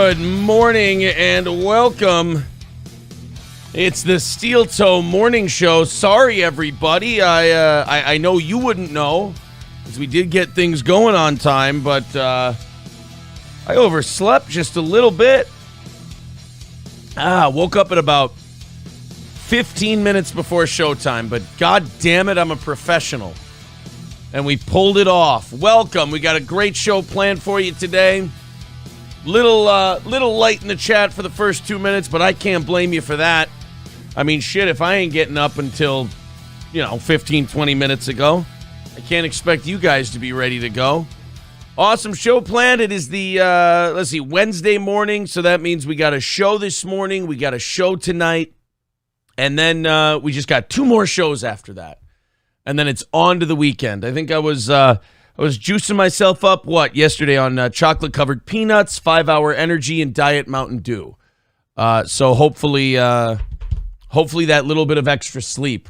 Good morning and welcome. It's the Steel Toe Morning Show. Sorry, everybody. I know you wouldn't know because we did get things going on time, but I overslept just a little bit. Woke up at about 15 minutes before showtime, but god damn it, I'm a professional. And we pulled it off. Welcome. We got a great show planned for you today. Little light in the chat for the first 2 minutes, but I can't blame you for that. I mean, shit, if I ain't getting up until, 15, 20 minutes ago, I can't expect you guys to be ready to go. Awesome show planned. It is the, Wednesday morning, so that means we got a show this morning, we got a show tonight, and then we just got 2 more shows after that. And then it's on to the weekend. I think I was juicing myself up, yesterday on chocolate-covered peanuts, 5-Hour Energy, and Diet Mountain Dew. So hopefully that little bit of extra sleep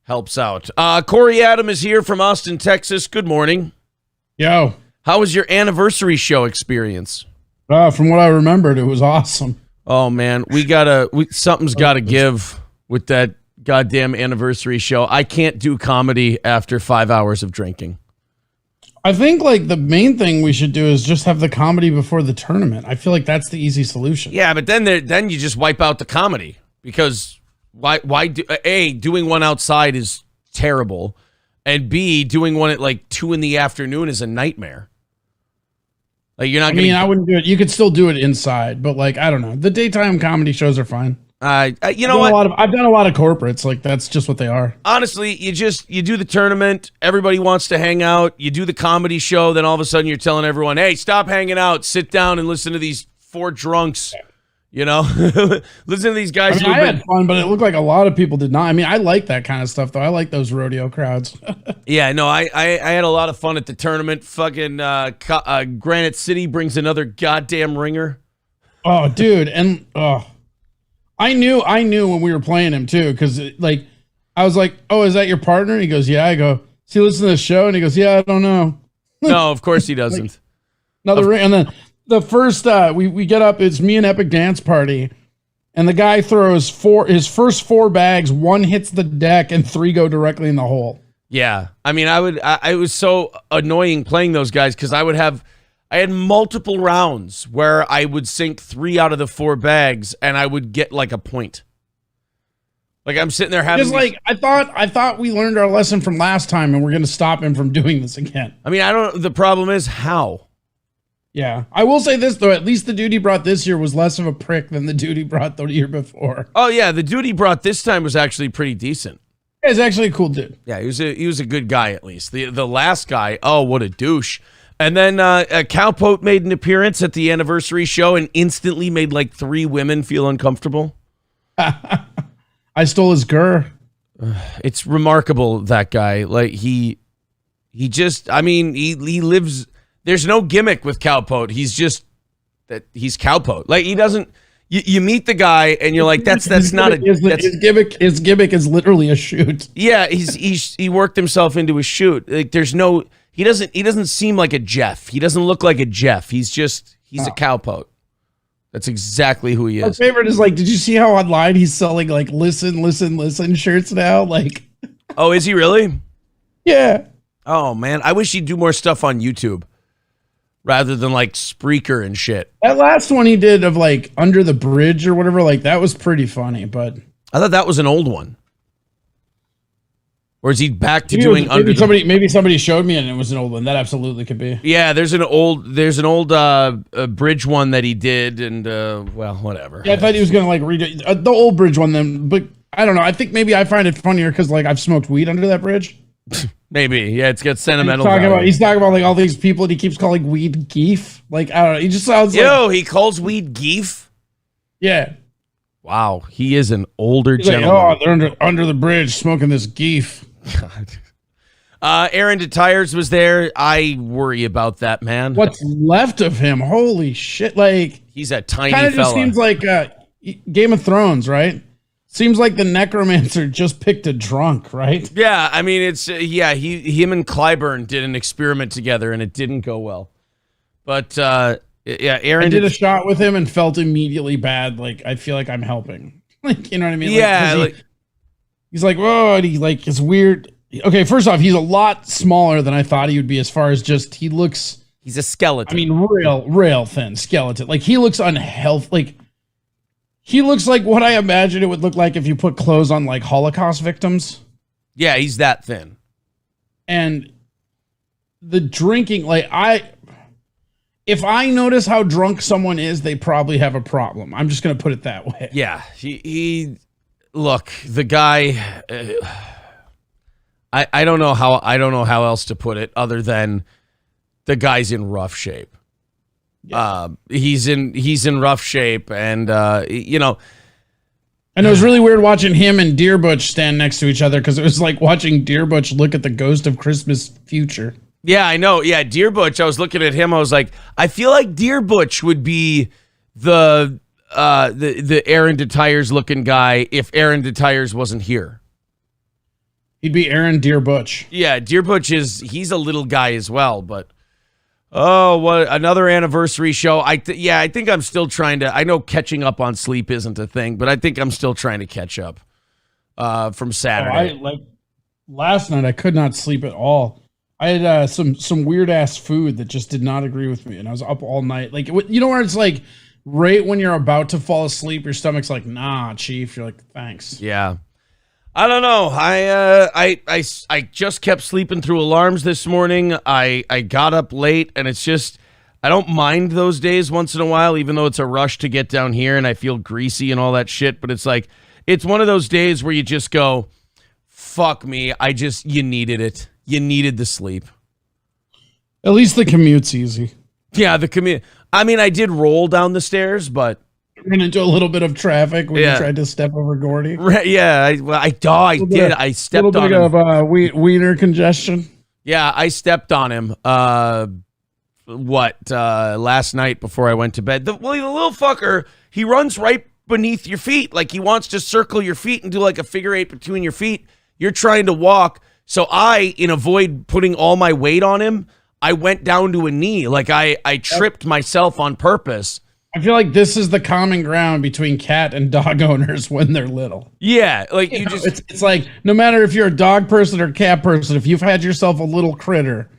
helps out. Corey Adam is here from Austin, Texas. Good morning. Yo. How was your anniversary show experience? From what I remembered, it was awesome. Oh, man. Something's got to give with that goddamn anniversary show. I can't do comedy after 5 hours of drinking. I think the main thing we should do is just have the comedy before the tournament. I feel like that's the easy solution. Yeah, but then you just wipe out the comedy because why do A, doing one outside is terrible, and B, doing one at 2 in the afternoon is a nightmare. You're not. I wouldn't do it. You could still do it inside, but I don't know. The daytime comedy shows are fine. I've done a lot of corporates. That's just what they are. Honestly, you do the tournament. Everybody wants to hang out. You do the comedy show. Then all of a sudden you're telling everyone, hey, stop hanging out. Sit down and listen to these 4 drunks. Listen to these guys. I had fun, but it looked like a lot of people did not. I like that kind of stuff, though. I like those rodeo crowds. Yeah, no, I had a lot of fun at the tournament. Fucking Granite City brings another goddamn ringer. Oh, dude. And, I knew when we were playing him too, because I was like, "Oh, is that your partner?" He goes, "Yeah." I go, "Does he listen to the show?" And he goes, "Yeah, I don't know." No, of course he doesn't. Another ring, and then the first we get up. It's me and Epic Dance Party, and the guy throws his first 4 bags. 1 hits the deck, and 3 go directly in the hole. Yeah, it was so annoying playing those guys because I had multiple rounds where I would sink 3 out of the 4 bags, and I would get a point. I'm sitting there having. I thought we learned our lesson from last time, and we're going to stop him from doing this again. The problem is how. Yeah, I will say this though: at least the dude he brought this year was less of a prick than the dude he brought the year before. Oh yeah, the dude he brought this time was actually pretty decent. Yeah, he's actually a cool dude. Yeah, he was a good guy at least. The last guy, oh what a douche. And then Cowpote made an appearance at the anniversary show and instantly made 3 women feel uncomfortable. I stole his gur. It's remarkable, that guy. He lives. There's no gimmick with Cowpote. He's Cowpote. He doesn't. You meet the guy and you're like, that's not a. His gimmick is literally a shoot. Yeah, he worked himself into a shoot. There's no. He doesn't seem like a Jeff. He doesn't look like a Jeff. He's a cowpote. That's exactly who he is. My favorite is did you see how online he's selling listen shirts now? Oh, is he really? Yeah. Oh man, I wish he'd do more stuff on YouTube rather than Spreaker and shit. That last one he did of Under the Bridge or whatever, that was pretty funny, but I thought that was an old one. Or is he back to doing maybe somebody showed me and it was an old one. That absolutely could be. Yeah, there's an old bridge one that he did, and whatever. Yeah, I thought he was gonna redo the old bridge one then, but I don't know. I think maybe I find it funnier because I've smoked weed under that bridge. Maybe, yeah, it's got sentimental. He's talking about all these people and he keeps calling weed geef. I don't know. He just sounds he calls weed geef. Yeah. Wow, he is an older gentleman. They're under the bridge smoking this geef. God. Aaron DeTires was there. I worry about that man. What's left of him? Holy shit! He's a tiny fella. Just seems like Game of Thrones, right? Seems like the necromancer just picked a drunk, right? Yeah, it's him and Clyburn did an experiment together and it didn't go well. But Yeah, I Aaron did a shot with him and felt immediately bad. Like, I feel like I'm helping. Like, you know what I mean? Yeah, He's like, whoa, and he like it's weird. Okay, first off, he's a lot smaller than I thought he would be as far as just he looks. he's a skeleton. I mean, real thin skeleton. Like he looks unhealthy. Like he looks like what I imagine it would look like if you put clothes on like Holocaust victims. Yeah, he's that thin. And the drinking, if I notice how drunk someone is, they probably have a problem. I'm just gonna put it that way. Yeah, he look, the guy. I don't know how else to put it other than the guy's in rough shape. Yeah. He's in rough shape, and you know. And it was really weird watching him and Deer Butch stand next to each other because it was like watching Deer Butch look at the ghost of Christmas future. Yeah, I know. Yeah, Deer Butch. I was looking at him. I was like, I feel like Deer Butch would be the Aaron DeTires looking guy if Aaron DeTires wasn't here. He'd be Aaron Deer Butch. Yeah, Deer Butch he's a little guy as well, but what another anniversary show. I think I'm still trying to. I know catching up on sleep isn't a thing, but I think I'm still trying to catch up from Saturday. Last night I could not sleep at all. I had some weird ass food that just did not agree with me, and I was up all night. Like you know where it's like right when you're about to fall asleep, your stomach's like, nah, chief. You're like, thanks. Yeah. I don't know. I just kept sleeping through alarms this morning. I got up late, and it's just I don't mind those days once in a while, even though it's a rush to get down here and I feel greasy and all that shit. But it's like it's one of those days where you just go, fuck me. You needed it. You needed the sleep. At least the commute's easy. Yeah, the commute. I mean, I did roll down the stairs, but. Ran into a little bit of traffic when you tried to step over Gordy. Right, yeah, I did. I stepped on him. A little bit of wiener congestion. Yeah, I stepped on him. Last night before I went to bed. The little fucker, he runs right beneath your feet. Like he wants to circle your feet and do like a figure eight between your feet. You're trying to walk. So in avoid putting all my weight on him, I went down to a knee. Like I tripped myself on purpose. I feel like this is the common ground between cat and dog owners when they're little. Yeah, like it's like no matter if you're a dog person or cat person, if you've had yourself a little critter,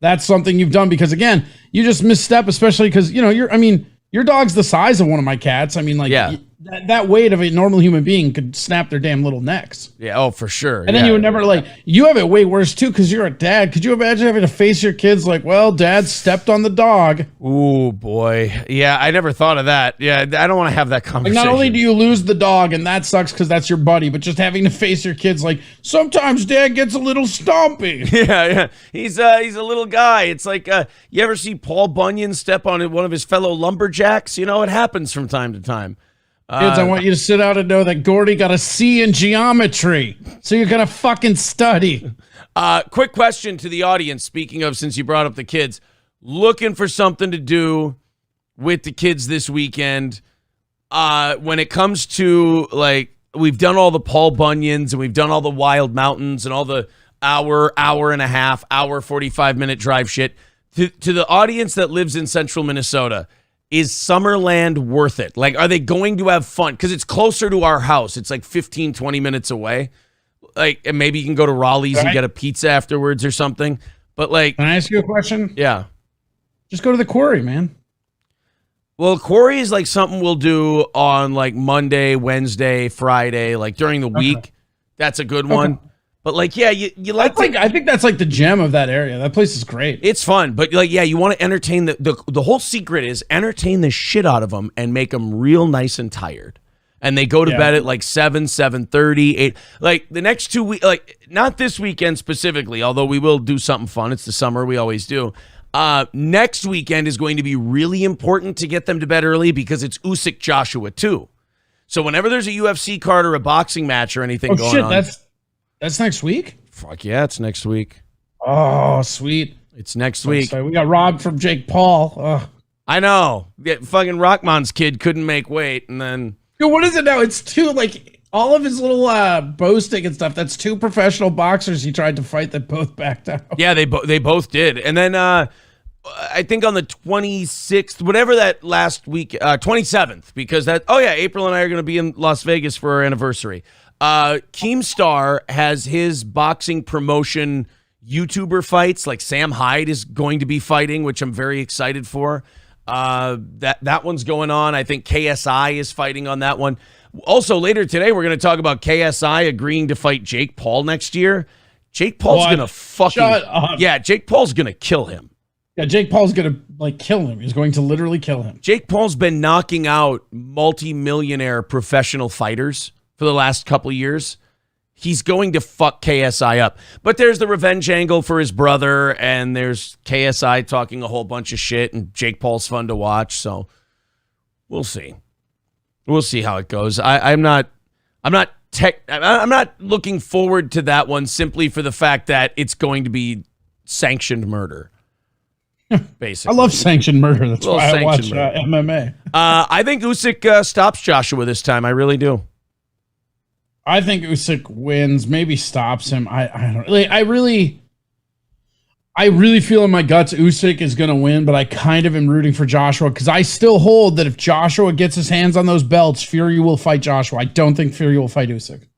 that's something you've done because again, you just misstep, especially because your dog's the size of one of my cats. I mean, like that weight of a normal human being could snap their damn little necks. Yeah, oh for sure. And then you would never you have it way worse too because you're a dad. Could you imagine having to face your kids like, well, dad stepped on the dog? Ooh boy, yeah, I never thought of that. Yeah, I don't want to have that conversation. Like not only do you lose the dog and that sucks because that's your buddy, but just having to face your kids like sometimes dad gets a little stompy. Yeah, he's a little guy. It's like you ever see Paul Bunyan step on one of his fellow lumberjacks? You know, it happens from time to time. Kids, I want you to sit out and know that Gordy got a C in geometry, so you're gonna fucking study. Quick question to the audience. Speaking of, since you brought up the kids, looking for something to do with the kids this weekend. When it comes to we've done all the Paul Bunyans and we've done all the Wild Mountains and all the hour and a half, 45-minute drive shit. To the audience that lives in central Minnesota. Is Summerland worth it? Like, are they going to have fun? Because it's closer to our house. It's like 15, 20 minutes away. Like, and maybe you can go to Raleigh's and get a pizza afterwards or something. But like, can I ask you a question? Yeah. Just go to the quarry, man. Well, quarry is like something we'll do on like Monday, Wednesday, Friday, like during the week. That's a good one. But like, yeah, you like. I think that's like the gem of that area. That place is great. It's fun, but like, yeah, you want to entertain the whole secret is entertain the shit out of them and make them real nice and tired. And they go to bed at like 7, 7:30, 8. Like the next 2 weeks, like not this weekend specifically, although we will do something fun. It's the summer, we always do. Next weekend is going to be really important to get them to bed early because it's Usyk Joshua too. So whenever there's a UFC card or a boxing match or anything going on. That's next week? Fuck yeah, it's next week. Oh, sweet. It's next week. We got robbed from Jake Paul. Ugh. I know. Fucking Rockman's kid couldn't make weight, and then... Dude, what is it now? It's two, like, all of his little boasting and stuff. That's two professional boxers he tried to fight that both backed out. Yeah, they both did. And then I think on the 26th, whatever that last week, 27th, because April and I are going to be in Las Vegas for our anniversary. Keemstar has his boxing promotion YouTuber fights, like Sam Hyde is going to be fighting, which I'm very excited for. That one's going on. I think KSI is fighting on that one. Also, later today, we're going to talk about KSI agreeing to fight Jake Paul next year. Jake Paul's going to Jake Paul's going to kill him. Yeah, Jake Paul's going to kill him. He's going to literally kill him. Jake Paul's been knocking out multi-millionaire professional fighters for the last couple of years. He's going to fuck KSI up. But there's the revenge angle for his brother, and there's KSI talking a whole bunch of shit, and Jake Paul's fun to watch, so we'll see. We'll see how it goes. I'm not looking forward to that one simply for the fact that it's going to be sanctioned murder. Basically. I love sanctioned murder. That's why I watch MMA. I think Usyk stops Joshua this time. I really do. I think Usyk wins, maybe stops him. I don't I really feel in my guts Usyk is going to win, but I kind of am rooting for Joshua because I still hold that if Joshua gets his hands on those belts, Fury will fight Joshua. I don't think Fury will fight Usyk.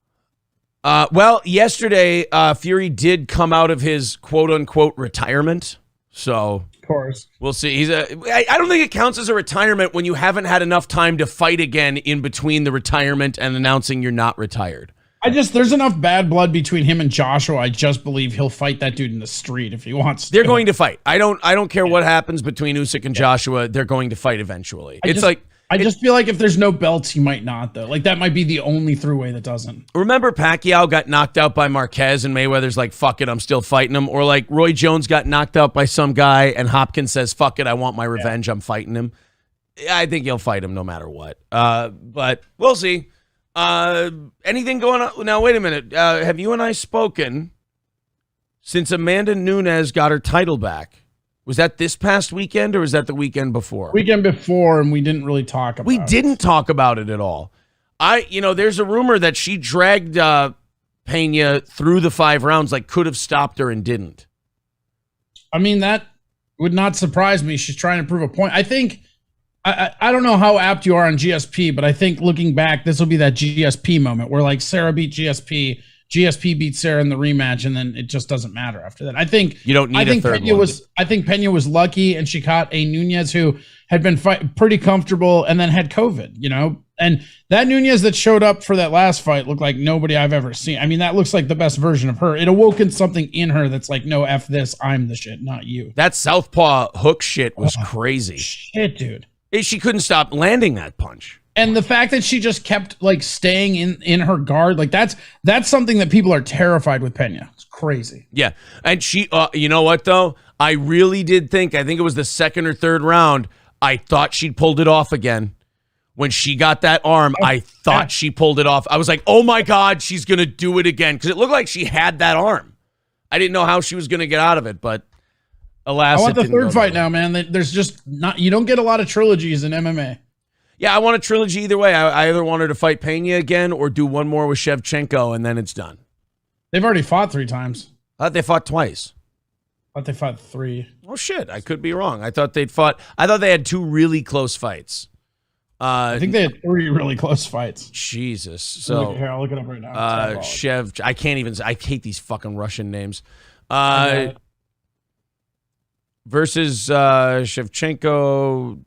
Well, yesterday, Fury did come out of his quote-unquote retirement, so of course we'll see. I don't think it counts as a retirement when you haven't had enough time to fight again in between the retirement and announcing you're not retired. There's enough bad blood between him and Joshua. I just believe he'll fight that dude in the street if he wants to. They're going to fight. I don't care what happens between Usyk and Joshua. They're going to fight eventually. I just feel like if there's no belts, he might not, though. Like, that might be the only throughway that doesn't. Remember Pacquiao got knocked out by Marquez and Mayweather's like, fuck it, I'm still fighting him. Or like Roy Jones got knocked out by some guy and Hopkins says, fuck it, I want my revenge, I'm fighting him. I think he'll fight him no matter what. But we'll see. Anything going on? Now, wait a minute. Have you and I spoken since Amanda Nunes got her title back? Was that this past weekend or was that the weekend before? Weekend before, and we didn't really talk about it. We didn't talk about it at all. There's a rumor that she dragged Pena through the 5 rounds, like could have stopped her and didn't. I mean, that would not surprise me. She's trying to prove a point. I think, I don't know how apt you are on GSP, but I think looking back, this will be that GSP moment where like Sarah beat GSP beat Sarah in the rematch, and then it just doesn't matter after that. I think you don't need a third one. I think Pena was lucky, and she caught a Nunes who had been pretty comfortable and then had COVID, And that Nunes that showed up for that last fight looked like nobody I've ever seen. I mean, that looks like the best version of her. It awoken something in her that's like, no, F this, I'm the shit, not you. That southpaw hook shit was crazy. Shit, dude. She couldn't stop landing that punch. And the fact that she just kept like staying in her guard, like that's something that people are terrified with Pena. It's crazy. Yeah. And she, you know what though? I really did think it was the second or third round. I thought she'd pulled it off again. When she got that arm, I thought she pulled it off. I was like, oh my God, she's going to do it again. Because it looked like she had that arm. I didn't know how she was going to get out of it, but alas, I want the third fight now, man. There's just not, you don't get a lot of trilogies in MMA. Yeah, I want a trilogy either way. I either want her to fight Pena again or do one more with Shevchenko, and then it's done. They've already fought 3 times. I thought they fought twice. I thought they fought 3. Oh, shit. I could be wrong. I thought they had 2 really close fights. I think they had 3 really close fights. Jesus. So here, I'll look it up right now. I hate these fucking Russian names. Versus Shevchenko.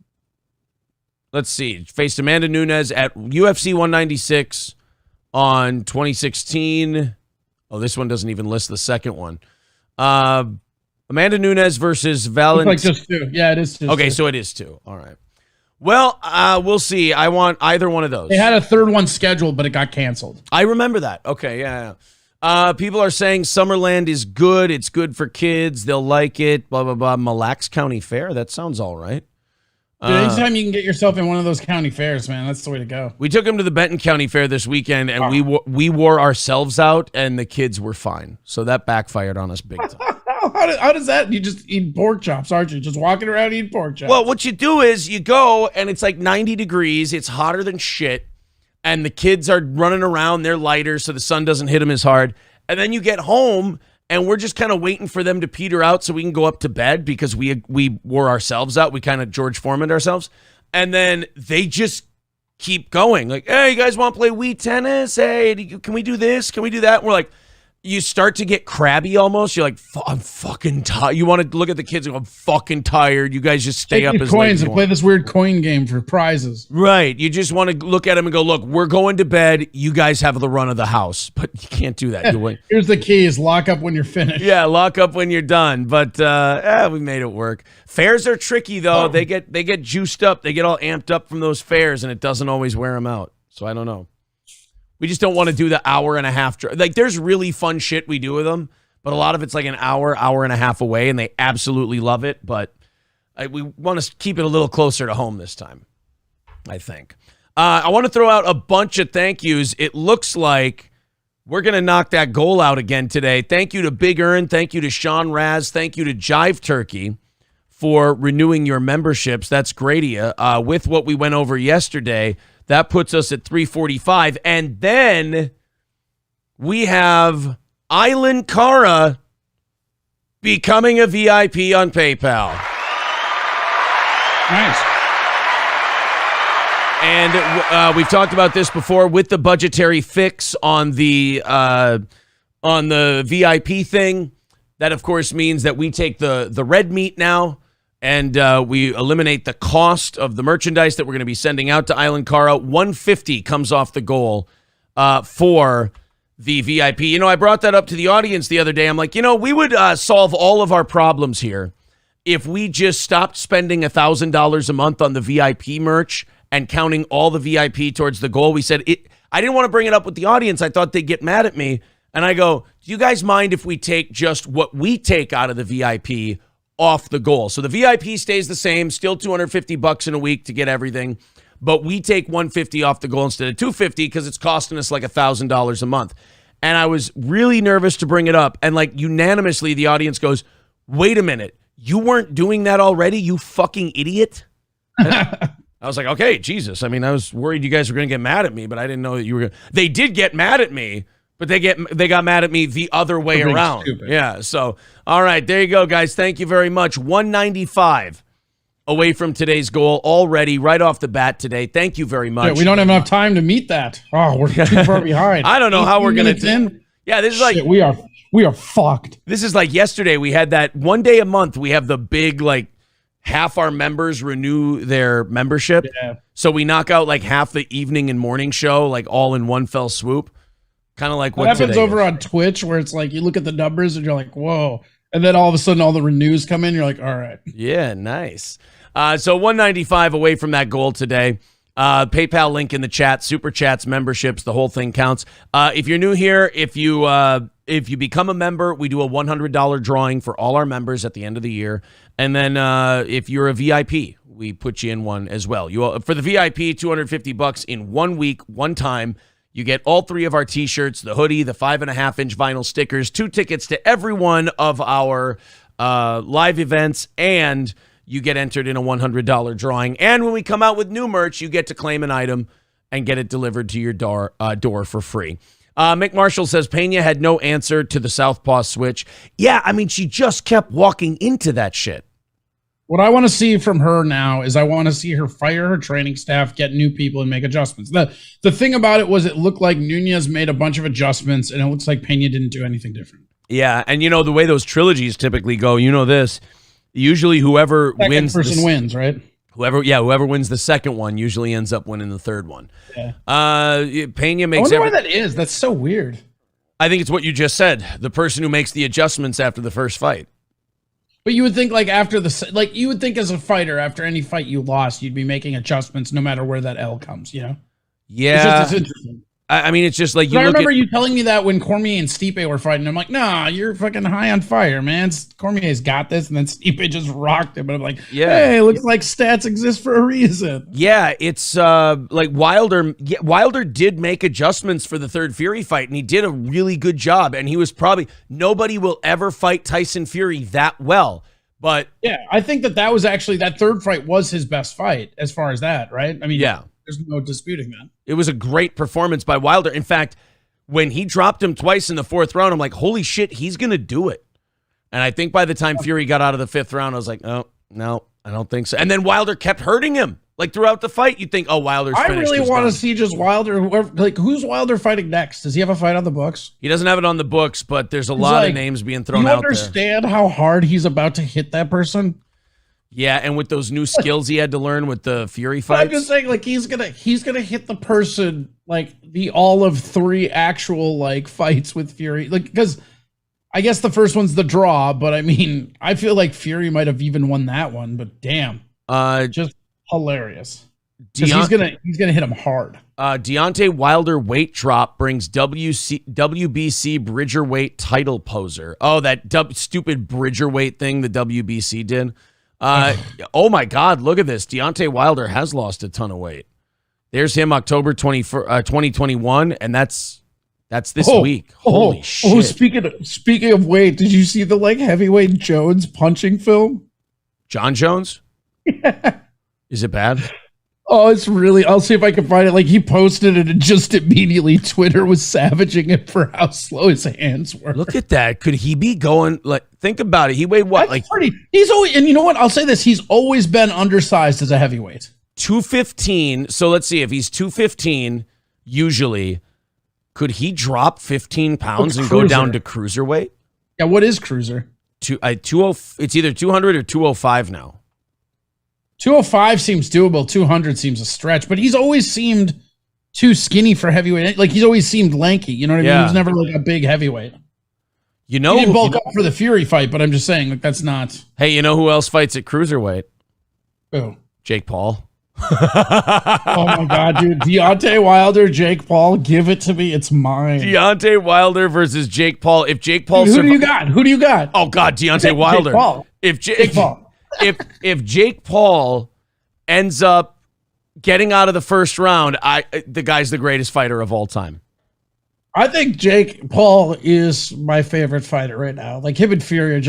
Let's see. Faced Amanda Nunes at UFC 196 on 2016. Oh, this one doesn't even list the second one. Amanda Nunes versus Valentina. It's like just 2. Yeah, it is 2. Okay, so it is 2. All right. Well, we'll see. I want either one of those. They had a third one scheduled, but it got canceled. I remember that. Okay, yeah. People are saying Summerland is good. It's good for kids. They'll like it. Blah, blah, blah. Mille Lacs County Fair. That sounds all right. Dude, anytime you can get yourself in one of those county fairs, man, that's the way to go. We took him to the Benton County Fair this weekend, and we wore ourselves out, and the kids were fine. So that backfired on us big time. How does that? You just eat pork chops, aren't you? Just walking around eating pork chops. Well, what you do is you go, and it's like 90 degrees. It's hotter than shit, and the kids are running around. They're lighter, so the sun doesn't hit them as hard. And then you get home, and we're just kind of waiting for them to peter out so we can go up to bed because we wore ourselves out. We kind of George Foreman ourselves. And then they just keep going. Like, hey, you guys want to play Wii tennis? Hey, can we do this? Can we do that? And we're like, you start to get crabby almost. You're like, I'm fucking tired. You want to look at the kids and go, I'm fucking tired. You guys just stay up as late coins as you and want. play this weird coin game for prizes. Right. You just want to look at them and go, look, we're going to bed. You guys have the run of the house. But you can't do that. Here's the keys. Lock up when you're finished. Yeah, lock up when you're done. But we made it work. Fairs are tricky, though. They get juiced up. They get all amped up from those fairs, and it doesn't always wear them out. So I don't know. We just don't want to do the hour and a half. Like, there's really fun shit we do with them, but a lot of it's like an hour and a half away, and they absolutely love it. But we want to keep it a little closer to home this time, I think. I want to throw out a bunch of thank yous. It looks like we're going to knock that goal out again today. Thank you to Big Earn. Thank you to Sean Raz. Thank you to Jive Turkey for renewing your memberships. That's great of you. With what we went over yesterday, that puts us at 345. And then we have Island Cara becoming a VIP on PayPal. Nice. And we've talked about this before with the budgetary fix on the VIP thing. That, of course, means that we take the red meat now, and we eliminate the cost of the merchandise that we're going to be sending out to Island Cara. $150 comes off the goal for the VIP. You know, I brought that up to the audience the other day. I'm like, we would solve all of our problems here if we just stopped spending $1,000 a month on the VIP merch and counting all the VIP towards the goal. We said I didn't want to bring it up with the audience. I thought they'd get mad at me. And I go, do you guys mind if we take just what we take out of the VIP off the goal? So the VIP stays the same, still $250 in a week to get everything, but we take $150 off the goal instead of $250 because it's costing us like $1,000 a month. And I was really nervous to bring it up, and like unanimously the audience goes, wait a minute, you weren't doing that already, you fucking idiot? I was like, okay, Jesus. I mean, I was worried you guys were going to get mad at me, but I didn't know that you were going to. They did get mad at me, but they got mad at me the other way around. Stupid. Yeah, so, all right, there you go, guys. Thank you very much. 195 away from today's goal already, right off the bat today. Thank you very much. Yeah, we don't have enough time to meet that. Oh, we're too far behind. I don't know how we're going to. Yeah, this is like. We are fucked. This is like yesterday. We had that one day a month. We have the big, like, half our members renew their membership. Yeah. So we knock out like half the evening and morning show, like all in one fell swoop. Kind of like what happens over on Twitch, where it's like you look at the numbers and you're like, whoa. And then all of a sudden all the renews come in. You're like, all right. Yeah, nice. So 195 away from that goal today. PayPal link in the chat, super chats, memberships, the whole thing counts. If you're new here, if you become a member, we do a $100 drawing for all our members at the end of the year. And then if you're a VIP, we put you in one as well. For the VIP, $250 in 1 week, one time. You get all three of our T-shirts, the hoodie, the 5.5-inch vinyl stickers, 2 tickets to every one of our live events, and you get entered in a $100 drawing. And when we come out with new merch, you get to claim an item and get it delivered to your door for free. Mick Marshall says Pena had no answer to the Southpaw switch. Yeah, I mean, she just kept walking into that shit. What I want to see from her now is I want to see her fire her training staff, get new people, and make adjustments. The thing about it was it looked like Nunez made a bunch of adjustments, and it looks like Pena didn't do anything different. Yeah, and the way those trilogies typically go, this, usually whoever wins right? Whoever wins the second one usually ends up winning the third one. Yeah. Pena makes. I wonder why that is. That's so weird. I think it's what you just said. The person who makes the adjustments after the first fight. But you would think you would think as a fighter, after any fight you lost, you'd be making adjustments no matter where that L comes, Yeah. It's interesting. I mean, it's just like I remember you telling me that when Cormier and Stipe were fighting. I'm like, nah, you're fucking high on fire, man. Cormier's got this, and then Stipe just rocked him. But I'm like, hey, looks like stats exist for a reason. Yeah, it's like Wilder. Yeah, Wilder did make adjustments for the third Fury fight, and he did a really good job. And he was nobody will ever fight Tyson Fury that well. But yeah, I think that was actually that third fight was his best fight as far as that, right? I mean, yeah. There's no disputing that. It was a great performance by Wilder. In fact, when he dropped him twice in the 4th round, I'm like, holy shit, he's going to do it. And I think by the time Fury got out of the 5th round, I was like, oh, no, I don't think so. And then Wilder kept hurting him. Like throughout the fight, you'd think, oh, Wilder's finished. I really want to see just Wilder. Like, who's Wilder fighting next? Does he have a fight on the books? He doesn't have it on the books, but there's a lot of names being thrown out there. You understand how hard he's about to hit that person? Yeah, and with those new skills he had to learn with the Fury fights. I'm just saying, like, he's gonna hit the person like the all of 3 actual like fights with Fury. Like, because I guess the first one's the draw, but I mean, I feel like Fury might have even won that one. But damn, just hilarious. He's gonna hit him hard. Deontay Wilder weight drop brings WBC Bridgerweight title poser. Oh, that stupid Bridgerweight thing the WBC did. Oh my God, look at this. Deontay Wilder has lost a ton of weight. There's him October 2021, and that's this week. Holy shit. Oh, speaking of weight, did you see the like heavyweight Jones punching film? John Jones? Yeah. Is it bad? Oh, it's really, I'll see if I can find it. Like, he posted it and just immediately Twitter was savaging him for how slow his hands were. Look at that. Could he be going, like, think about it. He weighed what? That's he's always, and you know what? I'll say this. He's always been undersized as a heavyweight. 215. So let's see. If he's 215, usually, could he drop 15 pounds and go down to cruiserweight? Yeah, what is cruiser? It's either 200 or 205 now. 205 seems doable. 200 seems a stretch, but he's always seemed too skinny for heavyweight. Like, he's always seemed lanky. You know what I mean? He was never like a big heavyweight. You know, he didn't bulk up for the Fury fight, but I'm just saying, like, that's not. Hey, you know who else fights at cruiserweight? Who? Jake Paul. Oh my God, dude. Deontay Wilder, Jake Paul, give it to me. It's mine. Deontay Wilder versus Jake Paul. If Jake Paul, who do you got? Who do you got? Oh God, Deontay Wilder. Jake Paul. Jake Paul. If Jake Paul ends up getting out of the first round, the guy's the greatest fighter of all time. I think Jake Paul is my favorite fighter right now. Like, him and Fury are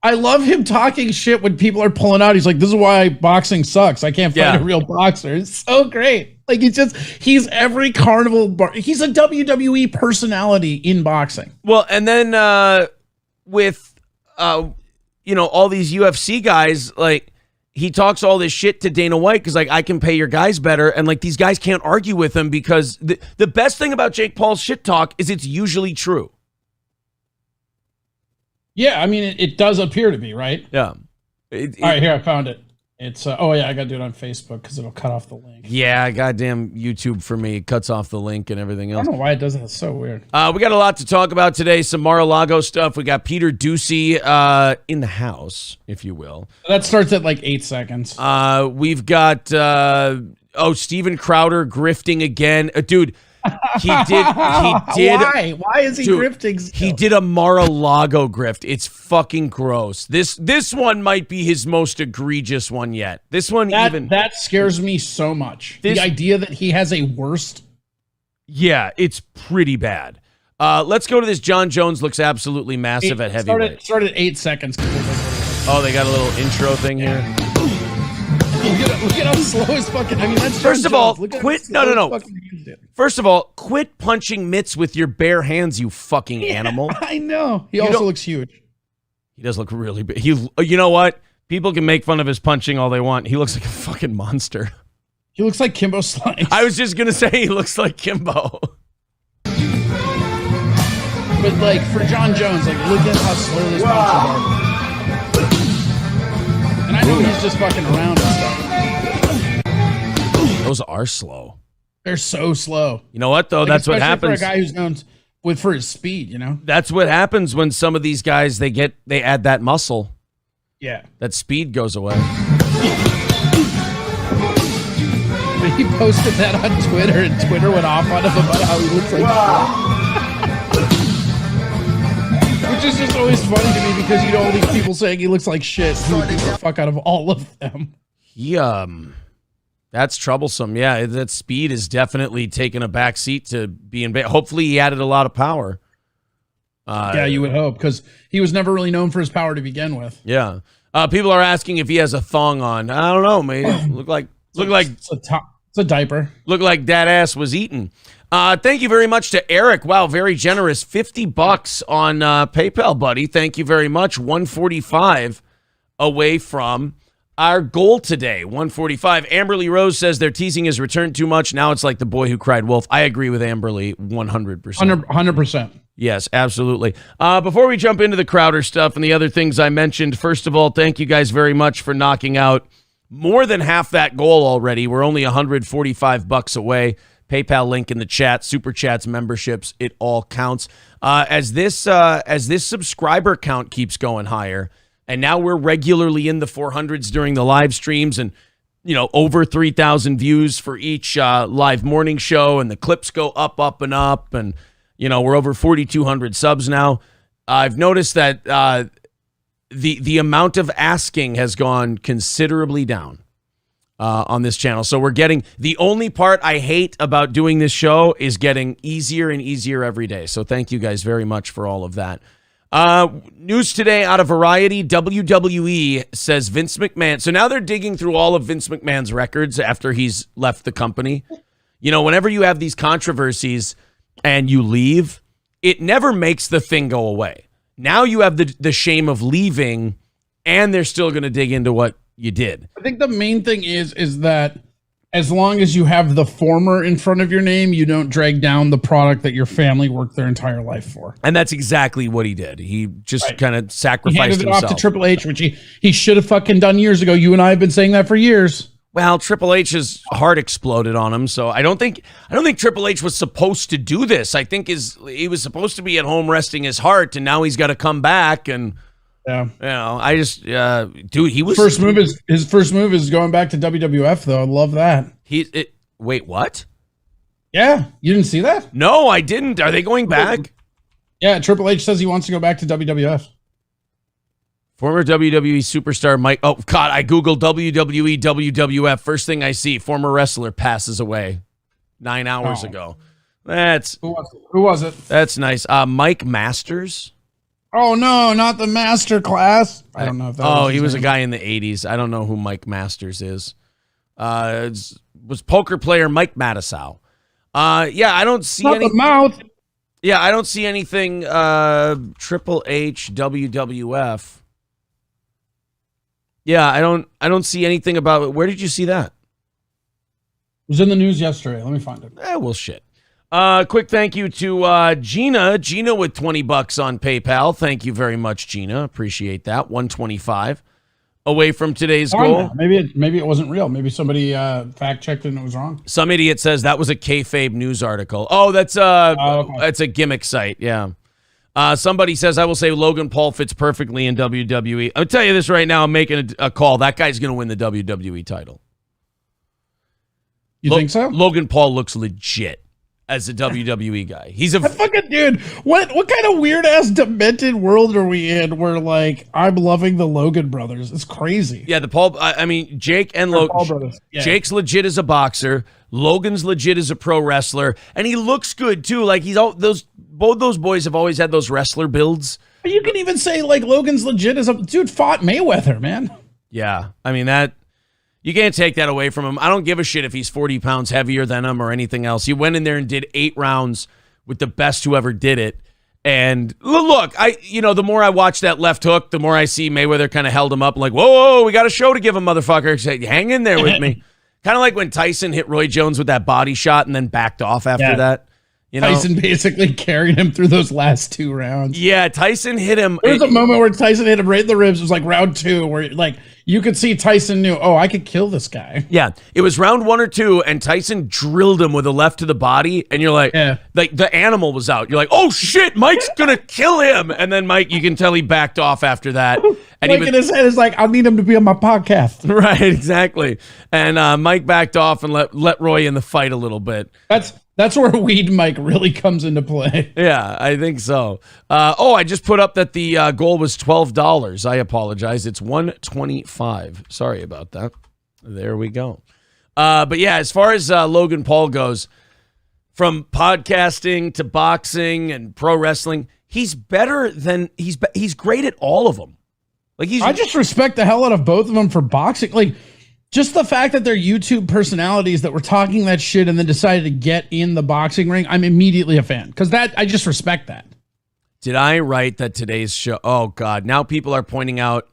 I love him talking shit when people are pulling out. He's like, this is why boxing sucks. I can't fight a real boxer. It's so great. Like, he's every carnival he's a WWE personality in boxing. Well, and then with all these UFC guys, like, he talks all this shit to Dana White because, like, I can pay your guys better. And, like, these guys can't argue with him because the best thing about Jake Paul's shit talk is it's usually true. Yeah, I mean, it does appear to be, right? Yeah. All right, here, I found it. It's, oh, yeah, I got to do it on Facebook because it'll cut off the link. Yeah, goddamn YouTube for me. It cuts off the link and everything else. I don't know why it doesn't. It's so weird. We got a lot to talk about today. Some Mar-a-Lago stuff. We got Peter Ducey in the house, if you will. That starts at like 8 seconds. We've got, Steven Crowder grifting again. Dude, he did. Why is he grifting still? He did a Mar-a-Lago grift. It's fucking gross. This one might be his most egregious one yet. This one that scares me so much. The idea that he has a worst. Yeah, it's pretty bad. Let's go to this. John Jones looks absolutely massive at heavyweight. Start at 8 seconds. Oh, they got a little intro thing here. Look at how slow his fucking. I mean, that's First of all, quit. No. First of all, quit punching mitts with your bare hands, you fucking animal. I know. He also looks huge. He does look really big. You know what? People can make fun of his punching all they want. He looks like a fucking monster. He looks like Kimbo Slice. I was just gonna say he looks like Kimbo. But like for John Jones, like look at how slow this punches are. And I know he's just fucking around and stuff. Those are slow. They're so slow. You know what though? That's what happens for a guy who's known for his speed. You know. That's what happens when some of these guys they add that muscle. Yeah. That speed goes away. He posted that on Twitter, and Twitter went off on him about how he looks like shit. Which is just always funny to me because you know all these people saying he looks like shit. He would beat the fuck out of all of them. That's troublesome. Yeah, that speed is definitely taking a back seat to being. Hopefully, he added a lot of power. Yeah, you would hope because he was never really known for his power to begin with. Yeah. People are asking if he has a thong on. I don't know, man. Look like it's a diaper. Look like that ass was eaten. Thank you very much to Eric. Wow, very generous. $50 on PayPal, buddy. Thank you very much. 145 away from our goal today. 145. Amberly Rose says their teasing has returned too much. Now it's like the boy who cried wolf. I agree with Amberly 100%. 100%. Yes, absolutely. Before we jump into the Crowder stuff and the other things I mentioned, first of all, thank you guys very much for knocking out more than half that goal already. We're only $145 away. PayPal link in the chat, super chats, memberships, it all counts. As this subscriber count keeps going higher, and now we're regularly in the 400s during the live streams, and over 3,000 views for each live morning show, and the clips go up and up, and we're over 4,200 subs now. I've noticed that the amount of asking has gone considerably down on this channel. So we're getting, the only part I hate about doing this show is getting easier and easier every day. So thank you guys very much for all of that. News today out of Variety, WWE says Vince McMahon. So now they're digging through all of Vince McMahon's records after he's left the company. Whenever you have these controversies and you leave, it never makes the thing go away. Now you have the shame of leaving, and they're still going to dig into what you did. I think the main thing is that as long as you have the former in front of your name, you don't drag down the product that your family worked their entire life for. And that's exactly what he did. He just kind of sacrificed himself. He handed it off to Triple H, which he should have fucking done years ago. You and I have been saying that for years. Well, Triple H's heart exploded on him, so I don't think Triple H was supposed to do this. I think he was supposed to be at home resting his heart, and now he's got to come back and. Yeah, I just, dude, he was his first move is going back to WWF though. I love that. Wait, what? Yeah, you didn't see that? No, I didn't. Are they going back? Yeah, Triple H says he wants to go back to WWF. Former WWE superstar Mike. Oh God, I googled WWE WWF. First thing I see, former wrestler passes away 9 hours ago. That's who was it? That's nice. Mike Masters. Oh no, not the Master Class. I don't know if that. Oh, he was a guy in the 80s. I don't know who Mike Masters is. Was poker player Mike Matisow. Yeah, I don't see any. The mouth. Yeah, I don't see anything. Triple H WWF. Yeah, I don't see anything about it. Where did you see that? It was in the news yesterday. Let me find it. Well, shit. Quick thank you to Gina. Gina with $20 on PayPal. Thank you very much, Gina. Appreciate that. 125 away from today's goal. Maybe it wasn't real. Maybe somebody fact checked it and it was wrong. Some idiot says that was a kayfabe news article. Oh, that's a gimmick site. Yeah. Somebody says I will say Logan Paul fits perfectly in WWE. I'll tell you this right now. I'm making a call. That guy's going to win the WWE title. You think so? Logan Paul looks legit as a WWE guy. He's a fucking dude. What kind of weird ass demented world are we in where like I'm loving the Logan brothers? It's crazy. Yeah, Jake and Logan. Yeah. Jake's legit as a boxer. Logan's legit as a pro wrestler, and he looks good too. Like both those boys have always had those wrestler builds. But you can even say like Logan's legit as a dude fought Mayweather, man. Yeah, I mean that. You can't take that away from him. I don't give a shit if he's 40 pounds heavier than him or anything else. He went in there and did 8 rounds with the best who ever did it. And look, the more I watch that left hook, the more I see Mayweather kind of held him up like, whoa, we got a show to give him, motherfucker. Say, hang in there with me. Kind of like when Tyson hit Roy Jones with that body shot and then backed off after that. Tyson basically carried him through those last 2 rounds. Yeah, Tyson hit him. There was a moment where Tyson hit him right in the ribs. It was like round 2 where like you could see Tyson knew, I could kill this guy. Yeah, it was round 1 or 2 and Tyson drilled him with a left to the body and you're like, like the animal was out. You're like, oh shit, Mike's going to kill him. And then Mike, you can tell he backed off after that. And Mike in his head is like, I need him to be on my podcast. Right, exactly. And Mike backed off and let Roy in the fight a little bit. That's where Weed Mike really comes into play. Yeah, I think so. I just put up that the goal was $12. I apologize. It's $125. Sorry about that. There we go. But yeah, as far as Logan Paul goes, from podcasting to boxing and pro wrestling, he's better than he's great at all of them. Like I just respect the hell out of both of them for boxing. Like Just the fact that they're YouTube personalities that were talking that shit and then decided to get in the boxing ring, I'm immediately a fan because I just respect that. Did I write that today's show? Oh, God. Now people are pointing out.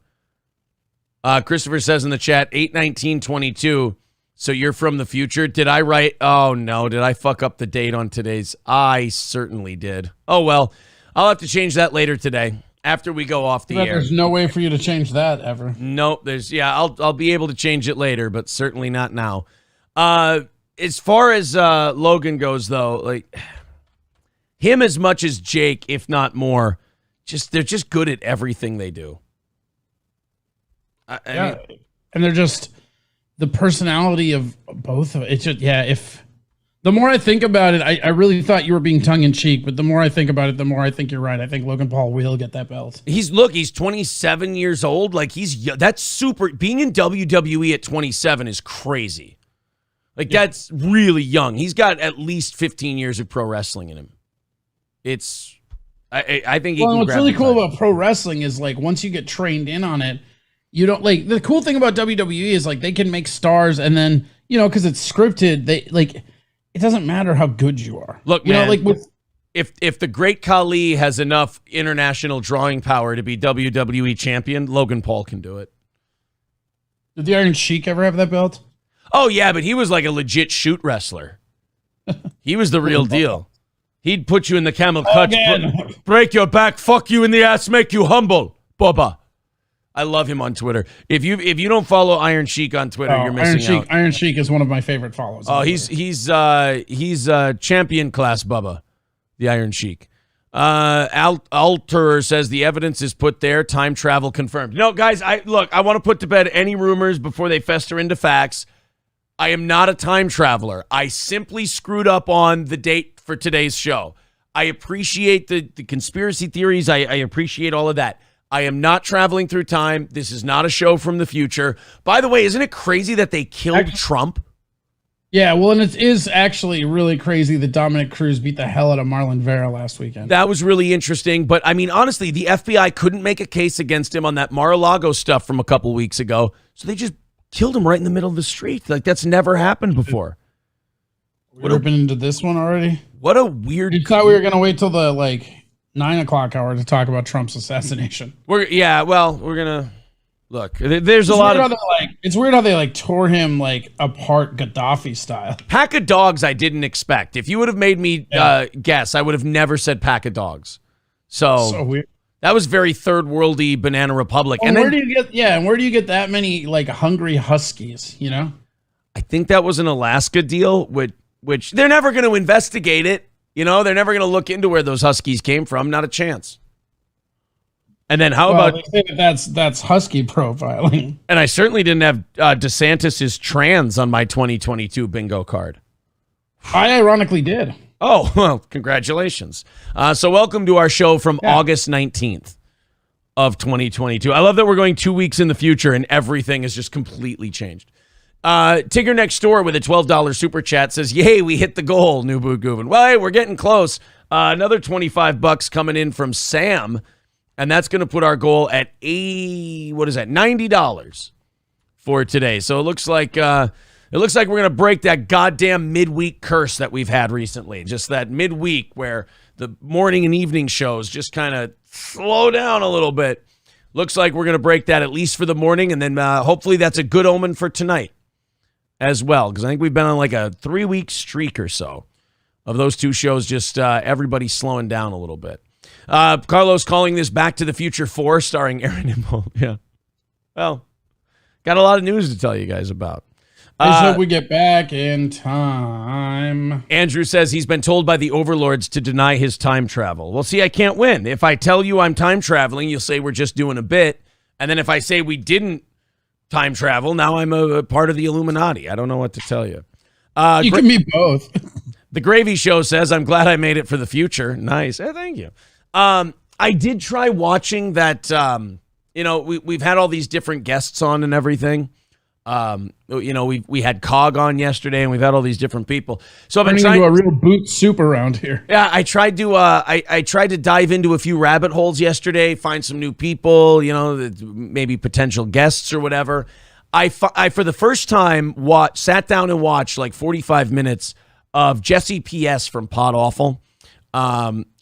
Christopher says in the chat, 8/19/22. So you're from the future. Did I write? Oh, no. Did I fuck up the date on today's? I certainly did. Oh, well. I'll have to change that later today after we go off the air. There's no way for you to change that ever. Nope. I'll be able to change it later, but certainly not now. As far as Logan goes, though, like him as much as Jake, if not more, they're just good at everything they do. I mean, and they're just the personality of both of it. It's just, if the more I think about it, I really thought you were being tongue in cheek, but the more I think about it, the more I think you're right. I think Logan Paul will get that belt. He's 27 years old. Like that's super. Being in WWE at 27 is crazy. Like that's really young. He's got at least 15 years of pro wrestling in him. I think he can what's grab really the cool title. about pro wrestling is like once you get trained in on it, you don't like the cool thing about WWE is like they can make stars and then, because it's scripted, they like it doesn't matter how good you are. Look, you man, know, like if the great Khali has enough international drawing power to be WWE champion, Logan Paul can do it. Did the Iron Sheik ever have that belt? Oh yeah, but he was like a legit shoot wrestler. He was the real deal. He'd put you in the camel clutch, break your back, fuck you in the ass, make you humble, Bubba. I love him on Twitter. If you don't follow Iron Sheik on Twitter, you're missing out. Iron Sheik is one of my favorite follows. Oh, he's champion class Bubba, the Iron Sheik. Alter says the evidence is put there. Time travel confirmed. No, guys, I want to put to bed any rumors before they fester into facts. I am not a time traveler. I simply screwed up on the date for today's show. I appreciate the conspiracy theories. I appreciate all of that. I am not traveling through time. This is not a show from the future. By the way, isn't it crazy that they killed Trump? Yeah, well, and it is actually really crazy that Dominic Cruz beat the hell out of Marlon Vera last weekend. That was really interesting. But, I mean, honestly, the FBI couldn't make a case against him on that Mar-a-Lago stuff from a couple weeks ago. So they just killed him right in the middle of the street. Like, that's never happened before. We've been into this one already? What a weird... You thought we were going to wait till the, 9 o'clock hour to talk about Trump's assassination. We're gonna look. There's a lot of. It's weird how they tore him apart Gaddafi style. Pack of dogs. I didn't expect. If you would have made me guess, I would have never said pack of dogs. So weird. That was very third worldy Banana Republic. Well, and where do you get that many hungry huskies? I think that was an Alaska deal, which they're never going to investigate it. They're never going to look into where those huskies came from. Not a chance. And then how about... They say that's husky profiling. And I certainly didn't have DeSantis is trans on my 2022 bingo card. I ironically did. Oh, well, congratulations. So welcome to our show from August 19th of 2022. I love that we're going 2 weeks in the future and everything has just completely changed. Tigger next door with a $12 super chat says, yay, we hit the goal, New Boo Goovin. Well, hey, we're getting close. Another $25 coming in from Sam, and that's going to put our goal at $90 for today. So it looks like we're going to break that goddamn midweek curse that we've had recently. Just that midweek where the morning and evening shows just kind of slow down a little bit. Looks like we're going to break that at least for the morning, and then hopefully that's a good omen for tonight as well, because I think we've been on a 3-week streak or so of those two shows, just everybody slowing down a little bit. Carlos calling this Back to the Future 4 starring Aaron Immel. Yeah. Well, got a lot of news to tell you guys about. I hope we get back in time. Andrew says he's been told by the overlords to deny his time travel. Well, see, I can't win. If I tell you I'm time traveling, you'll say we're just doing a bit. And then if I say we didn't time travel, now I'm a part of the Illuminati. I don't know what to tell you. You can be both. The Gravy Show says, I'm glad I made it for the future. Nice. Thank you. I did try watching that. We've had all these different guests on and everything. We had Cog on yesterday, and we've had all these different people. So I've been trying to do a real boot soup around here. Yeah, I tried to. I tried to dive into a few rabbit holes yesterday, find some new people. Maybe potential guests or whatever. I for the first time sat down and watched like 45 minutes of Jesse P.S. from Pod Awful.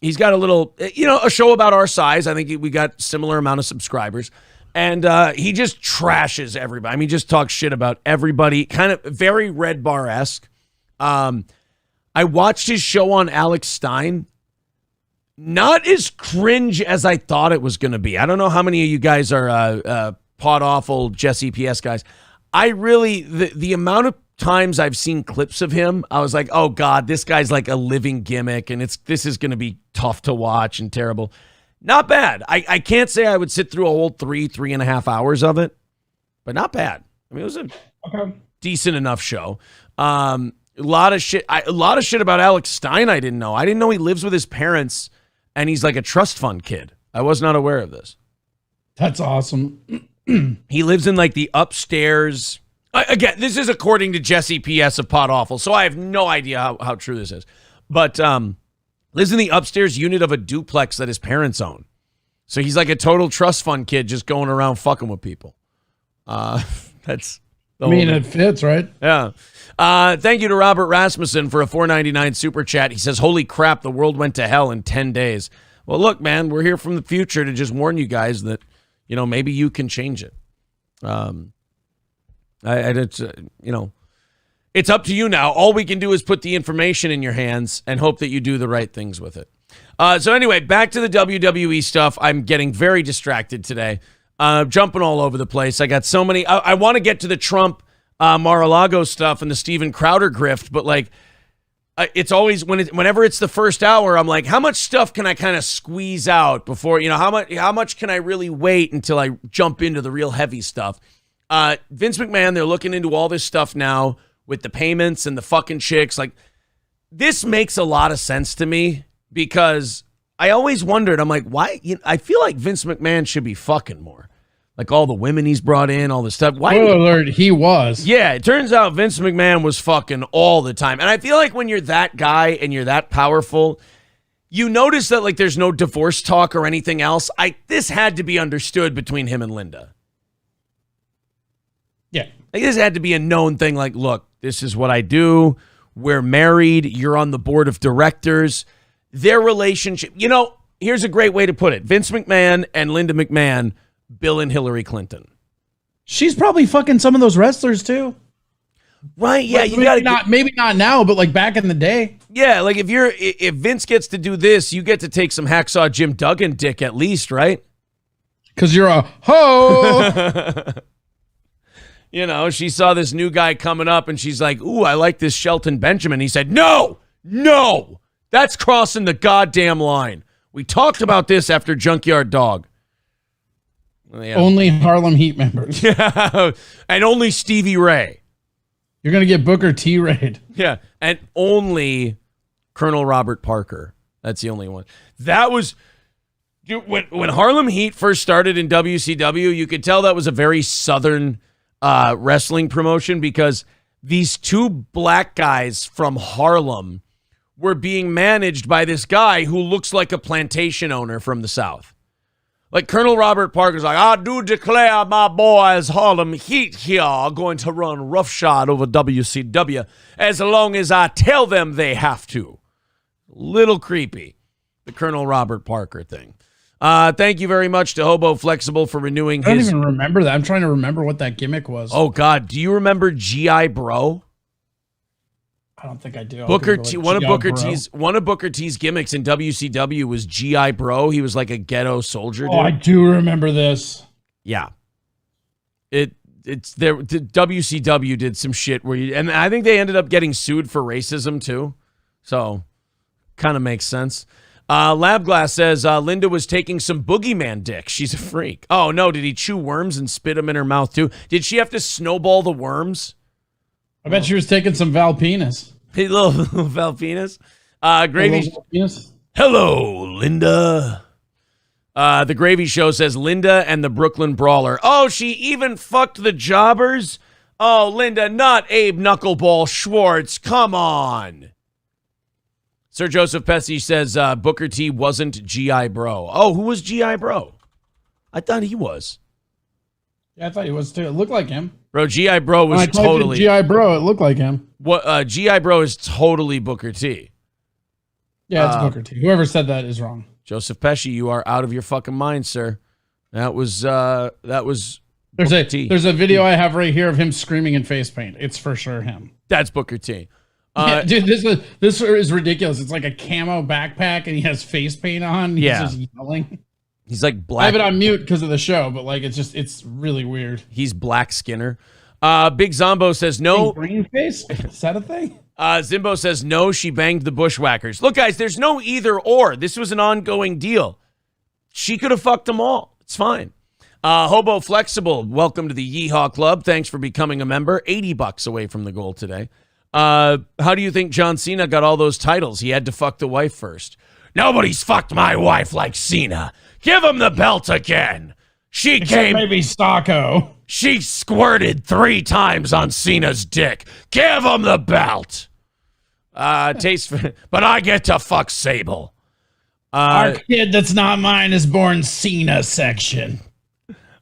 He's got a little, a show about our size. I think we got similar amount of subscribers. And he just trashes everybody. I mean, just talks shit about everybody. Kind of very Red Bar-esque. I watched his show on Alex Stein. Not as cringe as I thought it was going to be. I don't know how many of you guys are Pod Awful Jesse P.S. guys. I really, the amount of times I've seen clips of him, I was like, oh God, this guy's like a living gimmick, and this is going to be tough to watch and terrible. Not bad. I can't say I would sit through a whole 3.5 hours of it, but not bad. I mean, it was a decent enough show. A lot of shit about Alex Stein I didn't know. I didn't know he lives with his parents, and he's like a trust fund kid. I was not aware of this. That's awesome. He lives in like the upstairs. Again, this is according to Jesse P.S. of Pod Awful, so I have no idea how true this is. But lives in the upstairs unit of a duplex that his parents own. So he's like a total trust fund kid just going around fucking with people. That's the it fits, right? Yeah. Thank you to Robert Rasmussen for a $4.99 super chat. He says, holy crap, the world went to hell in 10 days. Well, look, man, we're here from the future to just warn you guys that, maybe you can change it. It's up to you now. All we can do is put the information in your hands and hope that you do the right things with it. So anyway, back to the WWE stuff. I'm getting very distracted today. Jumping all over the place. I got so many. I want to get to the Trump Mar-a-Lago stuff and the Steven Crowder grift, but like, it's always whenever it's the first hour, I'm like, how much stuff can I kind of squeeze out before, how much can I really wait until I jump into the real heavy stuff? Vince McMahon, they're looking into all this stuff now with the payments and the fucking chicks. Like, this makes a lot of sense to me because I always wondered, I'm like, why? I feel like Vince McMahon should be fucking more. Like all the women he's brought in, all this stuff. Why? Spoiler alert, he was. Yeah, it turns out Vince McMahon was fucking all the time. And I feel like when you're that guy and you're that powerful, you notice that like there's no divorce talk or anything else. This had to be understood between him and Linda. Yeah. Like, this had to be a known thing. Like, look, this is what I do. We're married. You're on the board of directors. Their relationship, here's a great way to put it. Vince McMahon and Linda McMahon, Bill and Hillary Clinton. She's probably fucking some of those wrestlers too. Right, yeah, you got maybe not now, but like back in the day. Yeah, like if Vince gets to do this, you get to take some hacksaw Jim Duggan dick at least, right? Because you're a hoe. She saw this new guy coming up and she's like, ooh, I like this Shelton Benjamin. He said, no, that's crossing the goddamn line. We talked about this after Junkyard Dog. Yeah. Only Harlem Heat members. Yeah, and only Stevie Ray. You're going to get Booker T. Raid. Yeah, and only Colonel Robert Parker. That's the only one. That was... Dude, when Harlem Heat first started in WCW, you could tell that was a very Southern wrestling promotion because these two black guys from Harlem were being managed by this guy who looks like a plantation owner from the South. Like Colonel Robert Parker's like, I do declare my boys Harlem Heat here are going to run roughshod over WCW as long as I tell them they have to. Little creepy, the Colonel Robert Parker thing. Thank you very much to Hobo Flexible for renewing his... I don't even remember that. I'm trying to remember what that gimmick was. Oh, God. Do you remember G.I. Bro? I don't think I do. Booker T, one of Booker T's gimmicks in WCW was G.I. Bro. He was like a ghetto soldier. Oh, I do remember this. Yeah. It's there. WCW did some shit and I think they ended up getting sued for racism too. So kind of makes sense. Labglass says Linda was taking some boogeyman dick. She's a freak. Oh no, did he chew worms and spit them in her mouth too? Did she have to snowball the worms? I bet she was taking some Val penis. Hey, little Val penis. Gravy. Hello, Linda. The Gravy Show says Linda and the Brooklyn Brawler. Oh, she even fucked the jobbers? Oh, Linda, not Abe Knuckleball Schwartz. Come on. Sir Joseph Pesci says Booker T wasn't G.I. Bro. Oh, who was G.I. Bro? I thought he was. Yeah, I thought he was too. It looked like him. Bro, G.I. Bro was totally... G.I. Bro, it looked like him. What? G.I. Bro is totally Booker T. Yeah, it's Booker T. Whoever said that is wrong. Joseph Pesci, you are out of your fucking mind, sir. That was There's a video I have right here of him screaming in face paint. It's for sure him. That's Booker T. Yeah, dude, this is ridiculous. It's like a camo backpack and he has face paint on. He's just yelling. He's like black. I have it on mute because of the show, but like it's really weird. He's Black Skinner. Big Zombo says no. Green face? Is that a thing? Zimbo says no, she banged the bushwhackers. Look, guys, there's no either or. This was an ongoing deal. She could have fucked them all. It's fine. Hobo Flexible, welcome to the Yeehaw Club. Thanks for becoming a member. $80 away from the goal today. How do you think John Cena got all those titles? He had to fuck the wife first. Nobody's fucked my wife like Cena. Give him the belt again. Maybe Stocko. She squirted 3 times on Cena's dick. Give him the belt. But I get to fuck Sable. Our kid that's not mine is born Cena section.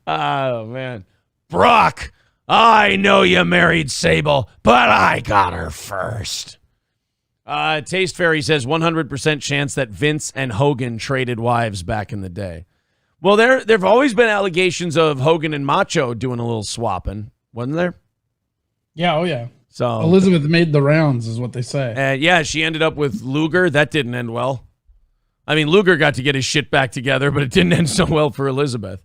Oh, man. Brock, I know you married Sable, but I got her first. Taste Fairy says 100% chance that Vince and Hogan traded wives back in the day. Well, there've always been allegations of Hogan and Macho doing a little swapping, wasn't there? Yeah, oh yeah. So Elizabeth made the rounds, is what they say. Yeah, she ended up with Luger. That didn't end well. I mean, Luger got to get his shit back together, but it didn't end so well for Elizabeth.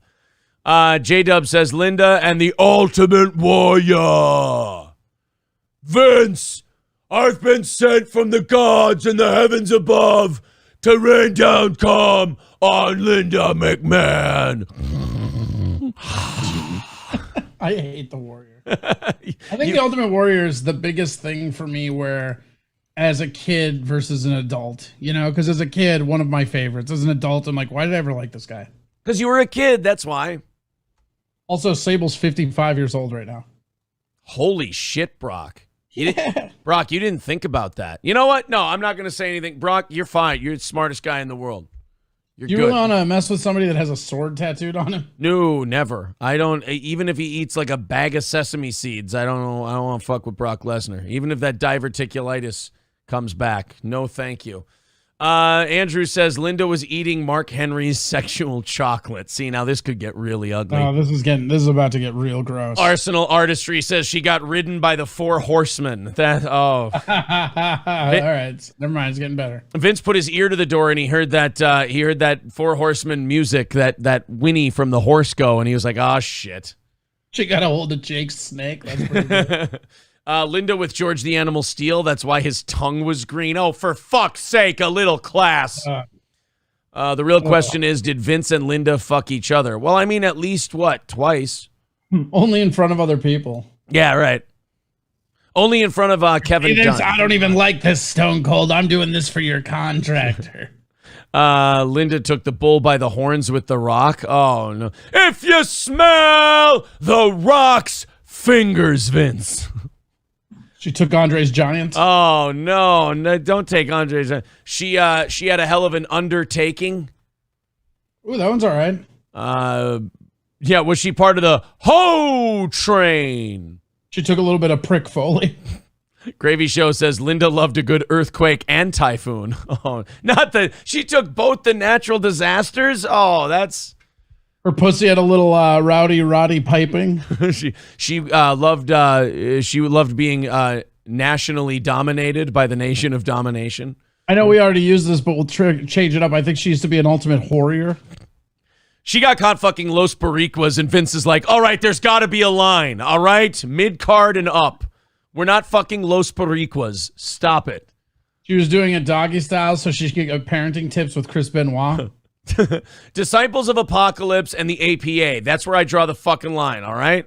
J-Dub says Linda and the Ultimate Warrior. Vince, I've been sent from the gods in the heavens above to rain down calm on Linda McMahon. I hate the Warrior. I think the Ultimate Warrior is the biggest thing for me where as a kid versus an adult, because as a kid, one of my favorites. As an adult, I'm like, why did I ever like this guy? Because you were a kid, that's why. Also, Sable's 55 years old right now. Holy shit, Brock. Brock, you didn't think about that. You know what? No, I'm not going to say anything. Brock, you're fine. You're the smartest guy in the world. You're good. You want to mess with somebody that has a sword tattooed on him? No, never. I don't. Even if he eats like a bag of sesame seeds, I don't know. I don't want to fuck with Brock Lesnar. Even if that diverticulitis comes back. No, thank you. Andrew says Linda was eating Mark Henry's sexual chocolate. See, now this could get really ugly. Oh, this is about to get real gross. Arsenal Artistry says she got ridden by the 4 horsemen. All right, never mind. It's getting better. Vince put his ear to the door and he heard that 4 horsemen music, that whinny from the horse go, and he was like, "Oh shit." She got a hold of Jake's snake. That's pretty good. Linda with George the Animal Steel. That's why his tongue was green. Oh, for fuck's sake, a little class. The real question is, did Vince and Linda fuck each other? Well, I mean, at least, twice? Only in front of other people. Yeah, right. Only in front of Kevin Dunn. I don't even like this, Stone Cold. I'm doing this for your contractor. Linda took the bull by the horns with The Rock. Oh, no. If you smell The Rock's fingers, Vince. She took Andre's Giant. Oh, no, don't take Andre's Giant. She had a hell of an undertaking. Ooh, that one's all right. Yeah, was she part of the Ho Train? She took a little bit of Prick Foley. Gravy Show says Linda loved a good earthquake and typhoon. Oh, she took both the natural disasters. Oh, that's... Her pussy had a little rowdy Roddy piping. she loved being nationally dominated by the nation of domination. I know we already used this, but we'll change it up. I think she used to be an ultimate warrior. She got caught fucking Los Periquas, and Vince is like, all right, there's got to be a line, all right? Mid-card and up. We're not fucking Los Periquas. Stop it. She was doing it doggy style so she could get parenting tips with Chris Benoit. Disciples of Apocalypse and the APA. That's where I draw the fucking line, all right?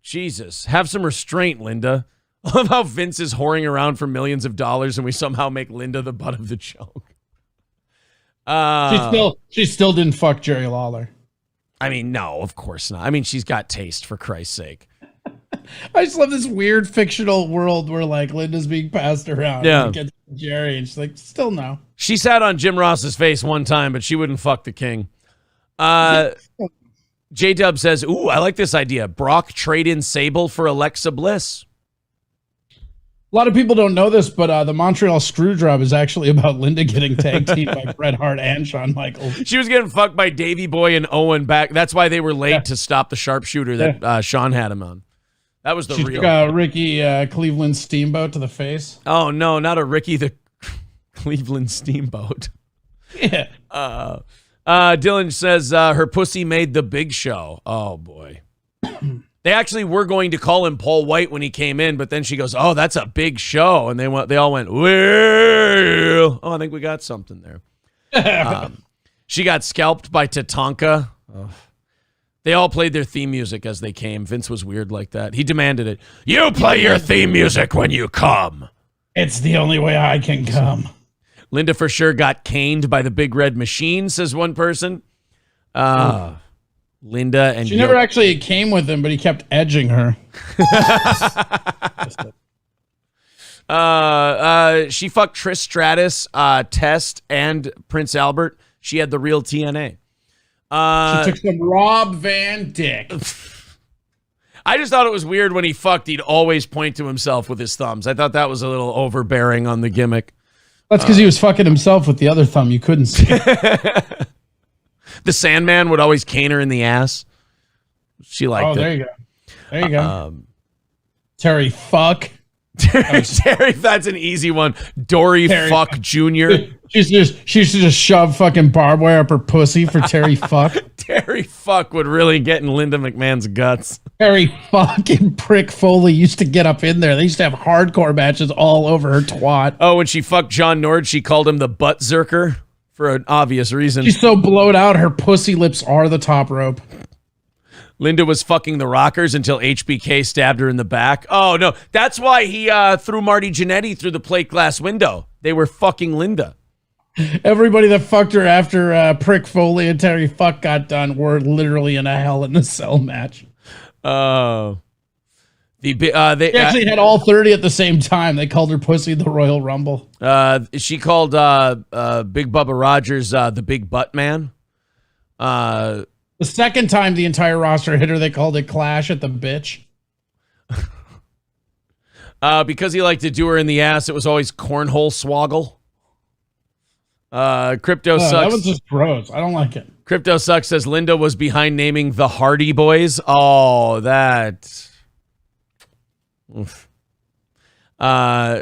Jesus. Have some restraint, Linda. I love how Vince is whoring around for millions of dollars and we somehow make Linda the butt of the joke. She still didn't fuck Jerry Lawler. I mean, no, of course not. I mean, she's got taste, for Christ's sake. I just love this weird fictional world where like Linda's being passed around. Yeah. And gets Jerry, and she's like, still no. She sat on Jim Ross's face one time, but she wouldn't fuck the king. J-Dub says, ooh, I like this idea. Brock trade in Sable for Alexa Bliss. A lot of people don't know this, but the Montreal Screwjob is actually about Linda getting tag teamed by Bret Hart and Shawn Michaels. She was getting fucked by Davey Boy and Owen back. That's why they were late to stop the sharpshooter that Shawn had him on. That was the real. She took Ricky Cleveland Steamboat to the face. Oh, no, not a Ricky the Cleveland Steamboat. Yeah. Dylan says her pussy made the big show. Oh, boy. They actually were going to call him Paul White when he came in, but then she goes, "Oh, that's a big show," and they all went, "Well." Oh, I think we got something there. She got scalped by Tatanka. Oh. They all played their theme music as they came. Vince was weird like that. He demanded it. You play your theme music when you come. It's the only way I can come. Linda for sure got caned by the Big Red Machine, says one person. Linda and she never actually came with him, but he kept edging her. She fucked Trish Stratus, Test, and Prince Albert. She had the real TNA. She took some Rob Van Dijk. I just thought it was weird when he fucked, he'd always point to himself with his thumbs. I thought that was a little overbearing on the gimmick. That's because he was fucking himself with the other thumb. You couldn't see it. The Sandman would always cane her in the ass. She liked it. There you go. There you go. Terry Fuck. Terry, that's an easy one. Dory Terry Fuck Jr. She should just shove fucking barbed wire up her pussy for Terry Fuck. Terry Fuck would really get in Linda McMahon's guts. Terry fucking Prick Foley used to get up in there. They used to have hardcore matches all over her twat. Oh, when she fucked John Nord, she called him the butt zerker for an obvious reason. She's so blowed out, her pussy lips are the top rope. Linda was fucking the Rockers until HBK stabbed her in the back. Oh, no. That's why he threw Marty Jannetty through the plate glass window. They were fucking Linda. Everybody that fucked her after Prick Foley and Terry Fuck got done were literally in a Hell in a Cell match. They actually had all 30 at the same time. They called her pussy the Royal Rumble. She called Big Bubba Rogers the Big Butt Man. The second time the entire roster hit her, they called it Clash at the Bitch. Because he liked to do her in the ass, it was always Cornhole Swoggle. Crypto Sucks. That was just gross. I don't like it. Crypto Sucks says Linda was behind naming the Hardy Boys. Oh, that. Oof. Michael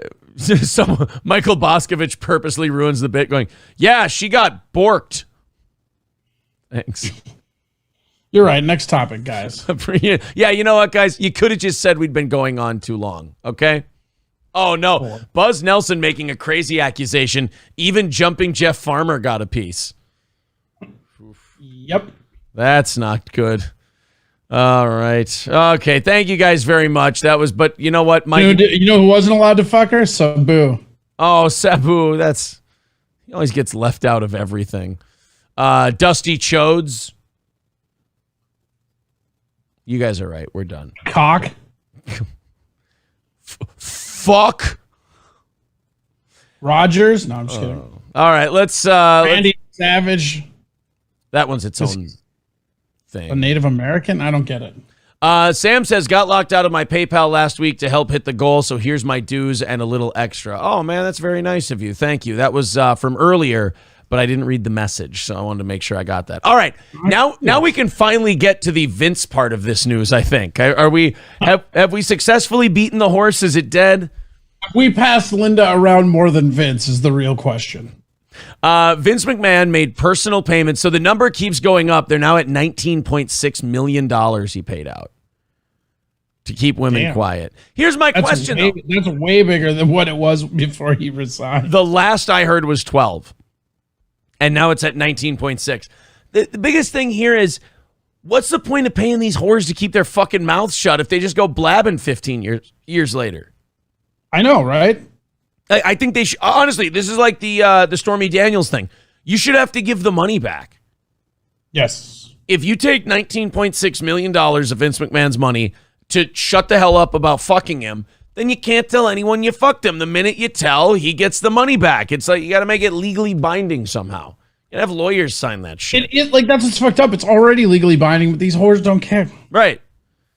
Boscovich purposely ruins the bit going, yeah, she got borked. Thanks. You're right. Next topic, guys. Yeah, you know what, guys? You could have just said we'd been going on too long, okay? Oh, no. Buzz Nelson making a crazy accusation. Even jumping Jeff Farmer got a piece. Yep. That's not good. All right. Okay, thank you guys very much. That was, but you know what? You know who wasn't allowed to fuck her? Sabu. Oh, Sabu. He always gets left out of everything. Dusty Chodes. You guys are right. We're done. Cock. Fuck. Rogers. No, I'm just kidding. All right, let's. Randy Savage. That one's its own thing. A Native American? I don't get it. Sam says, got locked out of my PayPal last week to help hit the goal, so here's my dues and a little extra. Oh, man, that's very nice of you. Thank you. That was from earlier, but I didn't read the message, so I wanted to make sure I got that. All right, now we can finally get to the Vince part of this news, I think. Have we successfully beaten the horse? Is it dead? We passed Linda around more than Vince is the real question. Vince McMahon made personal payments, so the number keeps going up. They're now at $19.6 million he paid out to keep women quiet. Here's my question, though. That's way bigger than what it was before he resigned. The last I heard was 12, and now it's at 19.6. The biggest thing here is, what's the point of paying these whores to keep their fucking mouths shut if they just go blabbing 15 years later? I know, right? I think they should. Honestly, this is like the Stormy Daniels thing. You should have to give the money back. Yes. If you take $19.6 million of Vince McMahon's money to shut the hell up about fucking him, then you can't tell anyone you fucked him. The minute you tell, he gets the money back. It's like you got to make it legally binding somehow. You have lawyers sign that shit. Like, that's what's fucked up. It's already legally binding, but these whores don't care. Right.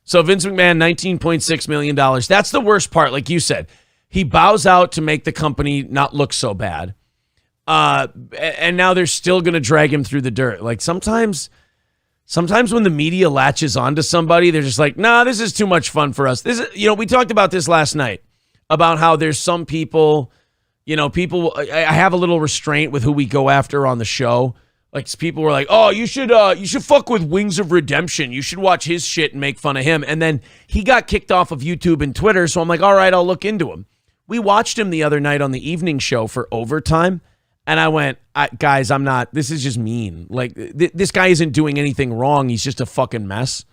So Vince McMahon, $19.6 million. That's the worst part, like you said. He bows out to make the company not look so bad. And now they're still going to drag him through the dirt. Like, sometimes when the media latches onto somebody, they're just like, nah, this is too much fun for us. This is, we talked about this last night, about how there's some people, I have a little restraint with who we go after on the show. Like, people were like, oh, you should fuck with Wings of Redemption. You should watch his shit and make fun of him. And then he got kicked off of YouTube and Twitter, so I'm like, all right, I'll look into him. We watched him the other night on the evening show for Overtime, and I went, guys, this is just mean. Like, this guy isn't doing anything wrong. He's just a fucking mess.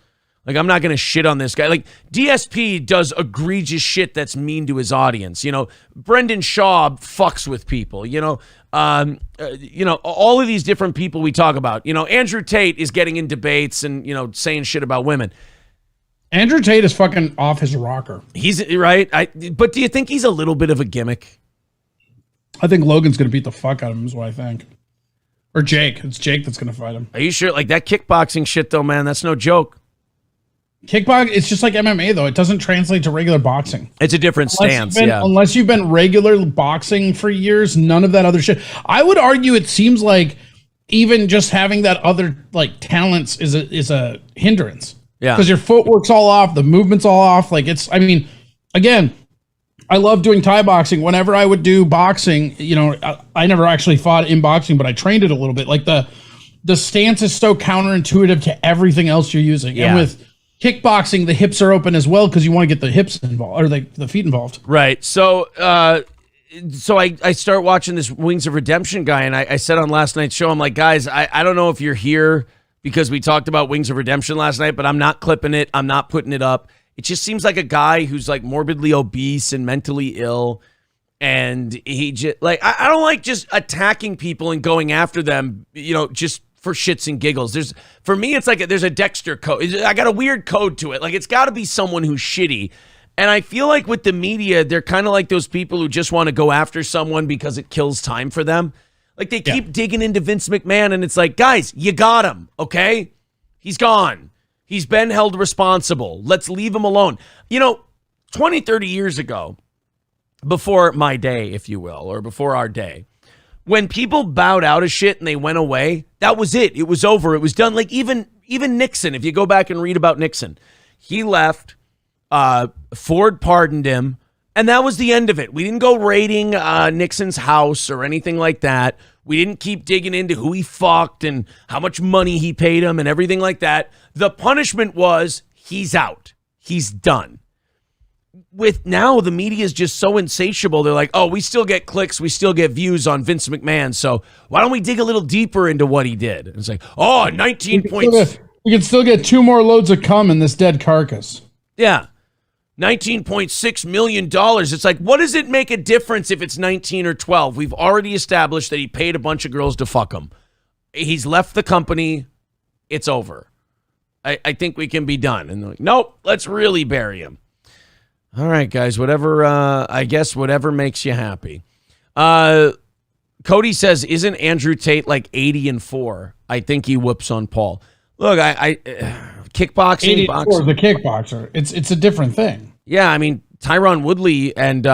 Like, I'm not going to shit on this guy. Like, DSP does egregious shit that's mean to his audience. Brendan Schaub fucks with people. All of these different people we talk about. Andrew Tate is getting in debates and, saying shit about women. Andrew Tate is fucking off his rocker. He's right. But do you think he's a little bit of a gimmick? I think Logan's going to beat the fuck out of him is what I think. Or Jake. It's Jake that's going to fight him. Are you sure? Like, that kickboxing shit, though, man, that's no joke. Kickboxing, it's just like MMA, though. It doesn't translate to regular boxing. It's a different stance, Unless you've been regular boxing for years, none of that other shit. I would argue it seems like even just having that other, like, talents is a hindrance. Yeah. Because your footwork's all off, the movement's all off. Like, again, I love doing Thai boxing. Whenever I would do boxing, I never actually fought in boxing, but I trained it a little bit. Like, the stance is so counterintuitive to everything else you're using. Yeah. And with kickboxing, the hips are open as well because you want to get the hips involved, or the feet involved. Right. So I start watching this Wings of Redemption guy, and I said on last night's show, I'm like, guys, I don't know if you're here because we talked about Wings of Redemption last night, but I'm not clipping it. I'm not putting it up. It just seems like a guy who's like morbidly obese and mentally ill. And he just like, I don't like just attacking people and going after them, just for shits and giggles. For me, it's like there's a Dexter code. I got a weird code to it. Like, it's got to be someone who's shitty. And I feel like with the media, they're kind of like those people who just want to go after someone because it kills time for them. Like, they keep digging into Vince McMahon, and it's like, guys, you got him, okay? He's gone. He's been held responsible. Let's leave him alone. 20, 30 years ago, before my day, if you will, or before our day, when people bowed out of shit and they went away, that was it. It was over. It was done. Like, even Nixon, if you go back and read about Nixon, he left, Ford pardoned him, and that was the end of it. We didn't go raiding Nixon's house or anything like that. We didn't keep digging into who he fucked and how much money he paid him and everything like that. The punishment was he's out. He's done. With now, the media is just so insatiable. They're like, oh, we still get clicks. We still get views on Vince McMahon. So why don't we dig a little deeper into what he did? And it's like, oh, 19 points. We can still get 2 more loads of cum in this dead carcass. Yeah. $19.6 million. It's like, what does it make a difference if it's 19 or 12? We've already established that he paid a bunch of girls to fuck him. He's left the company. It's over. I think we can be done. And they're like, nope, let's really bury him. All right, guys, whatever, I guess whatever makes you happy. Cody says, isn't Andrew Tate like 80-4? I think he whoops on Paul. Look, I kickboxing, boxing. The kickboxer. It's a different thing. Yeah, I mean, Tyron Woodley and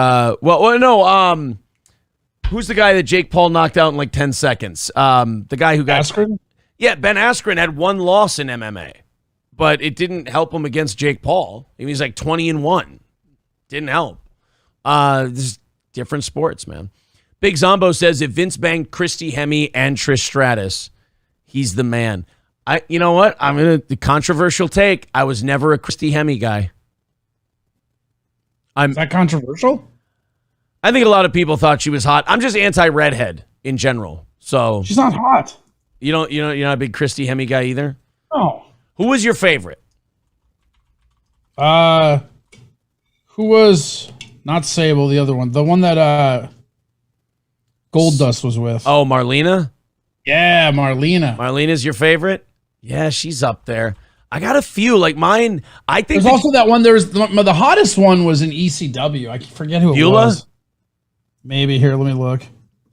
who's the guy that Jake Paul knocked out in like 10 seconds? The guy who got Askren? Yeah, Ben Askren had 1 loss in MMA, but it didn't help him against Jake Paul. He was like 20-1. Didn't help. This is different sports, man. Big Zombo says if Vince banged Christy Hemme and Trish Stratus, he's the man. You know what? I'm gonna the controversial take. I was never a Christy Hemme guy. Is that controversial? I think a lot of people thought she was hot. I'm just anti-redhead in general. So she's not hot. You're not a big Christy Hemme guy either? No. Who was your favorite? Who was not Sable, the other one? The one that Goldust was with. Oh, Marlena? Yeah, Marlena. Marlena's your favorite? Yeah, she's up there. I got a few. Like mine, I think there's also that one. There was the hottest one was in ECW. I forget who it was. Maybe here, let me look.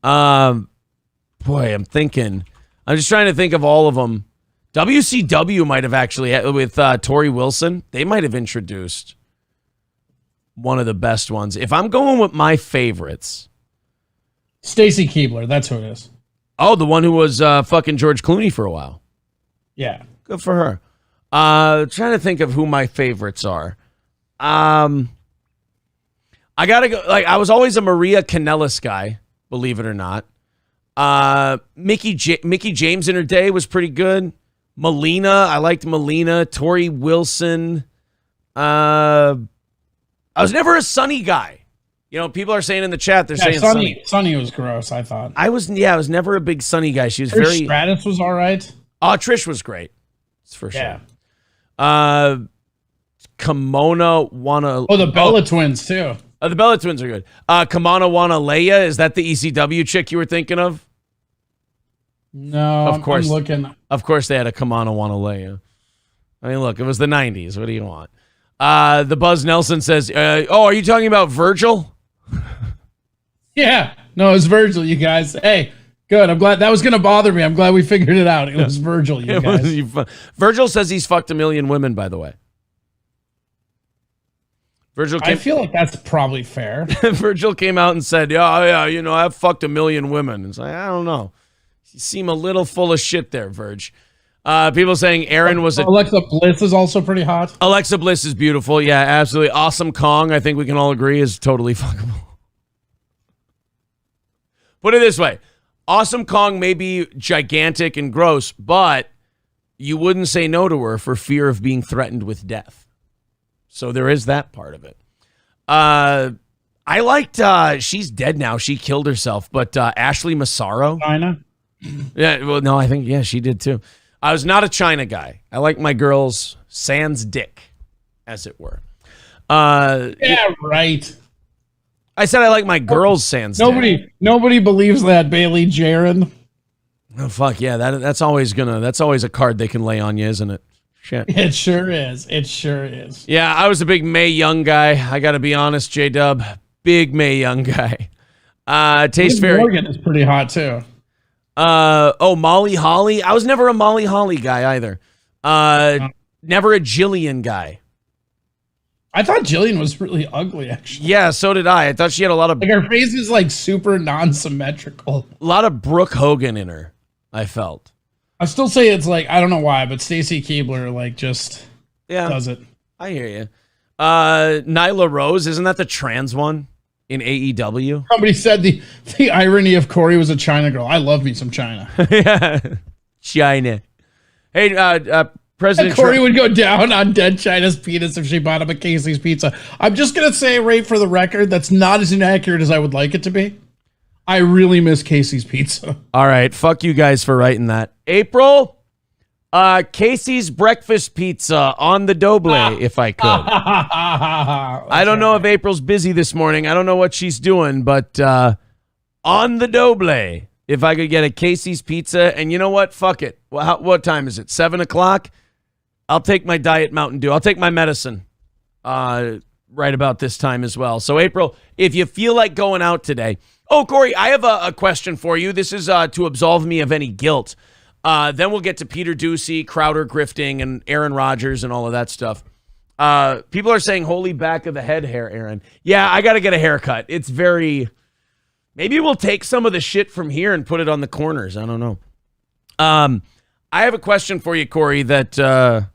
Boy, I'm thinking. I'm just trying to think of all of them. WCW might have actually, with Tori Wilson, they might have introduced one of the best ones. If I'm going with my favorites. Stacy Keibler, that's who it is. Oh, the one who was fucking George Clooney for a while. Yeah. Good for her. Trying to think of who my favorites are. I gotta go. Like, I was always a Maria Kanellis guy, believe it or not. Mickey James in her day was pretty good. Melina, I liked Melina. Tori Wilson. I was never a Sunny guy. You know, people are saying in the chat, they're saying Sunny was gross, I thought. I was never a big Sunny guy. She was Trish Stratus was all right. Oh, Trish was great. That's for sure. Yeah. Kimona Wana. Oh, the Bella Twins, too. The Bella Twins are good. Kimona Wana Leia, is that the ECW chick you were thinking of? No, of course. I'm looking. Of course they had a Kimona Wana Leia. I mean, look, it was the 90s. What do you want? The Buzz Nelson says, are you talking about Virgil? Yeah. No, it's Virgil, you guys. Hey, good. I'm glad. That was going to bother me. I'm glad we figured it out. It was Virgil, you guys. Virgil says he's fucked 1 million women, by the way. I feel like that's probably fair. Virgil came out and said, yeah, I've fucked 1 million women. It's like, I don't know. You seem a little full of shit there, Virg. People saying Aaron was Alexa Bliss is also pretty hot. Alexa Bliss is beautiful. Yeah, absolutely. Awesome Kong, I think we can all agree, is totally fuckable. Put it this way. Awesome Kong may be gigantic and gross, but you wouldn't say no to her for fear of being threatened with death. So there is that part of it. I liked, she's dead now. She killed herself, but Ashley Massaro. China? Yeah, well, no, I think, yeah, she did too. I was not a China guy. I like my girls sans dick, as it were. Yeah, right. I said I like my girls sans dick. Nobody believes that, Bailey Jaron. Oh, fuck, yeah, that's always a card they can lay on you, isn't it? Shit. It sure is. It sure is. Yeah, I was a big Mae Young guy. I got to be honest, J-Dub. Big Mae Young guy. Taste Fairy. Morgan is pretty hot, too. Molly Holly. I was never a Molly Holly guy either. Never a Jillian guy. I thought Jillian was really ugly, actually. Yeah, so did I. I thought she had a lot of... Like, her face is, like, super non-symmetrical. A lot of Brooke Hogan in her, I felt. I still say it's, like, I don't know why, but Stacy Keibler, like, just does it. I hear you. Nyla Rose, isn't that the trans one in AEW? Somebody said the irony of Corey was a China girl. I love me some China. Yeah, China. Hey, President Corey would go down on dead China's penis if she bought him a Casey's Pizza. I'm just going to say right for the record, that's not as inaccurate as I would like it to be. I really miss Casey's Pizza. All right, fuck you guys for writing that. April, Casey's breakfast pizza on the doble, if I could. I don't know if April's busy this morning. I don't know what she's doing, but on the doble, if I could get a Casey's pizza, and you know what? Fuck it. What time is it? 7 o'clock? I'll take my Diet Mountain Dew. I'll take my medicine right about this time as well. So, April, if you feel like going out today. Oh, Corey, I have a question for you. This is to absolve me of any guilt. Then we'll get to Peter Ducey, Crowder grifting, and Aaron Rodgers and all of that stuff. People are saying holy back of the head hair, Aaron. Yeah, I got to get a haircut. It's very... Maybe we'll take some of the shit from here and put it on the corners. I don't know. I have a question for you, Corey, that...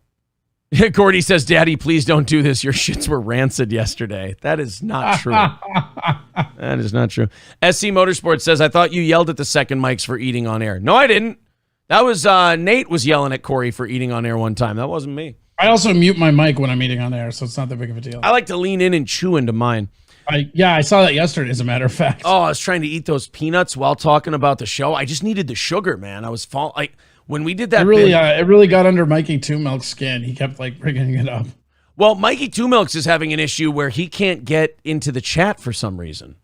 Gordy says, Daddy, please don't do this. Your shits were rancid yesterday. That is not true. That is not true. SC Motorsports says, I thought you yelled at the second mics for eating on air. No, I didn't. That was Nate was yelling at Corey for eating on air one time. That wasn't me. I also mute my mic when I'm eating on air, so it's not that big of a deal. I like to lean in and chew into mine. I saw that yesterday, as a matter of fact. Oh, I was trying to eat those peanuts while talking about the show. I just needed the sugar, man. I was when we did that, it really got under Mikey Two Milk's skin. He kept bringing it up. Well, Mikey Two Milks is having an issue where he can't get into the chat for some reason.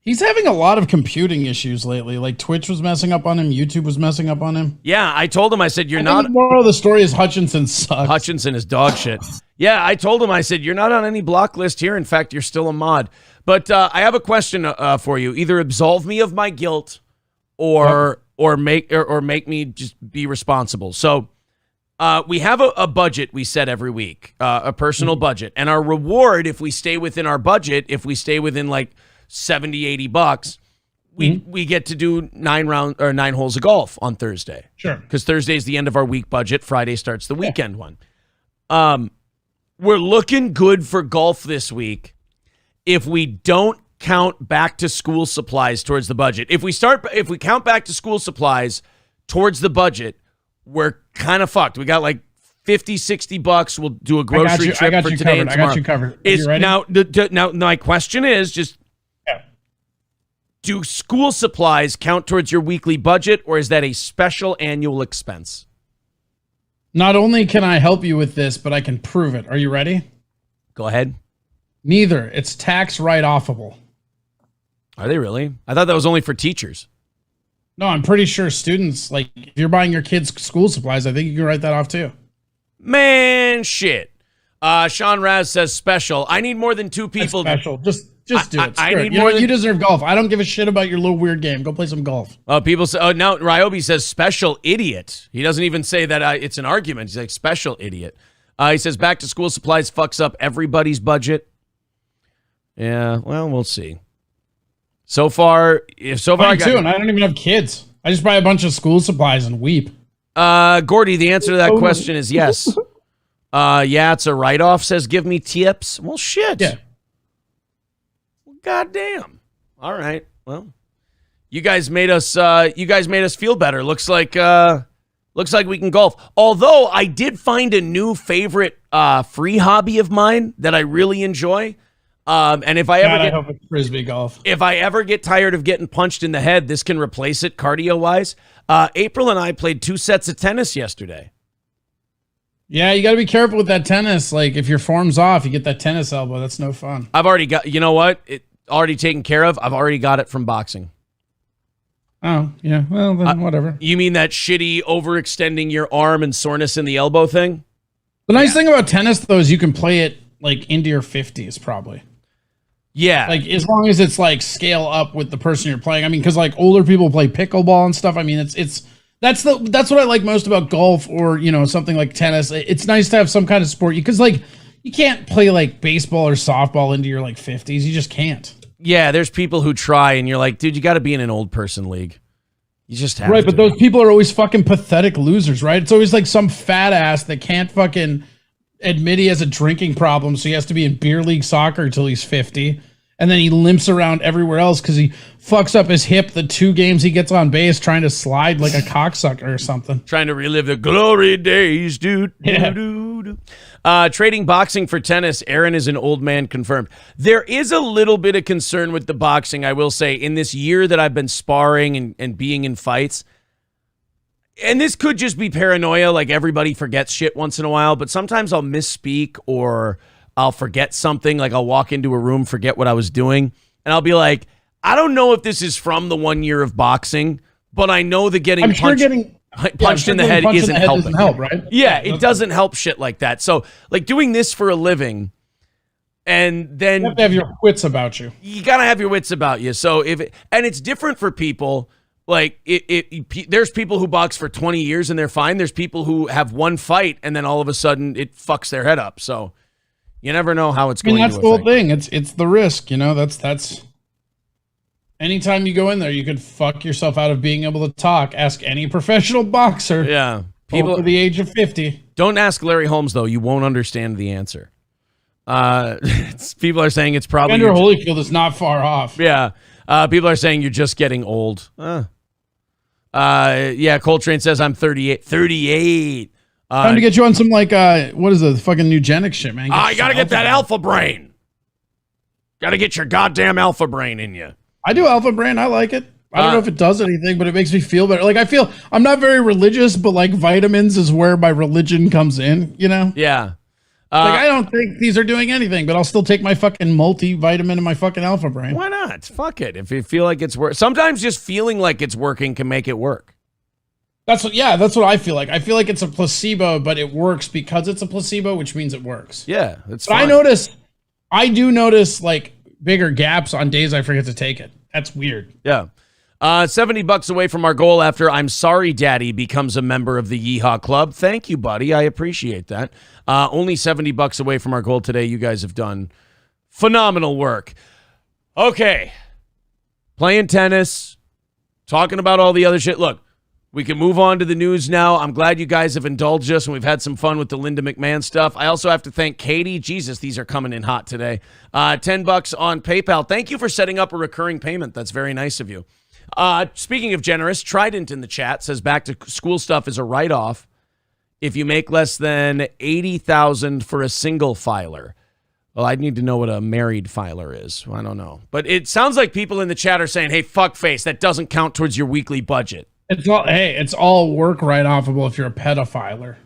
He's having a lot of computing issues lately. Like Twitch was messing up on him, YouTube was messing up on him. Yeah, I told him. I said, "You're not." The moral of the story is Hutchinson sucks. Hutchinson is dog shit. Yeah, I told him. I said, "You're not on any block list here. In fact, you're still a mod." But I have a question for you. Either absolve me of my guilt, or or make me just be responsible. So we have a budget we set every week, a personal budget, and our reward, if we stay within our budget, if we stay within like 70, 80 bucks, we get to do 9 holes of golf on Thursday. Sure. Because Thursday is the end of our week budget. Friday starts the weekend one. We're looking good for golf this week if we don't count back to school supplies towards the budget. If we count back to school supplies towards the budget, we're kind of fucked. We got like 50, 60 bucks. We'll do a grocery trip for today and tomorrow. I got you covered. Are you ready? Now, my question is just, do school supplies count towards your weekly budget, or is that a special annual expense? Not only can I help you with this, but I can prove it. Are you ready? Go ahead. Neither. It's tax write-offable. Are they really? I thought that was only for teachers. No, I'm pretty sure students, like, if you're buying your kids school supplies, I think you can write that off too. Man, shit. Sean Raz says special. I need more than 2 people. That's special. Just do it. I need more you deserve golf. I don't give a shit about your little weird game. Go play some golf. People say, now Ryobi says special idiot. He doesn't even say that it's an argument. He's like, special idiot. He says back to school supplies fucks up everybody's budget. Yeah, well, we'll see. So far I got too, and I don't even have kids. I just buy a bunch of school supplies and weep. Gordy, the answer to that question is yes. Yeah, it's a write-off, says give me tips. Well, shit. Yeah. God damn. All right. Well, you guys made us feel better. Looks like we can golf. Although I did find a new favorite free hobby of mine that I really enjoy. And if I hope it's frisbee golf. If I ever get tired of getting punched in the head, this can replace it cardio-wise. April and I played 2 sets of tennis yesterday. Yeah, you got to be careful with that tennis. Like, if your form's off, you get that tennis elbow. That's no fun. I've already got, you know what? It already taken care of. I've already got it from boxing. Oh, yeah. Well, then whatever. You mean that shitty overextending your arm and soreness in the elbow thing? The nice thing about tennis, though, is you can play it, like, into your 50s, probably. Yeah. Like, as long as it's, like, scale up with the person you're playing. I mean, because, like, older people play pickleball and stuff. I mean, that's what I like most about golf or, you know, something like tennis. It's nice to have some kind of sport. Because, like, you can't play, like, baseball or softball into your, like, 50s. You just can't. Yeah, there's people who try, and you're like, dude, you got to be in an old person league. You just have to. Right, but those people are always fucking pathetic losers, right? It's always like some fat ass that can't fucking admit he has a drinking problem, so he has to be in beer league soccer until he's 50. And then he limps around everywhere else because he fucks up his hip the 2 games he gets on base trying to slide like a cocksucker or something. Trying to relive the glory days, dude. Yeah. Trading boxing for tennis. Aaron is an old man confirmed. There is a little bit of concern with the boxing, I will say, in this year that I've been sparring and being in fights. And this could just be paranoia, like everybody forgets shit once in a while, but sometimes I'll misspeak or I'll forget something, like I'll walk into a room, forget what I was doing, and I'll be like, I don't know if this is from the 1 year of boxing, but I know that getting punched in the head isn't helping. Doesn't help, right? Yeah, it doesn't help shit like that. So, like, doing this for a living, and then you have to have your wits about you. You gotta have your wits about you. So and it's different for people. Like, there's people who box for 20 years and they're fine. There's people who have one fight and then all of a sudden it fucks their head up. So you never know how it's going to affect. That's the whole thing. It's the risk, you know. That's anytime you go in there, you could fuck yourself out of being able to talk. Ask any professional boxer. Yeah. People over the age of 50. Don't ask Larry Holmes, though. You won't understand the answer. People are saying it's probably Andrew Holyfield is not far off. Yeah. People are saying you're just getting old. Yeah, Coltrane says I'm 38. 38. Time to get you on some, like, what is the fucking eugenics shit, man? You got to get that alpha brain. Got to get your goddamn alpha brain in you. I do alpha brain. I like it. I don't know if it does anything, but it makes me feel better. Like, I feel I'm not very religious, but, like, vitamins is where my religion comes in, you know? Yeah. Like, I don't think these are doing anything, but I'll still take my fucking multivitamin and my fucking alpha brain. Why not? Fuck it. If you feel like it's working. Sometimes just feeling like it's working can make it work. That's what I feel like. I feel like it's a placebo, but it works because it's a placebo, which means it works. Yeah, that's fine. I do notice, like, bigger gaps on days I forget to take it. That's weird. Yeah. $70 away from our goal after I'm Sorry Daddy becomes a member of the Yeehaw Club. Thank you, buddy. I appreciate that. Only $70 away from our goal today. You guys have done phenomenal work. Okay. Playing tennis, talking about all the other shit. Look, we can move on to the news now. I'm glad you guys have indulged us, and we've had some fun with the Linda McMahon stuff. I also have to thank Katie. Jesus, these are coming in hot today. $10 on PayPal. Thank you for setting up a recurring payment. That's very nice of you. Speaking of generous, Trident in the chat says back to school stuff is a write-off if you make less than $80,000 for a single filer. Well, I need to know what a married filer is. I don't know. But it sounds like people in the chat are saying, hey, fuckface, that doesn't count towards your weekly budget. It's all work write-offable if you're a pedophiler.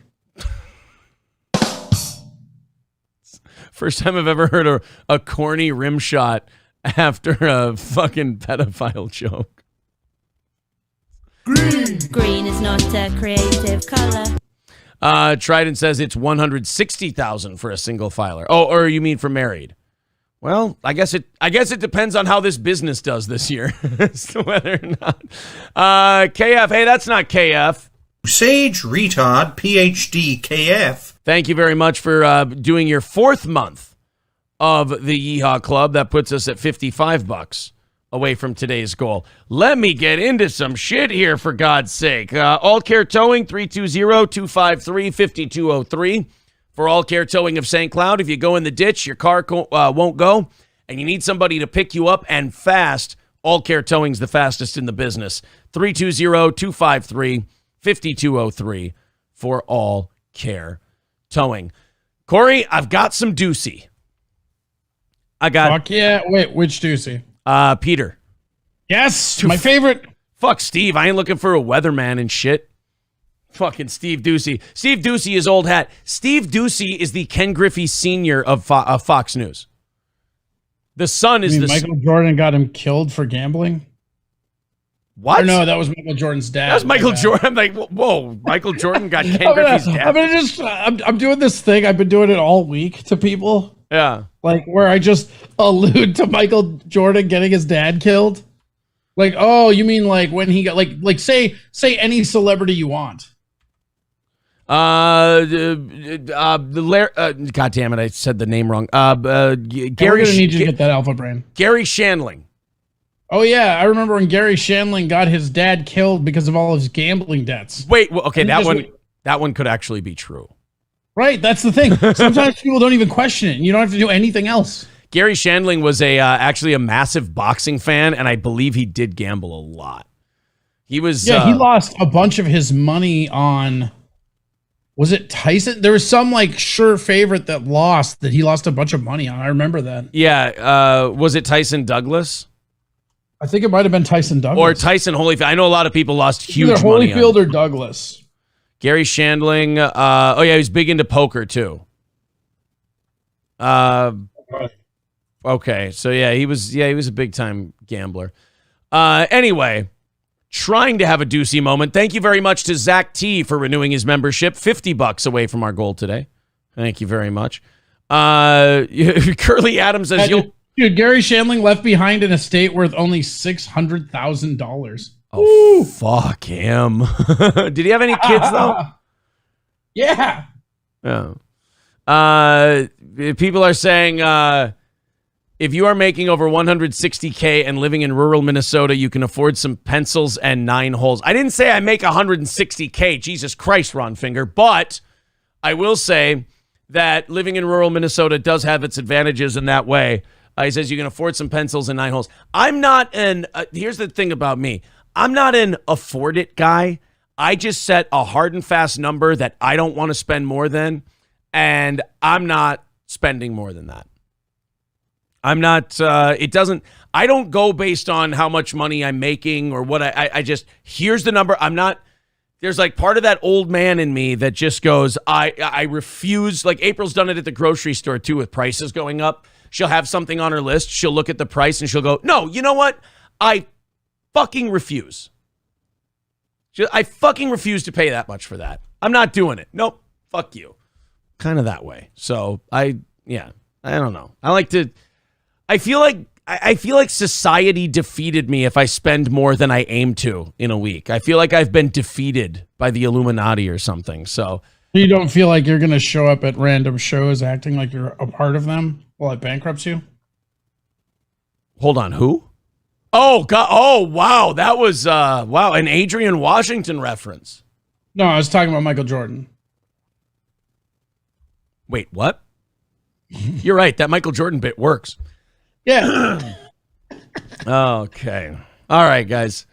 First time I've ever heard a corny rim shot after a fucking pedophile joke. Green is not a creative color. Trident says it's $160,000 for a single filer. Oh, or you mean for married? Well, I guess it depends on how this business does this year as to whether or not. KF, hey, that's not KF. Sage Retard PhD KF. Thank you very much for doing your 4th month of the Yeehaw Club. That puts us at $55 away from today's goal. Let me get into some shit here, for God's sake. All Care Towing, 320-253-5203. For All Care Towing of St. Cloud, if you go in the ditch, your car won't go, and you need somebody to pick you up and fast, All Care Towing's the fastest in the business. 320-253-5203 for All Care Towing. Corey, I've got some doozy. Fuck yeah. Wait, which doozy? Peter. Yes, my favorite. Fuck Steve. I ain't looking for a weatherman and shit. Fucking Steve Ducey. Steve Ducey is old hat. Steve Ducey is the Ken Griffey Sr. of Fox News. The son is Michael Jordan got him killed for gambling? What? Or no, that was Michael Jordan's dad. That was Michael Jordan. I'm like, whoa, Michael Jordan got Ken Griffey's dad. I'm doing this thing. I've been doing it all week to people. Yeah. Like where I just allude to Michael Jordan getting his dad killed. Like, oh, you mean like when he got like say any celebrity you want. God damn it, I said the name wrong. Gary. We're gonna need you to get that alpha brain. Gary Shandling. Oh yeah, I remember when Gary Shandling got his dad killed because of all of his gambling debts. Wait, well, okay, that one could actually be true. Right, that's the thing. Sometimes people don't even question it. And you don't have to do anything else. Gary Shandling was actually a massive boxing fan, and I believe he did gamble a lot. He was he lost a bunch of his money on. Was it Tyson? There was some like sure favorite that he lost a bunch of money on. I remember that. Yeah, was it Tyson Douglas? I think it might have been Tyson Douglas or Tyson Holyfield. I know a lot of people lost huge either money. Holyfield or Douglas. Gary Shandling. Oh yeah, he was big into poker too. Okay, so yeah, he was a big time gambler. Anyway, trying to have a doozy moment. Thank you very much to Zach T for renewing his membership. $50 away from our goal today. Thank you very much. Curly Adams says Dude, Gary Shandling left behind an estate worth only $600,000. Oh, Woo! Fuck him. Did he have any kids, though? Yeah. People are saying if you are making over $160K and living in rural Minnesota, you can afford some pencils and 9 holes. I didn't say I make $160K. Jesus Christ, Ron Finger. But I will say that living in rural Minnesota does have its advantages in that way. He says you can afford some pencils and 9 holes. I'm not here's the thing about me. I'm not an afford it guy. I just set a hard and fast number that I don't want to spend more than, and I'm not spending more than that. I'm not, I don't go based on how much money I'm making or what I just, here's the number. There's like part of that old man in me that just goes, I refuse. Like April's done it at the grocery store too with prices going up. She'll have something on her list. She'll look at the price and she'll go, no, you know what? I fucking refuse. I fucking refuse to pay that much for that. I'm not doing it. Nope. Fuck you. Kind of that way. So I don't know. I feel like I feel like society defeated me if I spend more than I aim to in a week. I feel like I've been defeated by the Illuminati or something. So You don't feel like you're going to show up at random shows acting like you're a part of them while it bankrupts you? hold on, who? Oh God! Oh wow, that was an Adrian Washington reference. No, I was talking about Michael Jordan. Wait, what? You're right. That Michael Jordan bit works. Yeah. Okay. All right, guys.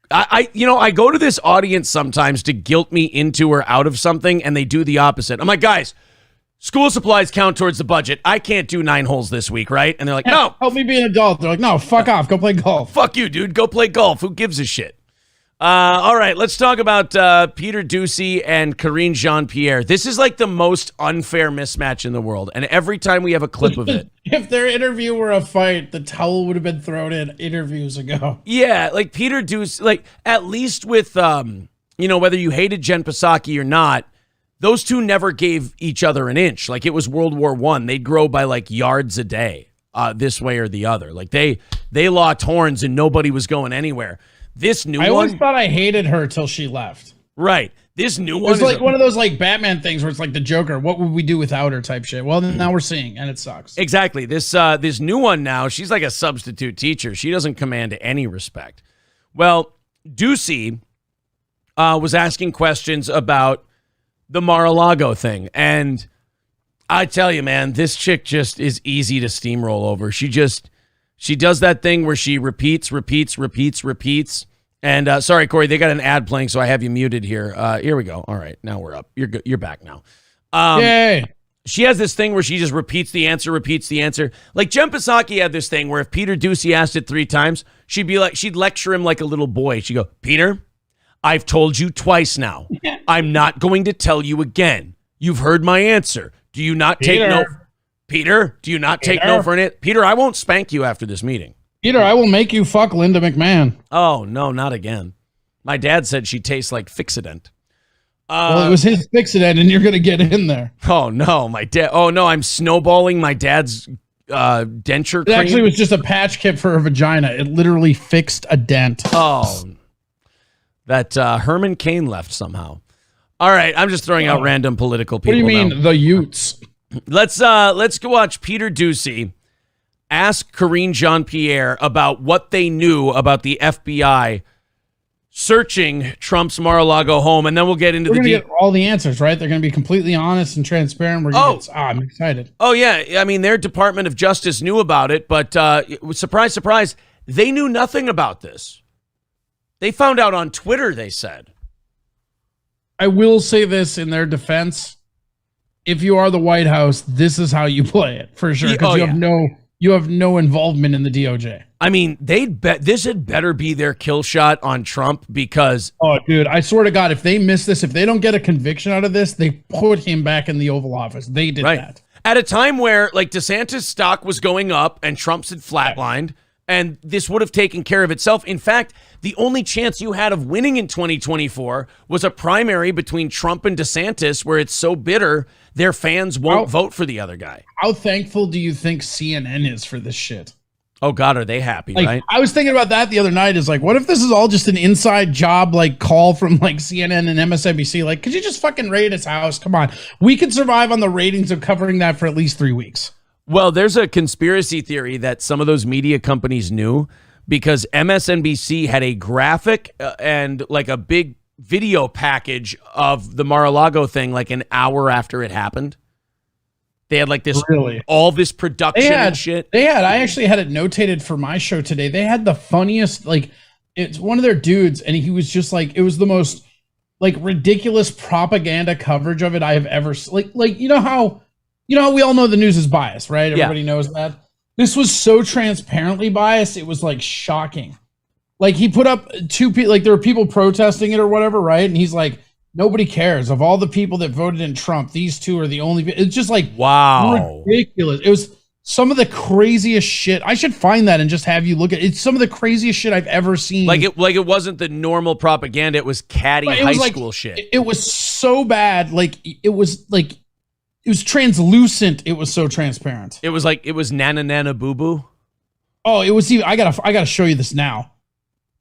I go to this audience sometimes to guilt me into or out of something, and they do the opposite. I'm like, guys, school supplies count towards the budget. I can't do 9 holes this week, right? And they're like, no. Help me be an adult. They're like, no, fuck off. Go play golf. Fuck you, dude. Go play golf. Who gives a shit? All right, let's talk about Peter Doocy and Karine Jean-Pierre. This is like the most unfair mismatch in the world, and every time we have a clip of it. If their interview were a fight, the towel would have been thrown in interviews ago. Yeah, like Peter Doocy, like at least with, whether you hated Jen Psaki or not, those two never gave each other an inch. Like it was World War I. They'd grow by like yards a day, this way or the other. Like they locked horns and nobody was going anywhere. This new one, I always thought I hated her till she left. Right. This new one is like one of those like Batman things where it's like the Joker. What would we do without her type shit? Well, now we're seeing, and it sucks. Exactly. This new one now, she's like a substitute teacher. She doesn't command any respect. Well, Doocy was asking questions about the Mar-a-Lago thing, and I tell you, man, this chick just is easy to steamroll over. She does that thing where she repeats. And sorry, Corey, they got an ad playing, so I have you muted here. Here we go. All right, now we're up. You're good. You're back now. Yay! She has this thing where she just repeats the answer. Like Jen Psaki had this thing where if Peter Doocy asked it 3 times, she'd lecture him like a little boy. She'd go, Peter, I've told you twice now. I'm not going to tell you again. You've heard my answer. Do you not take no? Peter, do you not take no for it? Peter, I won't spank you after this meeting. Peter, I will make you fuck Linda McMahon. Oh, no, not again. My dad said she tastes like Fixodent. Well, it was his Fixodent, and you're going to get in there. Oh, no, my dad. Oh, no, I'm snowballing my dad's denture cream. It actually was just a patch kit for her vagina. It literally fixed a dent. Oh, that Herman Cain left somehow. All right, I'm just throwing out random political people. What do you mean, now. the Utes? Let's go watch Peter Doocy ask Karine Jean-Pierre about what they knew about the FBI searching Trump's Mar-a-Lago home, and then we'll get into get all the answers, right? They're going to be completely honest and transparent. I'm excited. Oh, yeah. I mean, their Department of Justice knew about it, but surprise, surprise, they knew nothing about this. They found out on Twitter, they said. I will say this in their defense. If you are the White House, this is how you play it, for sure, because you have no involvement in the DOJ. I mean, this had better be their kill shot on Trump because... Oh, dude, I swear to God, if they miss this, if they don't get a conviction out of this, they put him back in the Oval Office. They did that. At a time where, like, DeSantis' stock was going up and Trump's had flatlined, and this would have taken care of itself. In fact, the only chance you had of winning in 2024 was a primary between Trump and DeSantis where it's so bitter their fans won't vote for the other guy. How thankful do you think CNN is for this shit? Oh, God, are they happy, right? I was thinking about that the other night. Is like, what if this is all just an inside job, like call from like CNN and MSNBC? Like, could you just fucking raid his house? Come on. We could survive on the ratings of covering that for at least 3 weeks. Well, there's a conspiracy theory that some of those media companies knew because MSNBC had a graphic and like a big video package of the Mar-a-Lago thing like an hour after it happened. They had like this, all this production and shit. I actually had it notated for my show today. They had the funniest, like, it's one of their dudes, and he was just like, it was the most like ridiculous propaganda coverage of it I have ever seen. Like, you know how we all know the news is biased, right? Everybody knows that. This was so transparently biased, it was like shocking. Like he put up 2 people, like there were people protesting it or whatever, right? And he's like, nobody cares. Of all the people that voted in Trump, these 2 are the only. It's just like, wow, ridiculous. It was some of the craziest shit. I should find that and just have you look at it. It's some of the craziest shit I've ever seen. Like it wasn't the normal propaganda. It was catty high school shit. It was so bad. It was translucent. It was so transparent. It was nana boo boo. Oh, it was. I gotta show you this now,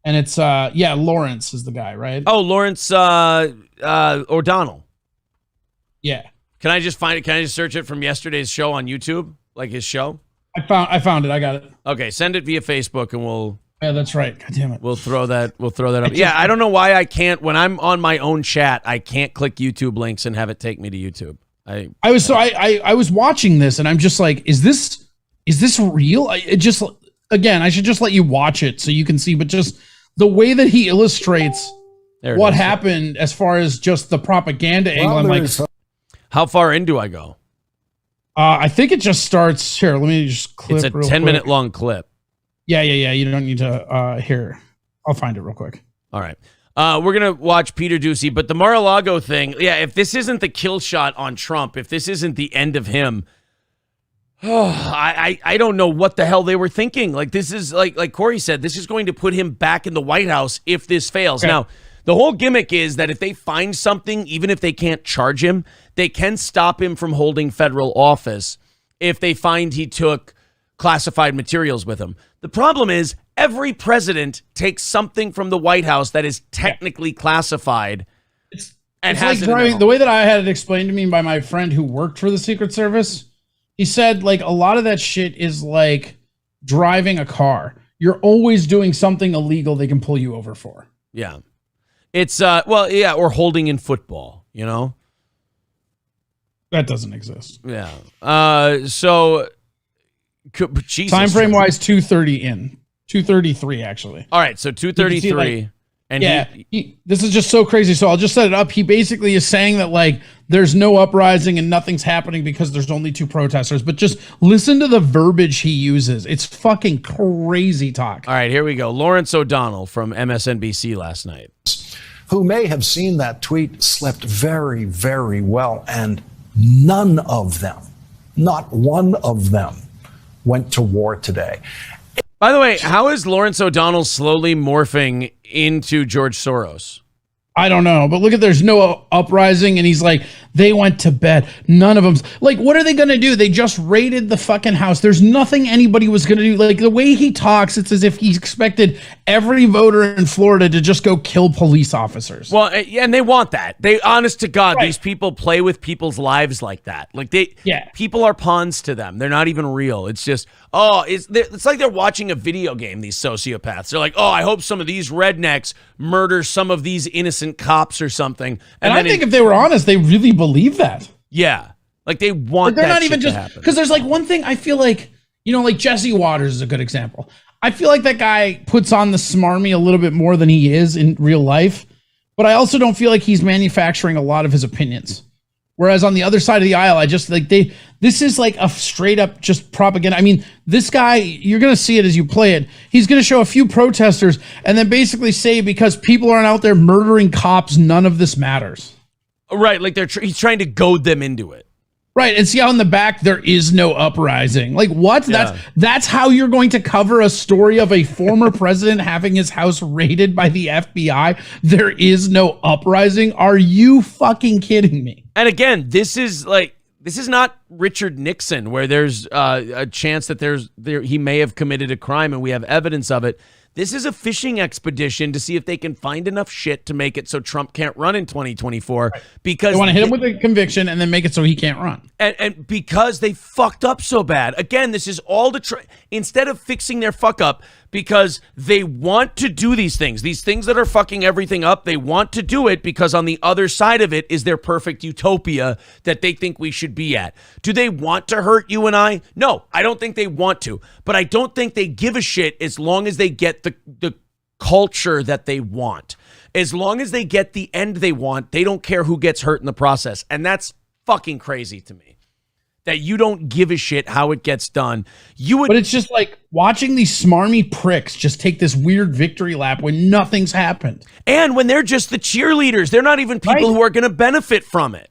and it's Lawrence is the guy, right? Oh, Lawrence O'Donnell. Yeah. Can I just find it? Can I just search it from yesterday's show on YouTube, like his show? I found it. I got it. Okay, send it via Facebook, and we'll. Yeah, that's right. God damn it. We'll throw that up. Yeah, I don't know why I can't. When I'm on my own chat, I can't click YouTube links and have it take me to YouTube. I was watching this, and I'm just like, is this real? I should just let you watch it so you can see. But just the way that he illustrates what happened as far as just the propaganda angle, I'm like, how far in do I go? I think it just starts here. Let me just clip. It's a 10-minute long clip. Yeah. You don't need to. Here, I'll find it real quick. All right. We're going to watch Peter Doocy, but the Mar-a-Lago thing, if this isn't the kill shot on Trump, if this isn't the end of him, I don't know what the hell they were thinking. Like, this is, like Corey said, this is going to put him back in the White House if this fails. Okay. Now, the whole gimmick is that if they find something, even if they can't charge him, they can stop him from holding federal office if they find he took classified materials with him. The problem is every president takes something from the White House that is technically classified and has like driving, the way that I had it explained to me by my friend who worked for the Secret Service. He said, like, a lot of that shit is like driving a car. You're always doing something illegal they can pull you over for. Yeah. It's, or holding in football, you know? That doesn't exist. Yeah. So, Jesus. Time frame wise, 2:30 in. 2:33, actually. All right, so 2:33. And this is just so crazy. So I'll just set it up. He basically is saying that, like, there's no uprising and nothing's happening because there's only 2 protesters. But just listen to the verbiage he uses. It's fucking crazy talk. All right, here we go. Lawrence O'Donnell from MSNBC last night. Who may have seen that tweet slept very, very well. And none of them, not one of them, went to war today. By the way, how is Lawrence O'Donnell slowly morphing into George Soros? I don't know, but look at, there's no uprising, and he's like, they went to bed. None of them. Like, what are they going to do? They just raided the fucking house. There's nothing anybody was going to do. Like, the way he talks, it's as if he expected every voter in Florida to just go kill police officers. Well, and they want that. They, honest to God, these people play with people's lives like that. Like, people are pawns to them. They're not even real. It's just, it's like they're watching a video game, these sociopaths. They're like, I hope some of these rednecks murder some of these innocent cops or something. And I think if they were honest, they really believe that. Yeah. Like, they want they're that not even shit just to happen. because there's like one thing I feel like, like Jesse Waters is a good example. I feel like that guy puts on the smarmy a little bit more than he is in real life, but I also don't feel like he's manufacturing a lot of his opinions. Whereas on the other side of the aisle, I just like this is like a straight up just propaganda. I mean, this guy, you're going to see it as you play it. He's going to show a few protesters and then basically say, because people aren't out there murdering cops, none of this matters. Right. Like he's trying to goad them into it. Right. And see how in the back there is no uprising. Like, what? Yeah. That's how you're going to cover a story of a former president having his house raided by the FBI. There is no uprising. Are you fucking kidding me? And again, this is not Richard Nixon, where there's a chance that he may have committed a crime and we have evidence of it. This is a fishing expedition to see if they can find enough shit to make it so Trump can't run in 2024. Because they want to hit him with a conviction and then make it so he can't run. And because they fucked up so bad. Again, this is all instead of fixing their fuck up, because they want to do these things that are fucking everything up. They want to do it because on the other side of it is their perfect utopia that they think we should be at. Do they want to hurt you and I? No, I don't think they want to, but I don't think they give a shit as long as they get the culture that they want. As long as they get the end they want, they don't care who gets hurt in the process. And that's fucking crazy to me. That you don't give a shit how it gets done. But it's just like watching these smarmy pricks just take this weird victory lap when nothing's happened. And when they're just the cheerleaders, they're not even people who are going to benefit from it.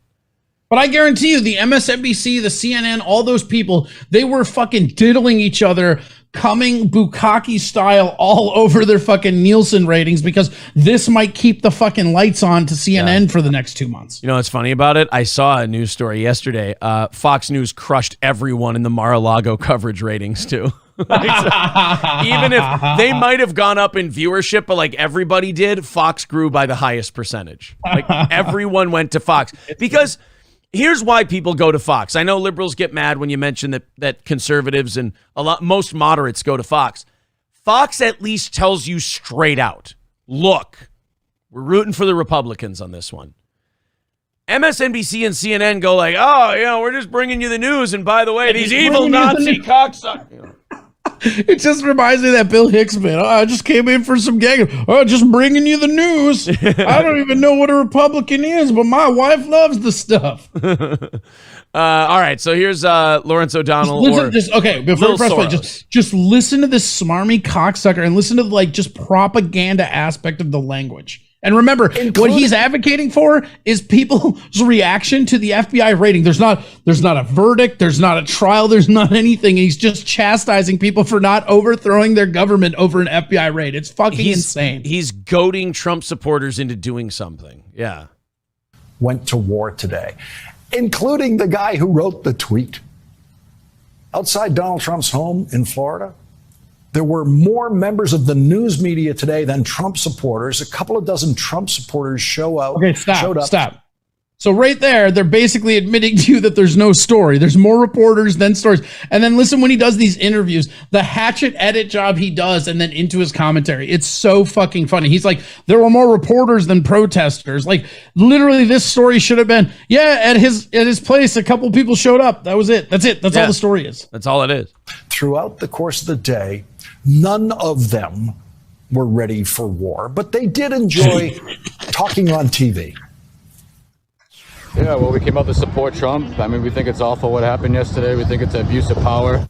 But I guarantee you, the MSNBC, the CNN, all those people, they were fucking diddling each other, coming bukkake style all over their fucking Nielsen ratings because this might keep the fucking lights on to CNN for the next 2 months. You know what's funny about it? I saw a news story yesterday. Fox News crushed everyone in the Mar-a-Lago coverage ratings too. Even if they might have gone up in viewership, but like everybody did, Fox grew by the highest percentage. Like everyone went to Fox. Because here's why people go to Fox. I know liberals get mad when you mention that conservatives and most moderates go to Fox. Fox at least tells you straight out, look, we're rooting for the Republicans on this one. MSNBC and CNN go like, oh, we're just bringing you the news. And by the way, these evil Nazi cocksuckers. It just reminds me of that Bill Hicks bit. Oh, I just came in for some gag. Oh, just bringing you the news. I don't even know what a Republican is, but my wife loves the stuff. All right, so here's Lawrence O'Donnell. Before we press play, just listen to this smarmy cocksucker and listen to the just propaganda aspect of the language. And remember, what he's advocating for is people's reaction to the FBI raiding. There's not a verdict. There's not a trial. There's not anything. He's just chastising people for not overthrowing their government over an FBI raid. It's fucking insane. He's goading Trump supporters into doing something. Yeah. Went to war today, including the guy who wrote the tweet. Outside Donald Trump's home in Florida, there were more members of the news media today than Trump supporters. A couple of dozen Trump supporters showed up. Stop. So right there, they're basically admitting to you that there's no story. There's more reporters than stories. And then listen when he does these interviews, the hatchet edit job he does, and then into his commentary. It's so fucking funny. He's like, there were more reporters than protesters. Like literally this story should have been, at his place, a couple people showed up. That was it. That's it. That's all the story is. That's all it is. Throughout the course of the day, none of them were ready for war, but they did enjoy talking on TV. Yeah, well, we came out to support Trump. I mean, we think it's awful what happened yesterday. We think it's abuse of power.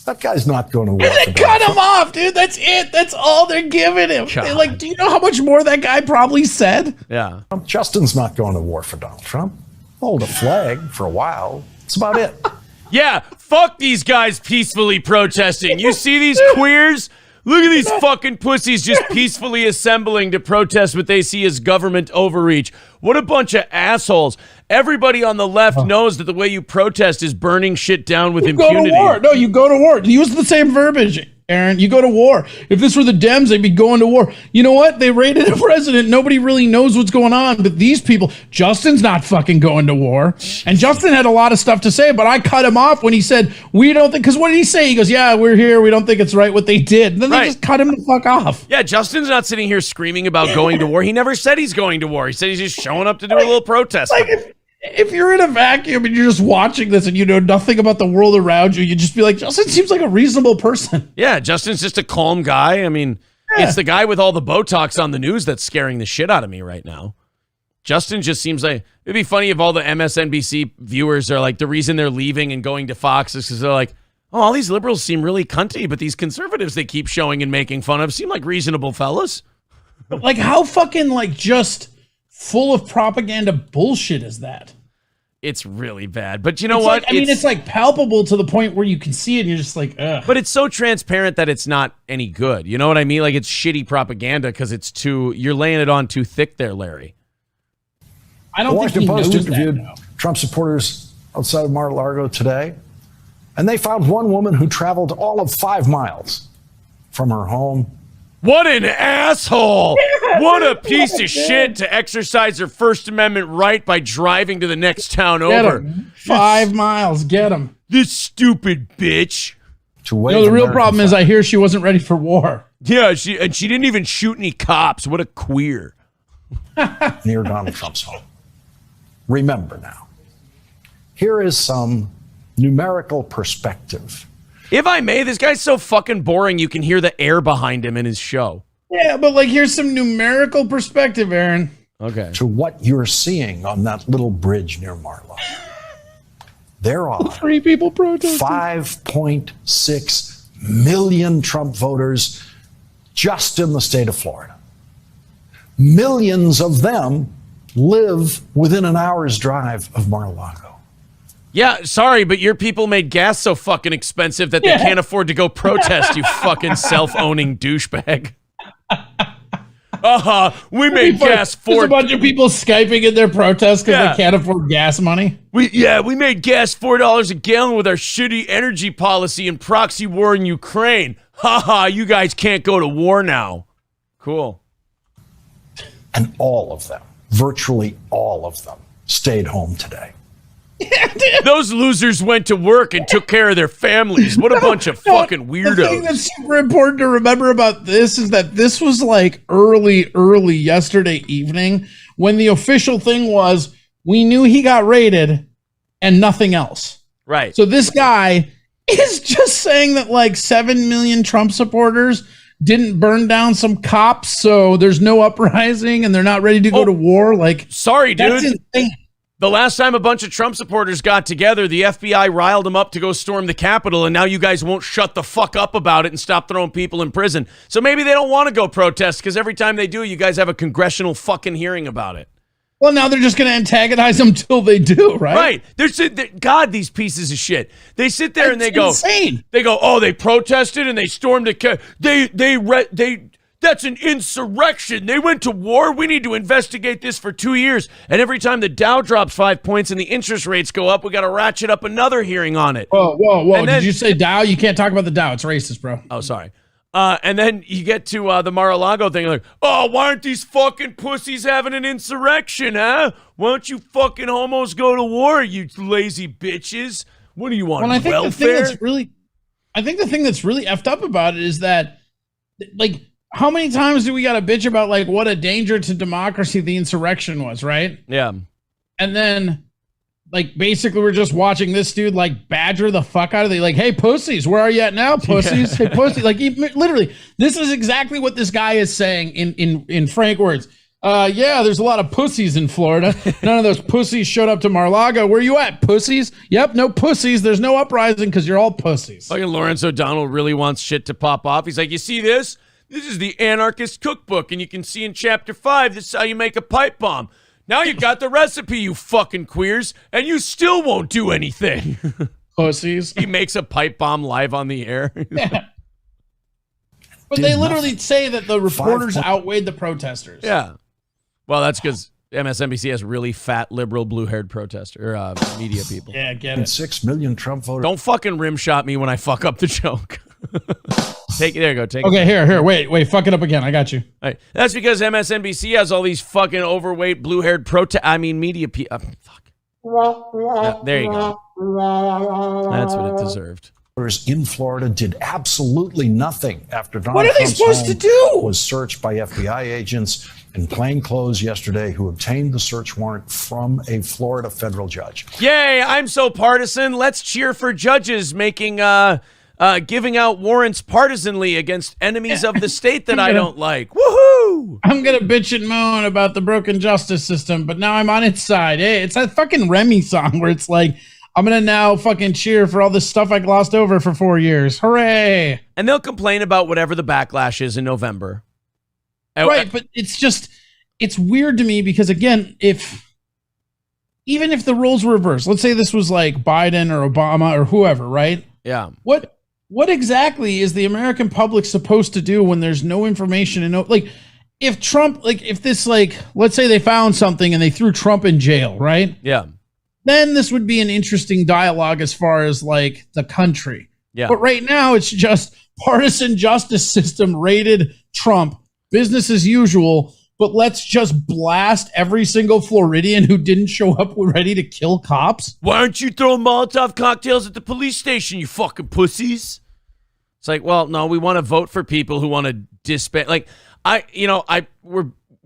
That guy's not going to war. And they cut him off, dude. That's it. That's all they're giving him. Do you know how much more that guy probably said? Yeah. Justin's not going to war for Donald Trump. Hold a flag for a while. That's about it. Yeah, fuck these guys peacefully protesting. You see these queers? Look at these fucking pussies just peacefully assembling to protest what they see as government overreach. What a bunch of assholes. Everybody on the left knows that the way you protest is burning shit down with impunity. Go to war. No, you go to war. Use the same verbiage, Aaron. You go to war. If this were the Dems, they'd be going to war. You know what? They raided a president. Nobody really knows what's going on. But these people, Justin's not fucking going to war. And Justin had a lot of stuff to say, but I cut him off when he said, we don't think, because what did he say? He goes, yeah, we're here. We don't think it's right what they did. And then they just cut him the fuck off. Yeah, Justin's not sitting here screaming about going to war. He never said he's going to war. He said he's just showing up to do a little protest. If you're in a vacuum and you're just watching this and you know nothing about the world around you, you just be like, Justin seems like a reasonable person. Yeah, Justin's just a calm guy. I mean, it's the guy with all the Botox on the news that's scaring the shit out of me right now. Justin just seems like, it'd be funny if all the MSNBC viewers are like, the reason they're leaving and going to Fox is because they're like, oh, all these liberals seem really cunty, but these conservatives they keep showing and making fun of seem like reasonable fellas. Like how fucking just full of propaganda bullshit is that? It's really bad. But you know what? It's palpable to the point where you can see it and you're just like, ugh. But it's so transparent that it's not any good. You know what I mean? Like it's shitty propaganda because you're laying it on too thick there, Larry. I don't think he knows that. The Washington Post interviewed Trump supporters outside of Mar-a-Lago today, and they found one woman who traveled all of 5 miles from her home. What an asshole! What a piece of shit to exercise her First Amendment right by driving to the next town over. 5 miles, get him. This stupid bitch. The real problem is I hear she wasn't ready for war. Yeah, she didn't even shoot any cops. What a queer. Near Donald Trump's home. Remember now, here is some numerical perspective. If I may, this guy's so fucking boring you can hear the air behind him in his show. Yeah, but here's some numerical perspective, Aaron. Okay. To what you're seeing on that little bridge near Mar-a-Lago. There are 3 people protesting. 5.6 million Trump voters just in the state of Florida. Millions of them live within an hour's drive of Mar-a-Lago. Yeah, sorry, but your people made gas so fucking expensive that they can't afford to go protest, you fucking self-owning douchebag. We made gas There's a bunch of people Skyping in their protests because they can't afford gas money. We made gas $4 a gallon with our shitty energy policy and proxy war in Ukraine. You guys can't go to war now. Cool. And all of them, virtually all of them, stayed home today. Those losers went to work and took care of their families. What a bunch of fucking weirdos. The thing that's super important to remember about this is that this was like early yesterday evening when the official thing was we knew he got raided and nothing else. Right. So this guy is just saying that like 7 million Trump supporters didn't burn down some cops, so there's no uprising and they're not ready to go to war. Like, sorry, dude. That's insane. The last time a bunch of Trump supporters got together, the FBI riled them up to go storm the Capitol, and now you guys won't shut the fuck up about it and stop throwing people in prison. So maybe they don't want to go protest, because every time they do, you guys have a congressional fucking hearing about it. Well, now they're just going to antagonize them till they do, right? Right. God, these pieces of shit. They sit there and they go, insane. They go, oh, they protested and they stormed the that's an insurrection. They went to war. We need to investigate this for 2 years. And every time the Dow drops 5 points and the interest rates go up, we got to ratchet up another hearing on it. Whoa. Did you say Dow? You can't talk about the Dow. It's racist, bro. Oh, sorry. And then you get to the Mar-a-Lago thing, like, oh, why aren't these fucking pussies having an insurrection, huh? Why don't you fucking homos go to war, you lazy bitches? What do you want, welfare? I think the thing that's really effed up about it is that, like, how many times do we got to bitch about, like, what a danger to democracy the insurrection was, right? Yeah. And then, like, basically we're just watching this dude, like, badger the fuck out of the, like, hey, pussies, where are you at now, pussies? Hey, pussies. Like, literally, this is exactly what this guy is saying in frank words. Yeah, there's a lot of pussies in Florida. None of those pussies showed up to Mar-a-Lago. Where you at, pussies? Yep, no pussies. There's no uprising because you're all pussies. Fucking Lawrence O'Donnell really wants shit to pop off. He's like, you see this? This is the anarchist cookbook, and you can see in chapter 5, this is how you make a pipe bomb. Now you got the recipe, you fucking queers, and you still won't do anything. Pussies. He makes a pipe bomb live on the air. Yeah. But they literally say that the reporters outweighed the protesters. Yeah. Well, that's because MSNBC has really fat, liberal, blue-haired media people. Yeah, get it. 6 million Trump voters. Don't fucking rim shot me when I fuck up the joke. Take it. There you go. Take okay, it. Here. Wait. Fuck it up again. I got you. All right. That's because MSNBC has all these fucking overweight, blue-haired media people. Fuck. There you go. That's what it deserved. In Florida did absolutely nothing after Donald What are they Trump's supposed to home do? was searched by FBI agents in plain clothes yesterday who obtained the search warrant from a Florida federal judge. Yay, I'm so partisan. Let's cheer for judges making giving out warrants partisanly against enemies of the state that I don't like. Woohoo! I'm gonna bitch and moan about the broken justice system, but now I'm on its side. Hey, it's that fucking Remy song where it's like, I'm going to now fucking cheer for all this stuff I glossed over for 4 years. Hooray. And they'll complain about whatever the backlash is in November. Right, but it's weird to me because, again, even if the roles were reversed, let's say this was like Biden or Obama or whoever, right? Yeah. What exactly is the American public supposed to do when there's no information and if Trump, if this, let's say they found something and they threw Trump in jail, right? Yeah. Then this would be an interesting dialogue as far as the country. Yeah. But right now it's just partisan justice system raided Trump, business as usual, but let's just blast every single Floridian who didn't show up ready to kill cops. Why aren't you throwing Molotov cocktails at the police station, you fucking pussies? It's like, well, no, we want to vote for people who want to disband.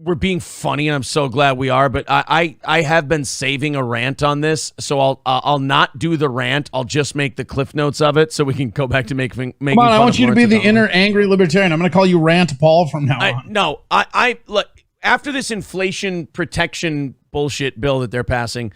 We're being funny, and I'm so glad we are. But I have been saving a rant on this, so I'll not do the rant. I'll just make the cliff notes of it, so we can go back to making. Come on, I want you to be the inner angry libertarian. I'm going to call you Rant Paul from now on. No, I look after this inflation protection bullshit bill that they're passing.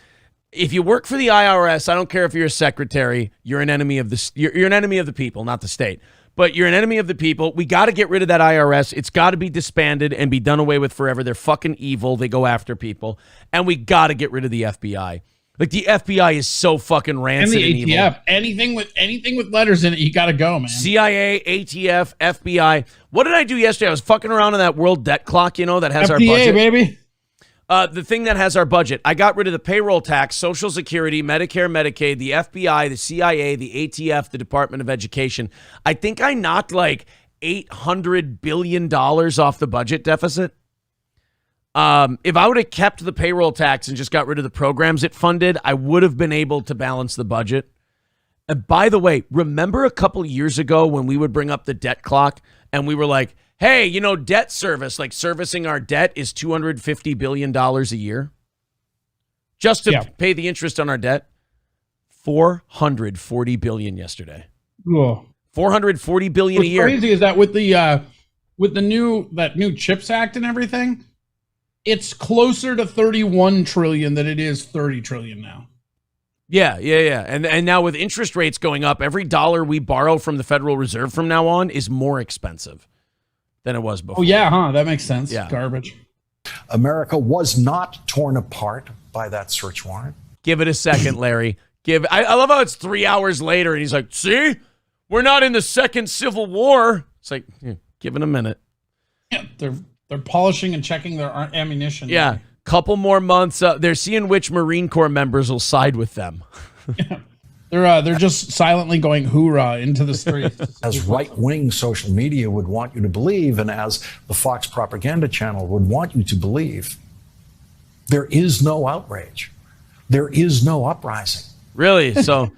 If you work for the IRS, I don't care if you're a secretary. You're an enemy of you're an enemy of the people, not the state. But you're an enemy of the people. We got to get rid of that IRS. It's got to be disbanded and be done away with forever. They're fucking evil. They go after people. And we got to get rid of the FBI. Like the FBI is so fucking And rancid the and evil. ATF. Anything with letters in it, you got to go, man. CIA, ATF, FBI. What did I do yesterday? I was fucking around on that world debt clock, that has our FDA, budget. baby. The thing that has our budget. I got rid of the payroll tax, Social Security, Medicare, Medicaid, the FBI, the CIA, the ATF, the Department of Education. I think I knocked like $800 billion off the budget deficit. If I would have kept the payroll tax and just got rid of the programs it funded, I would have been able to balance the budget. And by the way, remember a couple years ago when we would bring up the debt clock and we were like, hey, debt service, like servicing our debt is $250 billion a year just to pay the interest on our debt. $440 billion yesterday. Whoa. $440 billion a year. What's crazy is that with the new CHIPS Act and everything, it's closer to 31 trillion than it is 30 trillion now. Yeah. And now with interest rates going up, every dollar we borrow from the Federal Reserve from now on is more expensive than it was before. Oh, yeah, huh? That makes sense. Yeah. Garbage. America was not torn apart by that search warrant. Give it a second, Larry. I love how it's 3 hours later and he's like, see, we're not in the second Civil War. It's like, give it a minute. Yeah, they're polishing and checking their ammunition. Yeah, couple more months. They're seeing which Marine Corps members will side with them. Yeah. They're just silently going hoorah into the streets. As right-wing social media would want you to believe, and as the Fox propaganda channel would want you to believe, there is no outrage. There is no uprising. Really? So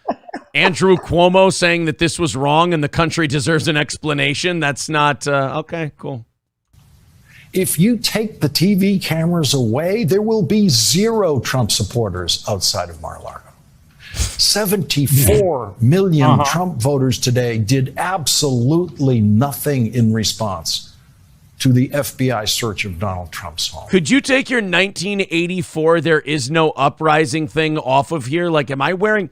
Andrew Cuomo saying that this was wrong and the country deserves an explanation, that's not, okay, cool. If you take the TV cameras away, there will be zero Trump supporters outside of Mar-a-Lago. 74 million Trump voters today did absolutely nothing in response to the FBI search of Donald Trump's home. Could you take your 1984 there is no uprising thing off of here? Like, am I wearing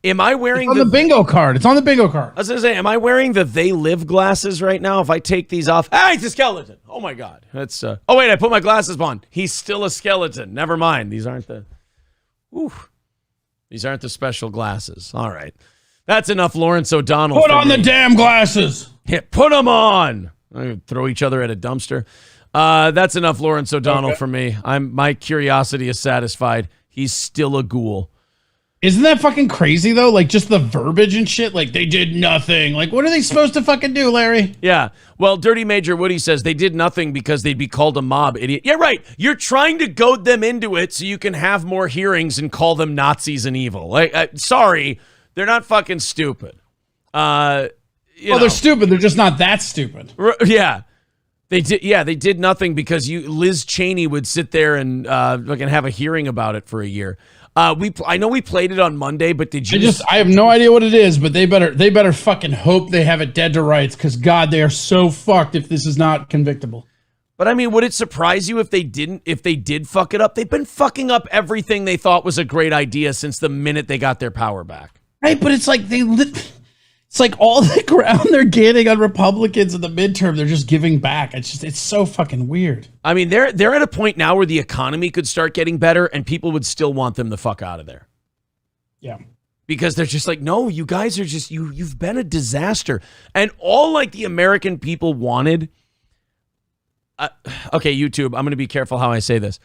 It's on the bingo card. It's on the bingo card. I was going to say, am I wearing the They Live glasses right now? If I take these off, it's a skeleton. Oh my God. That's, oh wait, I put my glasses on. He's still a skeleton. Never mind. These aren't the special glasses. All right. That's enough Lawrence O'Donnell. Put on the damn glasses. Yeah, put them on. Throw each other at a dumpster. That's enough Lawrence O'Donnell for me. My curiosity is satisfied. He's still a ghoul. Isn't that fucking crazy though? Like just the verbiage and shit. Like they did nothing. Like what are they supposed to fucking do, Larry? Yeah. Well, Dirty Major Woody says they did nothing because they'd be called a mob idiot. Yeah, right. You're trying to goad them into it so you can have more hearings and call them Nazis and evil. Like, sorry, they're not fucking stupid. They're stupid. They're just not that stupid. Yeah. They did. Yeah, they did nothing because Liz Cheney would sit there and fucking have a hearing about it for a year. I know we played it on Monday, but did you? I have no idea what it is, but they better fucking hope they have it dead to rights because God, they are so fucked if this is not convictable. But I mean, would it surprise you if they didn't? If they did fuck it up, they've been fucking up everything they thought was a great idea since the minute they got their power back. Right, but it's like it's like all the ground they're getting on Republicans in the midterm, they're just giving back. It's so fucking weird. I mean, they're at a point now where the economy could start getting better and people would still want them the fuck out of there. Yeah. Because they're just like, no, you guys are just, you've been a disaster. And all like the American people wanted, okay, YouTube, I'm going to be careful how I say this.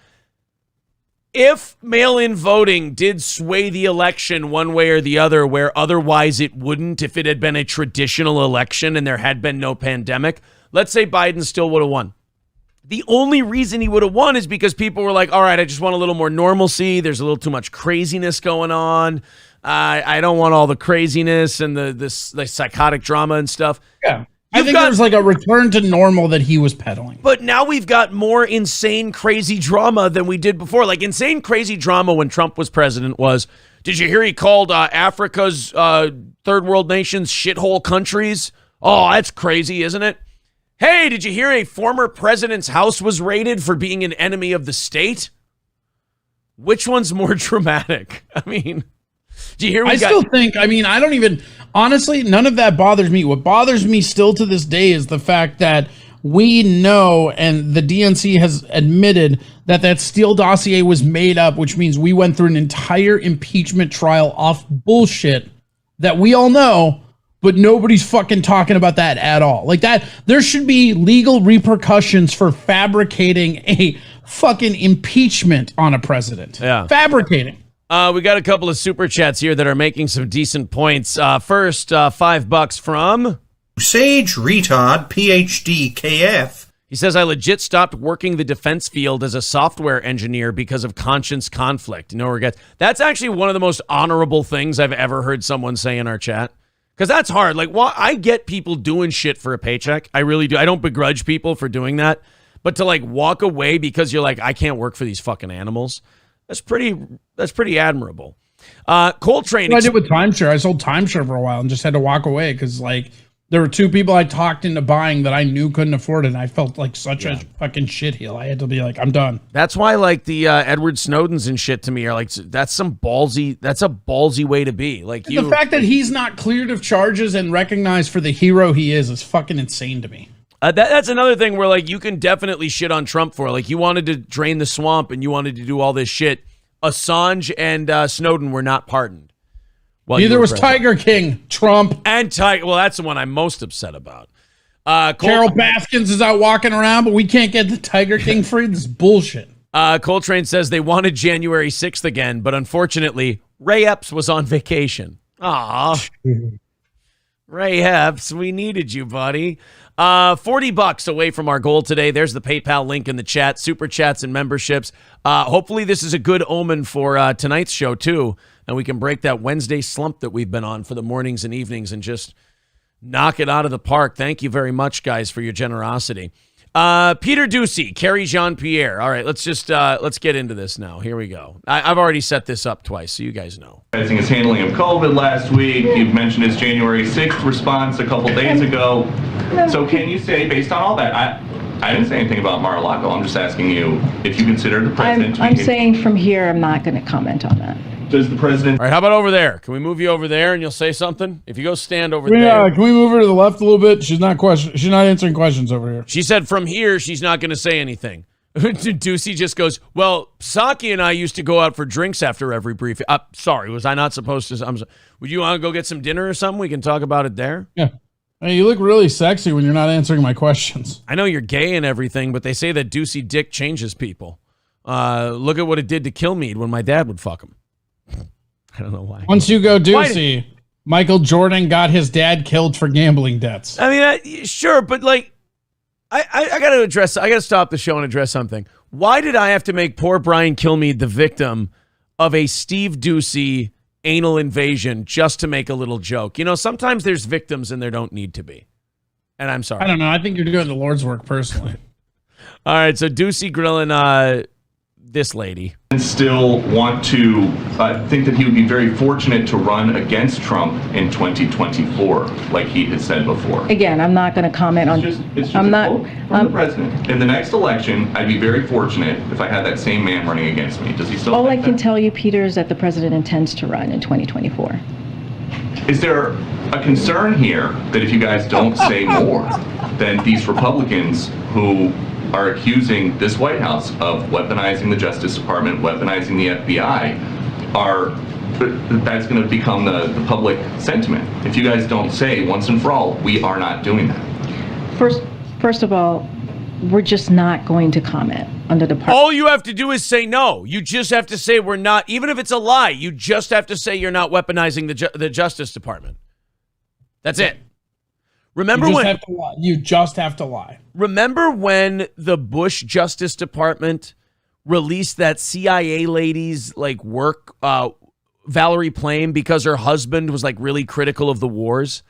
If mail-in voting did sway the election one way or the other, where otherwise it wouldn't if it had been a traditional election and there had been no pandemic, let's say Biden still would have won. The only reason he would have won is because people were like, all right, I just want a little more normalcy. There's a little too much craziness going on. I don't want all the craziness and the psychotic drama and stuff. Yeah. I think there's like a return to normal that he was peddling. But now we've got more insane, crazy drama than we did before. Like insane, crazy drama when Trump was president was, did you hear he called Africa's third world nations shithole countries? Oh, that's crazy, isn't it? Hey, did you hear a former president's house was raided for being an enemy of the state? Which one's more dramatic? I mean... Do you hear? I don't even, honestly, none of that bothers me. What bothers me still to this day is the fact that we know, and the DNC has admitted that Steele dossier was made up, which means we went through an entire impeachment trial off bullshit that we all know, but nobody's fucking talking about that at all. Like that, there should be legal repercussions for fabricating a fucking impeachment on a president. Yeah. Fabricating. We got a couple of super chats here that are making some decent points. First, $5 from Sage Retard PhD KF. He says, I legit stopped working the defense field as a software engineer because of conscience conflict. No regrets. That's actually one of the most honorable things I've ever heard someone say in our chat. Because that's hard. Like, I get people doing shit for a paycheck. I really do. I don't begrudge people for doing that. But to, like, walk away because you're like, I can't work for these fucking animals, that's pretty admirable. Coltrane. I did with timeshare. I sold timeshare for a while and just had to walk away because, like, there were two people I talked into buying that I knew couldn't afford it, and I felt like such a fucking shitheel. I had to be like, I'm done. That's why, like, the Edward Snowdens and shit to me are like, that's a ballsy way to be. Like, the fact that he's not cleared of charges and recognized for the hero he is fucking insane to me. That's another thing where, like, you can definitely shit on Trump for. Like, you wanted to drain the swamp and you wanted to do all this shit. Assange and Snowden were not pardoned. Neither was Tiger King, Trump. And Tiger. Well, that's the one I'm most upset about. Carol Baskins is out walking around, but we can't get the Tiger King free. This is bullshit. Coltrane says they wanted January 6th again, but unfortunately, Ray Epps was on vacation. Aw. Ray Epps, we needed you, buddy. $40 away from our goal today. There's the PayPal link in the chat. Super chats and memberships. Hopefully this is a good omen for tonight's show, too. And we can break that Wednesday slump that we've been on for the mornings and evenings and just knock it out of the park. Thank you very much, guys, for your generosity. Peter Ducey, Kerry Jean-Pierre. All right, let's get into this now. Here we go. I've already set this up twice, so you guys know. His handling of COVID last week. You've mentioned his January 6th response a couple days ago. So can you say, based on all that, I didn't say anything about Mar-a-Lago. I'm just asking you if you consider the president. I'm saying from here, I'm not going to comment on that. Does the president? All right, how about over there? Can we move you over there and you'll say something? If you go stand over there. Yeah, can we move her to the left a little bit? She's not answering questions over here. She said from here she's not going to say anything. Ducey just goes, well, Psaki and I used to go out for drinks after every briefing. Sorry, was I not supposed to? Would you want to go get some dinner or something? We can talk about it there. Yeah. Hey, you look really sexy when you're not answering my questions. I know you're gay and everything, but they say that Ducey dick changes people. Look at what it did to Kilmeade when my dad would fuck him. I don't know why. Once you go Ducey, Michael Jordan got his dad killed for gambling debts. I mean, sure, but like, I got to stop the show and address something. Why did I have to make poor Brian Kilmeade the victim of a Steve Ducey anal invasion just to make a little joke? You know, sometimes there's victims and there don't need to be. And I'm sorry. I don't know. I think you're doing the Lord's work personally. All right, so Ducey grilling this lady. And still want to think that he would be very fortunate to run against Trump in 2024, like he had said before. Again, I'm not going to comment on. It's just I'm not from the president. In the next election, I'd be very fortunate if I had that same man running against me. Does he still? All I can tell you, Peter, is that the president intends to run in 2024. Is there a concern here that if you guys don't say more, then these Republicans who are accusing this White House of weaponizing the Justice Department, weaponizing the FBI, that's going to become the public sentiment. If you guys don't say once and for all, we are not doing that. First of all, we're just not going to comment on the department. All you have to do is say no. You just have to say we're not, even if it's a lie, you just have to say you're not weaponizing the Justice Department. That's it. Remember you just have to lie. Remember when the Bush Justice Department released that CIA lady's like work, Valerie Plame, because her husband was like really critical of the wars,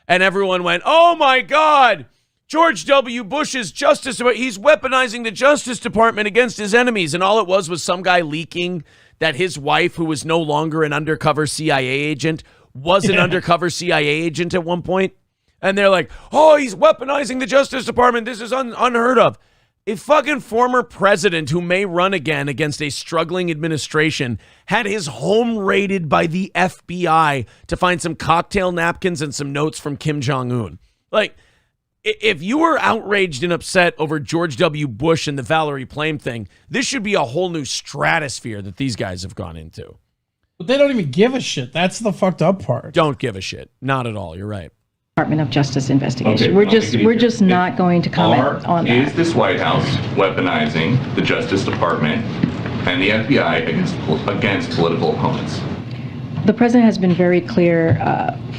and everyone went, "Oh my God, George W. Bush's Justice Department, he's weaponizing the Justice Department against his enemies," and all it was some guy leaking that his wife, who was no longer an undercover CIA agent, was an undercover CIA agent at one point. And they're like, oh, he's weaponizing the Justice Department. This is unheard of. A fucking former president who may run again against a struggling administration had his home raided by the FBI to find some cocktail napkins and some notes from Kim Jong-un. Like, if you were outraged and upset over George W. Bush and the Valerie Plame thing, this should be a whole new stratosphere that these guys have gone into. But they don't even give a shit. That's the fucked up part. Don't give a shit. Not at all. You're right. Department of Justice investigation. Okay, We're just not going to comment on that. Is this White House weaponizing the Justice Department and the FBI against political opponents? The president has been very clear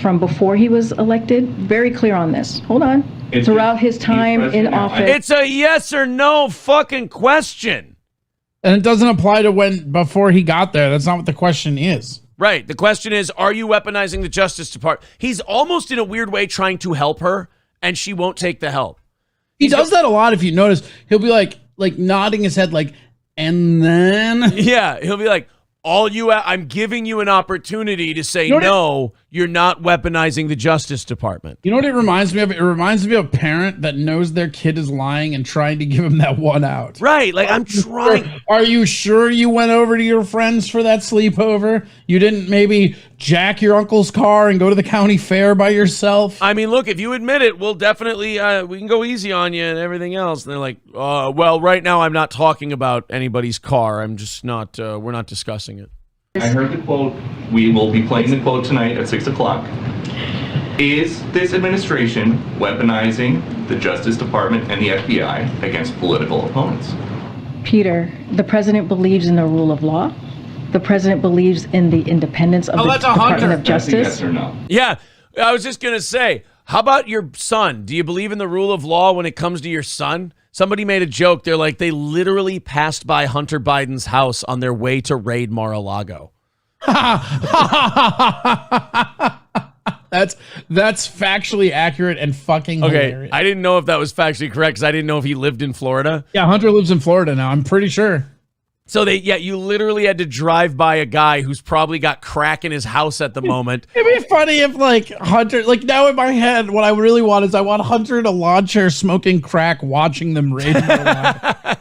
from before he was elected, very clear on this. Hold on. Throughout his time in office. It's a yes or no fucking question. And it doesn't apply to before he got there. That's not what the question is. Right. The question is, are you weaponizing the Justice Department? He's almost in a weird way trying to help her, and she won't take the help. He does that a lot. If you notice, he'll be like nodding his head, like, and then. Yeah. He'll be like, I'm giving you an opportunity to say, no, you're not weaponizing the Justice Department. You know what it reminds me of? It reminds me of a parent that knows their kid is lying and trying to give him that one out. Right. Like, I'm trying. Are you sure you went over to your friends for that sleepover? You didn't maybe jack your uncle's car and go to the county fair by yourself? I mean, look, if you admit it, we'll definitely, we can go easy on you and everything else. And they're like, well, right now I'm not talking about anybody's car. I'm just not, we're not discussing it. I heard the quote. We will be playing the quote tonight at 6 o'clock. Is this administration weaponizing the Justice Department and the FBI against political opponents? Peter, the president believes in the rule of law. The president believes in the independence of the Department of Justice. Yes or no? Yeah, I was just going to say, how about your son? Do you believe in the rule of law when it comes to your son? Somebody made a joke. They're like, they literally passed by Hunter Biden's house on their way to raid Mar-a-Lago. That's factually accurate and fucking hilarious. I didn't know if that was factually correct because I didn't know if he lived in Florida. Yeah, Hunter lives in Florida now. I'm pretty sure. So you literally had to drive by a guy who's probably got crack in his house at the moment. It'd be funny if Hunter, now in my head, what I really want is I want Hunter in a lawn chair smoking crack, watching them raid Mar-a-Lago.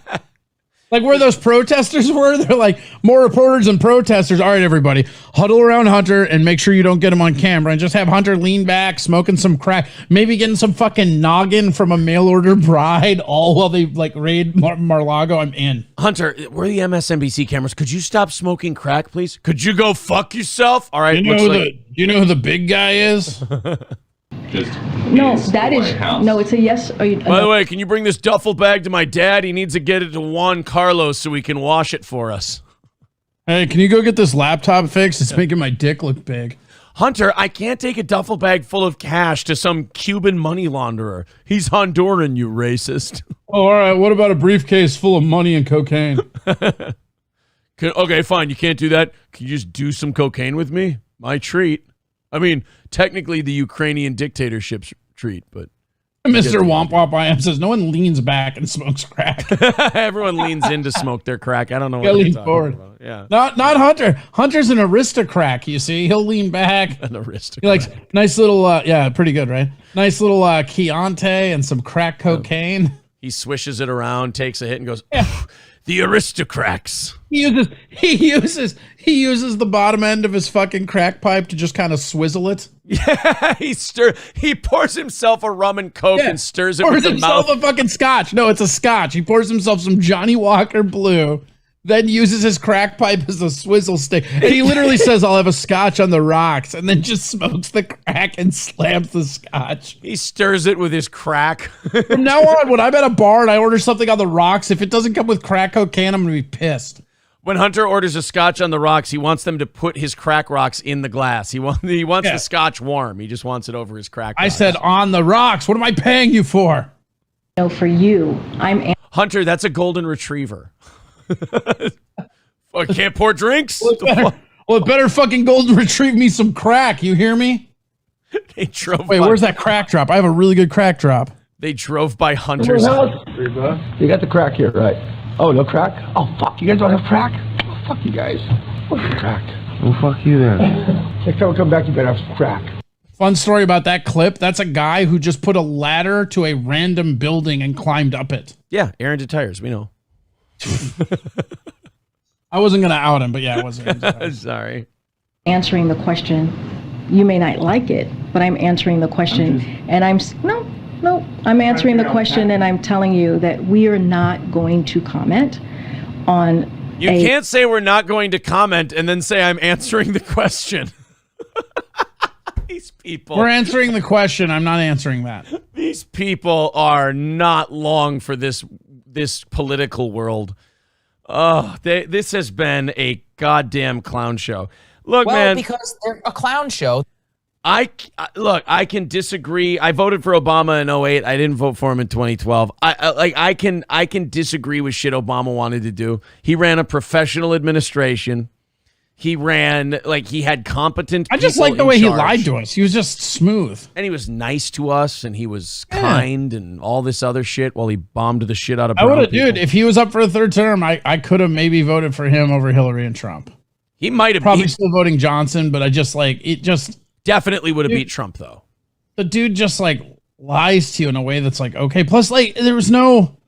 Like where those protesters were, they're like, more reporters and protesters. All right, everybody, huddle around Hunter and make sure you don't get him on camera and just have Hunter lean back, smoking some crack, maybe getting some fucking noggin from a mail order bride, all while they raid Mar-a-Lago. I'm in. Hunter, we're the MSNBC cameras. Could you stop smoking crack, please? Could you go fuck yourself? All right. Do you know who the big guy is? It's a yes. By the way, can you bring this duffel bag to my dad? He needs to get it to Juan Carlos so he can wash it for us. Hey, can you go get this laptop fixed? It's making my dick look big. Hunter, I can't take a duffel bag full of cash to some Cuban money launderer. He's Honduran, you racist. Oh, all right. What about a briefcase full of money and cocaine? Okay, fine. You can't do that. Can you just do some cocaine with me? My treat. I mean, technically the Ukrainian dictatorship's treat, but... Mr. Womp Womp IM says, no one leans back and smokes crack. Everyone leans in to smoke their crack. I don't know what they're talking about. Yeah. Not Hunter. Hunter's an aristocrat, you see. He'll lean back. An aristocrat. He likes nice little, pretty good, right? Nice little Chianti and some crack cocaine. He swishes it around, takes a hit, and goes, the aristocrats. He uses the bottom end of his fucking crack pipe to just kind of swizzle it. Yeah, he pours himself a rum and coke and stirs it with the mouth. Pours himself a fucking scotch. No, it's a scotch. He pours himself some Johnny Walker Blue, then uses his crack pipe as a swizzle stick. And he literally says, I'll have a scotch on the rocks, and then just smokes the crack and slams the scotch. He stirs it with his crack. From now on, when I'm at a bar and I order something on the rocks, if it doesn't come with crack cocaine, I'm going to be pissed. When Hunter orders a scotch on the rocks, he wants them to put his crack rocks in the glass. He wants the scotch warm. He just wants it over his crack rocks. I said on the rocks. What am I paying you for? No, for you. Hunter, that's a golden retriever. I can't pour drinks? Well, it better fucking golden retrieve me some crack. You hear me? They drove Wait, where's that crack drop? I have a really good crack drop. They drove by Hunter's house. You got the crack here, right? Oh, no crack? Oh, fuck. You guys don't have crack? Oh, fuck you guys. What's the crack? Well, fuck you then. Next time I come back, you better have some crack. Fun story about that clip. That's a guy who just put a ladder to a random building and climbed up it. Yeah, Aaron did tires. We know. I wasn't going to out him, but yeah, I wasn't. Sorry. Answering the question. You may not like it, but I'm answering the question. No, I'm answering the question, and I'm telling you that we are not going to comment on. You can't say we're not going to comment and then say I'm answering the question. These people. We're answering the question. I'm not answering that. These people are not long for this political world. Oh, this has been a goddamn clown show. Look, man. Because they're a clown show. I can disagree. I voted for Obama in 2008. I didn't vote for him in 2012. I can disagree with shit Obama wanted to do. He ran a professional administration. He had competent I just people like the in way charge. he lied to us. He was just smooth. And he was nice to us, and he was kind and all this other shit while he bombed the shit out of brown people. Dude, if he was up for a third term, I could have maybe voted for him over Hillary and Trump. He might have probably still voting Johnson, but definitely would have beat Trump, though. The dude just lies to you in a way that's okay. Plus, there was no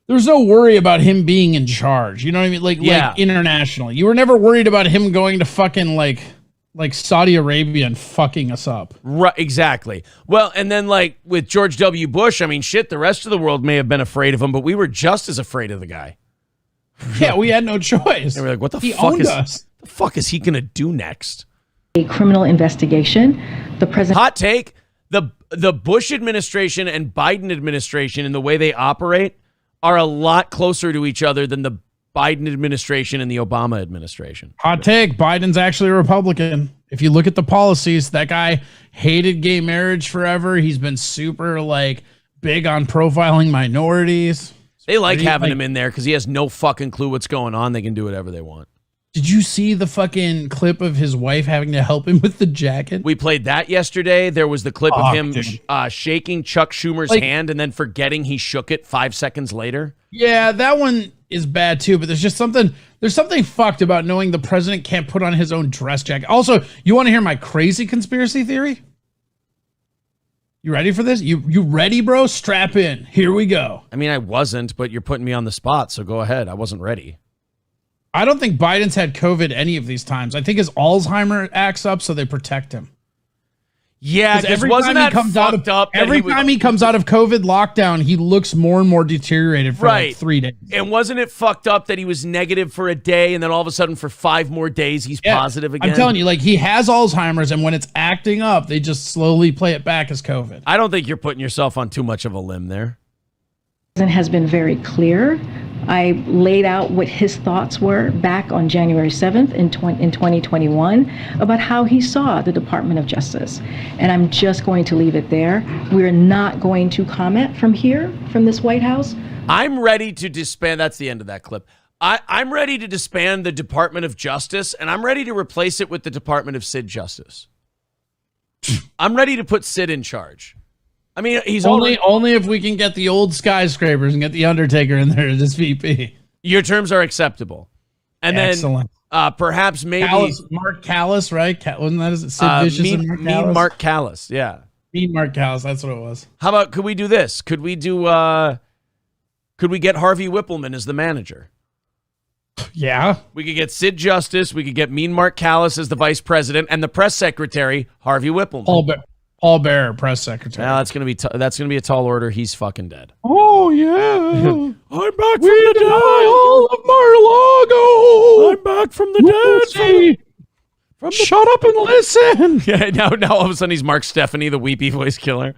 worry about him being in charge. You know what I mean? Like internationally, you were never worried about him going to fucking like Saudi Arabia and fucking us up. Right, exactly. Well, and then with George W. Bush, I mean, shit, the rest of the world may have been afraid of him, but we were just as afraid of the guy. Yeah, we had no choice. They were like, what the fuck is he going to do next? A criminal investigation. The president. Hot take: the Bush administration and Biden administration and the way they operate are a lot closer to each other than the Biden administration and the Obama administration. Hot take: Biden's actually a Republican. If you look at the policies, that guy hated gay marriage forever. He's been super big on profiling minorities. They like having him in there because he has no fucking clue what's going on. They can do whatever they want. Did you see the fucking clip of his wife having to help him with the jacket? We played that yesterday. There was the clip of him shaking Chuck Schumer's hand and then forgetting he shook it 5 seconds later. Yeah, that one is bad too, but there's something fucked about knowing the president can't put on his own dress jacket. Also, you want to hear my crazy conspiracy theory? You ready for this? You ready, bro? Strap in. Here we go. I mean, I wasn't, but you're putting me on the spot, so go ahead. I wasn't ready. I don't think Biden's had COVID any of these times. I think his Alzheimer acts up, so they protect him. Yeah, because wasn't that fucked up? Every time he comes out of COVID lockdown, he looks more and more deteriorated for 3 days. And wasn't it fucked up that he was negative for a day, and then all of a sudden for 5 more days, he's positive again? I'm telling you, he has Alzheimer's, and when it's acting up, they just slowly play it back as COVID. I don't think you're putting yourself on too much of a limb there. Has been very clear. I laid out what his thoughts were back on January 7th in 2021 about how he saw the Department of Justice. And I'm just going to leave it there. We're not going to comment from here, from this White House. I'm ready to disband. That's the end of that clip. I'm ready to disband the Department of Justice, and I'm ready to replace it with the Department of Sid Justice. I'm ready to put Sid in charge. I mean, he's only if we can get the old skyscrapers and get the Undertaker in there as VP. Your terms are acceptable, and excellent. Then perhaps maybe Mark Callis, right? Wasn't that Sid Vicious and Mark Callis? Mean Mark Callis, yeah. Mean Mark Callis, that's what it was. How about could we do this? Could we do? Could we get Harvey Whippleman as the manager? Yeah, we could get Sid Justice. We could get Mean Mark Callis as the vice president, and the press secretary Harvey Whippleman. Paul Bearer, press secretary. Now that's gonna be a tall order. He's fucking dead. Oh yeah, I'm back from the dead. All of Mar-a-Lago. I'm back from the dead. Shut up and listen. Yeah, now all of a sudden he's Mark Stephanie, the weepy voice killer.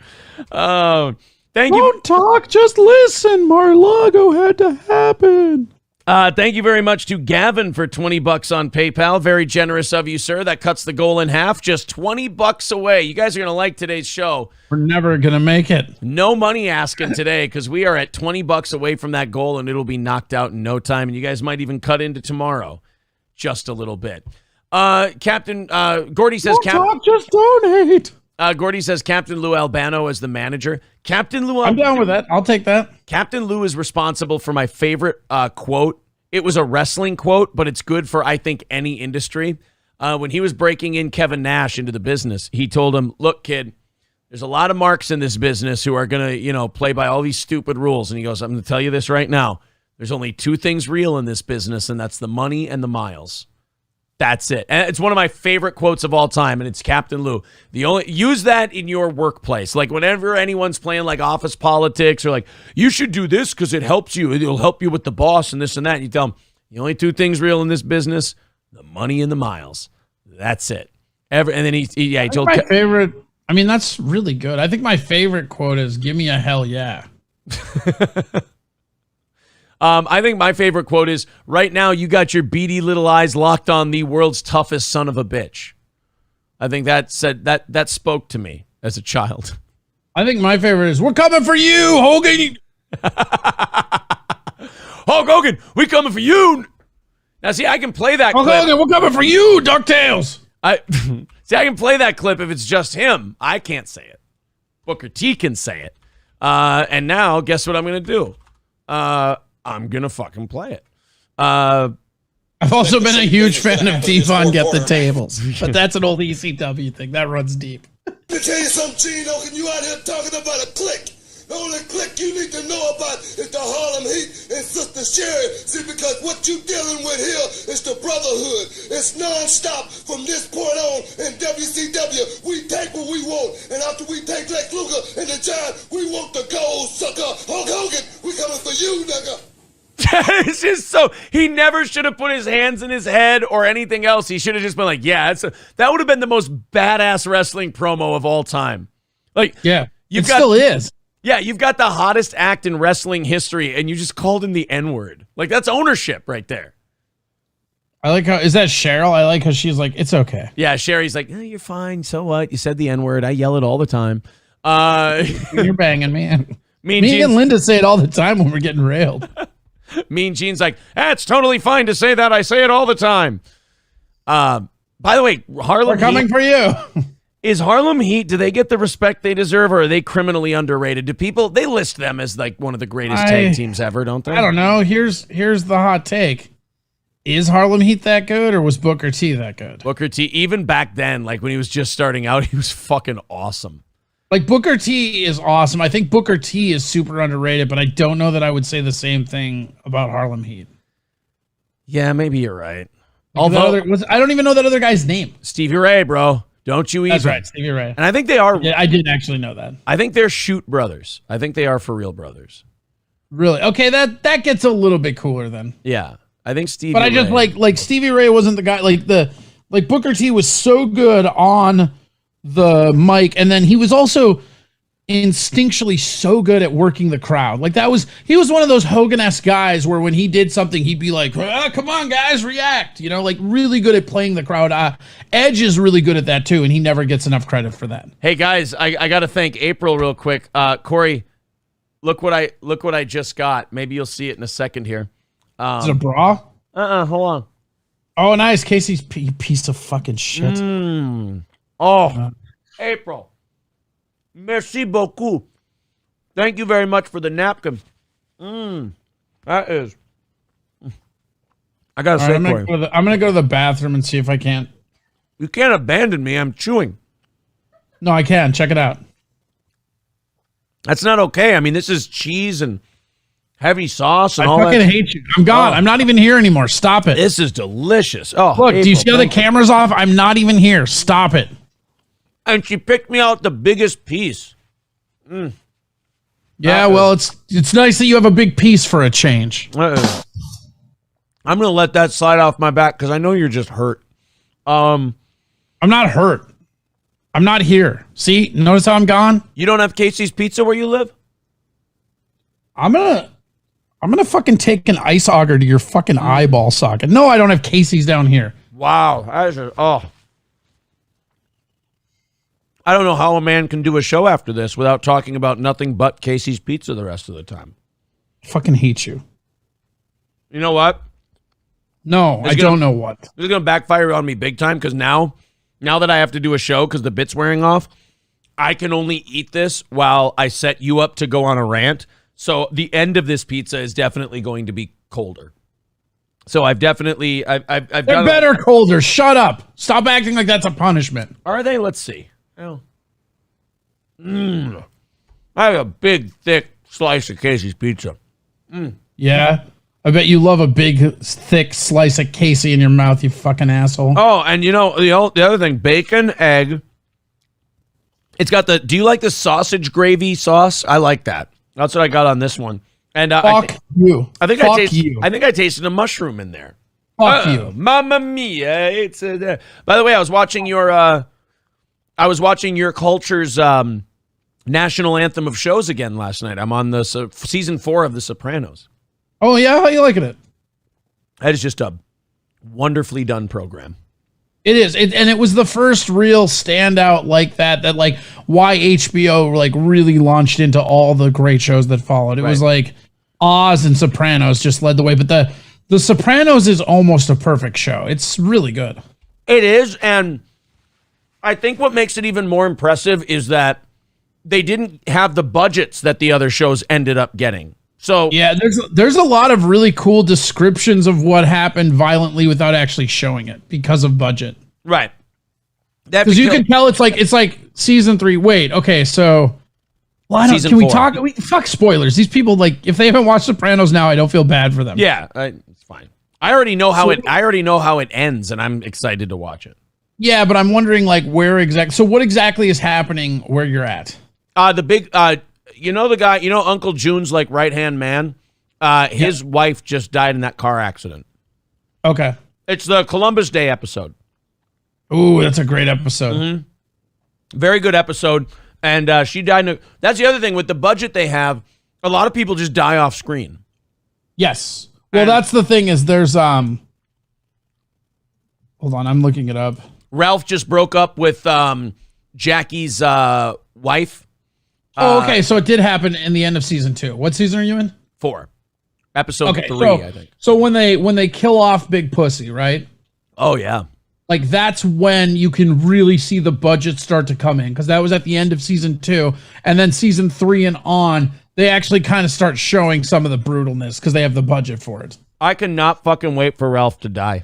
Thank you. Don't talk, just listen. Mar-a-Lago had to happen. Thank you very much to Gavin for $20 on PayPal. Very generous of you, sir. That cuts the goal in half. Just $20 away. You guys are going to like today's show. We're never going to make it. No money asking today because we are at $20 away from that goal, and it'll be knocked out in no time. And you guys might even cut into tomorrow just a little bit. Captain Gordy says... Don't talk, just donate. Gordy says Captain Lou Albano as the manager. Captain Lou... I'm down with that. I'll take that. Captain Lou is responsible for my favorite quote. It was a wrestling quote, but it's good for, I think, any industry. When he was breaking in Kevin Nash into the business, he told him, look, kid, there's a lot of marks in this business who are going to, play by all these stupid rules. And he goes, I'm going to tell you this right now. There's only 2 things real in this business, and that's the money and the miles. That's it. And it's one of my favorite quotes of all time, and it's Captain Lou. Use that in your workplace. Like whenever anyone's playing like office politics or like, you should do this because it helps you. It'll help you with the boss and this and that. And you tell them, the only two things real in this business, the money and the miles. That's it. And then he told my favorite. I mean, that's really good. I think my favorite quote is "Give me a hell yeah." I think my favorite quote is, right now you got your beady little eyes locked on the world's toughest son of a bitch. I think that spoke to me as a child. I think my favorite is, we're coming for you, Hogan. Hulk Hogan, we coming for you. Now, see, I can play that Hulk clip. Hogan, we're coming for you, DuckTales. I can play that clip if it's just him. I can't say it. Booker T can say it. And now, guess what I'm going to do? I'm going to fucking play it. I've also been a huge fan of Devon Get the Tables, but that's an old ECW thing. That runs deep. Let me tell you something, Gene Oken, you out here talking about a clique. The only clique you need to know about is the Harlem Heat and Sister Sherry. See, because what you dealing with here is the brotherhood. It's non-stop from this point on in WCW. We take what we want, and after we take Lex Luger and the Giant, we want the gold sucker. Hulk Hogan, we coming for you, nigga. It's just so, he never should have put his hands in his head or anything else. He should have just been like, yeah, that would have been the most badass wrestling promo of all time. Like, yeah, it still is. Yeah, you've got the hottest act in wrestling history, and you just called him the N-word. Like, that's ownership right there. I like how, is that Cheryl? I like how she's like, it's okay. Yeah, Sherry's like, you're fine. So what? You said the N-word. I yell it all the time. You're banging me. Me and Linda say it all the time when we're getting railed. Mean Gene's like, it's totally fine to say that. I say it all the time. By the way, Harlem We're coming for you. Is Harlem Heat, do they get the respect they deserve, or are they criminally underrated? Do people, they list them as like one of the greatest tag teams ever, don't they? I don't know. Here's the hot take. Is Harlem Heat that good, or was Booker T that good? Booker T, even back then, like when he was just starting out, he was fucking awesome. Like Booker T is awesome. I think Booker T is super underrated, but I don't know that I would say the same thing about Harlem Heat. Yeah, maybe you're right. Although I don't even know that other guy's name. Stevie Ray, bro. Don't you even. That's right, Stevie Ray. And I think they are. Yeah, I didn't actually know that. I think they're Shoot brothers. I think they are for real brothers. Really? Okay, that gets a little bit cooler then. Yeah, I think Stevie. But I just like Stevie Ray wasn't the guy. Like Booker T was so good on the mic, and then he was also instinctually so good at working the crowd. Like he was one of those Hogan-esque guys where when he did something, he'd be like, come on guys, react, like really good at playing the crowd. Edge is really good at that too, and he never gets enough credit for that. Hey guys, I gotta thank April real quick. Corey, look what I just got. Maybe you'll see it in a second here. Is it a bra? Hold on. Oh, nice. Casey's piece of fucking shit. April. Merci beaucoup. Thank you very much for the napkin. That is. I gotta say, Corey. I'm gonna go to the bathroom and see if I can't. You can't abandon me. I'm chewing. No, I can. Check it out. That's not okay. I mean, this is cheese and heavy sauce and all that. I fucking hate you. I'm gone. I'm not even here anymore. Stop it. This is delicious. Oh, look, April, do you see how the camera's off? I'm not even here. Stop it. And she picked me out the biggest piece. Yeah, well, it's nice that you have a big piece for a change. I'm going to let that slide off my back because I know you're just hurt. I'm not hurt. I'm not here. See? Notice how I'm gone? You don't have Casey's Pizza where you live? I'm gonna fucking take an ice auger to your fucking eyeball socket. No, I don't have Casey's down here. Wow. I don't know how a man can do a show after this without talking about nothing but Casey's Pizza the rest of the time. I fucking hate you. You know what? No, I don't know what. This is going to backfire on me big time because now that I have to do a show because the bit's wearing off, I can only eat this while I set you up to go on a rant. So the end of this pizza is definitely going to be colder. So I've They're better colder. Shut up. Stop acting like that's a punishment. Are they? Let's see. Oh. I have a big, thick slice of Casey's Pizza. Yeah. I bet you love a big, thick slice of Casey in your mouth, you fucking asshole. Oh, and you know, the other thing, bacon, egg. It's got do you like the sausage gravy sauce? I like that. That's what I got on this one. And Fuck you. I think Fuck I tasted, you. I think I tasted a mushroom in there. Fuck you. Mamma mia. It's by the way, I was watching your culture's national anthem of shows again last night. I'm on the season 4 of The Sopranos. Oh, yeah? How you liking it? That is just a wonderfully done program. It is. And it was the first real standout like that like why HBO like really launched into all the great shows that followed. It was like Oz and Sopranos just led the way. But the Sopranos is almost a perfect show. It's really good. It is. And I think what makes it even more impressive is that they didn't have the budgets that the other shows ended up getting. So yeah, there's a lot of really cool descriptions of what happened violently without actually showing it because of budget. Right. Because you can tell it's like season 3. Wait, okay, so well, Season can we 4. talk? Fuck spoilers. These people, like, if they haven't watched Sopranos now, I don't feel bad for them. Yeah, it's fine. I already know how it ends, and I'm excited to watch it. Yeah, but I'm wondering like where exactly. So what exactly is happening where you're at? The big you know the guy, Uncle June's like right-hand man? His wife just died in that car accident. Okay. It's the Columbus Day episode. Ooh, that's a great episode. Mm-hmm. Very good episode. And she died that's the other thing. With the budget they have, a lot of people just die off screen. Yes. Well, that's the thing is there's hold on, I'm looking it up. Ralph just broke up with Jackie's wife. Oh, okay. So it did happen in the end of season 2. What season are you in? 4. Episode 3, I think. So when they kill off Big Pussy, right? Oh, yeah. Like, that's when you can really see the budget start to come in, because that was at the end of season 2. And then season 3 and on, they actually kind of start showing some of the brutalness because they have the budget for it. I cannot fucking wait for Ralph to die.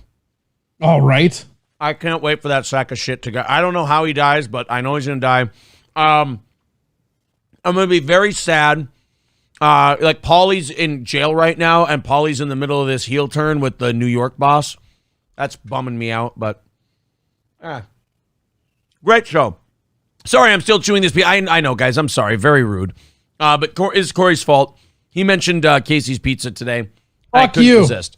All right. I can't wait for that sack of shit to go. I don't know how he dies, but I know he's going to die. I'm going to be very sad. Like, Paulie's in jail right now, and Paulie's in the middle of this heel turn with the New York boss. That's bumming me out, but great show. Sorry, I'm still chewing this. I know, guys. I'm sorry. Very rude. But it's Corey's fault. He mentioned Casey's Pizza today. I couldn't resist.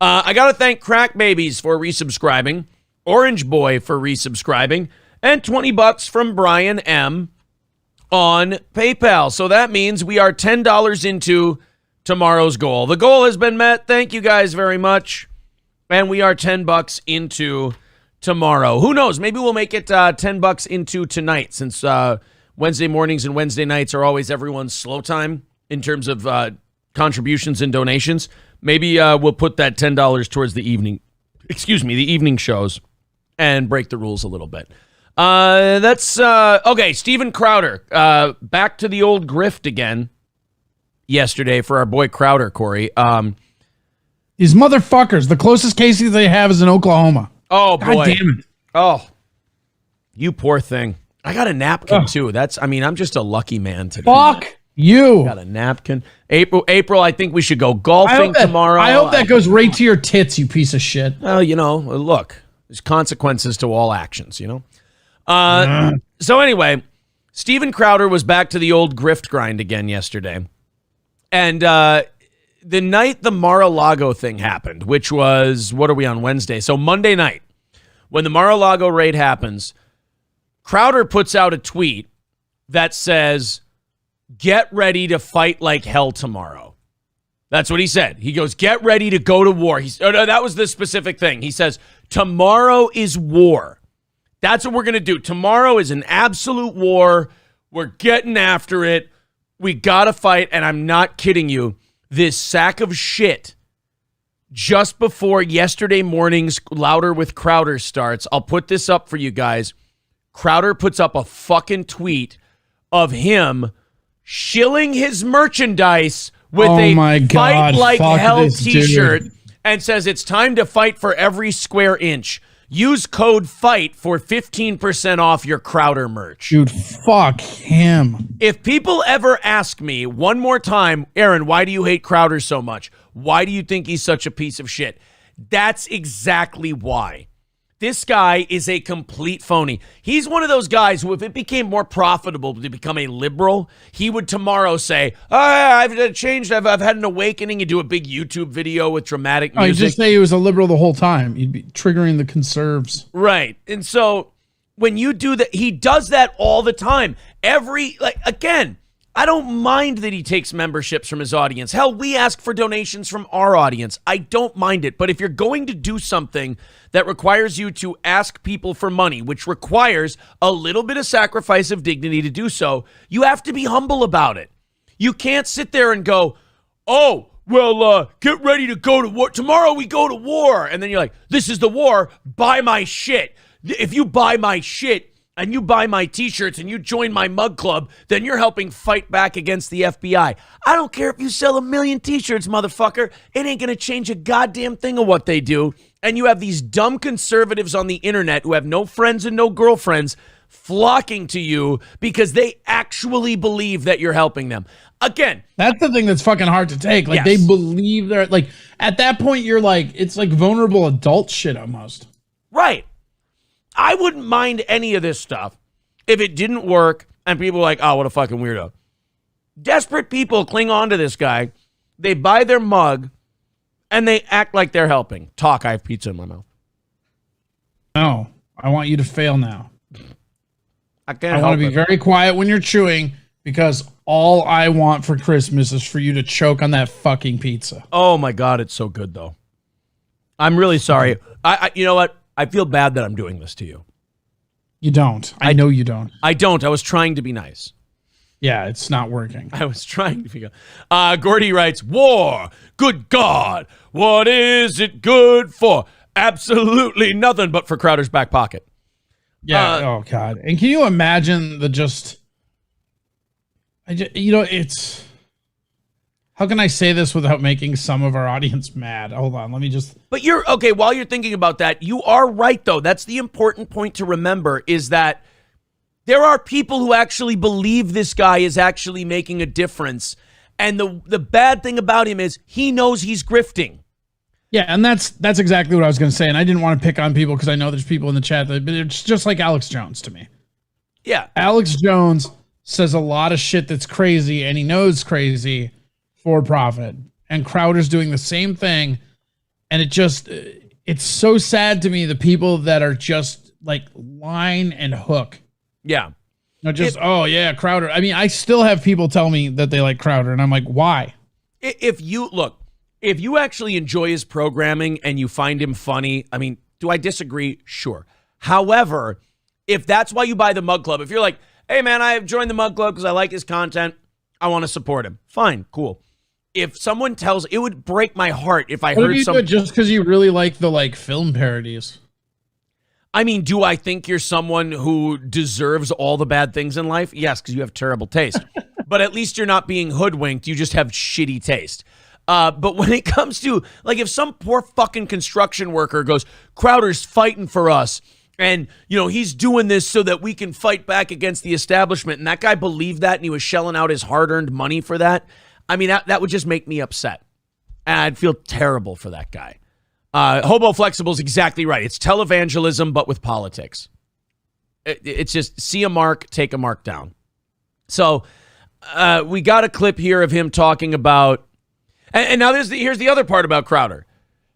I got to thank Crack Babies for resubscribing, Orange Boy for resubscribing, and $20 from Brian M. on PayPal. So that means we are $10 into tomorrow's goal. The goal has been met. Thank you guys very much. And we are $10 into tomorrow. Who knows? Maybe we'll make it $10 into tonight, since Wednesday mornings and Wednesday nights are always everyone's slow time in terms of contributions and donations. Maybe we'll put that $10 towards the evening shows and break the rules a little bit. That's okay. Steven Crowder, back to the old grift again yesterday for our boy Crowder, Corey. These motherfuckers, the closest Casey they have is in Oklahoma. Oh, God boy. damn it. Oh, you poor thing. I got a napkin, too. I'm just a lucky man today. Fuck you. Got a napkin. April, I think we should go golfing tomorrow. I hope that goes right to your tits, you piece of shit. Well, look, there's consequences to all actions, So anyway, Steven Crowder was back to the old grift grind again yesterday. And the night the Mar-a-Lago thing happened, which was, what are we on, Wednesday? So Monday night, when the Mar-a-Lago raid happens, Crowder puts out a tweet that says, "Get ready to fight like hell tomorrow." That's what he said. He goes, "Get ready to go to war." That was the specific thing. He says, "Tomorrow is war. That's what we're going to do. Tomorrow is an absolute war. We're getting after it. We got to fight." And I'm not kidding you. This sack of shit, just before yesterday morning's Louder with Crowder starts, I'll put this up for you guys. Crowder puts up a fucking tweet of him shilling his merchandise with Fight Like Hell t-shirt and says it's time to fight for every square inch. Use code FIGHT for 15% off your Crowder merch. Dude, fuck him. If people ever ask me one more time, "Aaron, why do you hate Crowder so much?" Why do you think he's such a piece of shit? That's exactly why. This guy is a complete phony. He's one of those guys who, if it became more profitable to become a liberal, he would tomorrow say, I've changed, I've had an awakening, and do a big YouTube video with dramatic music. He'd just say he was a liberal the whole time. He'd be triggering the conserves. Right. And so when you do that, he does that all the time. Again, I don't mind that he takes memberships from his audience. Hell, we ask for donations from our audience. I don't mind it. But if you're going to do something that requires you to ask people for money, which requires a little bit of sacrifice of dignity to do so, you have to be humble about it. You can't sit there and go, get ready to go to war. Tomorrow we go to war. And then you're like, this is the war. Buy my shit. If you buy my shit, and you buy my t-shirts and you join my mug club, then you're helping fight back against the FBI. I don't care if you sell 1 million t-shirts, motherfucker. It ain't going to change a goddamn thing of what they do. And you have these dumb conservatives on the internet who have no friends and no girlfriends flocking to you because they actually believe that you're helping them. Again, that's the thing that's fucking hard to take. Like, yes. They believe they're, like, at that point, you're like, it's like vulnerable adult shit almost. Right. I wouldn't mind any of this stuff if it didn't work and people were like, oh, what a fucking weirdo. Desperate people cling on to this guy. They buy their mug and they act like they're helping. I have pizza in my mouth. No, I want you to fail now. I want to be very quiet when you're chewing because all I want for Christmas is for you to choke on that fucking pizza. Oh my God, it's so good though. I'm really sorry. You know what? I feel bad that I'm doing this to you. You don't. I know you don't. I don't. I was trying to be nice. Yeah, it's not working. I was trying to be. Gordy writes, war. Good God. What is it good for? Absolutely nothing but for Crowder's back pocket. Yeah. Oh God. And can you imagine it's, how can I say this without making some of our audience mad? Hold on, let me just... But while you're thinking about that, you are right, though. That's the important point to remember, is that there are people who actually believe this guy is actually making a difference. And the bad thing about him is he knows he's grifting. Yeah, and that's exactly what I was going to say. And I didn't want to pick on people because I know there's people in the chat, but it's just like Alex Jones to me. Yeah. Alex Jones says a lot of shit that's crazy, and he knows crazy, for profit, and Crowder's doing the same thing, and it's so sad to me, the people that are just like line and hook. Yeah. Crowder. I mean, I still have people tell me that they like Crowder, and I'm like, why? If you actually enjoy his programming and you find him funny, I mean, do I disagree? Sure. However, if that's why you buy the mug club, if you're like, hey man, I have joined the mug club because I like his content, I want to support him. Fine, cool. If someone it would break my heart if I heard some... just because you really like the film parodies. I mean, do I think you're someone who deserves all the bad things in life? Yes, because you have terrible taste. But at least you're not being hoodwinked. You just have shitty taste. But when it comes to, like, if some poor fucking construction worker goes, Crowder's fighting for us, and, he's doing this so that we can fight back against the establishment, and that guy believed that, and he was shelling out his hard-earned money for that, I mean, that would just make me upset. And I'd feel terrible for that guy. Hobo Flexible is exactly right. It's televangelism, but with politics. It's just see a mark, take a mark down. So we got a clip here of him talking about, and now here's the other part about Crowder.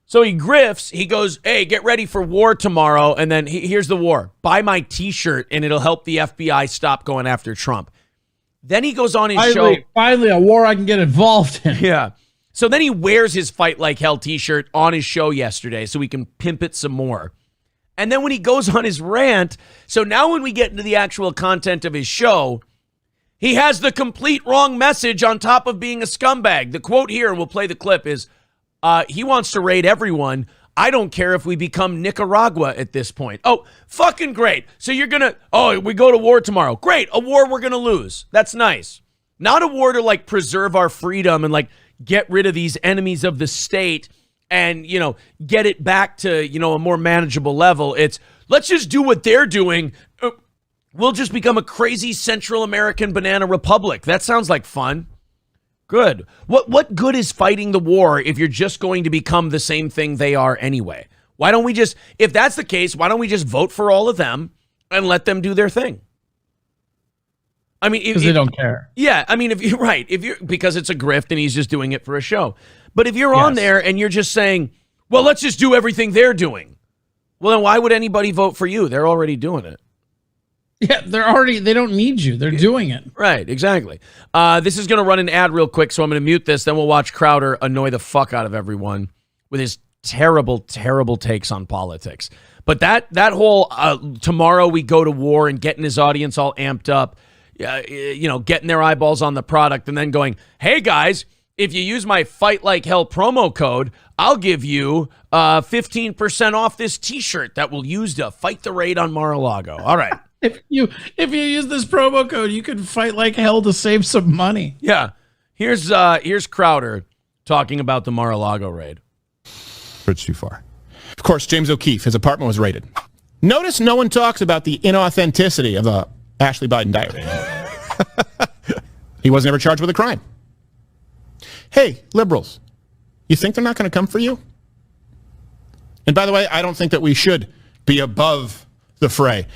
So he grifts, he goes, hey, get ready for war tomorrow, and then here's the war. Buy my t-shirt, and it'll help the FBI stop going after Trump. Then he goes on his show. Finally, a war I can get involved in. Yeah. So then he wears his Fight Like Hell t-shirt on his show yesterday so he can pimp it some more. And then when he goes on his rant, so now when we get into the actual content of his show, he has the complete wrong message on top of being a scumbag. The quote here, and we'll play the clip, is he wants to raid everyone. I don't care if we become Nicaragua at this point. Oh, fucking great. So you're going to, we go to war tomorrow. Great. A war we're going to lose. That's nice. Not a war to like preserve our freedom and like get rid of these enemies of the state and, get it back to, a more manageable level. It's let's just do what they're doing. We'll just become a crazy Central American banana republic. That sounds like fun. Good. What good is fighting the war if you're just going to become the same thing they are anyway? Why don't we just, if that's the case, why don't we just vote for all of them and let them do their thing? I mean, because they don't care. Yeah, I mean, if you're right, because it's a grift and he's just doing it for a show. But if you're on there and you're just saying, well, let's just do everything they're doing. Well, then why would anybody vote for you? They're already doing it. Yeah, they don't need you. They're doing it. Right, exactly. This is going to run an ad real quick, so I'm going to mute this. Then we'll watch Crowder annoy the fuck out of everyone with his terrible, terrible takes on politics. But that whole tomorrow we go to war and getting his audience all amped up, getting their eyeballs on the product and then going, hey, guys, if you use my Fight Like Hell promo code, I'll give you 15% off this T-shirt that we'll use to fight the raid on Mar-a-Lago. All right. If you use this promo code, you can fight like hell to save some money. Yeah. Here's Crowder talking about the Mar-a-Lago raid. It's too far. Of course, James O'Keefe, his apartment was raided. Notice no one talks about the inauthenticity of the Ashley Biden diary. He wasn't ever charged with a crime. Hey, liberals, you think they're not going to come for you? And by the way, I don't think that we should be above the fray.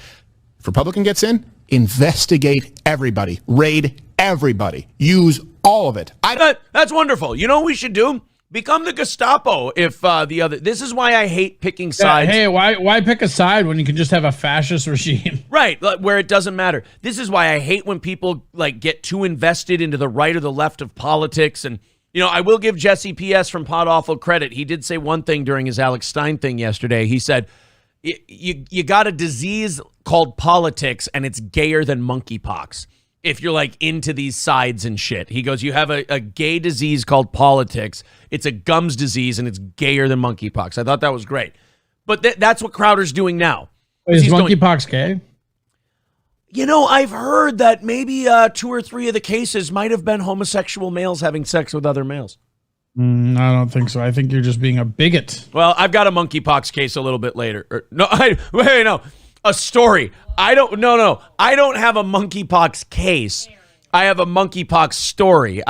If Republican gets in, investigate everybody, raid everybody, use all of it. That's wonderful. You know what we should do? Become the Gestapo if the other... This is why I hate picking sides. Hey, why pick a side when you can just have a fascist regime? Right, where it doesn't matter. This is why I hate when people get too invested into the right or the left of politics. And, I will give Jesse P.S. from Pod Awful credit. He did say one thing during his Alex Stein thing yesterday. He said, you got a disease called politics, and it's gayer than monkeypox. If you're into these sides and shit. He goes, you have a gay disease called politics. It's a gums disease and it's gayer than monkeypox. I thought that was great. But that's what Crowder's doing now. Is monkeypox gay? I've heard that maybe 2 or 3 of the cases might have been homosexual males having sex with other males. I don't think so. I think you're just being a bigot. Well, I've got a monkeypox case a little bit later. No. A story. I don't have a monkeypox case. I have a monkeypox story.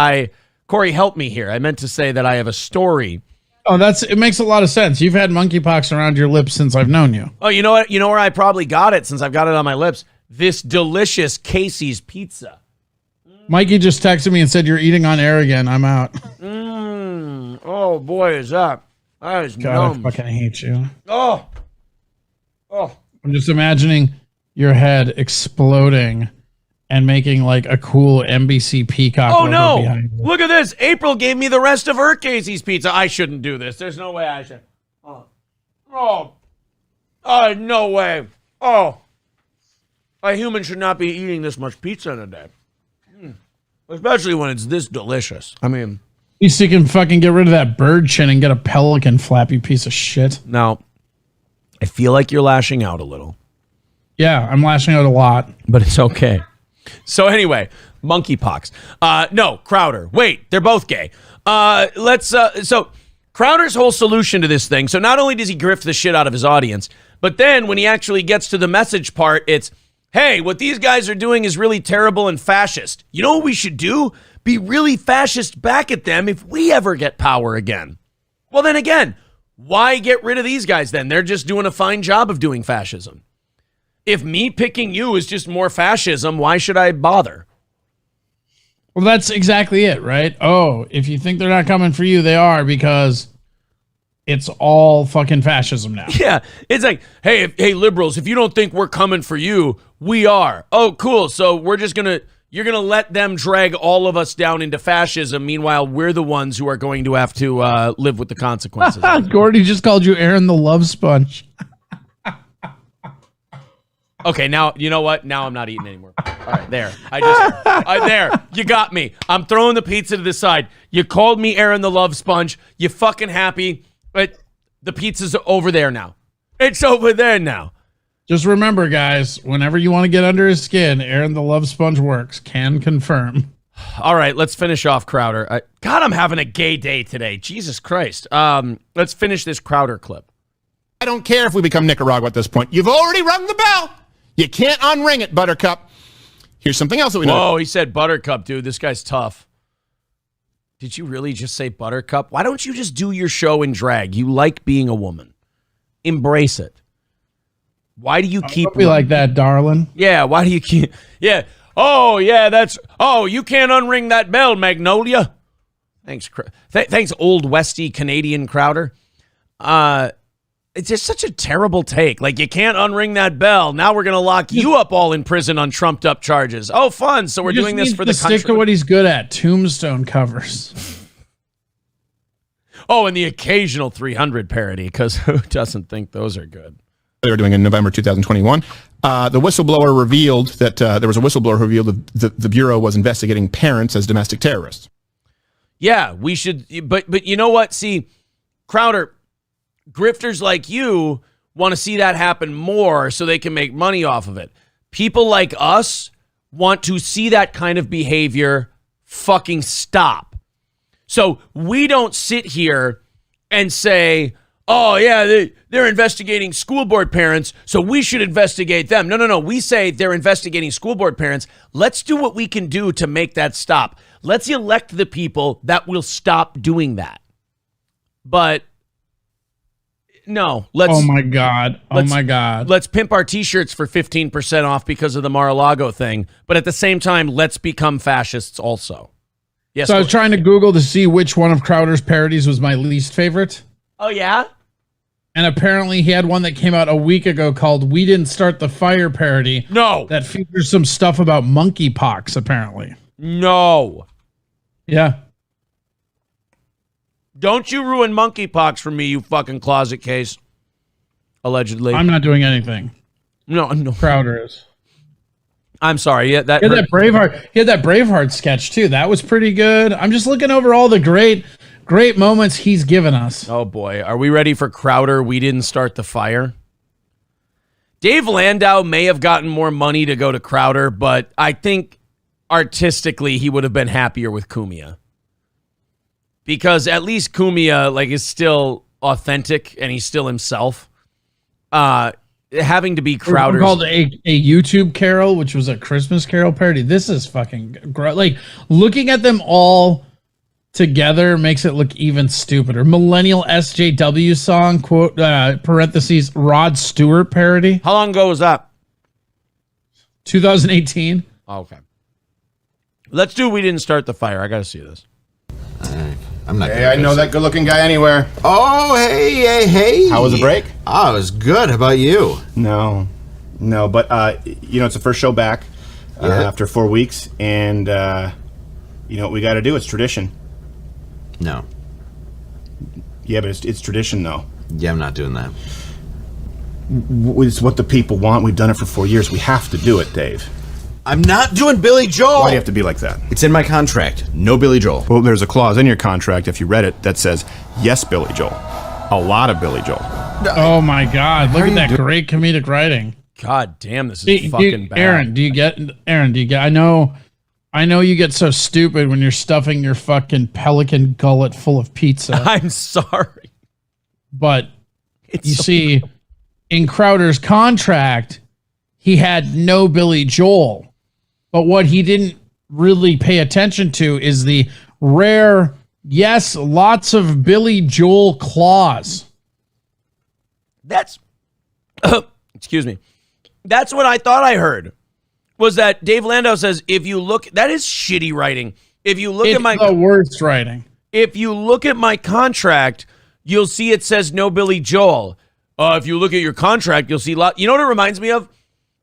Corey, help me here. I meant to say that I have a story. Oh, it makes a lot of sense. You've had monkeypox around your lips since I've known you. Oh, you know what? You know where I probably got it since I've got it on my lips? This delicious Casey's pizza. Mikey just texted me and said, you're eating on air again. I'm out. Oh, boy, is that is God, numb. I fucking hate you. Oh. I'm just imagining your head exploding and making a cool NBC Peacock. Oh, no. Behind you. Look at this. April gave me the rest of her Casey's pizza. I shouldn't do this. There's no way I should. Oh, no way. Oh. A human should not be eating this much pizza in a day. Especially when it's this delicious. I mean. You see, you can fucking get rid of that bird chin and get a pelican flap, you piece of shit. Now, I feel like you're lashing out a little. Yeah, I'm lashing out a lot. But it's okay. So anyway, monkeypox. No, Crowder. Wait, they're both gay. So Crowder's whole solution to this thing, so not only does he grift the shit out of his audience, but then when he actually gets to the message part, it's, hey, what these guys are doing is really terrible and fascist. You know what we should do? Be really fascist back at them if we ever get power again. Well, then again, why get rid of these guys then? They're just doing a fine job of doing fascism. If me picking you is just more fascism, why should I bother? Well, that's exactly it, right? Oh, if you think they're not coming for you, they are, because it's all fucking fascism now. Yeah, it's like, hey, liberals, if you don't think we're coming for you, we are. Oh, cool. So you're going to let them drag all of us down into fascism. Meanwhile, we're the ones who are going to have to live with the consequences. Gordy just called you Aaron the Love Sponge. Okay, now, you know what? Now I'm not eating anymore. All right, there. There. You got me. I'm throwing the pizza to the side. You called me Aaron the Love Sponge. You fucking happy. But the pizza's over there now. It's over there now. Just remember, guys, whenever you want to get under his skin, Aaron the Love Sponge works. Can confirm. All right, let's finish off Crowder. God, I'm having a gay day today. Jesus Christ. Let's finish this Crowder clip. I don't care if we become Nicaragua at this point. You've already rung the bell. You can't unring it, Buttercup. Here's something else that we know. Whoa, he said Buttercup, dude. This guy's tough. Did you really just say Buttercup? Why don't you just do your show in drag? You like being a woman. Embrace it. Why do you keep... Don't be like that, darling. Yeah, why do you keep... Yeah. Oh, yeah, that's... Oh, you can't unring that bell, Magnolia. Thanks, thanks, old Westy Canadian Crowder. It's just such a terrible take. Like, you can't unring that bell. Now we're going to lock you up all in prison on trumped up charges. Oh, fun. So we're doing this for the country. Stick to what he's good at. Tombstone covers. Oh, and the occasional 300 parody, because who doesn't think those are good? They were doing in November 2021. The whistleblower revealed that there was a whistleblower who revealed that the Bureau was investigating parents as domestic terrorists. Yeah, we should. But you know what? See, Crowder, grifters like you want to see that happen more so they can make money off of it. People like us want to see that kind of behavior fucking stop. So we don't sit here and say, oh, yeah, they're investigating school board parents, so we should investigate them. No. We say they're investigating school board parents. Let's do what we can do to make that stop. Let's elect the people that will stop doing that. But no, let's... Oh, my God. Let's pimp our T-shirts for 15% off because of the Mar-a-Lago thing. But at the same time, let's become fascists also. Yes. So I was trying to Google to see which one of Crowder's parodies was my least favorite. Oh, yeah? And apparently he had one that came out a week ago called We Didn't Start the Fire parody. No. That features some stuff about monkeypox, apparently. No. Yeah. Don't you ruin monkeypox for me, you fucking closet case. Allegedly. I'm not doing anything. No. Crowder is. I'm sorry. Yeah, he had that Braveheart sketch too. That was pretty good. I'm just looking over all the great moments he's given us. Oh boy, are we ready for Crowder? We didn't start the fire. Dave Landau may have gotten more money to go to Crowder, but I think artistically he would have been happier with Cumia. Because at least Cumia is still authentic and he's still himself. Having to be Crowder called a YouTube Carol, which was a Christmas Carol parody. This is fucking looking at them all together makes it look even stupider. Millennial SJW song, quote, parentheses, Rod Stewart parody. How long ago was that? 2018. Oh, okay. Let's do We Didn't Start the Fire. I got to see this. I'm not. Hey, I know that good-looking guy anywhere. Oh, hey. How was the break? Oh, it was good. How about you? No, but it's the first show back after 4 weeks, and you know what we got to do? It's tradition. No. Yeah, but it's tradition, though. Yeah, I'm not doing that. It's what the people want. We've done it for 4 years. We have to do it, Dave. I'm not doing Billy Joel. Why do you have to be like that? It's in my contract. No Billy Joel. Well, there's a clause in your contract, if you read it, that says, yes, Billy Joel. A lot of Billy Joel. Oh, my God. Look at that great comedic writing. God damn, this is fucking bad. Aaron, do you get... I know you get so stupid when you're stuffing your fucking pelican gullet full of pizza. I'm sorry. But see, in Crowder's contract, he had no Billy Joel. But what he didn't really pay attention to is the rare, yes, lots of Billy Joel clause. That's, excuse me. That's what I thought I heard. Was that Dave Landau says, if you look, that is shitty writing. If you look at the worst writing. If you look at my contract, you'll see it says no Billy Joel. If you look at your contract, you'll see you know what it reminds me of?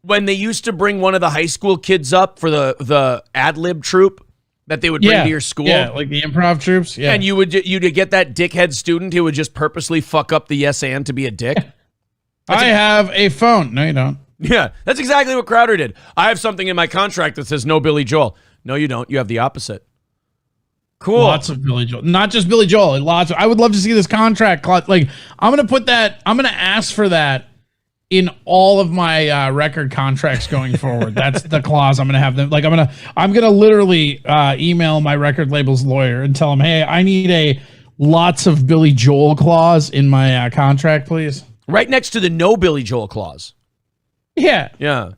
When they used to bring one of the high school kids up for the ad lib troupe that they would bring to your school. Yeah, like the improv troops. Yeah. And you'd get that dickhead student who would just purposely fuck up the yes and to be a dick. I have a phone. No, you don't. Yeah, that's exactly what Crowder did. I have something in my contract that says no Billy Joel. No, you don't. You have the opposite. Cool. Lots of Billy Joel. Not just Billy Joel. I would love to see this contract. I'm going to ask for that in all of my record contracts going forward. That's the clause I'm going to have them. I'm going to literally email my record label's lawyer and tell him, hey, I need a lots of Billy Joel clause in my contract, please. Right next to the no Billy Joel clause. Yeah. Yeah.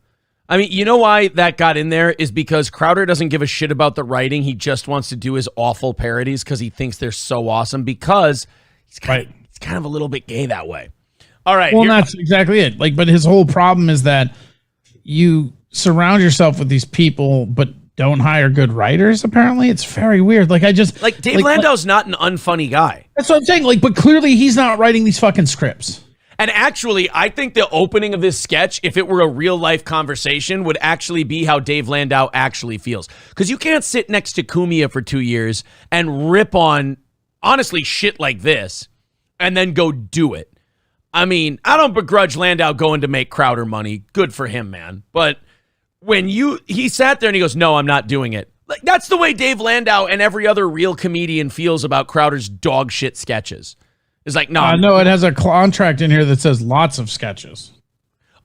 I mean, you know why that got in there is because Crowder doesn't give a shit about the writing. He just wants to do his awful parodies because he thinks they're so awesome because he's kind of a little bit gay that way. All right. Well, that's exactly it. Like, but his whole problem is that you surround yourself with these people, but don't hire good writers. Apparently, it's very weird. Like, Dave Landau's not an unfunny guy. That's what I'm saying. Like, but clearly he's not writing these fucking scripts. And actually, I think the opening of this sketch, if it were a real life conversation, would actually be how Dave Landau actually feels. Because you can't sit next to Cumia for 2 years and rip on, honestly, shit like this and then go do it. I mean, I don't begrudge Landau going to make Crowder money. Good for him, man. But when he sat there and he goes, no, I'm not doing it. Like, that's the way Dave Landau and every other real comedian feels about Crowder's dog shit sketches. It's like, no. No, it has a contract in here that says lots of sketches.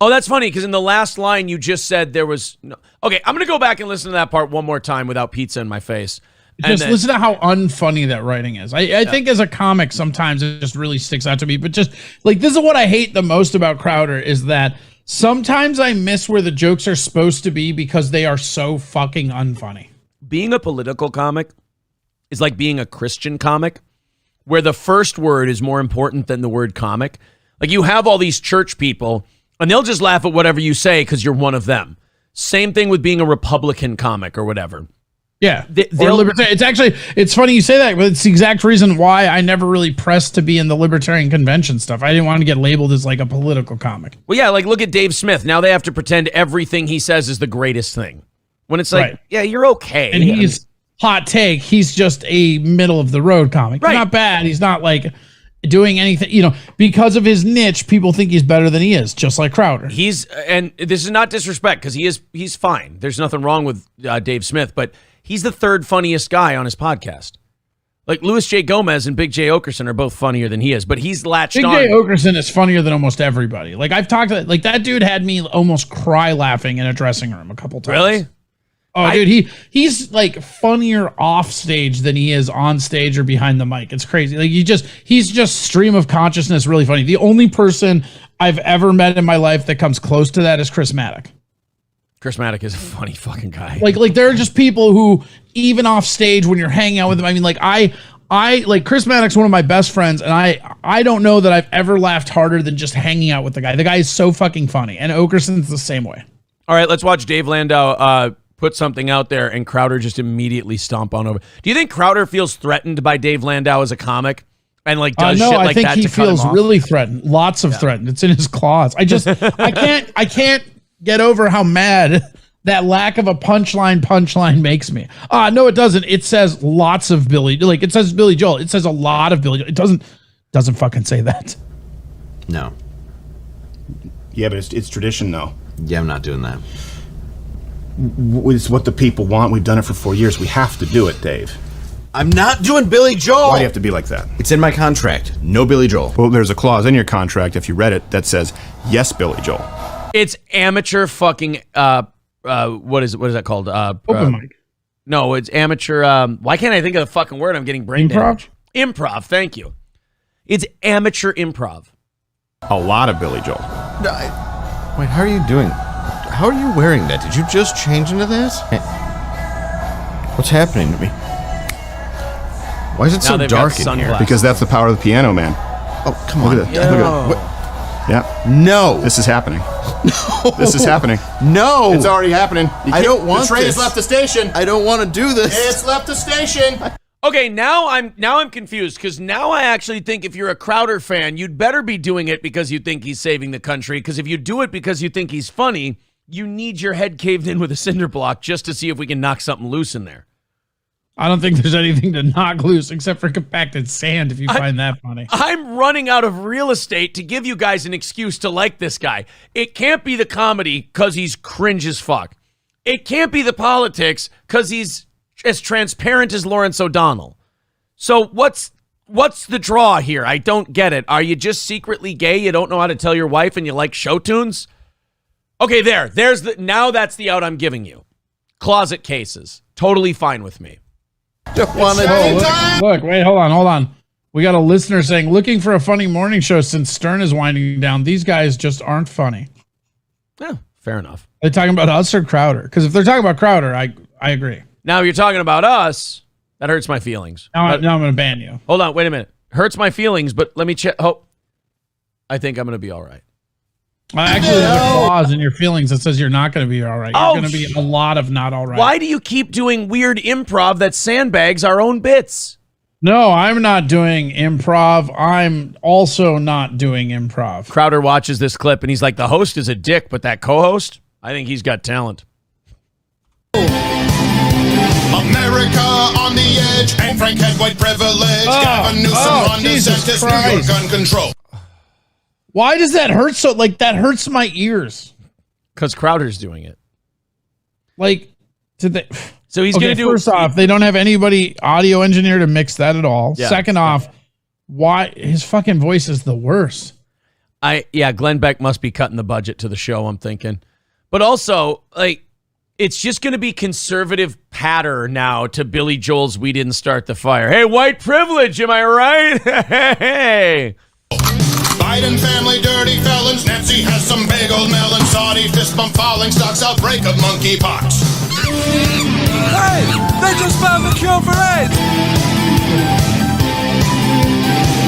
Oh, that's funny, because in the last line you just said there was no. Okay, I'm going to go back and listen to that part one more time without pizza in my face. Just listen to how unfunny that writing is. I think as a comic, sometimes it just really sticks out to me. But just, like, this is what I hate the most about Crowder is that sometimes I miss where the jokes are supposed to be because they are so fucking unfunny. Being a political comic is like being a Christian comic, where the first word is more important than the word comic. Like, you have all these church people, and they'll just laugh at whatever you say because you're one of them. Same thing with being a Republican comic or whatever. Yeah. It's funny you say that, but it's the exact reason why I never really pressed to be in the libertarian convention stuff. I didn't want to get labeled as like a political comic. Well, yeah, like look at Dave Smith. Now they have to pretend everything he says is the greatest thing. When it's like, yeah, you're okay. And he's... hot take, he's just a middle of the road comic. Right. Not bad. He's not like doing anything, because of his niche, people think he's better than he is, just like Crowder. And this is not disrespect because he's fine. There's nothing wrong with Dave Smith, but he's the third funniest guy on his podcast. Like Louis J. Gomez and Big J. Okerson are both funnier than he is, but he's latched on. Big J. Okerson is funnier than almost everybody. Like I've talked to, like that dude had me almost cry laughing in a dressing room a couple times. Really? Oh, dude, he's like funnier off stage than he is on stage or behind the mic. It's crazy. Like he's just stream of consciousness, really funny. The only person I've ever met in my life that comes close to that is Chris Maddock. Chris Maddock is a funny fucking guy. Like there are just people who even off stage when you're hanging out with them. I mean, like I like Chris Maddock's one of my best friends, and I don't know that I've ever laughed harder than just hanging out with the guy. The guy is so fucking funny, and Okerson's the same way. All right, let's watch Dave Landau put something out there and Crowder just immediately stomp on over. Do you think Crowder feels threatened by Dave Landau as a comic and like does shit like that? I think he feels really threatened. Lots of threatened. It's in his claws. I can't get over how mad that lack of a punchline makes me. No, it doesn't. It says lots of Billy. Like it says Billy Joel. It says a lot of Billy Joel. It doesn't fucking say that. No. Yeah, but it's tradition though. Yeah, I'm not doing that. It's what the people want. We've done it for 4 years. We have to do it, Dave. I'm not doing Billy Joel. Why do you have to be like that? It's in my contract. No Billy Joel. Well, there's a clause in your contract, if you read it, that says, yes, Billy Joel. It's amateur fucking, what is that called? Open mic. No, it's amateur, why can't I think of the fucking word? I'm getting brain damage. Improv, thank you. It's amateur improv. A lot of Billy Joel. Wait, how are you doing? How are you wearing that? Did you just change into this? What's happening to me? Why is it so dark in here? Because that's the power of the piano, man. Oh, come on. Look at that. Look at that. Yeah. No. This is happening. No. This is happening. No. It's already happening. I don't want this. The train has left the station. I don't want to do this. It's left the station. Okay, now I'm confused because now I actually think if you're a Crowder fan, you'd better be doing it because you think he's saving the country. Because if you do it because you think he's funny, you need your head caved in with a cinder block just to see if we can knock something loose in there. I don't think there's anything to knock loose except for compacted sand if you find that funny. I'm running out of real estate to give you guys an excuse to like this guy. It can't be the comedy because he's cringe as fuck. It can't be the politics because he's as transparent as Lawrence O'Donnell. So what's the draw here? I don't get it. Are you just secretly gay? You don't know how to tell your wife and you like show tunes? Okay, now that's the out I'm giving you. Closet cases. Totally fine with me. Look, wait, hold on. We got a listener saying, looking for a funny morning show since Stern is winding down. These guys just aren't funny. Yeah, fair enough. They're talking about us or Crowder? Because if they're talking about Crowder, I agree. Now, if you're talking about us, that hurts my feelings. Now I'm going to ban you. Hold on, wait a minute. Hurts my feelings, but let me check. Oh, I think I'm going to be all right. Actually, there's a clause in your feelings that says you're not going to be all right. You're going to be a lot of not all right. Why do you keep doing weird improv that sandbags our own bits? No, I'm not doing improv. I'm also not doing improv. Crowder watches this clip and he's like, the host is a dick, but that co-host, I think he's got talent. America on the edge, and Frank had white privilege. Gavin Newsom on DeSantis, New York gun control. Why does that hurt so? Like, that hurts my ears. Because Crowder's doing it. Like, did they? So he's going to do. First off, they don't have anybody audio engineer to mix that at all. Yeah. Second off, why his fucking voice is the worst. Glenn Beck must be cutting the budget to the show, I'm thinking. But also, like, it's just going to be conservative patter now to Billy Joel's "We Didn't Start the Fire." Hey, white privilege, am I right? Hey. Biden family dirty felons. Nancy has some big old melon. Saudi fist bump falling stocks. Outbreak of monkeypox. Hey, they just found the cure for AIDS.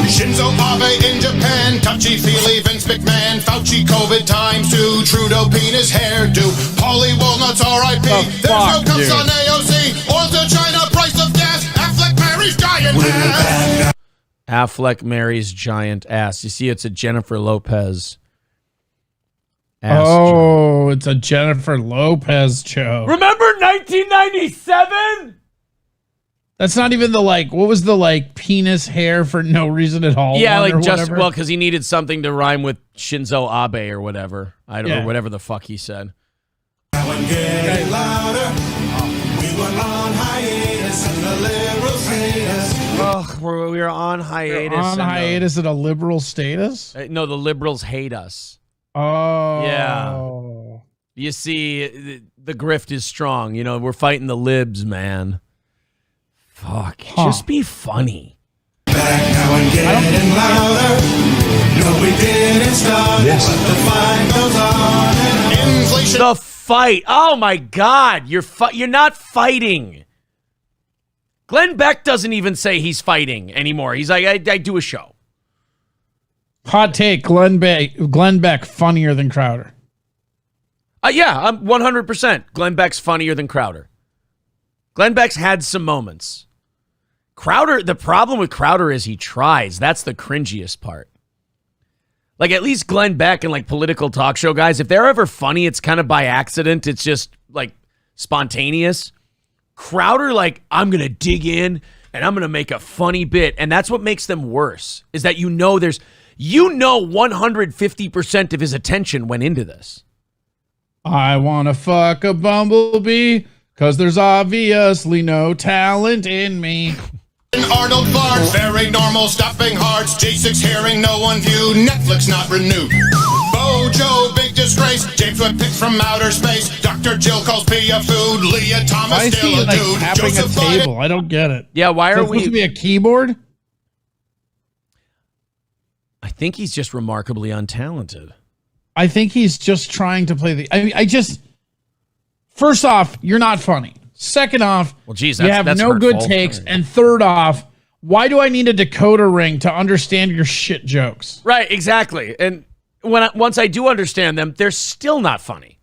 Shinzo Abe in Japan, touchy-feely Vince McMahon, Fauci COVID times 2, Trudeau penis hairdo, Paulie Walnuts R.I.P. There's no cups on AOC, oil to China, price of gas, Affleck marries giant ass. Affleck marries giant ass. You see, it's a Jennifer Lopez. It's a Jennifer Lopez show. Remember 1997? That's not even the, like, what was the, like, penis hair for no reason at all? Yeah, like, just, well, because he needed something to rhyme with Shinzo Abe or whatever. I don't know, whatever the fuck he said. Now and getting louder. We were on hiatus and the liberals hate us. Oh, we were on hiatus. We're on hiatus at a liberal status? No, the liberals hate us. Oh. Yeah. You see, the grift is strong. You know, we're fighting the libs, man. Fuck. Just be funny. Back now and getting louder. No, we didn't start, but the fight goes on. Inflation. The fight. Oh my God. You're not fighting. Glenn Beck doesn't even say he's fighting anymore. He's like, I do a show. Hot take, Glenn Beck funnier than Crowder. Yeah, I'm 100%. Glenn Beck's funnier than Crowder. Glenn Beck's had some moments. Crowder, the problem with Crowder is he tries. That's the cringiest part. Like, at least Glenn Beck and, like, political talk show guys, if they're ever funny, it's kind of by accident. It's just, like, spontaneous. Crowder, like, I'm going to dig in and I'm going to make a funny bit. And that's what makes them worse, is that 150% of his attention went into this. I want to fuck a bumblebee because there's obviously no talent in me. Arnold farts, very normal, stopping hearts. J6 hearing, no one view. Netflix not renewed. Bojo, big disgrace. James Webb picked from outer space. Dr. Jill calls Pia food. Leah Thomas why is still he, a like, dude. tapping Joseph a table? I don't get it. Yeah, why are supposed to be a keyboard? I think he's just remarkably untalented. I think he's just trying to play the. I just. First off, you're not funny. Second off, well, geez, you have no good takes. And third off, why do I need a decoder ring to understand your shit jokes? Right, exactly. And once I do understand them, they're still not funny.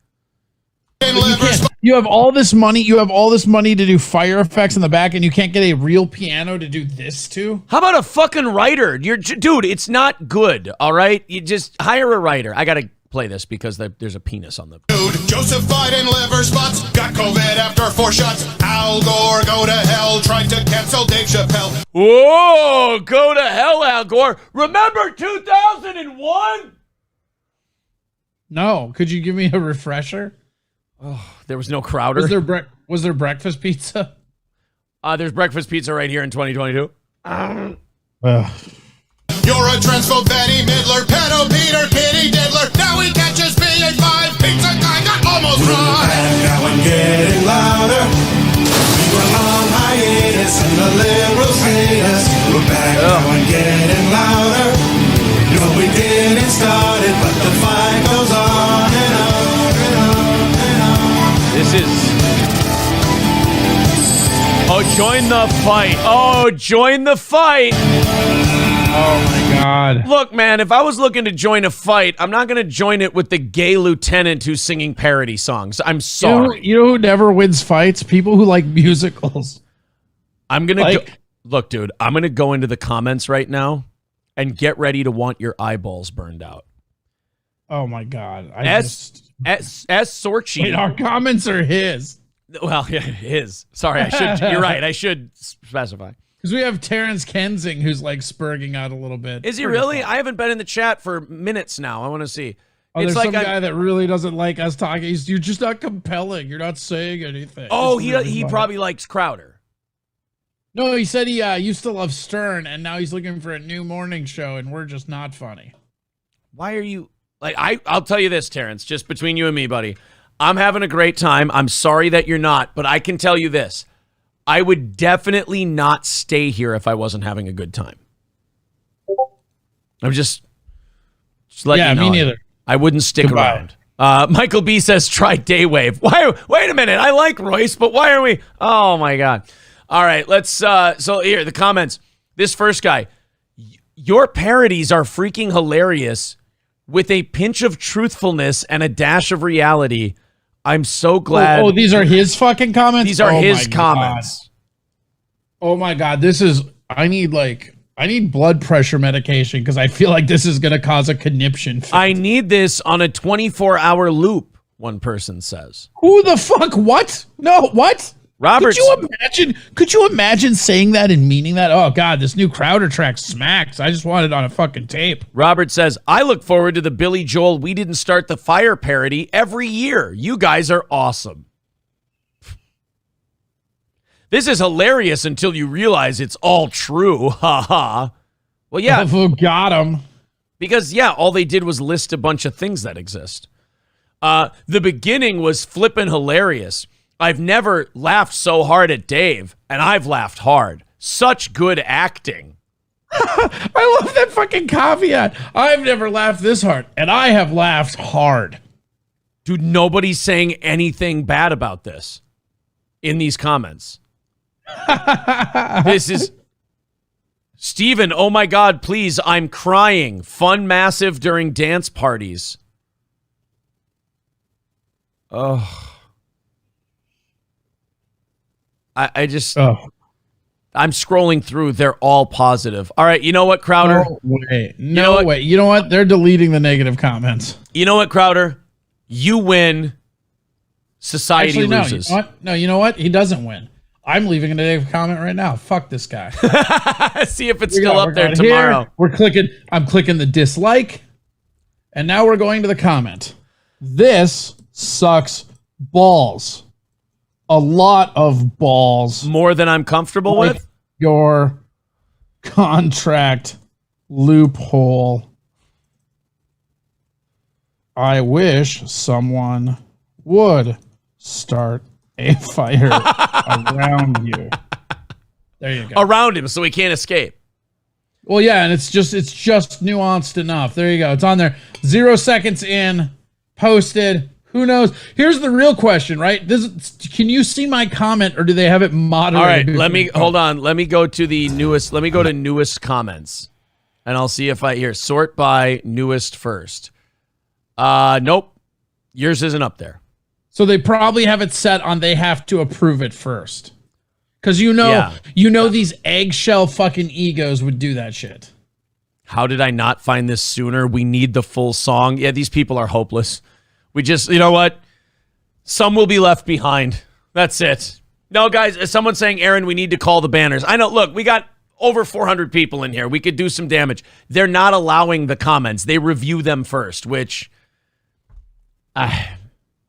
You have all this money. You have all this money to do fire effects in the back, and you can't get a real piano to do this too. How about a fucking writer? Dude, it's not good. All right, you just hire a writer. I gotta play this because there's a penis on the. Dude, Joseph Biden liver spots. Got COVID after 4 shots. Al Gore go to hell. Tried to cancel Dave Chappelle. Whoa, go to hell, Al Gore. Remember 2001? No, could you give me a refresher? Oh, there was no Crowder. Was there breakfast pizza? There's breakfast pizza right here in 2022. You're a transphobe, Betty Midler, pedo Peter, kitty diddler. Now he catches BA5, pizza guy got almost right. Now I'm getting louder. We were on hiatus and the liberals hate us. We're back now and getting louder. No, we didn't start it, but the fight goes on and on and on and This is... Oh, join the fight. Oh, join the fight. Oh, my God. Look, man, if I was looking to join a fight, I'm not going to join it with the gay lieutenant who's singing parody songs. I'm sorry. You know who never wins fights? People who like musicals. I'm going to look, dude, I'm going to go into the comments right now and get ready to want your eyeballs burned out. Oh, my God. S. Sorchi. Wait, our comments are his. Well, yeah, his. Sorry, I should. You're right. I should specify. Because we have Terrence Kensing who's like spurging out a little bit. Is he really? I haven't been in the chat for minutes now. I want to see. Oh, It's there's like some guy that really doesn't like us talking. You're just not compelling. You're not saying anything. Oh, It's really he funny. probably likes Crowder. No, he said he used to love Stern, and now he's looking for a new morning show, and we're just not funny. Why are you like? I'll tell you this, Terrence. Just between you and me, buddy. I'm having a great time. I'm sorry that you're not, but I can tell you this. I would definitely not stay here if I wasn't having a good time. I'm just letting you know. Me neither. I wouldn't stick around. Michael B says, try Daywave. Why? Wait a minute. I like Royce, but why are we? Oh, my God. All right, let's, so here, the comments. This first guy. Your parodies are freaking hilarious with a pinch of truthfulness and a dash of reality. I'm so glad. Oh, these are his fucking comments? These are his comments. Oh my God. This is, I need blood pressure medication because I feel like this is going to cause a conniption fit. I need this on a 24-hour loop, one person says. Who the fuck? What? No, what? Robert, Could you imagine saying that and meaning that? Oh God, this new Crowder track smacks. I just want it on a fucking tape. Robert says, I look forward to the Billy Joel We Didn't Start the Fire parody every year. You guys are awesome. This is hilarious until you realize it's all true. Ha ha. Well, yeah. Oh, got him. Because, yeah, all they did was list a bunch of things that exist. The beginning was flippin' hilarious. I've never laughed so hard at Dave, and I've laughed hard. Such good acting. I love that fucking caveat. I've never laughed this hard, and I have laughed hard. Dude, nobody's saying anything bad about this in these comments. This is... Steven, oh my God, please, I'm crying. Fun massive during dance parties. Oh... I just, I'm scrolling through. They're all positive. All right. You know what, Crowder? No way. No way. You know what? They're deleting the negative comments. You know what, Crowder? You win. Society loses. No, you know what? He doesn't win. I'm leaving a negative comment right now. Fuck this guy. See if it's still up there tomorrow. Here. I'm clicking the dislike. And now we're going to the comment. This sucks balls. A lot of balls. More than I'm comfortable with? Your contract loophole. I wish someone would start a fire around you. There you go. Around him so he can't escape. Well, yeah, and it's just nuanced enough. There you go. It's on there. 0 seconds in, posted. Who knows? Here's the real question, right? Can you see my comment, or do they have it moderated? All right, hold on. Let me go to the newest. Let me go to newest comments, and I'll see if sort by newest first. Nope, yours isn't up there. So they probably have it set on they have to approve it first, because you know these eggshell fucking egos would do that shit. How did I not find this sooner? We need the full song. Yeah, these people are hopeless. We just, you know what? Some will be left behind. That's it. No, guys, someone's saying, Aaron, we need to call the banners. I know, look, we got over 400 people in here. We could do some damage. They're not allowing the comments. They review them first, which,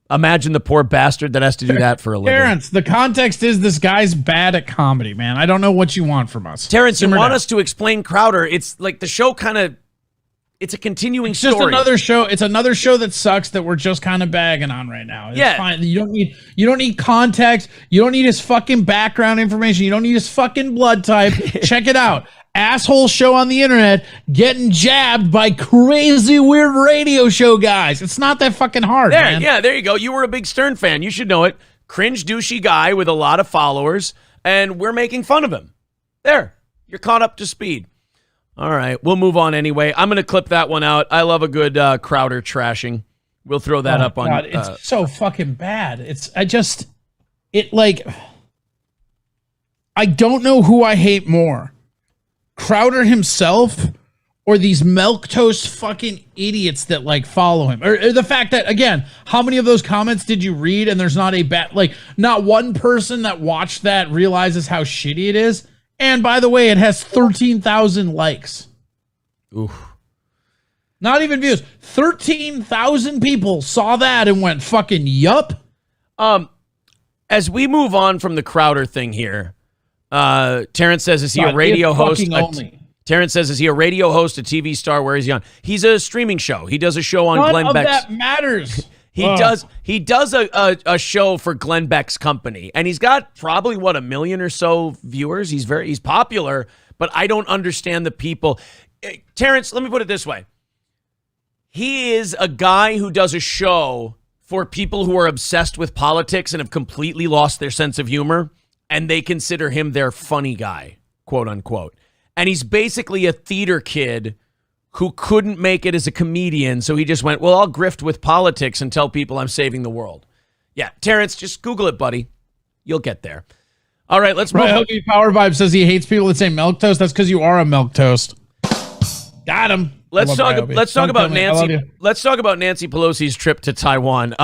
imagine the poor bastard that has to do that for a living. Terrence, the context is this guy's bad at comedy, man. I don't know what you want from us. Terrence, you want us to explain Crowder. It's like the show kind of... It's a continuing story. Just another show. It's another show that sucks that we're just kind of bagging on right now. It's fine. You don't need context. You don't need his fucking background information. You don't need his fucking blood type. Check it out. asshole show on the internet getting jabbed by crazy weird radio show guys. It's not that fucking hard, man. Yeah, there you go. You were a big Stern fan. You should know it. Cringe douchey guy with a lot of followers, and we're making fun of him. There, you're caught up to speed. All right, we'll move on anyway. I'm going to clip that one out. I love a good Crowder trashing. We'll throw that up on. God, it's so fucking bad. I don't know who I hate more, Crowder himself or these milquetoast fucking idiots that like follow him, or the fact that, again, how many of those comments did you read and there's not not one person that watched that realizes how shitty it is. And by the way, it has 13,000 likes. Oof. Not even views. 13,000 people saw that and went fucking yup. As we move on from the Crowder thing here, Terrence says, is he a radio host? Terrence says, is he a radio host, a TV star? Where is he on? He's a streaming show. He does a show on Glenn Beck's. None of that matters. He does a show for Glenn Beck's company, and he's got probably 1 million or so viewers. He's popular, but I don't understand the people. Terrence, let me put it this way. He is a guy who does a show for people who are obsessed with politics and have completely lost their sense of humor, and they consider him their funny guy, quote unquote. And he's basically a theater kid who couldn't make it as a comedian, so he just went, well, I'll grift with politics and tell people I'm saving the world. Yeah, Terrence, just Google it, buddy. You'll get there. All right, let's move on. Power Vibe says he hates people that say milk toast. That's because you are a milk toast. Got him. Let's talk about Nancy. Let's talk about Nancy Pelosi's trip to Taiwan.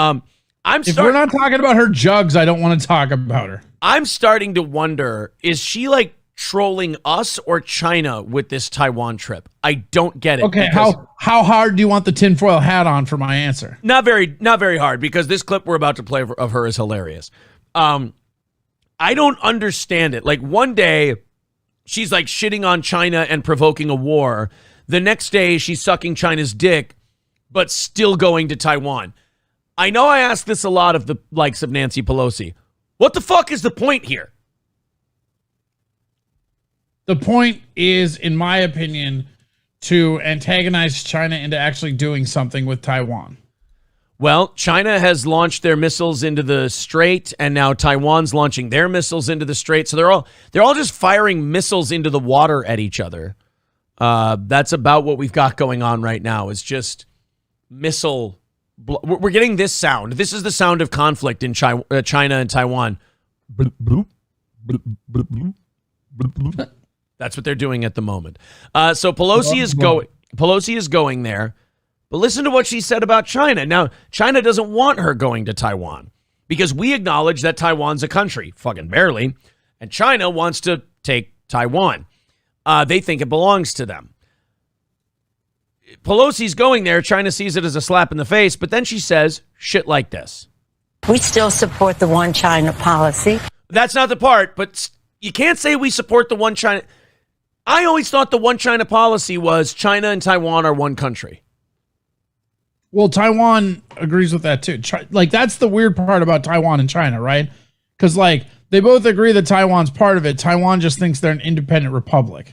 If we're not talking about her jugs, I don't want to talk about her. I'm starting to wonder, is she like trolling us or China with this Taiwan trip? I don't get it. Okay, how hard do you want the tinfoil hat on for my answer? Not very hard, because this clip we're about to play of her is hilarious. I don't understand it. Like, one day she's like shitting on China and provoking a war. The next day she's sucking China's dick, but still going to Taiwan. I know I ask this a lot of the likes of Nancy Pelosi. What the fuck is the point here? The point is, in my opinion, to antagonize China into actually doing something with Taiwan. Well, China has launched their missiles into the strait, and now Taiwan's launching their missiles into the strait. So they're all just firing missiles into the water at each other. That's about what we've got going on right now. It's just missile. We're getting this sound. This is the sound of conflict in China and Taiwan. That's what they're doing at the moment. So Pelosi is going there. But listen to what she said about China. Now, China doesn't want her going to Taiwan because we acknowledge that Taiwan's a country, fucking barely, and China wants to take Taiwan. They think it belongs to them. Pelosi's going there. China sees it as a slap in the face, but then she says shit like this. We still support the one China policy. That's not the part, but you can't say we support the one China. I always thought the one China policy was China and Taiwan are one country. Well, Taiwan agrees with that too. Like, that's the weird part about Taiwan and China, right? Because like they both agree that Taiwan's part of it. Taiwan just thinks they're an independent republic,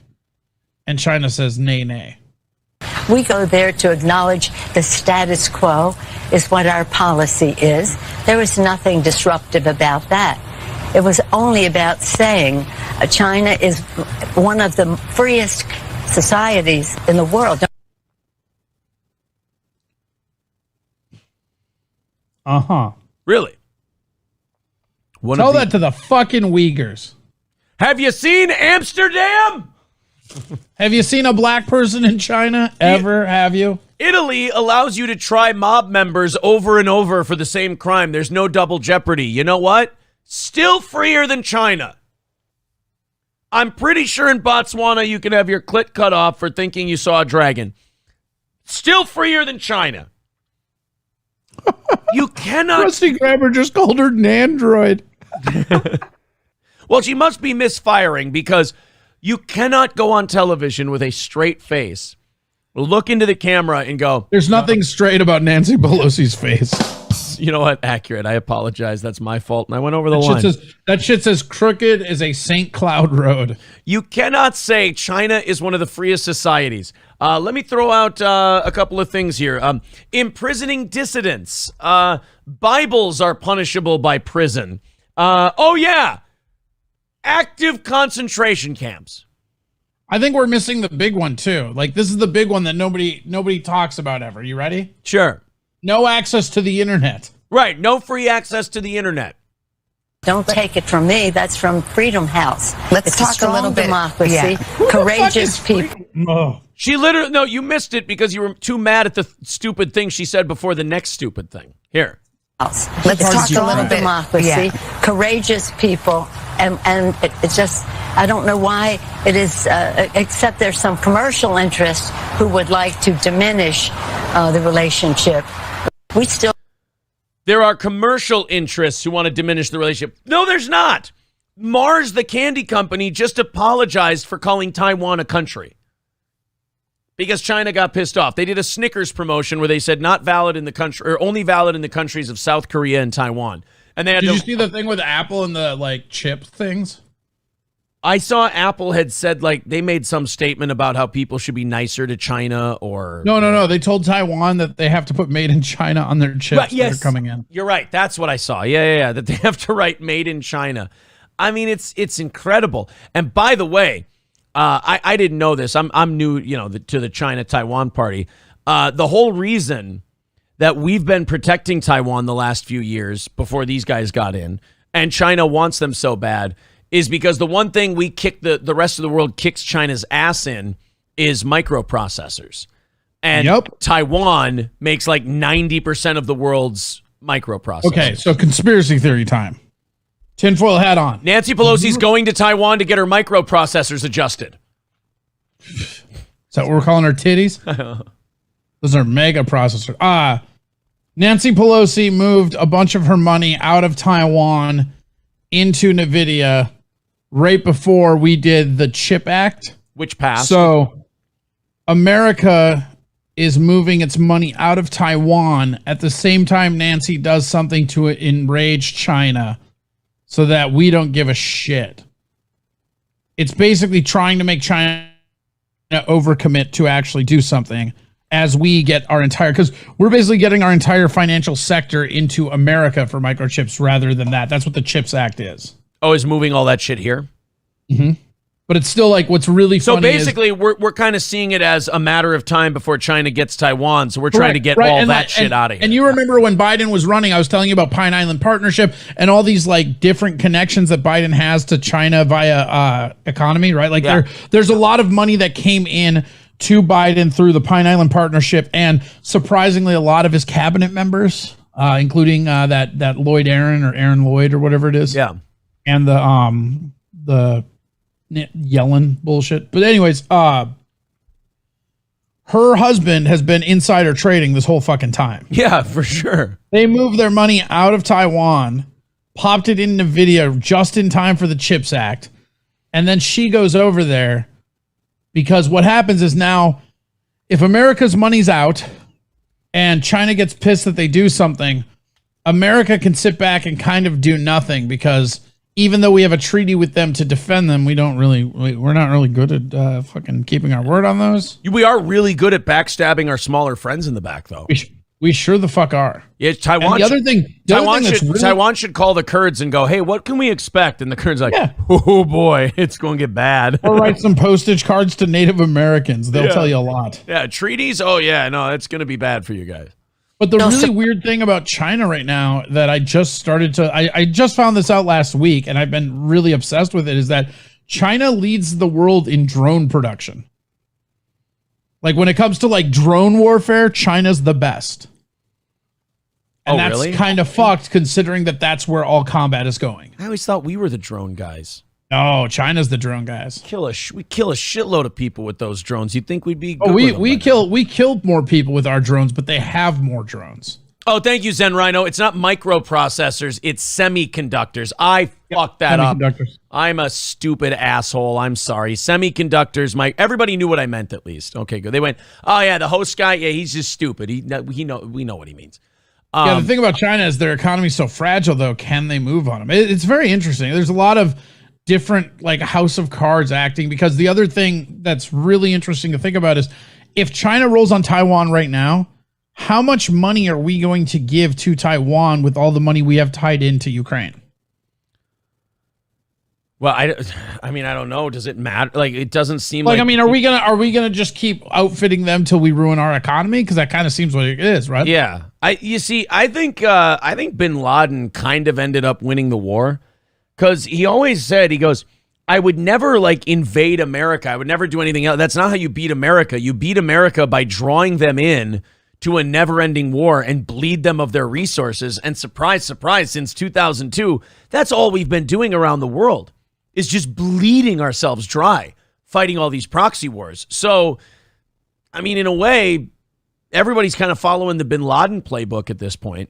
and China says nay, nay. We go there to acknowledge the status quo is what our policy is. There was nothing disruptive about that. It was only about saying China is one of the freest societies in the world. Uh-huh. Really? Tell that to the fucking Uyghurs. Have you seen Amsterdam? Have you seen a black person in China ever? Have you? Italy allows you to try mob members over and over for the same crime. There's no double jeopardy. You know what? Still freer than China. I'm pretty sure in Botswana you can have your clit cut off for thinking you saw a dragon. Still freer than China. You cannot. Rusty Grabber just called her an android. Well, she must be misfiring because you cannot go on television with a straight face, look into the camera and go, there's nothing straight about Nancy Pelosi's face. You know what? Accurate. I apologize. That's my fault. And I went over the That line. that shit says crooked as a St. Cloud road. You cannot say China is one of the freest societies. Let me throw out a couple of things here. Imprisoning dissidents. Bibles are punishable by prison. Oh, yeah. Active concentration camps. I think we're missing the big one too. Like this is the big one that nobody talks about ever. You ready? Sure. No access to the internet. Right. No free access to the internet. Don't take it from me. That's from Freedom House. Let's it's talk a strong a little bit. democracy. Yeah. Courageous people. Oh. She literally, no, you missed it because you were too mad at the stupid thing she said before the next stupid thing. Here. Let's talk a little bit. Democracy. Yeah. Courageous people. And it's just, I don't know why it is, except there's some commercial interests who would like to diminish the relationship. We still. There are commercial interests who want to diminish the relationship. No, there's not. Mars, the candy company, just apologized for calling Taiwan a country because China got pissed off. They did a Snickers promotion where they said not valid in the country or only valid in the countries of South Korea and Taiwan. And they had Did you see the thing with Apple and the like chip things? I saw Apple had said like they made some statement about how people should be nicer to China or No. They told Taiwan that they have to put "Made in China" on their chips Right, yes. that are coming in. You're right. That's what I saw. Yeah. That they have to write "Made in China." I mean, it's incredible. And by the way, I didn't know this. I'm new, to the China Taiwan party. The whole reason that we've been protecting Taiwan the last few years before these guys got in, and China wants them so bad, is because the one thing we kick the rest of the world kicks China's ass in is microprocessors. And Taiwan makes like 90% of the world's microprocessors. Okay, so conspiracy theory time. Tinfoil hat on. Nancy Pelosi's going to Taiwan to get her microprocessors adjusted. Is that what we're calling our titties? Those are mega processors. Nancy Pelosi moved a bunch of her money out of Taiwan into NVIDIA right before we did the CHIP Act. Which passed. So America is moving its money out of Taiwan at the same time Nancy does something to enrage China so that we don't give a shit. It's basically trying to make China overcommit to actually do something as we get our entire, because we're basically getting our entire financial sector into America for microchips rather than that. That's what the CHIPS Act is. Oh, is moving all that shit here? Mm-hmm. But it's still like what's really funny. So basically, we're kind of seeing it as a matter of time before China gets Taiwan. So we're trying to get all that shit out of here. And you remember when Biden was running, I was telling you about Pine Island Partnership and all these like different connections that Biden has to China via economy, right? Like there's a lot of money that came in to Biden through the Pine Island Partnership, and surprisingly, a lot of his cabinet members, including that Lloyd Aaron or Aaron Lloyd or whatever it is, and the Yellen bullshit. But anyways, her husband has been insider trading this whole fucking time. Yeah, for sure. They moved their money out of Taiwan, popped it in NVIDIA just in time for the CHIPS Act, and then she goes over there. Because what happens is now, if America's money's out and China gets pissed that they do something, America can sit back and kind of do nothing because even though we have a treaty with them to defend them, we're not really good at fucking keeping our word on those. We are really good at backstabbing our smaller friends in the back, though. We sure the fuck are. Yeah, Taiwan. And the other thing, Taiwan should call the Kurds and go, "Hey, what can we expect?" And the Kurds are like, "Oh boy, it's going to get bad." Or write some postage cards to Native Americans. They'll tell you a lot. Yeah, treaties. Oh yeah, no, it's going to be bad for you guys. But the really weird thing about China right now that I just I just found this out last week, and I've been really obsessed with it, is that China leads the world in drone production. Like when it comes to like drone warfare, China's the best. And that's kind of fucked considering that that's where all combat is going. I always thought we were the drone guys. No, China's the drone guys. We kill a shitload of people with those drones. You'd think we'd be good we killed more people with our drones, but they have more drones. Oh, thank you, Zen Rhino. It's not microprocessors, it's semiconductors. I fucked that up. I'm a stupid asshole. I'm sorry. Semiconductors, everybody knew what I meant at least. Okay, good. They went, "Oh yeah, the host guy, yeah, he's just stupid. We know what he means." The thing about China is their economy is so fragile, though. Can they move on them? It's very interesting. There's a lot of different like house of cards acting, because the other thing that's really interesting to think about is if China rolls on Taiwan right now, how much money are we going to give to Taiwan with all the money we have tied into Ukraine? Well, I mean, I don't know. Does it matter? Like, it doesn't seem like. I mean, are we gonna just keep outfitting them till we ruin our economy? Because that kind of seems what it is, right? Yeah. I think Bin Laden kind of ended up winning the war, because he always said, he goes, I would never like invade America. I would never do anything else. That's not how you beat America. You beat America by drawing them in to a never-ending war and bleed them of their resources. And surprise, surprise, since 2002, that's all we've been doing around the world, is just bleeding ourselves dry, fighting all these proxy wars. So, I mean, in a way, everybody's kind of following the Bin Laden playbook at this point,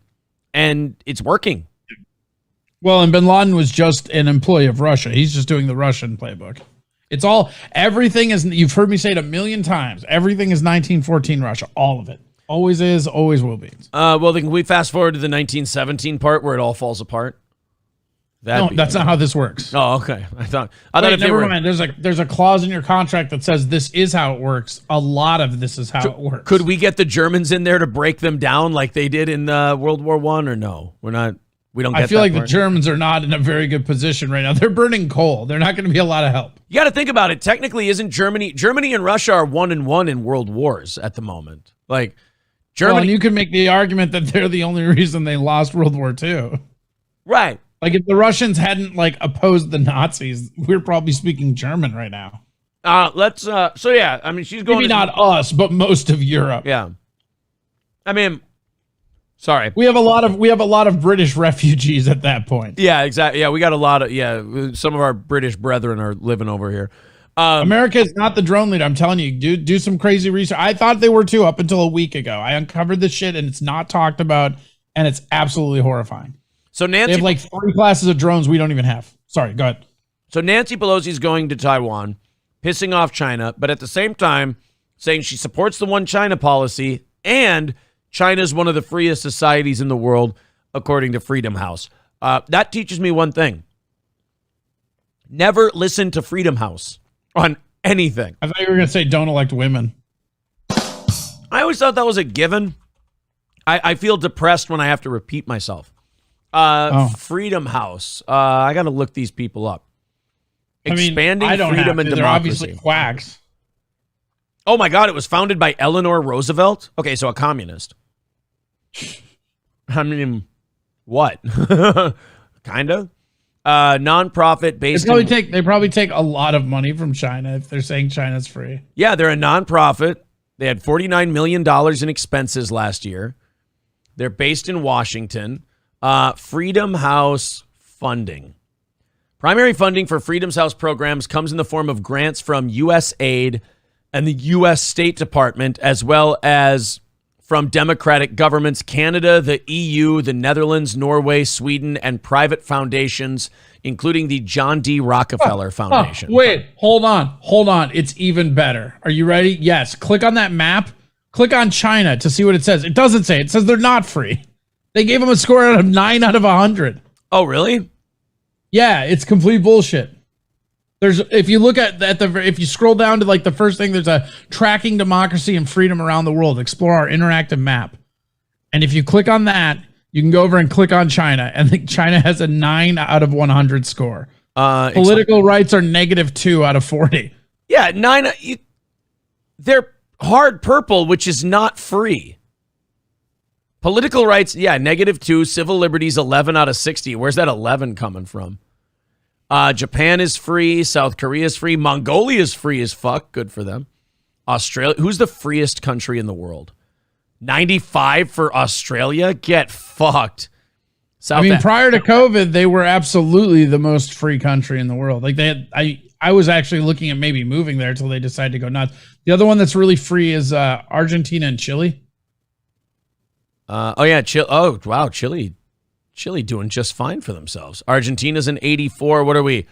and it's working. Well, and Bin Laden was just an employee of Russia. He's just doing the Russian playbook. It's all, everything is, you've heard me say it a million times, everything is 1914 Russia, all of it. Always is, always will be. Well, then can we fast forward to the 1917 part where it all falls apart? No, that's not how this works. Oh, okay. I thought Wait, never mind. There's a clause in your contract that says this is how it works. A lot of this is how it works. Could we get the Germans in there to break them down like they did in World War I, or no? We're not. We don't. Get I feel that like part. the Germans are not in a very good position right now. They're burning coal. They're not going to be a lot of help. You got to think about it. Technically, isn't Germany and Russia are 1-1 in world wars at the moment? Like Germany, well, and you can make the argument that they're the only reason they lost World War II. Right. Like if the Russians hadn't like opposed the Nazis, we're probably speaking German right now. So yeah, I mean, she's going. Maybe not us, but most of Europe. Yeah. I mean, sorry. We have a lot of British refugees at that point. Yeah, exactly. Yeah, we got a lot of some of our British brethren are living over here. America is not the drone leader. I'm telling you, do some crazy research. I thought they were too up until a week ago. I uncovered this shit and it's not talked about, and it's absolutely horrifying. So Nancy, they have like 3 classes of drones we don't even have. Sorry, go ahead. So Nancy Pelosi's going to Taiwan, pissing off China, but at the same time saying she supports the one China policy, and China is one of the freest societies in the world, according to Freedom House. That teaches me one thing. Never listen to Freedom House on anything. I thought you were going to say don't elect women. I always thought that was a given. I feel depressed when I have to repeat myself. Freedom House. I got to look these people up. Expanding freedom and democracy. They're obviously quacks. Oh my God! It was founded by Eleanor Roosevelt. Okay, so a communist. I mean, what? Kinda. Nonprofit based. They probably take a lot of money from China if they're saying China's free. Yeah, they're a nonprofit. They had $49 million in expenses last year. They're based in Washington. Freedom House funding. Primary funding for Freedom House programs comes in the form of grants from USAID and the U.S. State Department, as well as from democratic governments, Canada, the EU, the Netherlands, Norway, Sweden, and private foundations, including the John D. Rockefeller Foundation. Wait, hold on. It's even better. Are you ready? Yes. Click on that map. Click on China to see what it says. It doesn't say. It says they're not free. They gave them a score out of 9 out of 100. Oh, really? Yeah, it's complete bullshit. If you look if you scroll down to like the first thing, there's a tracking democracy and freedom around the world. Explore our interactive map. And if you click on that, you can go over and click on China. And China has a 9 out of 100 score. Political rights are -2 out of 40. Yeah, 9. They're hard purple, which is not free. Political rights, yeah, -2. Civil liberties, 11 out of 60. Where's that 11 coming from? Japan is free. South Korea is free. Mongolia is free as fuck. Good for them. Australia. Who's the freest country in the world? 95 for Australia? Get fucked. Prior to COVID, they were absolutely the most free country in the world. Like I was actually looking at maybe moving there until they decided to go nuts. The other one that's really free is Argentina and Chile. Chile. Oh, wow. Chile doing just fine for themselves. Argentina's an 84. What are we?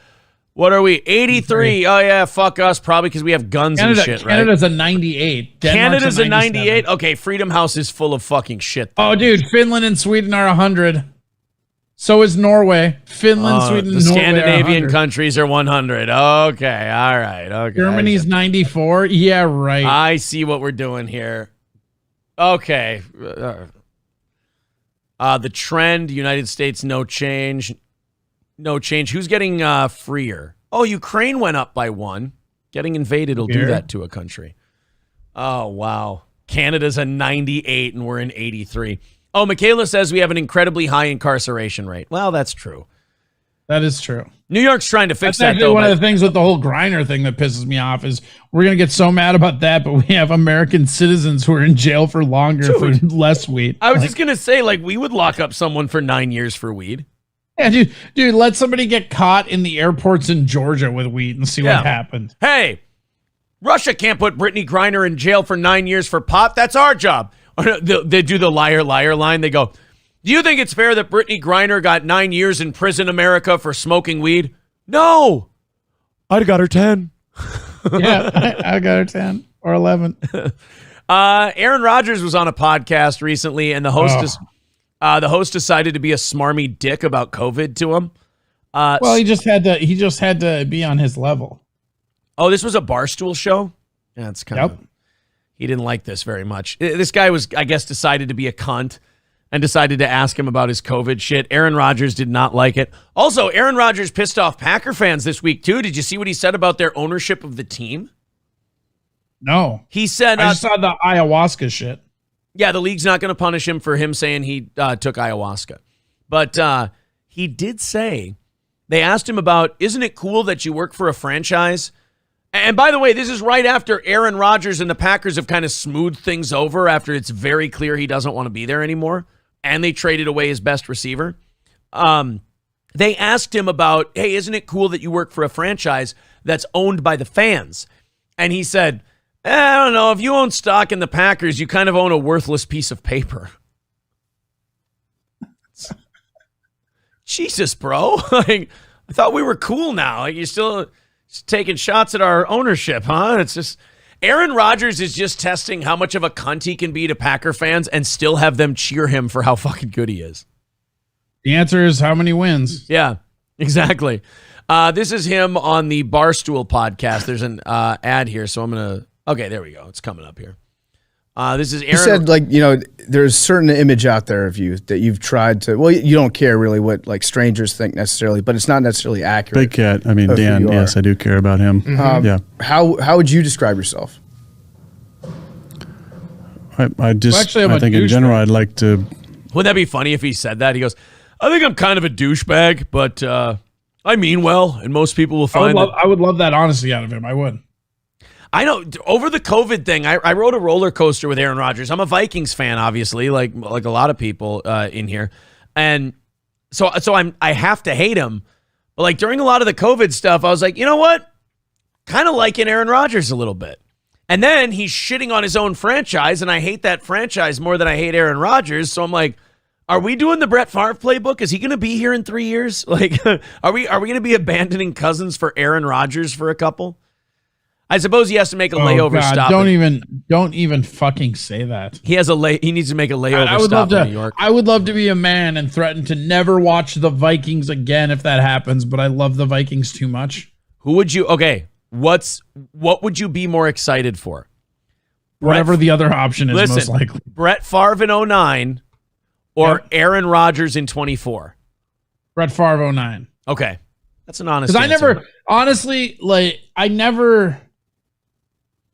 What are we? 83. Oh, yeah, fuck us. Probably because we have guns and shit, right? Canada's a 98. Canada's a 98? Okay, Freedom House is full of fucking shit. Oh, dude, Finland and Sweden are 100. So is Norway. Finland, Sweden, the and Norway Scandinavian countries are 100. Okay, all right. Okay. Germany's 94. Yeah, right. I see what we're doing here. Okay. The trend, United States, no change. No change. Who's getting freer? Oh, Ukraine went up by 1. Getting invaded will do that to a country. Oh, wow. Canada's a 98 and we're in 83. Oh, Michaela says we have an incredibly high incarceration rate. Well, that's true. That is true. New York's trying to fix That's that, though. One of the things with the whole Griner thing that pisses me off is we're going to get so mad about that, but we have American citizens who are in jail for longer for less weed. I was just going to say, like, we would lock up someone for 9 years for weed. Yeah, dude, let somebody get caught in the airports in Georgia with weed and see what happens. Hey, Russia can't put Brittany Griner in jail for 9 years for pot. That's our job. They do the liar, liar line. They go, do you think it's fair that Brittany Griner got 9 years in prison, America, for smoking weed? No. I'd got her 10. Yeah, I got her 10 or 11. Aaron Rodgers was on a podcast recently, and the host decided to be a smarmy dick about COVID to him. Well, he just had to be on his level. Oh, this was a Barstool show? Yeah, it's kind of... He didn't like this very much. This guy was, I guess, decided to be a cunt and decided to ask him about his COVID shit. Aaron Rodgers did not like it. Also, Aaron Rodgers pissed off Packer fans this week, too. Did you see what he said about their ownership of the team? No. He said... I just saw the ayahuasca shit. Yeah, the league's not going to punish him for him saying he took ayahuasca. But he did say, they asked him about, isn't it cool that you work for a franchise? And by the way, this is right after Aaron Rodgers and the Packers have kind of smoothed things over after it's very clear he doesn't want to be there anymore. And they traded away his best receiver. They asked him about, hey, isn't it cool that you work for a franchise that's owned by the fans? And he said, I don't know. If you own stock in the Packers, you kind of own a worthless piece of paper. Jesus, bro. Like, I thought we were cool now. Like, you're still taking shots at our ownership, huh? It's just Aaron Rodgers is just testing how much of a cunt he can be to Packer fans and still have them cheer him for how fucking good he is. The answer is how many wins. Yeah, exactly. This is him on the Barstool podcast. There's an ad here, so I'm going to... Okay, there we go. It's coming up here. This is Aaron. You said, like, you know, there's a certain image out there of you that you've tried to, well, you don't care really what, like, strangers think necessarily, but it's not necessily accurate. Big Cat. I mean, Dan, yes, I do care about him. Yeah. How would you describe yourself? I think in general, I'd like to... Wouldn't that be funny if he said that? He goes, I think I'm kind of a douchebag, but I mean well, and most people will find I would love that honesty out of him. I would. I know over the COVID thing, I rode a roller coaster with Aaron Rodgers. I'm a Vikings fan, obviously, like a lot of people in here. And so I have to hate him. But like during a lot of the COVID stuff, I was like, you know what? Kind of liking Aaron Rodgers a little bit. And then he's shitting on his own franchise, and I hate that franchise more than I hate Aaron Rodgers. So I'm like, are we doing the Brett Favre playbook? Is he going to be here in 3 years? Like, are we going to be abandoning Cousins for Aaron Rodgers for a couple? I suppose he has to make a layover stop. Don't even fucking say that. He needs to make a layover stop in New York. I would love to be a man and threaten to never watch the Vikings again if that happens, but I love the Vikings too much. Who would you what would you be more excited for? Whatever the other option is most likely. Brett Favre in 2009 or Aaron Rodgers in 24? Brett Favre 2009. Okay. That's an honest answer.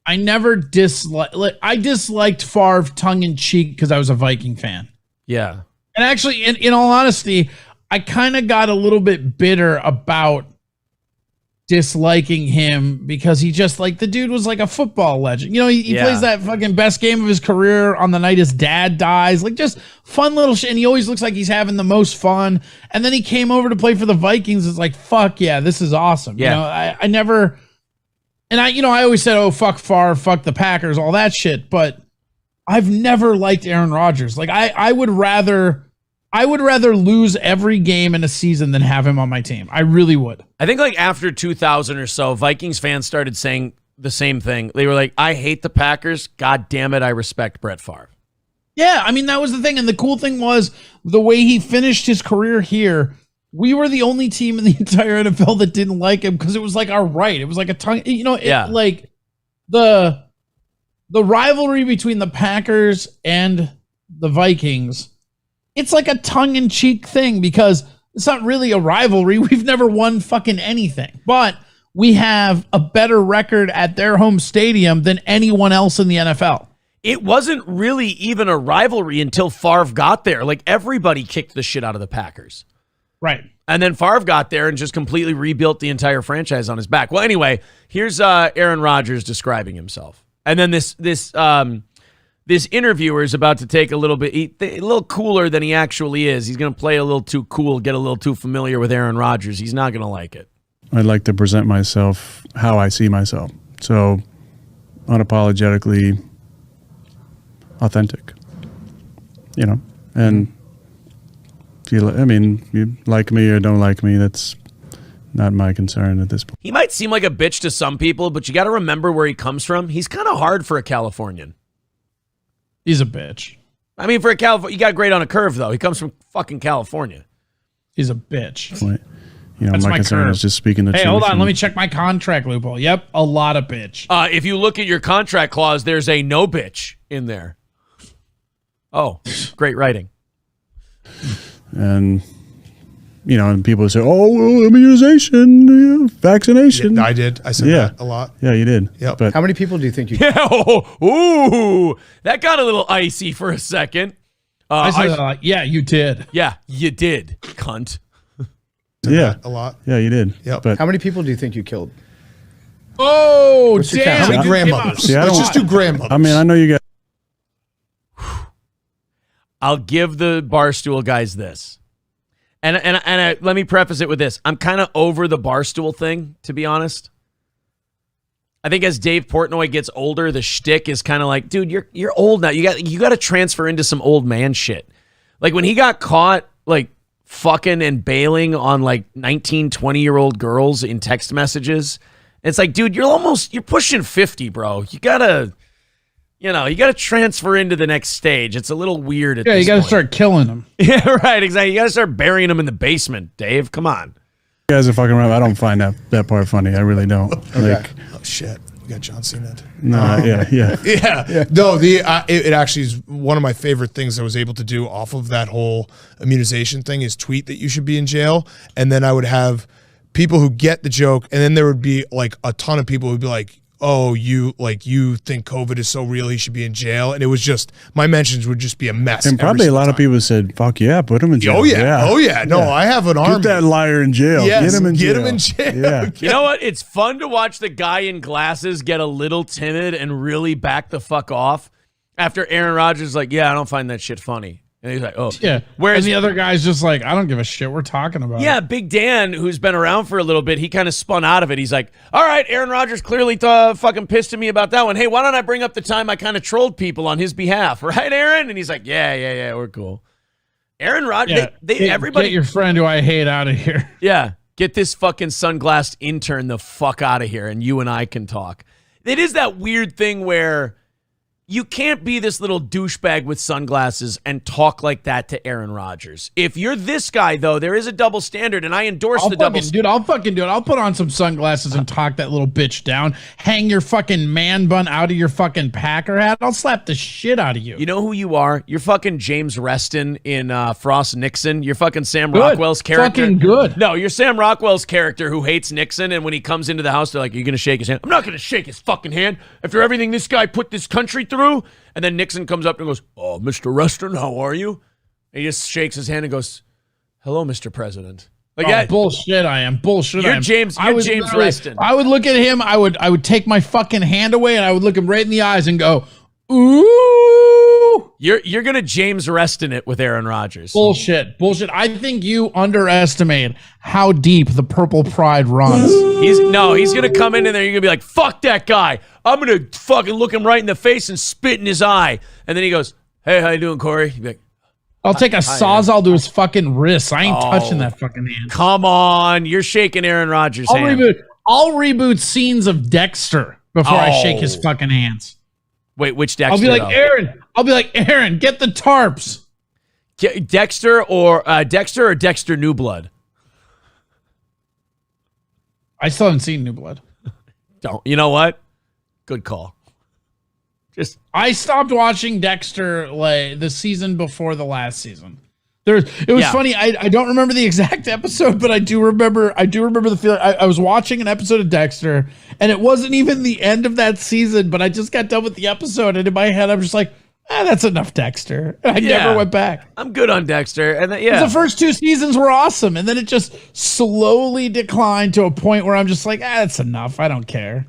I never disliked Favre tongue in cheek because I was a Viking fan. Yeah. And actually, in all honesty, I kind of got a little bit bitter about disliking him because he just like the dude was like a football legend. You know, he plays that fucking best game of his career on the night his dad dies. Like just fun little shit. And he always looks like he's having the most fun. And then he came over to play for the Vikings. It's like, fuck yeah, this is awesome. Yeah. You know, I never... And I always said, oh, fuck Favre, fuck the Packers, all that shit. But I've never liked Aaron Rodgers. Like, I would rather I would rather lose every game in a season than have him on my team. I really would. I think like after 2000 or so, Vikings fans started saying the same thing. They were like, I hate the Packers. God damn it, I respect Brett Favre. Yeah, I mean, that was the thing. And the cool thing was the way he finished his career here, we were the only team in the entire NFL that didn't like him because it was like our right. It was like a tongue, like the rivalry between the Packers and the Vikings. It's like a tongue-in-cheek thing because it's not really a rivalry. We've never won fucking anything. But we have a better record at their home stadium than anyone else in the NFL. It wasn't really even a rivalry until Favre got there. Like, everybody kicked the shit out of the Packers. Right. And then Favre got there and just completely rebuilt the entire franchise on his back. Well, anyway, here's Aaron Rodgers describing himself. And then this interviewer is about to take a little cooler than he actually is. He's going to play a little too cool, get a little too familiar with Aaron Rodgers. He's not going to like it. I'd like to present myself how I see myself. So, unapologetically authentic. And you like me or don't like me, that's not my concern at this point. He might seem like a bitch to some people, but you got to remember where he comes from. He's kind of hard for a Californian. He's a bitch. I mean, for a California, you got great on a curve, though. He comes from fucking California. He's a bitch. That's my concern is just speaking the truth. Hey, hold on. Let me check my contract loophole. Yep, a lot of bitch. If you look at your contract clause, there's a no bitch in there. Oh, great writing. And, and people say, oh, immunization, vaccination. Yeah, I did. I said that a lot. Yeah, you did. Yep. But how many people do you think you ooh, that got a little icy for a second. I said, yeah, you did. Yeah, you did, cunt. Yeah. A lot. Yeah, you did. Yep. But how many people do you think you killed? Oh, damn. How many grandmothers? Let's just do grandmothers. I mean, I know you got. I'll give the Barstool guys this. And let me preface it with this. I'm kind of over the Barstool thing, to be honest. I think as Dave Portnoy gets older, the shtick is kind of like, dude, you're old now. You got to transfer into some old man shit. Like when he got caught, like fucking and bailing on like 19, 20-year-old girls in text messages. It's like, dude, you're pushing 50, bro. You gotta transfer into the next stage. It's a little weird at this point. Yeah, you gotta start killing them. Yeah, right, exactly. You gotta start burying them in the basement, Dave. Come on. You guys are fucking around. I don't find that part funny. I really don't. Okay. Oh shit, we got John Cena. No, yeah. No, it actually is one of my favorite things I was able to do off of that whole immunization thing is tweet that you should be in jail, and then I would have people who get the joke, and then there would be like a ton of people who would be like, oh, you think COVID is so real, he should be in jail. And it was just, my mentions would just be a mess. And probably a lot of people said, fuck yeah, put him in jail. Oh, yeah. Oh, yeah. No, I have an army. Get that liar in jail. Yes, Get him in jail. Get him in jail. Yeah. You know what? It's fun to watch the guy in glasses get a little timid and really back the fuck off after Aaron Rodgers is like, yeah, I don't find that shit funny. And he's like, oh. Yeah. Whereas and the other guy's just like, I don't give a shit. We're talking about yeah, it. Big Dan, who's been around for a little bit, he kind of spun out of it. He's like, all right, Aaron Rodgers clearly fucking pissed at me about that one. Hey, why don't I bring up the time I kind of trolled people on his behalf? Right, Aaron? And he's like, yeah, we're cool. Aaron Rodgers, everybody. Get your friend who I hate out of here. Yeah, get this fucking sunglassed intern the fuck out of here and you and I can talk. It is that weird thing where you can't be this little douchebag with sunglasses and talk like that to Aaron Rodgers. If you're this guy, though, there is a double standard, and I endorse the double standard. Dude, I'll fucking do it. I'll put on some sunglasses and talk that little bitch down. Hang your fucking man bun out of your fucking Packer hat. I'll slap the shit out of you. You know who you are? You're fucking James Reston in Frost Nixon. You're fucking Sam Rockwell's character. Fucking good. No, you're Sam Rockwell's character who hates Nixon, and when he comes into the house, they're like, are you going to shake his hand? I'm not going to shake his fucking hand after everything this guy put this country through. And then Nixon comes up and goes, oh, Mr. Reston, how are you? And he just shakes his hand and goes, hello, Mr. President. Like, bullshit I am. Bullshit I am. James Reston. I would look at him, I would take my fucking hand away and I would look him right in the eyes and go, ooh. You're going to James Reston it with Aaron Rodgers. Bullshit. I think you underestimate how deep the purple pride runs. He's going to come in and there you're going to be like, fuck that guy. I'm going to fucking look him right in the face and spit in his eye. And then he goes, hey, how you doing, Corey? You'd be like, I'll take a sawzall to his fucking wrist. I ain't touching that fucking hand. Come on. You're shaking Aaron Rodgers' hand. I'll reboot scenes of Dexter before I shake his fucking hands. Wait, which Dexter? I'll be like, Aaron, get the tarps. Dexter or Dexter New Blood? I still haven't seen New Blood. Don't. You know what? Good call. I stopped watching Dexter like the season before the last season. It was funny. I don't remember the exact episode, but I do remember the feeling. I was watching an episode of Dexter, and it wasn't even the end of that season, but I just got done with the episode, and in my head, I'm just like, that's enough Dexter. I never went back. I'm good on Dexter. And the first 2 seasons were awesome, and then it just slowly declined to a point where I'm just like, that's enough. I don't care.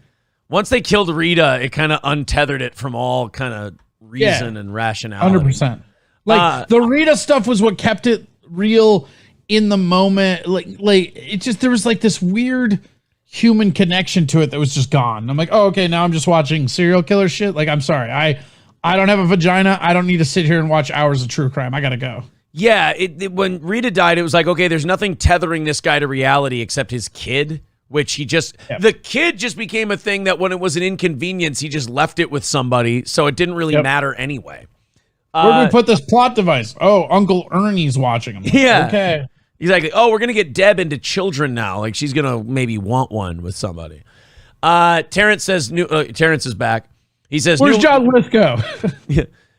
Once they killed Rita, it kind of untethered it from all kind of reason and rationality. 100%. Like the Rita stuff was what kept it real in the moment. Like it just, there was like this weird human connection to it that was just gone. I'm like, oh, okay, now I'm just watching serial killer shit. Like, I'm sorry. I don't have a vagina. I don't need to sit here and watch hours of true crime. I got to go. Yeah. When Rita died, it was like, okay, there's nothing tethering this guy to reality except his kid, which the kid just became a thing that when it was an inconvenience, he just left it with somebody. So it didn't really matter anyway. Where do we put this plot device? Oh, Uncle Ernie's watching him. Yeah. Okay. He's like, oh, we're going to get Deb into children now. Like she's going to maybe want one with somebody. Terrence says, Terrence is back. He says, where's John Lithgow?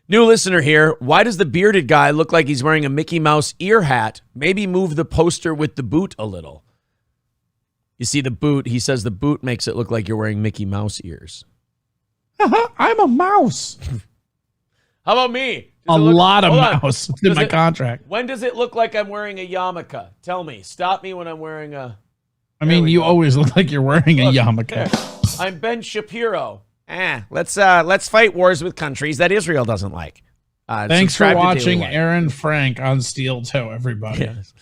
New listener here. Why does the bearded guy look like he's wearing a Mickey Mouse ear hat? Maybe move the poster with the boot a little. You see the boot. He says the boot makes it look like you're wearing Mickey Mouse ears. I'm a mouse. How about me? A lot of mouse in my contract. When does it look like I'm wearing a yarmulke? Tell me. Stop me when I'm wearing a... I mean, you always look like you're wearing a yarmulke. There. I'm Ben Shapiro. Let's fight wars with countries that Israel doesn't like. Thanks for watching Aaron Frank on Steel Toe, everybody. Yes.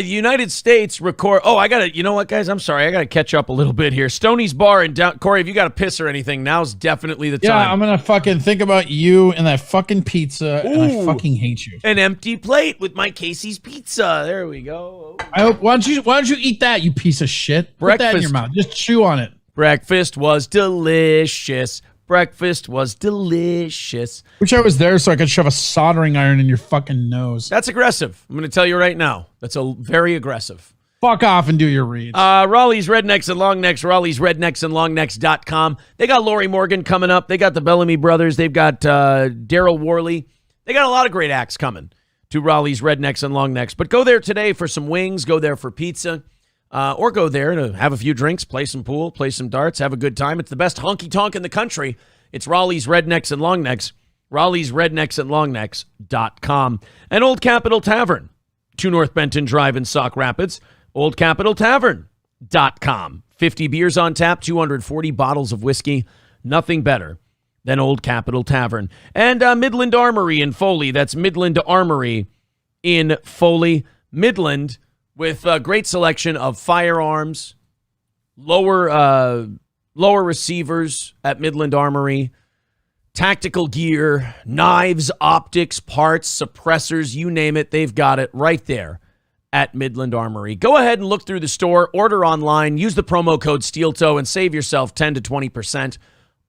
United States record. Oh, you know what, guys? I'm sorry. I got to catch up a little bit here. Stoney's Bar in down. Corey, if you got to piss or anything, now's definitely the time. Yeah, I'm going to fucking think about you and that fucking pizza, and I fucking hate you. An empty plate with my Casey's pizza. There we go. Why don't you eat that, you piece of shit? Put that in your mouth. Just chew on it. Breakfast was delicious. Breakfast was delicious. Wish I was there so I could shove a soldering iron in your fucking nose. That's aggressive. I'm going to tell you right now. That's very aggressive. Fuck off and do your reads. Raleigh's Rednecks and Longnecks, Raleigh's Rednecks and Longnecks.com. They got Lori Morgan coming up. They got the Bellamy Brothers. They've got Daryl Worley. They got a lot of great acts coming to Raleigh's Rednecks and Longnecks. But go there today for some wings. Go there for pizza. Or go there to have a few drinks, play some pool, play some darts, have a good time. It's the best honky-tonk in the country. It's Raleigh's Rednecks and Longnecks, Raleigh's Rednecks and Longnecks.com. And Old Capitol Tavern, 2 North Benton Drive in Sauk Rapids, oldcapitoltavern.com. 50 beers on tap, 240 bottles of whiskey. Nothing better than Old Capitol Tavern. And Midland Armory in Foley. That's Midland Armory in Foley. Midland, with a great selection of firearms, lower receivers at Midland Armory, tactical gear, knives, optics, parts, suppressors, you name it, they've got it right there at Midland Armory. Go ahead and look through the store, order online, use the promo code SteelToe, and save yourself 10 to 20%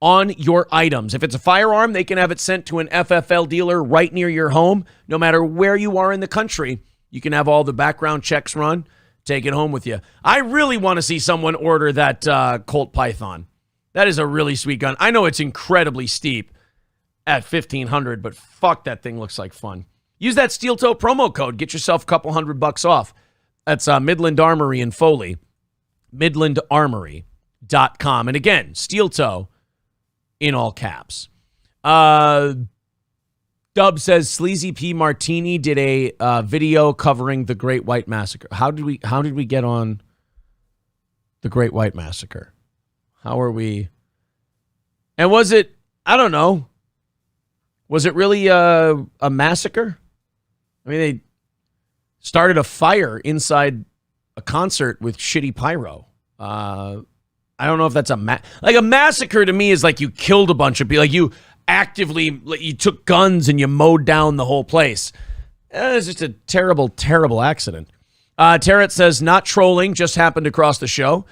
on your items. If it's a firearm, they can have it sent to an FFL dealer right near your home, no matter where you are in the country. You can have all the background checks run, take it home with you. I really want to see someone order that Colt Python. That is a really sweet gun. I know it's incredibly steep at $1,500, but fuck, that thing looks like fun. Use that Steel Toe promo code. Get yourself a couple $100 off. That's Midland Armory in Foley. MidlandArmory.com. And again, Steel Toe in all caps. Dub says Sleazy P Martini did a video covering the Great White Massacre. How did we get on the Great White Massacre? How are we? And was it, I don't know, was it really a massacre? I mean, they started a fire inside a concert with shitty pyro. I don't know if that's a massacre to me is like you killed a bunch of people, like you actively, you took guns and you mowed down the whole place. It's just a terrible, terrible accident. Terrence says, not trolling, just happened across the show.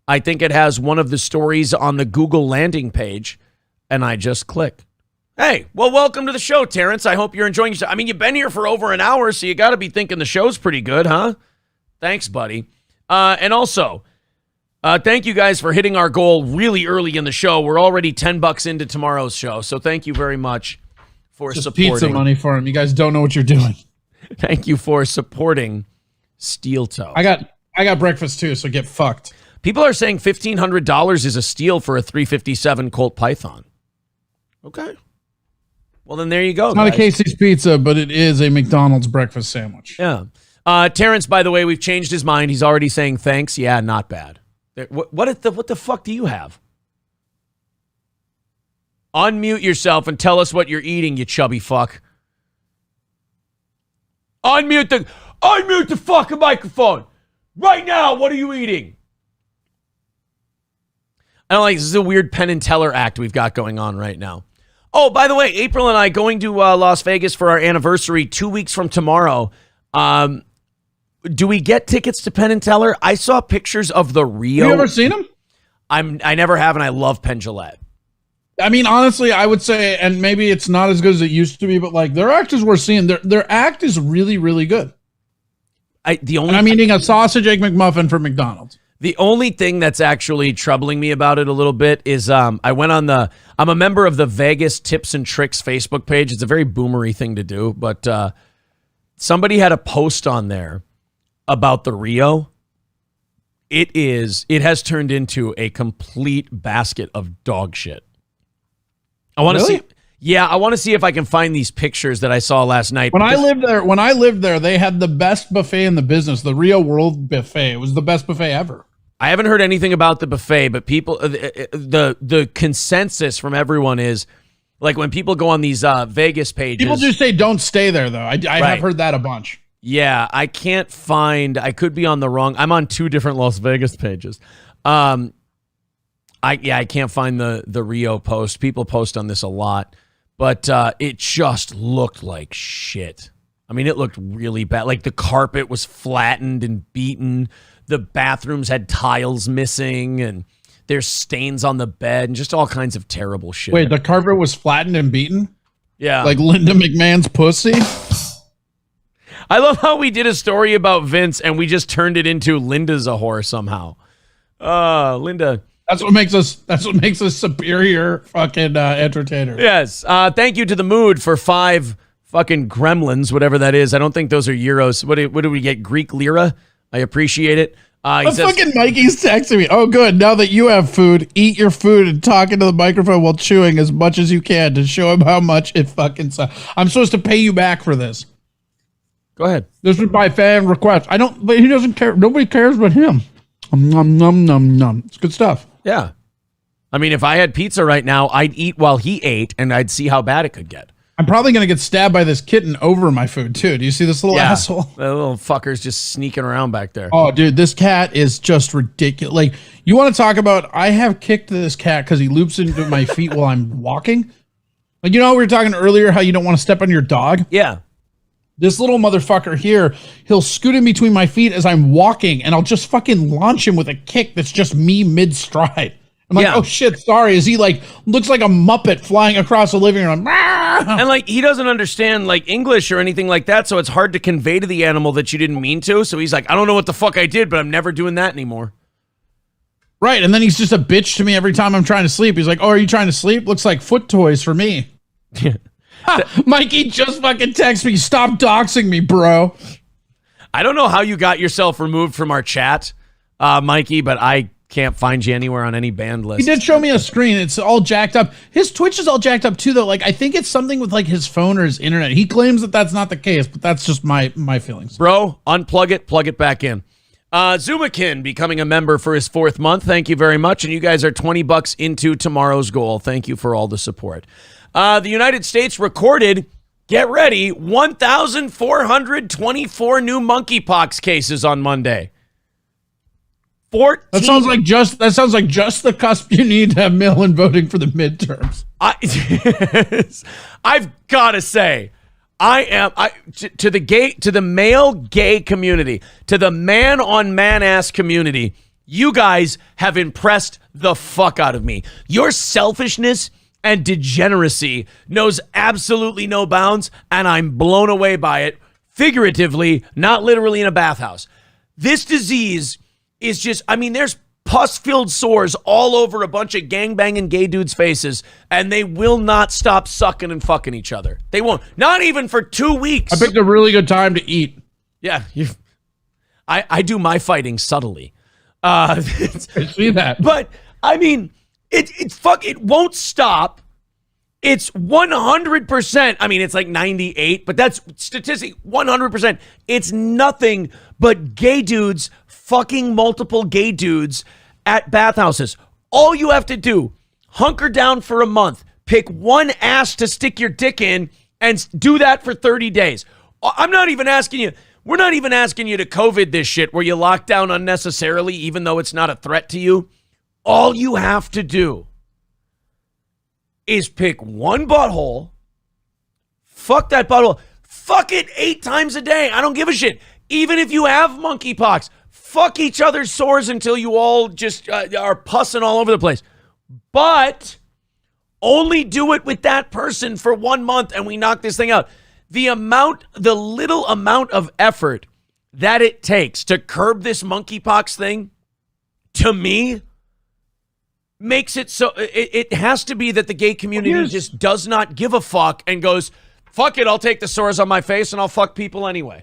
I think it has one of the stories on the Google landing page, and I just click. Hey, well, welcome to the show, Terrence. I hope you're enjoying yourself. I mean, you've been here for over an hour, so you got to be thinking the show's pretty good, huh? Thanks, buddy. And also, thank you guys for hitting our goal really early in the show. We're already $10 into tomorrow's show, so thank you very much for Just supporting. pizza money for him. You guys don't know what you're doing. Thank you for supporting Steel Toe. I got breakfast too, so get fucked. People are saying $1,500 is a steal for a 357 Colt Python. Okay. Well, then there you go. It's not a Casey's Pizza, but it is a McDonald's breakfast sandwich. Yeah. Terrence, by the way, we've changed his mind. He's already saying thanks. Yeah, not bad. What the fuck do you have? Unmute yourself and tell us what you're eating, you chubby fuck. Unmute the fucking microphone. Right now, what are you eating? I don't like this. Is a weird Penn and Teller act we've got going on right now. Oh, by the way, April and I going to Las Vegas for our anniversary 2 weeks from tomorrow. Do we get tickets to Penn and Teller? I saw pictures of the Rio. You ever seen them? I never have, and I love Penn Jillette. I mean, honestly, I would say, and maybe it's not as good as it used to be, but like their actors we're seeing, their act is really, really good. I'm eating a sausage egg McMuffin from McDonald's. The only thing that's actually troubling me about it a little bit is I went on I'm a member of the Vegas Tips and Tricks Facebook page. It's a very boomery thing to do, but somebody had a post on there about the Rio. It has turned into a complete basket of dog shit. I want to see. Yeah, I want to see if I can find these pictures that I saw last night. When I lived there, they had the best buffet in the business, the Rio World Buffet. It was the best buffet ever. I haven't heard anything about the buffet, but people, the consensus from everyone is like when people go on these Vegas pages. People just say don't stay there, though. I have heard that a bunch. Yeah, I can't find. I could be on the wrong. I'm on 2 different Las Vegas pages. I can't find the Rio post. People post on this a lot. But it just looked like shit. I mean, it looked really bad. Like the carpet was flattened and beaten. The bathrooms had tiles missing, and there's stains on the bed, and just all kinds of terrible shit. Wait, the carpet was flattened and beaten? Yeah. Like Linda McMahon's pussy? I love how we did a story about Vince, and we just turned it into Linda's a whore somehow. Linda... That's what makes us superior fucking entertainers. Yes. Thank you to the Mood for 5 fucking gremlins, whatever that is. I don't think those are euros. What do we get? Greek lira? I appreciate it. Fucking Mikey's texting me. Oh, good. Now that you have food, eat your food and talk into the microphone while chewing as much as you can to show him how much it fucking sucks. I'm supposed to pay you back for this. Go ahead. This was by fan request. But he doesn't care. Nobody cares but him. Nom, nom, nom, nom. It's good stuff. Yeah. I mean, if I had pizza right now, I'd eat while he ate, and I'd see how bad it could get. I'm probably going to get stabbed by this kitten over my food, too. Do you see this little asshole? The little fucker's just sneaking around back there. Oh, dude, this cat is just ridiculous. Like, you want to talk about, I have kicked this cat because he loops into my feet while I'm walking. Like, you know how we were talking earlier how you don't want to step on your dog? Yeah. This little motherfucker here, he'll scoot in between my feet as I'm walking, and I'll just fucking launch him with a kick that's just me mid-stride. I'm like, oh shit, sorry. Is he like, looks like a Muppet flying across the living room? And like, he doesn't understand like English or anything like that, so it's hard to convey to the animal that you didn't mean to. So he's like, I don't know what the fuck I did, but I'm never doing that anymore. Right, and then he's just a bitch to me every time I'm trying to sleep. He's like, oh, are you trying to sleep? Looks like foot toys for me. Mikey just fucking texted me, stop doxing me, bro. I don't know how you got yourself removed from our chat, Mikey, but I can't find you anywhere on any banned list. He did show me a screen. It's all jacked up. His Twitch is all jacked up too, though. Like, I think it's something with like his phone or his internet. He claims that that's not the case, but that's just my feelings. Bro, unplug it, plug it back in. Zumakin becoming a member for his 4th month. Thank you very much. And you guys are $20 into tomorrow's goal. Thank you for all the support. The United States recorded, get ready, 1,424 new monkeypox cases on Monday. 14. That sounds like just the cusp you need to have mail-in voting for the midterms. I've got to say, To the male gay community, to the man on man ass community, you guys have impressed the fuck out of me. Your selfishness and degeneracy knows absolutely no bounds, and I'm blown away by it, figuratively, not literally in a bathhouse. This disease is just, there's pus-filled sores all over a bunch of gangbanging gay dudes' faces, and they will not stop sucking and fucking each other. They won't. Not even for 2 weeks. I picked a really good time to eat. Yeah, I do my fighting subtly. I see that. But, it won't stop. It's 100%. It's like 98, but that's statistic 100%. It's nothing but gay dudes fucking multiple gay dudes at bathhouses. All you have to do, hunker down for a month, pick one ass to stick your dick in, and do that for 30 days. I'm not even asking you. We're not even asking you to COVID this shit where you lock down unnecessarily, even though it's not a threat to you. All you have to do is pick one butthole, fuck that butthole, fuck it 8 times a day. I don't give a shit. Even if you have monkeypox, fuck each other's sores until you all just are pussing all over the place. But only do it with that person for 1 month and we knock this thing out. The little amount of effort that it takes to curb this monkeypox thing, to me, makes it so it has to be that the gay community just does not give a fuck and goes, fuck it, I'll take the sores on my face and I'll fuck people anyway.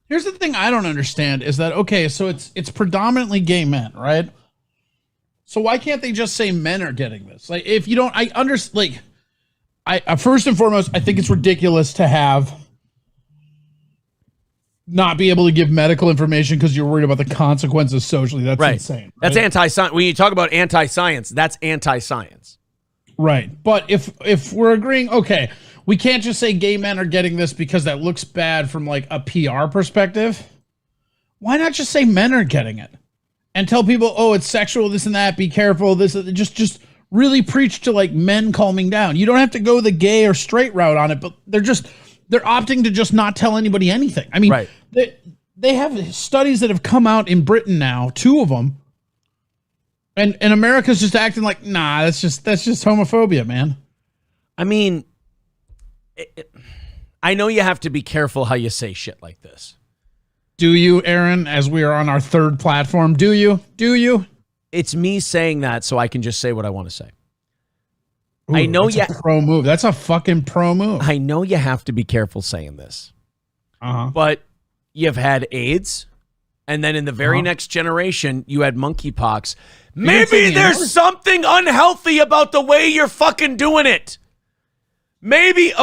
Here's the thing I don't understand is that, okay, so it's predominantly gay men, right? So why can't they just say men are getting this? Like, if you don't, I understand, like, I first and foremost, I think it's ridiculous to have not be able to give medical information because you're worried about the consequences socially. That's insane. Right? That's anti-science. When you talk about anti-science, that's anti-science. Right. But if we're agreeing, okay, we can't just say gay men are getting this because that looks bad from like a PR perspective. Why not just say men are getting it and tell people, oh, it's sexual, this and that, be careful, this, just really preach to like men calming down. You don't have to go the gay or straight route on it, but they're opting to just not tell anybody anything. I mean, they have studies that have come out in Britain now, 2 of them, and America's just acting like, nah, that's just homophobia, man. I mean, I know you have to be careful how you say shit like this. Do you, Aaron, as we are on our 3rd platform? Do you? It's me saying that so I can just say what I want to say. Ooh, I know that's a pro move. That's a fucking pro move. I know you have to be careful saying this. But you've had AIDS, and then in the very next generation, you had monkeypox. Maybe there's something unhealthy about the way you're fucking doing it. Maybe, you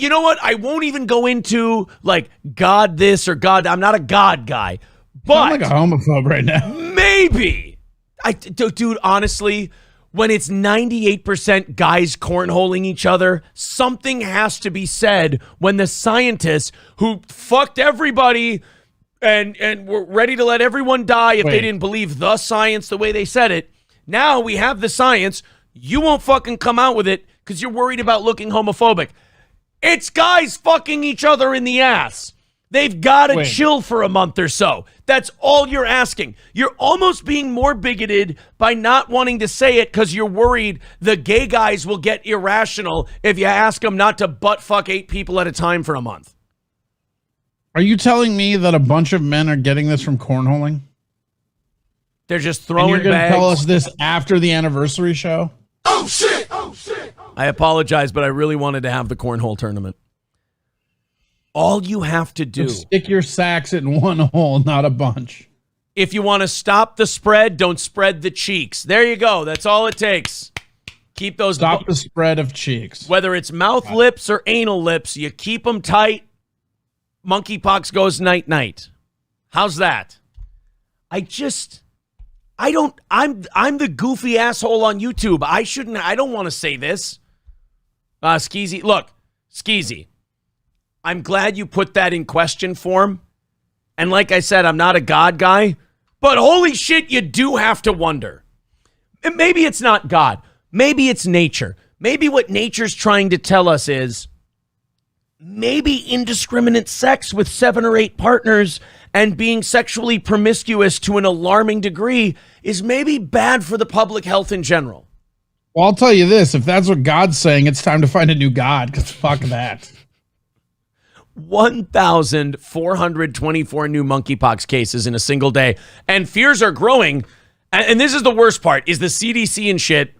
know what? I won't even go into like God this or God. I'm not a God guy, but I'm like a homophobe right now. Maybe, dude, honestly, when it's 98% guys cornholing each other, something has to be said when the scientists who fucked everybody and were ready to let everyone die if they didn't believe the science the way they said it. Now we have the science. You won't fucking come out with it because you're worried about looking homophobic. It's guys fucking each other in the ass. They've got to chill for a month or so. That's all you're asking. You're almost being more bigoted by not wanting to say it because you're worried the gay guys will get irrational if you ask them not to butt fuck 8 people at a time for a month. Are you telling me that a bunch of men are getting this from cornholing? They're just throwing and you're bags. Tell us this after the anniversary show? Oh, shit! I apologize, but I really wanted to have the cornhole tournament. All you have to do... stick your sacks in one hole, not a bunch. If you want to stop the spread, don't spread the cheeks. There you go. That's all it takes. Keep those... Stop the spread of cheeks. Whether it's mouth lips or anal lips, you keep them tight. Monkeypox goes night-night. How's that? I'm the goofy asshole on YouTube. I don't want to say this. Skeezy, look, Skeezy, I'm glad you put that in question form. And like I said, I'm not a God guy, but holy shit, you do have to wonder. And maybe it's not God. Maybe it's nature. Maybe what nature's trying to tell us is maybe indiscriminate sex with 7 or 8 partners and being sexually promiscuous to an alarming degree is maybe bad for the public health in general. Well, I'll tell you this. If that's what God's saying, it's time to find a new God, because fuck that. 1,424 new monkeypox cases in a single day. And fears are growing. And this is the worst part, is the CDC and shit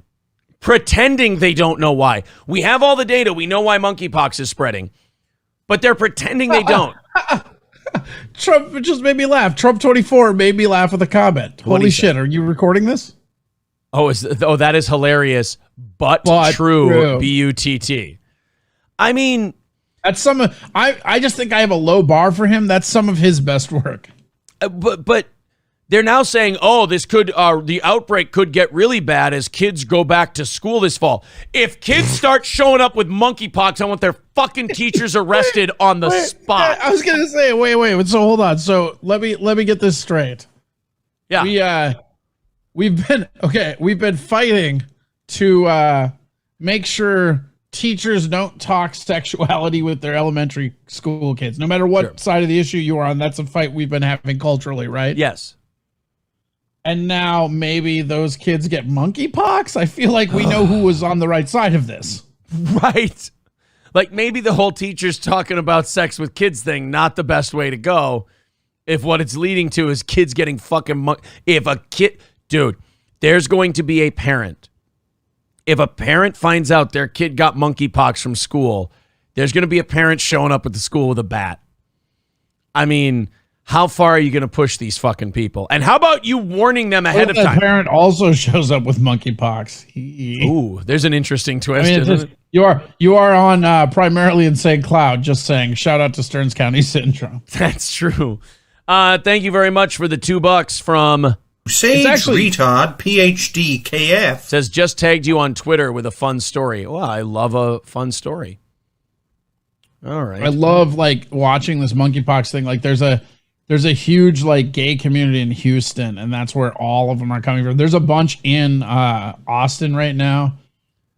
pretending they don't know why. We have all the data. We know why monkeypox is spreading. But they're pretending they don't. Trump just made me laugh. Trump 24 made me laugh with a comment. Holy shit, are you recording this? Oh, that is hilarious, but true. B-U-T-T. I mean, that's some of, I just think I have a low bar for him. That's some of his best work. But they're now saying, oh, this could the outbreak could get really bad as kids go back to school this fall. If kids start showing up with monkeypox, I want their fucking teachers arrested on the spot. I was gonna say, wait. So hold on. So let me get this straight. Yeah. We've been fighting to make sure teachers don't talk sexuality with their elementary school kids. No matter what side of the issue you are on, that's a fight we've been having culturally, right? Yes. And now maybe those kids get monkeypox? I feel like we know who was on the right side of this. Right. Like maybe the whole teachers talking about sex with kids thing, not the best way to go. If what it's leading to is kids getting fucking if a kid, dude, there's going to be a parent. If a parent finds out their kid got monkeypox from school, there's going to be a parent showing up at the school with a bat. I mean, how far are you going to push these fucking people? And how about you warning them ahead of time? The parent also shows up with monkeypox. Ooh, there's an interesting twist. I mean, you are on Primarily Insane Cloud. Just saying. Shout out to Stearns County Syndrome. That's true. Thank you very much for the $2 from Sage Retard PhD KF. Says just tagged you on Twitter with a fun story. Well, I love a fun story. All right. I love like watching this monkeypox thing. Like there's a huge like gay community in Houston, and that's where all of them are coming from. There's a bunch in Austin right now.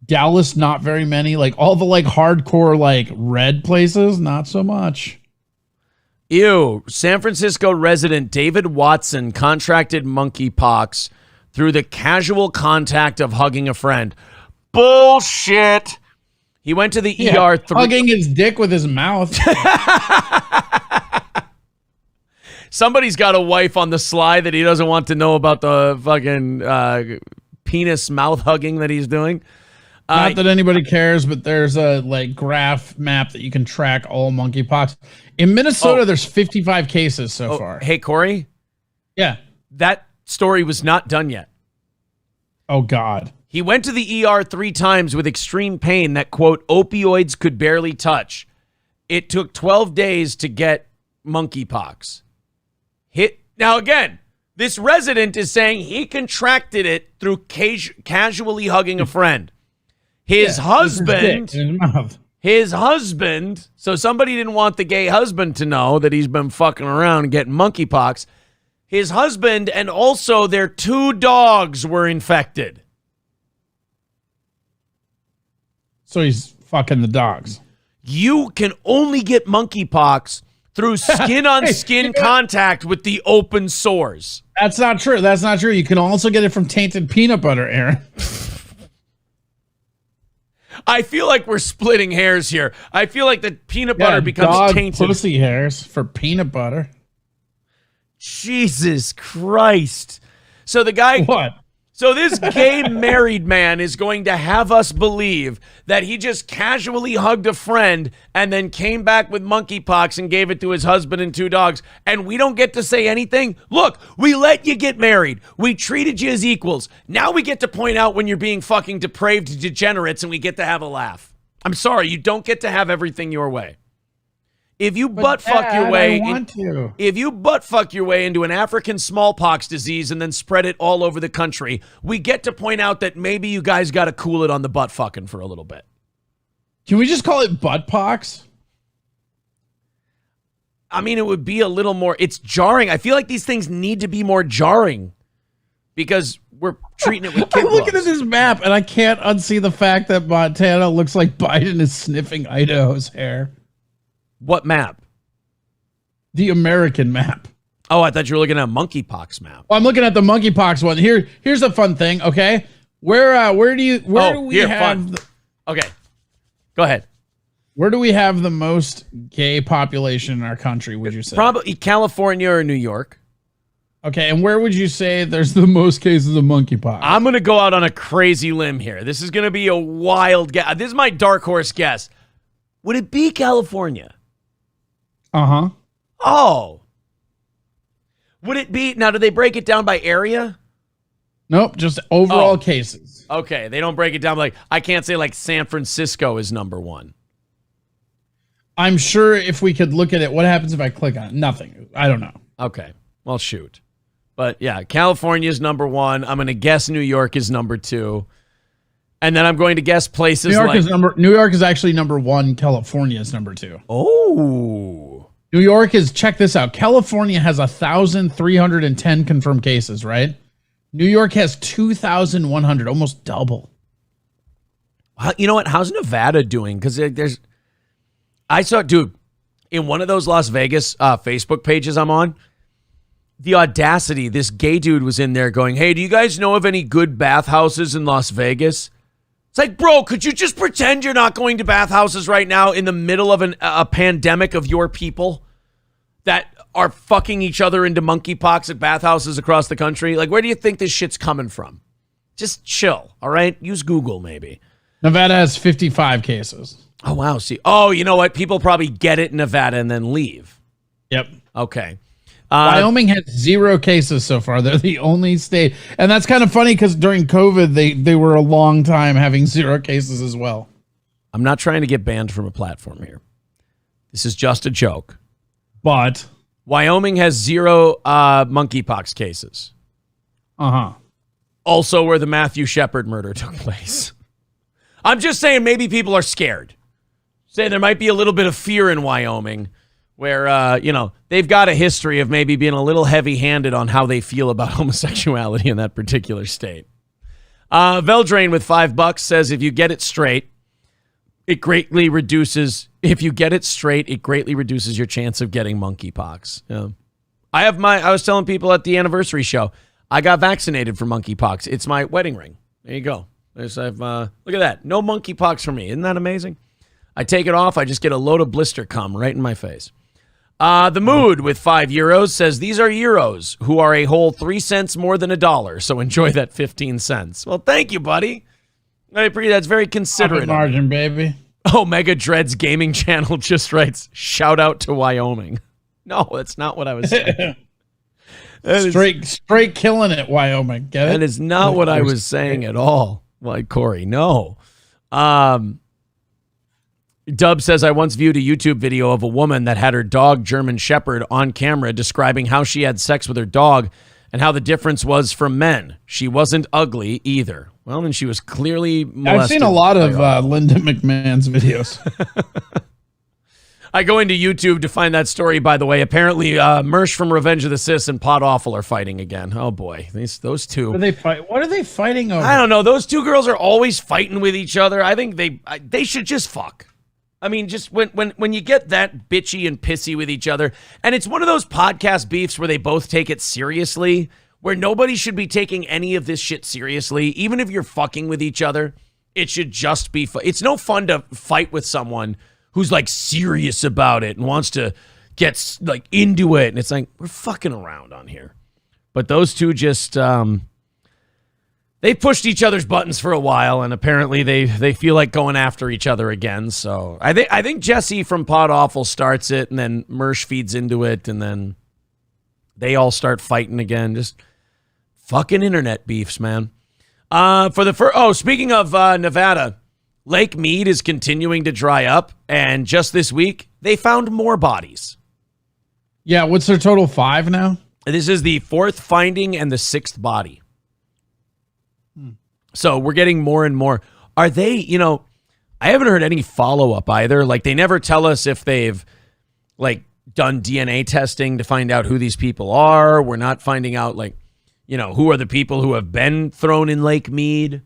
Dallas, not very many. Like all the like hardcore like red places, not so much. Ew. San Francisco resident David Watson contracted monkeypox through the casual contact of hugging a friend. Bullshit. He went to the ER. Hugging his dick with his mouth. Somebody's got a wife on the sly that he doesn't want to know about the fucking penis mouth hugging that he's doing. Not that anybody cares, but there's a like graph map that you can track all monkeypox. In Minnesota, there's 55 cases so far. Hey, Corey? Yeah. That story was not done yet. Oh, God. He went to the ER 3 times with extreme pain that, quote, opioids could barely touch. It took 12 days to get monkeypox. Now, again, this resident is saying he contracted it through casually hugging a friend. His husband, so somebody didn't want the gay husband to know that he's been fucking around and getting monkeypox. His husband and also their 2 dogs were infected. So he's fucking the dogs. You can only get monkeypox through skin-on-skin contact with the open sores. That's not true. That's not true. You can also get it from tainted peanut butter, Aaron. I feel like we're splitting hairs here. I feel like the peanut butter becomes tainted. Pussy hairs for peanut butter. Jesus Christ. So the guy... What? So this gay married man is going to have us believe that he just casually hugged a friend and then came back with monkeypox and gave it to his husband and 2 dogs, and we don't get to say anything? Look, we let you get married. We treated you as equals. Now we get to point out when you're being fucking depraved degenerates, and we get to have a laugh. I'm sorry, you don't get to have everything your way. If you butt-fuck your way, if you butt-fuck your way into an African smallpox disease and then spread it all over the country, we get to point out that maybe you guys got to cool it on the butt-fucking for a little bit. Can we just call it butt-pox? I mean, it would be a little more... It's jarring. I feel like these things need to be more jarring because we're treating it with kid I'm looking gloves. at this map and I can't unsee the fact that Montana looks like Biden is sniffing Idaho's hair. What map? The American map. Oh, I thought you were looking at a monkeypox map. Well, I'm looking at the monkeypox one. Here's a fun thing, okay? Where do we have fun. Okay. Go ahead. Where do we have the most gay population in our country, would you say? Probably California or New York. Okay, and where would you say there's the most cases of monkeypox? I'm going to go out on a crazy limb here. This is going to be a wild guess. This is my dark horse guess. Would it be California? Uh-huh. Oh. Would it be... Now, do they break it down by area? Nope, just overall cases. Okay, they don't break it down like... I can't say like San Francisco is number one. I'm sure if we could look at it, what happens if I click on it? Nothing. I don't know. Okay, well, shoot. But yeah, California is number one. I'm going to guess New York is number two. And then I'm going to guess places New York is actually number one. California is number two. Oh. New York is, check this out. California has 1,310 confirmed cases, right? New York has 2,100, almost double. You know what? How's Nevada doing? Because I saw, dude, in one of those Las Vegas Facebook pages I'm on, the audacity, this gay dude was in there going, hey, do you guys know of any good bathhouses in Las Vegas? It's like, bro, could you just pretend you're not going to bathhouses right now in the middle of a pandemic of your people that are fucking each other into monkeypox at bathhouses across the country? Like, where do you think this shit's coming from? Just chill, all right? Use Google, maybe. Nevada has 55 cases. Oh, wow. See, oh, you know what? People probably get it in Nevada and then leave. Yep. Okay. Wyoming has 0 cases so far. They're the only state. And that's kind of funny because during COVID, they were a long time having 0 cases as well. I'm not trying to get banned from a platform here. This is just a joke. But Wyoming has 0 monkeypox cases. Uh-huh. Also where the Matthew Shepard murder took place. I'm just saying maybe people are scared. Say there might be a little bit of fear in Wyoming where, they've got a history of maybe being a little heavy-handed on how they feel about homosexuality in that particular state. Veldrain with $5 says, if you get it straight, it greatly reduces your chance of getting monkeypox. Yeah. I was telling people at the anniversary show, I got vaccinated for monkeypox. It's my wedding ring. There you go. Look at that. No monkeypox for me. Isn't that amazing? I take it off. I just get a load of blister cum right in my face. The Mood with €5 says, these are euros who are a whole 3 cents more than $1. So enjoy that 15 cents. Well, thank you, buddy. That's very considerate. Profit margin, baby. Oh, Mega Dreads Gaming Channel just writes, shout out to Wyoming. No, that's not what I was saying. Straight killing it, Wyoming. Get it? That is not what I was saying at all. Like, Corey, no. Dub says, I once viewed a YouTube video of a woman that had her dog German Shepherd on camera describing how she had sex with her dog and how the difference was from men. She wasn't ugly either. Well, then she was clearly molested. I've seen a lot of Linda McMahon's videos. I go into YouTube to find that story, by the way. Apparently, Mersh from Revenge of the Sis and Pod Awful are fighting again. Oh, boy. Those two. What are they fighting over? I don't know. Those two girls are always fighting with each other. I think they should just fuck. I mean, just when you get that bitchy and pissy with each other, and it's one of those podcast beefs where they both take it seriously, where nobody should be taking any of this shit seriously. Even if you're fucking with each other, it should just be fun. It's no fun to fight with someone who's like serious about it and wants to get like into it. And it's like, we're fucking around on here. But those two just, they pushed each other's buttons for a while, and apparently they feel like going after each other again. So I think Jesse from Pod Awful starts it, and then Mersh feeds into it, and then they all start fighting again. Just fucking internet beefs, man. Speaking of Nevada, Lake Mead is continuing to dry up, and just this week they found more bodies. Yeah, what's their total? 5 now? This is the 4th finding and the 6th body. So we're getting more and more. Are they, I haven't heard any follow-up either. Like, they never tell us if they've, like, done DNA testing to find out who these people are. We're not finding out, like, who are the people who have been thrown in Lake Mead?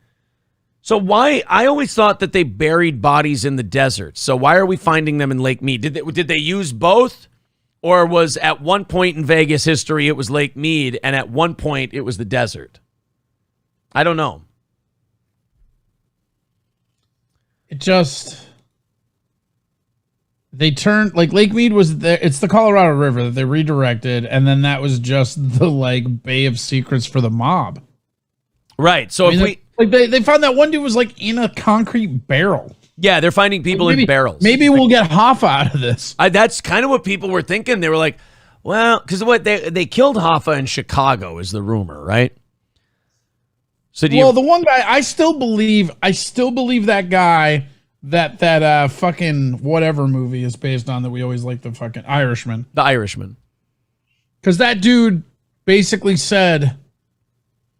So why? I always thought that they buried bodies in the desert. So why are we finding them in Lake Mead? Did they use both? Or was at one point in Vegas history, it was Lake Mead, and at one point it was the desert? I don't know. It just... They turned, like, Lake Mead was there. It's the Colorado River that they redirected, and then that was just the, like, Bay of Secrets for the mob. Right. So they found that one dude was, like, in a concrete barrel. Yeah, they're finding people in barrels. Maybe we'll get Hoffa out of this. That's kind of what people were thinking. They were like, well, because they killed Hoffa in Chicago is the rumor, right? So the one guy, I still believe that guy that fucking whatever movie is based on that we always like, the fucking Irishman. The Irishman. Because that dude basically said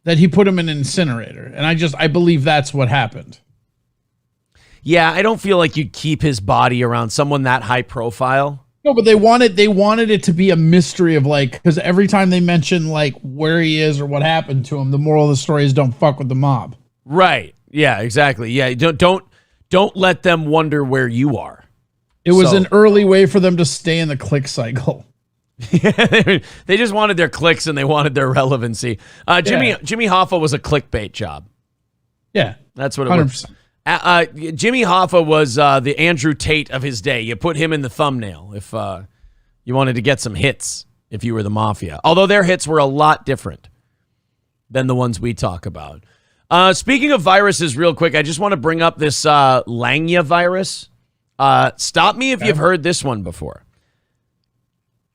that he put him in an incinerator. And I believe that's what happened. Yeah, I don't feel like you'd keep his body around someone that high profile. No, but they wanted it to be a mystery of, like, because every time they mention, like, where he is or what happened to him, the moral of the story is don't fuck with the mob. Right. Yeah, exactly. Yeah, don't let them wonder where you are. It was an early way for them to stay in the click cycle. They just wanted their clicks and they wanted their relevancy. Jimmy Hoffa was a clickbait job. Yeah. That's what it 100%. Was. Jimmy Hoffa was the Andrew Tate of his day. You put him in the thumbnail if you wanted to get some hits if you were the mafia. Although their hits were a lot different than the ones we talk about. Speaking of viruses, real quick, I just want to bring up this Langya virus. Stop me if you've heard this one before.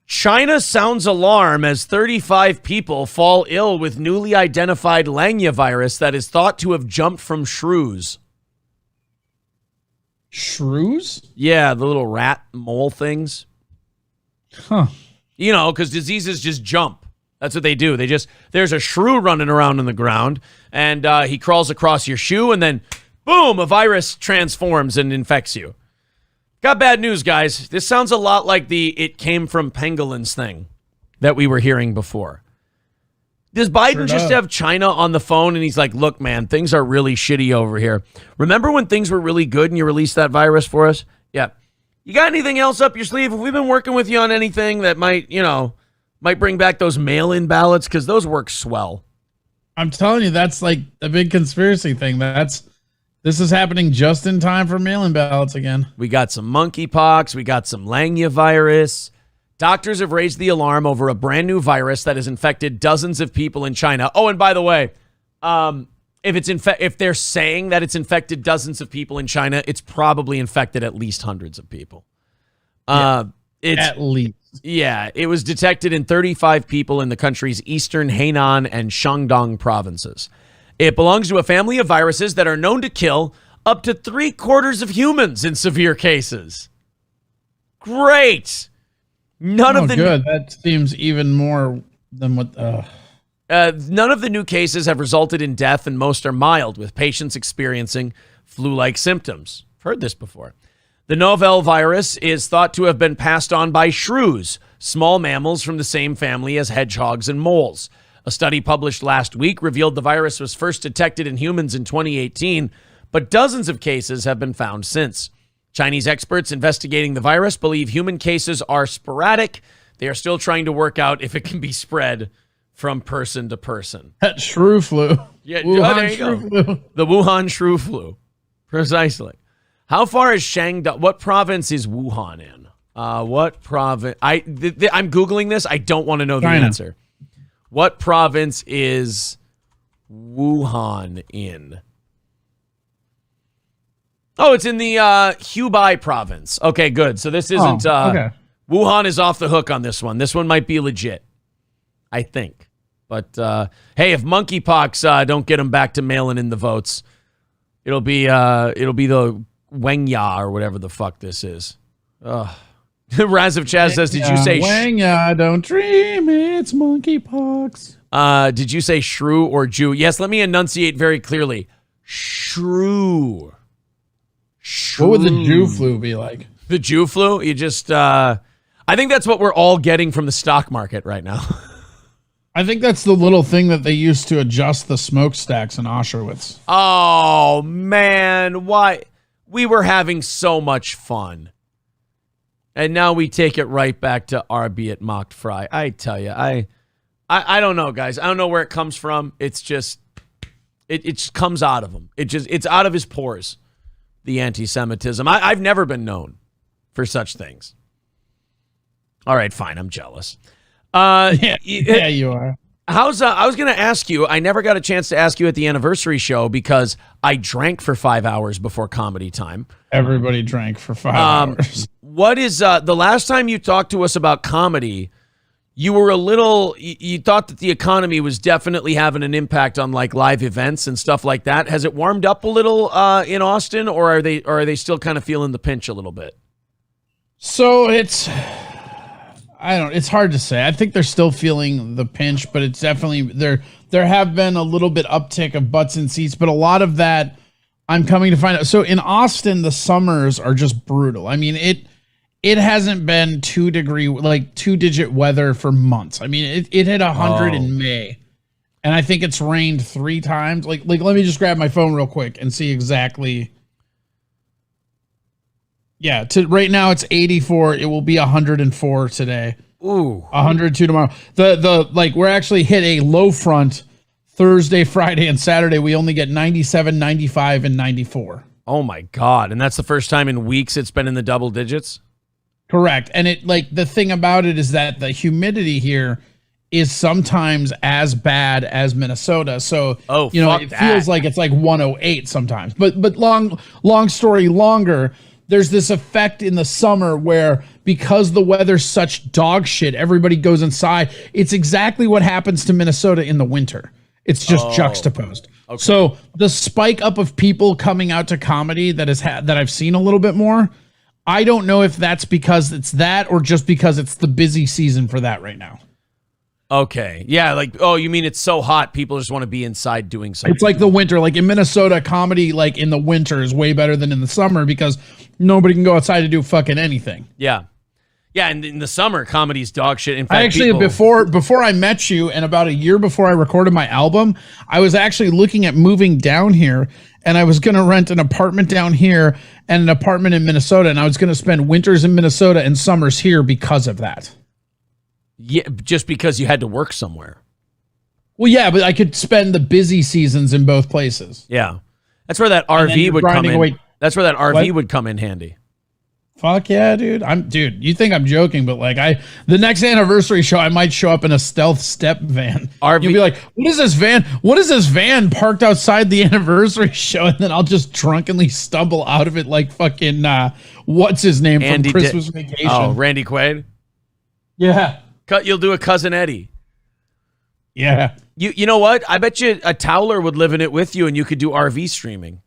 China sounds alarm as 35 people fall ill with newly identified Langya virus that is thought to have jumped from shrews. Shrews? Yeah, the little rat mole things. Huh. Because diseases just jump. That's what they do. There's a shrew running around in the ground, and he crawls across your shoe, and then, boom, a virus transforms and infects you. Got bad news, guys. This sounds a lot like the "it came from pangolins" thing that we were hearing before. Does Biden just have China on the phone and he's like, look, man, things are really shitty over here. Remember when things were really good and you released that virus for us? Yeah. You got anything else up your sleeve? Have we been working with you on anything that might bring back those mail-in ballots? Because those work swell. I'm telling you, that's like a big conspiracy thing. This is happening just in time for mail-in ballots again. We got some monkeypox. We got some Langya virus. Doctors have raised the alarm over a brand new virus that has infected dozens of people in China. Oh, and by the way, if they're saying that it's infected dozens of people in China, it's probably infected at least hundreds of people. At least. Yeah, it was detected in 35 people in the country's eastern Hainan and Shandong provinces. It belongs to a family of viruses that are known to kill up to 3/4 of humans in severe cases. Great. Good. That seems even more than what. None of the new cases have resulted in death, and most are mild, with patients experiencing flu-like symptoms. I've heard this before. The novel virus is thought to have been passed on by shrews, small mammals from the same family as hedgehogs and moles. A study published last week revealed the virus was first detected in humans in 2018, but dozens of cases have been found since. Chinese experts investigating the virus believe human cases are sporadic. They are still trying to work out if it can be spread from person to person. That shrew flu. Yeah, there you go. The Wuhan shrew flu. Precisely. How far is Shandong? What province is Wuhan in? What province? I'm Googling this. I don't want to know the answer. What province is Wuhan in? Oh, it's in the Hubei province. Okay, good. So this isn't... okay. Wuhan is off the hook on this one. This one might be legit, I think. But, hey, if monkeypox don't get them back to mailing in the votes, it'll be the Wengya or whatever the fuck this is. Raz of Chaz says, did you say... Wengya, don't dream, it's monkeypox. Did you say shrew or Jew? Yes, let me enunciate very clearly. Shrew. What would the Jew flu be like? The Jew flu? You just, I think that's what we're all getting from the stock market right now. I think that's the little thing that they used to adjust the smokestacks in Auschwitz. Oh, man. Why? We were having so much fun. And now we take it right back to Arby at mocked fry. I tell you, I don't know, guys. I don't know where it comes from. It's just, it just comes out of him. It's out of his pores, the anti-Semitism. I've never been known for such things. All right, fine. I'm jealous. Yeah, you are. I was going to ask you, I never got a chance to ask you at the anniversary show because I drank for 5 hours before comedy time. Everybody drank for 5 hours. What is, the last time you talked to us about comedy, you were you thought that the economy was definitely having an impact on like live events and stuff like that. Has it warmed up a little in Austin, or are they still kind of feeling the pinch a little bit? So it's hard to say. I think they're still feeling the pinch, but it's definitely there have been a little bit uptick of butts and seats, but a lot of that I'm coming to find out. So in Austin, the summers are just brutal. I mean, it hasn't been 2-digit weather for months. I mean, it hit 100 in May, and I think it's rained 3 times. Like let me just grab my phone real quick and see exactly. Yeah, right now it's 84. It will be 104 today. Ooh, 102 tomorrow. We're actually hit a low front Thursday, Friday, and Saturday. We only get 97, 95, and 94. Oh my God! And that's the first time in weeks it's been in the double digits. Correct. And the thing about it is that the humidity here is sometimes as bad as Minnesota. So, it feels like it's like 108 sometimes. But long story longer, there's this effect in the summer where because the weather's such dog shit, everybody goes inside. It's exactly what happens to Minnesota in the winter. It's just juxtaposed. Okay. So the spike up of people coming out to comedy that I've seen a little bit more, I don't know if that's because it's that or just because it's the busy season for that right now. Okay. Yeah, you mean it's so hot people just want to be inside doing something. It's like the winter. Like in Minnesota, comedy in the winter is way better than in the summer because nobody can go outside to do fucking anything. Yeah. Yeah, and in the summer, comedy's dog shit. In fact, before I met you and about a year before I recorded my album, I was actually looking at moving down here, and I was going to rent an apartment down here and an apartment in Minnesota, and I was going to spend winters in Minnesota and summers here because of that. Yeah, just because you had to work somewhere. Well, yeah, but I could spend the busy seasons in both places. Yeah. That's where that RV would come in. That's where that RV would come in handy. Fuck yeah, dude. You think I'm joking, but the next anniversary show, I might show up in a stealth step van. RV. You'll be like, what is this van? What is this van parked outside the anniversary show? And then I'll just drunkenly stumble out of it like fucking, what's his name from Christmas Vacation? Oh, Randy Quaid? Yeah. You'll do a Cousin Eddie. Yeah. You know what? I bet you a Towler would live in it with you and you could do RV streaming.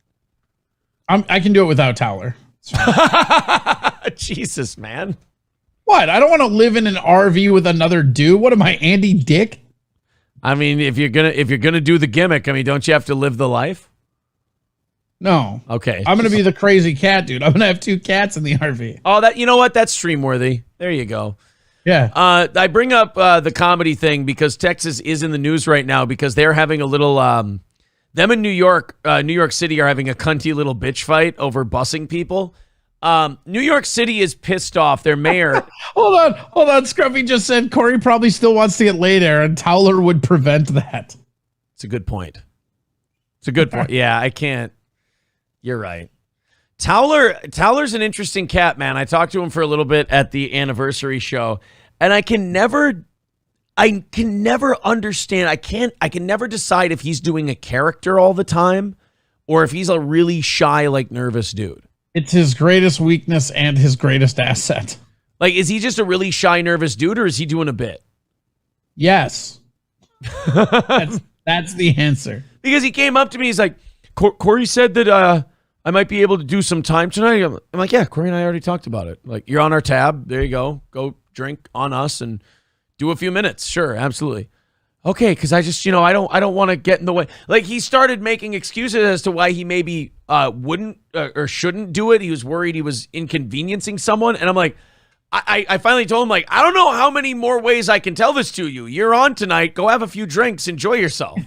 I can do it without Towler. Jesus, man. What? I don't want to live in an RV with another dude. What am I, Andy Dick? I mean, if you're gonna do the gimmick, I mean, don't you have to live the life? No. Okay. I'm gonna be the crazy cat dude. I'm gonna have 2 cats in the RV. Oh, you know what? That's stream worthy. There you go. Yeah. I bring up the comedy thing because Texas is in the news right now because they're having a little them in New York City are having a cunty little bitch fight over busing people. New York City is pissed off. Their mayor. Hold on. Scruffy just said Corey probably still wants to get laid there, and Towler would prevent that. It's a good point. Yeah, I can't. You're right. Towler's an interesting cat, man. I talked to him for a little bit at the anniversary show, and I can never understand. I can never decide if he's doing a character all the time or if he's a really shy, nervous dude. It's his greatest weakness and his greatest asset. Is he just a really shy, nervous dude, or is he doing a bit? Yes. That's the answer. Because he came up to me, he's like, Corey said that I might be able to do some time tonight. I'm like, yeah, Corey and I already talked about it. You're on our tab. There you go. Go drink on us and do a few minutes. Sure, absolutely. Okay, because I just, I don't want to get in the way. He started making excuses as to why he maybe wouldn't or shouldn't do it. He was worried he was inconveniencing someone. And I'm like, I finally told him, like, I don't know how many more ways I can tell this to you. You're on tonight. Go have a few drinks. Enjoy yourself.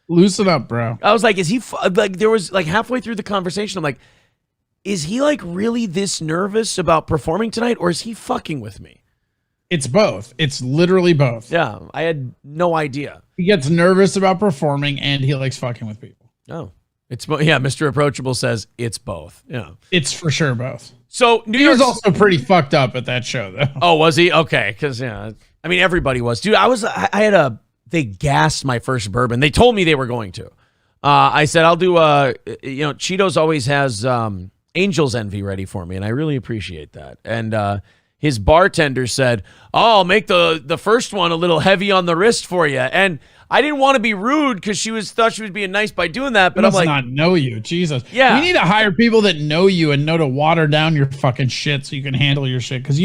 Loosen up, bro. I was like, is he like, there was like halfway through the conversation, I'm like, is he like really this nervous about performing tonight, or is he fucking with me? It's both. It's literally both. Yeah, I had no idea. He gets nervous about performing and he likes fucking with people. Oh, Mr. Approachable says it's both. Yeah, it's for sure both. So he was also pretty fucked up at that show, though. Oh, was he? Okay, because I mean, everybody was. Dude, they gassed my first bourbon. They told me they were going to. I said, I'll do, Cheetos always has Angel's Envy ready for me, and I really appreciate that. And his bartender said, oh, I'll make the first one a little heavy on the wrist for you. And I didn't want to be rude because thought she was being nice by doing that. But I'm like, not know you, Jesus. Yeah, we need to hire people that know you and know to water down your fucking shit so you can handle your shit. Because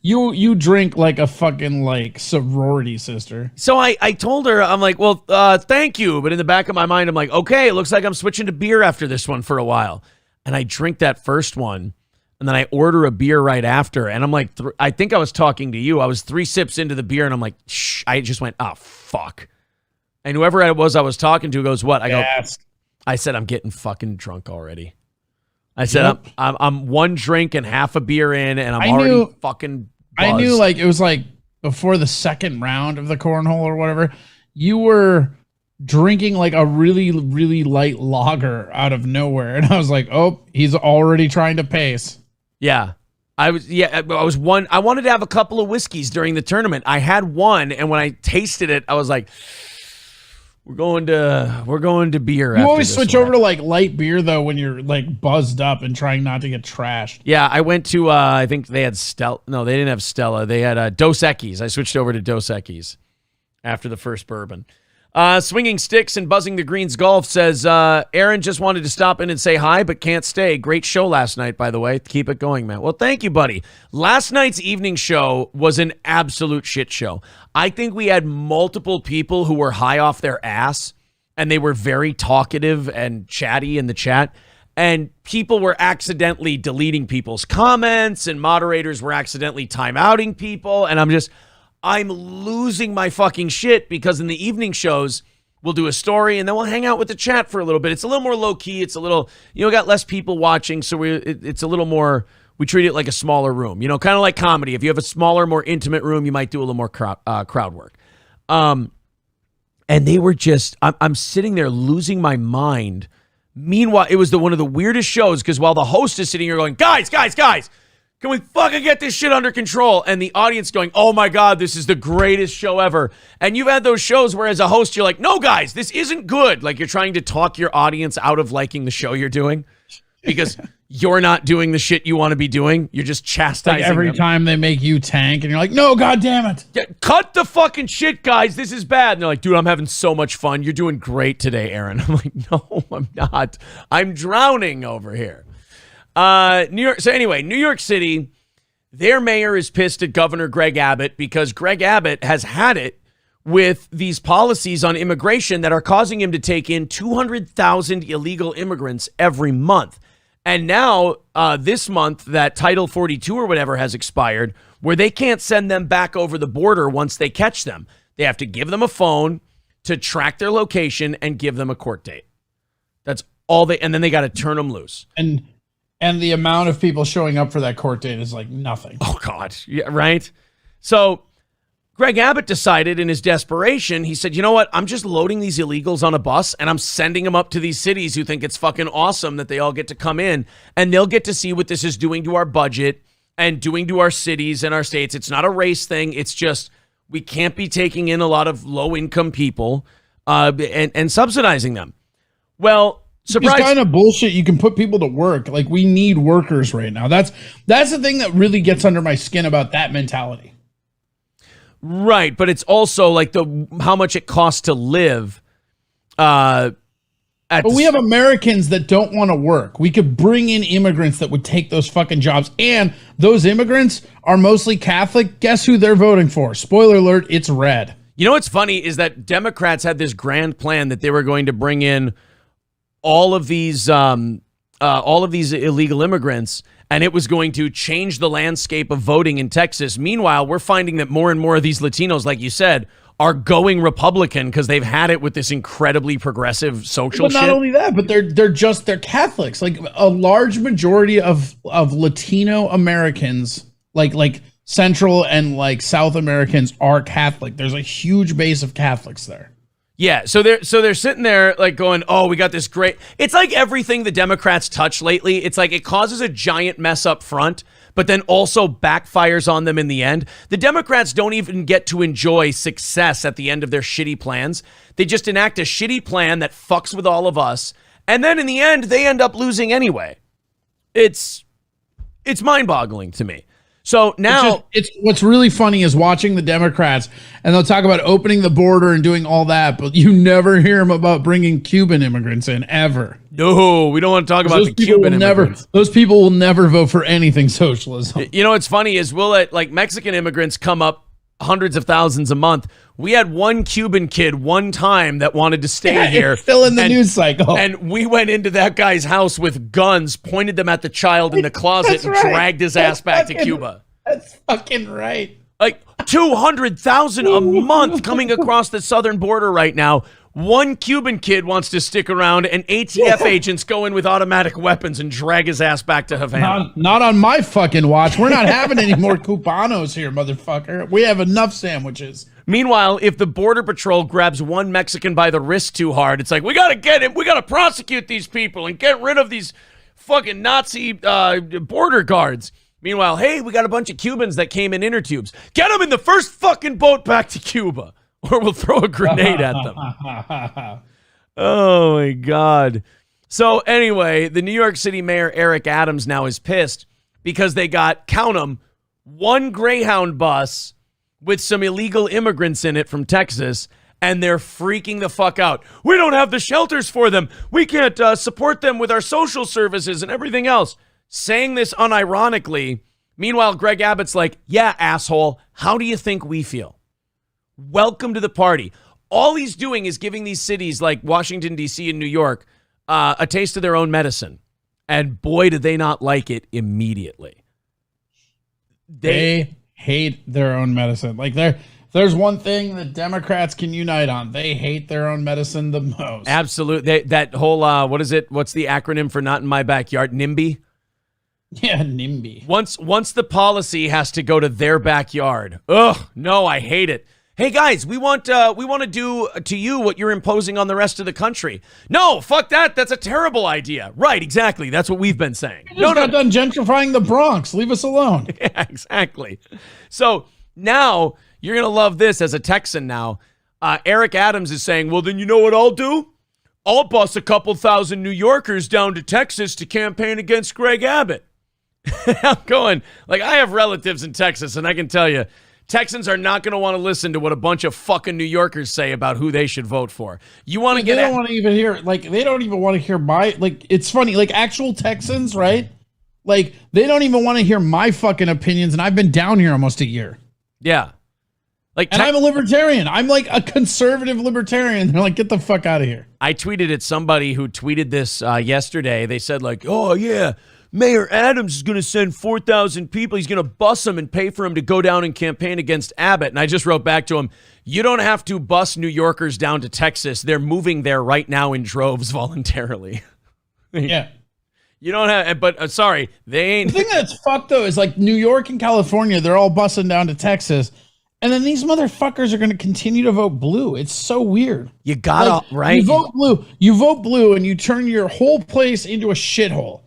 you drink like a fucking like sorority sister. So I told her, I'm like, well, thank you. But in the back of my mind, I'm like, okay, it looks like I'm switching to beer after this one for a while. And I drink that first one. And then I order a beer right after. And I'm like, I think I was talking to you. I was 3 sips into the beer and I'm like, shh. I just went, oh, fuck. And whoever it was I was talking to goes, what? I said, I'm getting fucking drunk already. I said, Yep. I'm one drink and half a beer in and I'm already fucking buzzed. I knew like it was like before the second round of the cornhole or whatever, you were drinking like a really, really light lager out of nowhere. And I was like, oh, he's already trying to pace. Yeah. I wanted to have a couple of whiskeys during the tournament. I had one, and when I tasted it, I was like, we're going to beer. You always switch over to like light beer though when you're like buzzed up and trying not to get trashed. Yeah, I went to I think they had Stella. No, they didn't have Stella. They had Dos Equis. I switched over to Dos Equis after the first bourbon. Swinging Sticks and Buzzing the Greens Golf says, Aaron just wanted to stop in and say hi, but can't stay. Great show last night, by the way. Keep it going, man. Well, thank you, buddy. Last night's evening show was an absolute shit show. I think we had multiple people who were high off their ass, and they were very talkative and chatty in the chat. And people were accidentally deleting people's comments, and moderators were accidentally timeouting people. And I'm losing my fucking shit because in the evening shows, we'll do a story and then we'll hang out with the chat for a little bit. It's a little more low key. It's a little, got less people watching. So it's a little more, we treat it like a smaller room, kind of like comedy. If you have a smaller, more intimate room, you might do a little more crowd work. And they were just, I'm sitting there losing my mind. Meanwhile, it was one of the weirdest shows because while the host is sitting here going, guys, can we fucking get this shit under control? And the audience going, oh my God, this is the greatest show ever. And you've had those shows where as a host, you're like, no, guys, this isn't good. Like you're trying to talk your audience out of liking the show you're doing because you're not doing the shit you want to be doing. You're just chastising like every them. time they make you tank and you're like, no, God damn it. Yeah, cut the fucking shit, guys. This is bad. And they're like, dude, I'm having so much fun. You're doing great today, Aaron. I'm like, no, I'm not. I'm drowning over here. New York. So anyway, New York City, their mayor is pissed at Governor Greg Abbott because Greg Abbott has had it with these policies on immigration that are causing him to take in 200,000 illegal immigrants every month. And now this month that Title 42 or whatever has expired where they can't send them back over the border once they catch them. They have to give them a phone to track their location and give them a court date. That's all and then they got to turn them loose. And the amount of people showing up for that court date is like nothing. Oh, God. Yeah, right? So Greg Abbott decided in his desperation, he said, you know what? I'm just loading these illegals on a bus and I'm sending them up to these cities who think it's fucking awesome that they all get to come in and they'll get to see what this is doing to our budget and doing to our cities and our states. It's not a race thing. It's just we can't be taking in a lot of low-income people and subsidizing them. Well, surprise. It's kind of bullshit. You can put people to work. Like we need workers right now. That's the thing that really gets under my skin about that mentality. Right, but it's also like how much it costs to live. But we have Americans that don't want to work. We could bring in immigrants that would take those fucking jobs. And those immigrants are mostly Catholic. Guess who they're voting for? Spoiler alert, it's red. You know what's funny is that Democrats had this grand plan that they were going to bring in all of these all of these illegal immigrants, and it was going to change the landscape of voting in Texas. Meanwhile, we're finding that more and more of these Latinos, like you said, are going Republican because they've had it with this incredibly progressive social But not shit. only that, but they're Catholics. Like a large majority of Latino Americans, like Central and like South Americans, are Catholic. There's a huge base of Catholics there. Yeah, so they're sitting there like going, oh, we got this great. It's like everything the Democrats touch lately. It's like it causes a giant mess up front, but then also backfires on them in the end. The Democrats don't even get to enjoy success at the end of their shitty plans. They just enact a shitty plan that fucks with all of us, and then in the end, they end up losing anyway. It's mind-boggling to me. So now it's what's really funny is watching the Democrats, and they'll talk about opening the border and doing all that, but you never hear them about bringing Cuban immigrants in ever. No, we don't want to talk about the Cuban immigrants. Those people will never vote for anything socialism. You know what's funny is we'll let like Mexican immigrants come up hundreds of thousands a month. We had one Cuban kid one time that wanted to stay here. It's still in the news cycle. And we went into that guy's house with guns, pointed them at the child in the closet, and dragged his ass back to Cuba. That's fucking right. Like 200,000 a month coming across the southern border right now. One Cuban kid wants to stick around, and ATF agents go in with automatic weapons and drag his ass back to Havana. Not on my fucking watch. We're not having any more Cubanos here, motherfucker. We have enough sandwiches. Meanwhile, if the Border Patrol grabs one Mexican by the wrist too hard, it's like, we got to get him. We got to prosecute these people and get rid of these fucking Nazi border guards. Meanwhile, hey, we got a bunch of Cubans that came in inner tubes. Get them in the first fucking boat back to Cuba, or we'll throw a grenade at them. Oh, my God. So anyway, the New York City Mayor Eric Adams now is pissed because they got, count them, one Greyhound bus with some illegal immigrants in it from Texas, and they're freaking the fuck out. We don't have the shelters for them. We can't support them with our social services and everything else. Saying this unironically. Meanwhile, Greg Abbott's like, yeah, asshole, how do you think we feel? Welcome to the party. All he's doing is giving these cities like Washington, D.C. and New York a taste of their own medicine. And boy, did they not like it immediately. They hate their own medicine. Like there's one thing that Democrats can unite on. They hate their own medicine the most. Absolutely. That whole, what is it? What's the acronym for not in my backyard? NIMBY? Yeah, NIMBY. Once the policy has to go to their backyard. Ugh, no, I hate it. Hey guys, we want to do to you what you're imposing on the rest of the country. No, fuck that. That's a terrible idea. Right, exactly. That's what we've been saying. You just got done gentrifying the Bronx. Leave us alone. Yeah, exactly. So now you're gonna love this as a Texan. Now, Eric Adams is saying, well, then you know what I'll do? I'll bus a couple thousand New Yorkers down to Texas to campaign against Greg Abbott. I'm going, like, I have relatives in Texas, and I can tell you, Texans are not going to want to listen to what a bunch of fucking New Yorkers say about who they should vote for. You want to get... They don't want to even hear, like, they don't even want to hear my, like, it's funny, like, actual Texans, right? Like, they don't even want to hear my fucking opinions, and I've been down here almost a year. Yeah. And I'm a libertarian. I'm like a conservative libertarian. They're like, get the fuck out of here. I tweeted at somebody who tweeted this yesterday. They said, like, oh, yeah, Mayor Adams is going to send 4,000 people. He's going to bus them and pay for them to go down and campaign against Abbott. And I just wrote back to him, you don't have to bus New Yorkers down to Texas. They're moving there right now in droves voluntarily. Yeah. You don't have, but sorry, they ain't. The thing that's fucked, though, is like New York and California, they're all busing down to Texas. And then these motherfuckers are going to continue to vote blue. It's so weird. You got it, right? You vote blue and you turn your whole place into a shithole.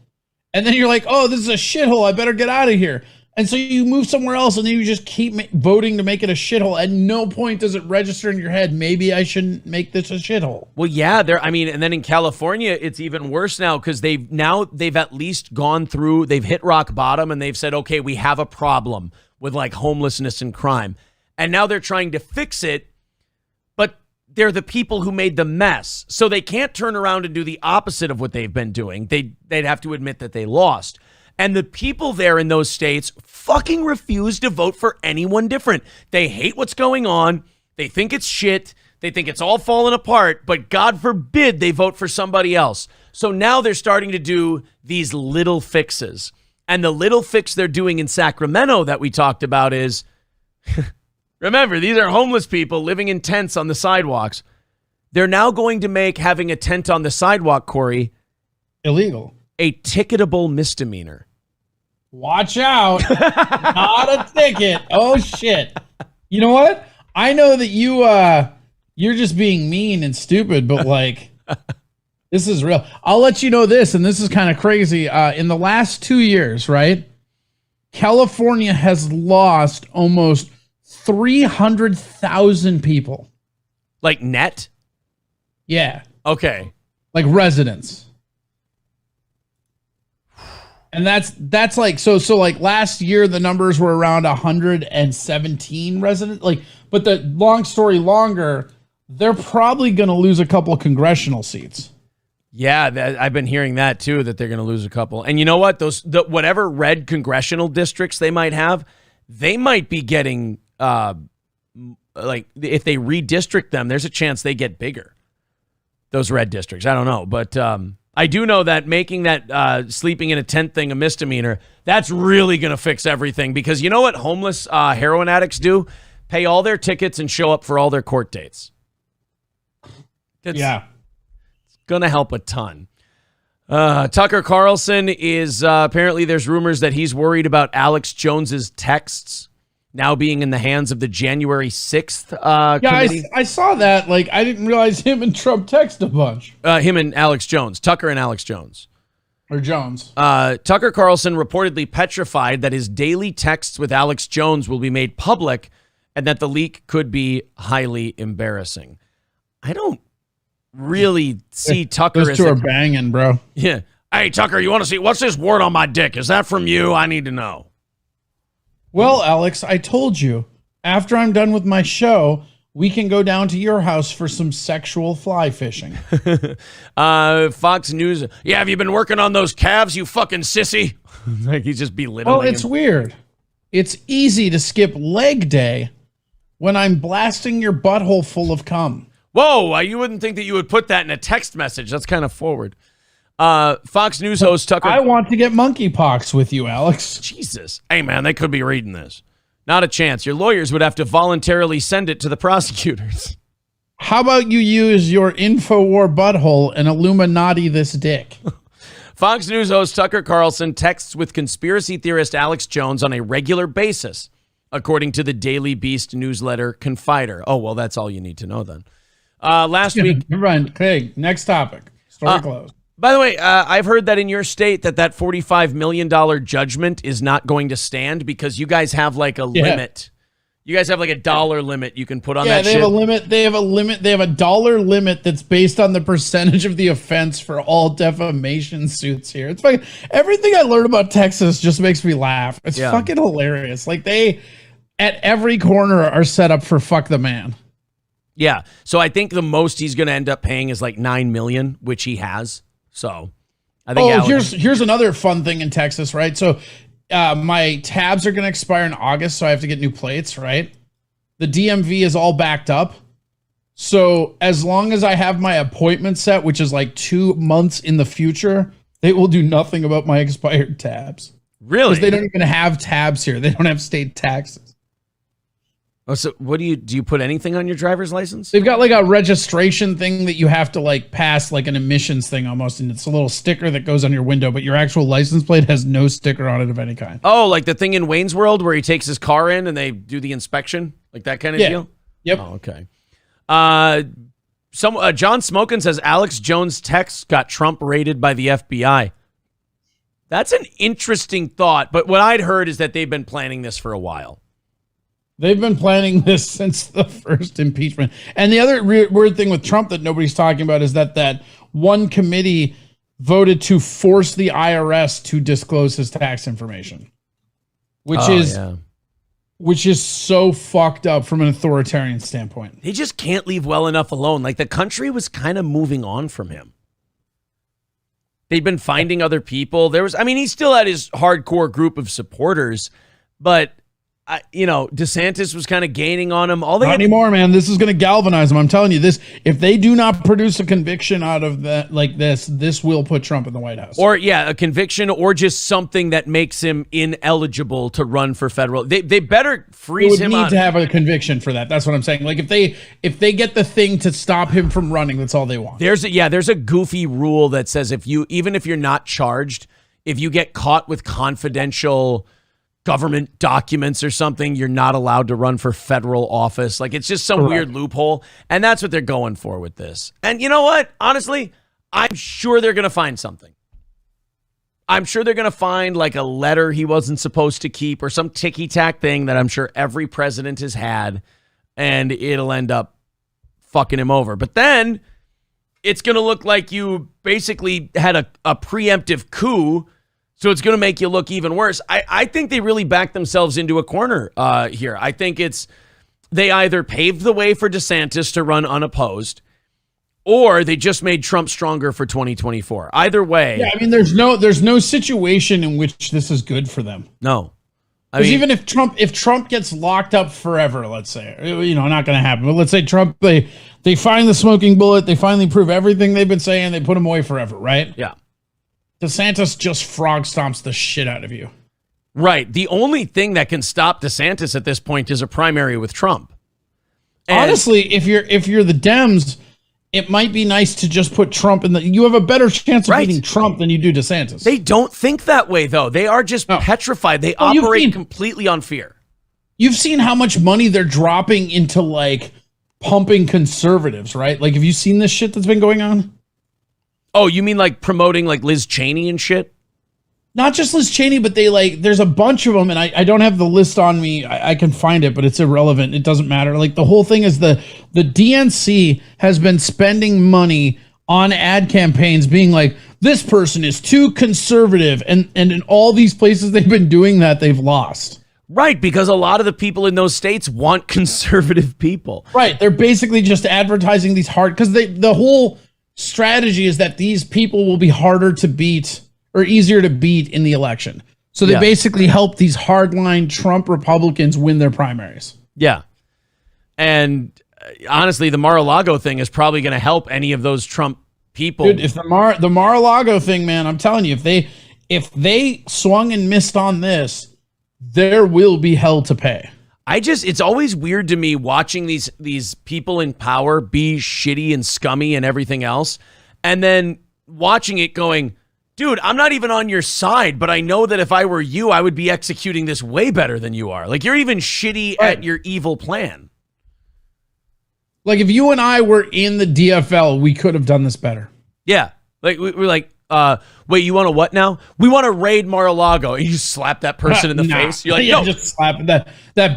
And then you're like, oh, this is a shithole. I better get out of here. And so you move somewhere else and then you just keep voting to make it a shithole. At no point does it register in your head, maybe I shouldn't make this a shithole. Well, yeah, and then in California, it's even worse now because they've at least gone through, they've hit rock bottom and they've said, okay, we have a problem with like homelessness and crime. And now they're trying to fix it, but they're the people who made the mess. So they can't turn around and do the opposite of what they've been doing. They'd have to admit that they lost. And the people there in those states fucking refuse to vote for anyone different. They hate what's going on. They think it's shit. They think it's all falling apart, but God forbid they vote for somebody else. So now they're starting to do these little fixes. And the little fix they're doing in Sacramento that we talked about is, remember, these are homeless people living in tents on the sidewalks. They're now going to make having a tent on the sidewalk, Corey, illegal. A ticketable misdemeanor. Watch out. Not a ticket. Oh, shit. You know what? I know that you're just being mean and stupid, but like, this is real. I'll let you know this, and this is kind of crazy. In the last 2 years, right, California has lost almost 300,000 people. Like net? Yeah. Okay. Like residents. And that's like so like last year the numbers were around 117 residents. Like, but the long story longer, they're probably going to lose a couple of congressional seats. Yeah, I've been hearing that too, that they're going to lose a couple. And you know what? Whatever red congressional districts they might have, they might be getting like if they redistrict them, there's a chance they get bigger. Those red districts. I don't know, but I do know that making that sleeping in a tent thing a misdemeanor, that's really going to fix everything, because you know what homeless heroin addicts do? Pay all their tickets and show up for all their court dates. It's going to help a ton. Tucker Carlson is apparently there's rumors that he's worried about Alex Jones's texts now being in the hands of the January 6th committee. I saw that. Like, I didn't realize him and Trump text a bunch. Him and Alex Jones. Tucker and Alex Jones. Or Jones. Tucker Carlson reportedly petrified that his daily texts with Alex Jones will be made public and that the leak could be highly embarrassing. I don't really see Tucker Those as two are banging, bro. Yeah. Hey, Tucker, you want to see, what's this wart on my dick? Is that from you? I need to know. Well, Alex, I told you, after I'm done with my show, we can go down to your house for some sexual fly fishing. Fox News. Yeah, have you been working on those calves, you fucking sissy? Like he's just belittling Well, it's him. weird. It's easy to skip leg day when I'm blasting your butthole full of cum. Whoa, you wouldn't think that you would put that in a text message. That's kind of forward. Fox News host Tucker. I want to get monkeypox with you, Alex. Jesus. Hey, man, they could be reading this. Not a chance. Your lawyers would have to voluntarily send it to the prosecutors. How about you use your InfoWar butthole and Illuminati this dick? Fox News host Tucker Carlson texts with conspiracy theorist Alex Jones on a regular basis, according to the Daily Beast newsletter Confider. Oh, well, that's all you need to know then. Last week. Ryan, Craig, next topic. Story closed. By the way, I've heard that in your state that $45 million judgment is not going to stand because you guys have like a limit. You guys have like a dollar limit you can put on that shit. Yeah, they have a limit. They have a limit. They have a dollar limit that's based on the percentage of the offense for all defamation suits here. It's fucking everything I learned about Texas just makes me laugh. It's fucking hilarious. Like they at every corner are set up for fuck the man. Yeah. So I think the most he's going to end up paying is like $9 million, which he has. So I think here's another fun thing in Texas, right? So my tabs are going to expire in August, so I have to get new plates, right? The DMV is all backed up. So as long as I have my appointment set, which is like 2 months in the future, they will do nothing about my expired tabs. Really? Because they don't even have tabs here. They don't have state taxes. Oh, so what do you put anything on your driver's license? They've got like a registration thing that you have to like pass, like an emissions thing almost, and it's a little sticker that goes on your window, but your actual license plate has no sticker on it of any kind. Oh, like the thing in Wayne's World where he takes his car in and they do the inspection, like that kind of deal. Yep. Oh, okay. John Smokin says Alex Jones' texts got Trump raided by the FBI. That's an interesting thought, but what I'd heard is that they've been planning this for a while. They've been planning this since the first impeachment. And the other weird thing with Trump that nobody's talking about is that one committee voted to force the IRS to disclose his tax information, which is so fucked up from an authoritarian standpoint. They just can't leave well enough alone. Like the country was kind of moving on from him. They'd been finding other people. He still had his hardcore group of supporters, but DeSantis was kind of gaining on him. All they Not had anymore, man. This is going to galvanize him. I'm telling you this. If they do not produce a conviction out of that, like this will put Trump in the White House. Or a conviction, or just something that makes him ineligible to run for federal. They better freeze him. They would need to have a conviction for that. That's what I'm saying. Like if they get the thing to stop him from running, that's all they want. There's a goofy rule that says even if you're not charged, if you get caught with confidential government documents or something, you're not allowed to run for federal office. Like it's just some weird loophole. And that's what they're going for with this. And you know what? Honestly, I'm sure they're going to find something. I'm sure they're going to find like a letter he wasn't supposed to keep or some ticky-tack thing that I'm sure every president has had, and it'll end up fucking him over. But then it's going to look like you basically had a preemptive coup. So it's going to make you look even worse. I think they really backed themselves into a corner here. I think they either paved the way for DeSantis to run unopposed, or they just made Trump stronger for 2024. Either way. Yeah, I mean, there's no situation in which this is good for them. No. Because even if Trump gets locked up forever, let's say, not going to happen. But let's say Trump, they find the smoking bullet, they finally prove everything they've been saying, they put him away forever, right? Yeah. DeSantis just frog stomps the shit out of you. Right. The only thing that can stop DeSantis at this point is a primary with Trump. And honestly, if you're the Dems, it might be nice to just put Trump in you have a better chance of beating Trump than you do DeSantis. They don't think that way, though. They are just petrified. They operate completely on fear. You've seen how much money they're dropping into like pumping conservatives, right? Like, have you seen this shit that's been going on? Oh, you mean like promoting like Liz Cheney and shit? Not just Liz Cheney, but there's a bunch of them, and I don't have the list on me. I can find it, but it's irrelevant. It doesn't matter. Like the whole thing is the DNC has been spending money on ad campaigns being like, this person is too conservative. And in all these places they've been doing that, they've lost. Right, because a lot of the people in those states want conservative people. Right. They're basically just advertising these because the whole strategy is that these people will be harder to beat or easier to beat in the election. So they basically help these hardline Trump Republicans win their primaries. Yeah. And honestly, the Mar-a-Lago thing is probably going to help any of those Trump people. Dude, if the Mar-a-Lago thing, man, I'm telling you, if they swung and missed on this, there will be hell to pay. It's always weird to me watching these people in power be shitty and scummy and everything else, and then watching it going, dude, I'm not even on your side, but I know that if I were you, I would be executing this way better than you are. Like, you're even shitty at your evil plan. Like, if you and I were in the DFL, we could have done this better. Yeah. Like, we're like, wait, you want to what now? We want to raid Mar-a-Lago. And you slap that person in the face. You're like, no. Just slap that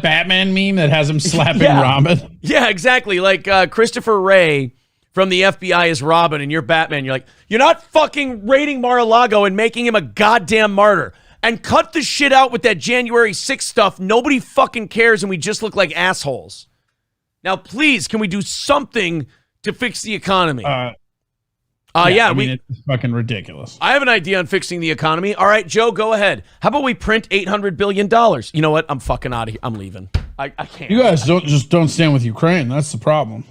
Batman meme that has him slapping Robin. Yeah, exactly. Like Christopher Wray from the FBI is Robin and you're Batman. You're like, you're not fucking raiding Mar-a-Lago and making him a goddamn martyr. And cut the shit out with that January 6th stuff. Nobody fucking cares and we just look like assholes. Now, please, can we do something to fix the economy? It's fucking ridiculous. I have an idea on fixing the economy. All right, Joe, go ahead. How about we print $800 billion? You know what? I'm fucking out of here. I'm leaving. I can't. You guys don't stand with Ukraine. That's the problem.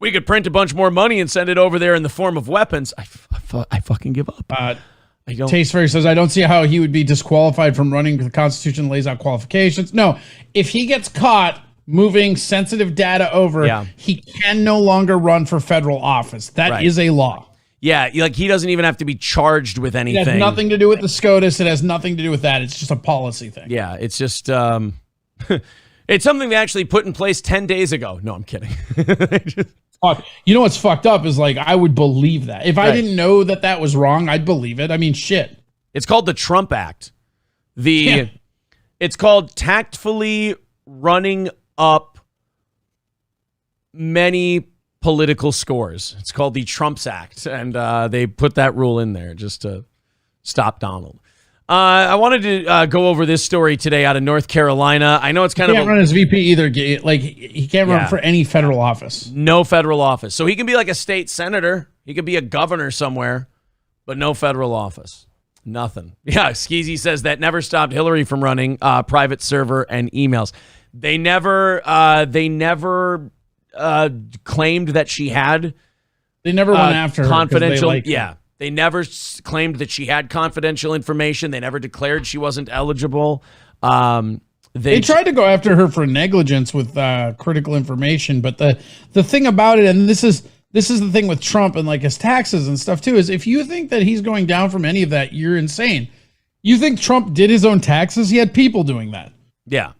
We could print a bunch more money and send it over there in the form of weapons. I fucking give up. I don't. Taste Fairy says, I don't see how he would be disqualified from running. The Constitution lays out qualifications. No, if he gets caught moving sensitive data over, he can no longer run for federal office. That is a law. Yeah, like he doesn't even have to be charged with anything. It has nothing to do with the SCOTUS. It has nothing to do with that. It's just a policy thing. Yeah, it's just it's something they actually put in place 10 days ago. No, I'm kidding. You know what's fucked up is like, I would believe that. If I didn't know that was wrong, I'd believe it. I mean, shit. It's called the Trump Act. It's called tactfully running up many political scores. It's called the Trumps Act, and they put that rule in there just to stop Donald. I wanted to go over this story today out of North Carolina. I know it's kind of... He can't run as VP either. Like, he can't run for any federal office. No federal office. So he can be like a state senator. He could be a governor somewhere, but no federal office. Nothing. Yeah, Skeezy says that never stopped Hillary from running private server and emails. They never claimed that she had. They never went after her confidential. they they never claimed that she had confidential information. They never declared she wasn't eligible. They tried to go after her for negligence with critical information, but the thing about it, and this is the thing with Trump and like his taxes and stuff too, is if you think that he's going down from any of that, you're insane. You think Trump did his own taxes? He had people doing that. Yeah.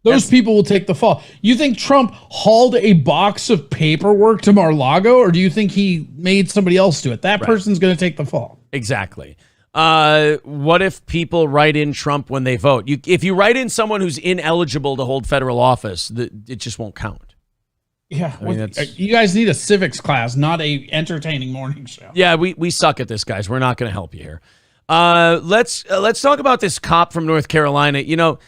Those people will take the fall. You think Trump hauled a box of paperwork to Mar-a-Lago, or do you think he made somebody else do it? That person's going to take the fall. Exactly. What if people write in Trump when they vote? If you write in someone who's ineligible to hold federal office, it just won't count. Yeah, you guys need a civics class, not a entertaining morning show. Yeah, we suck at this, guys. We're not going to help you here. Let's talk about this cop from North Carolina. You know,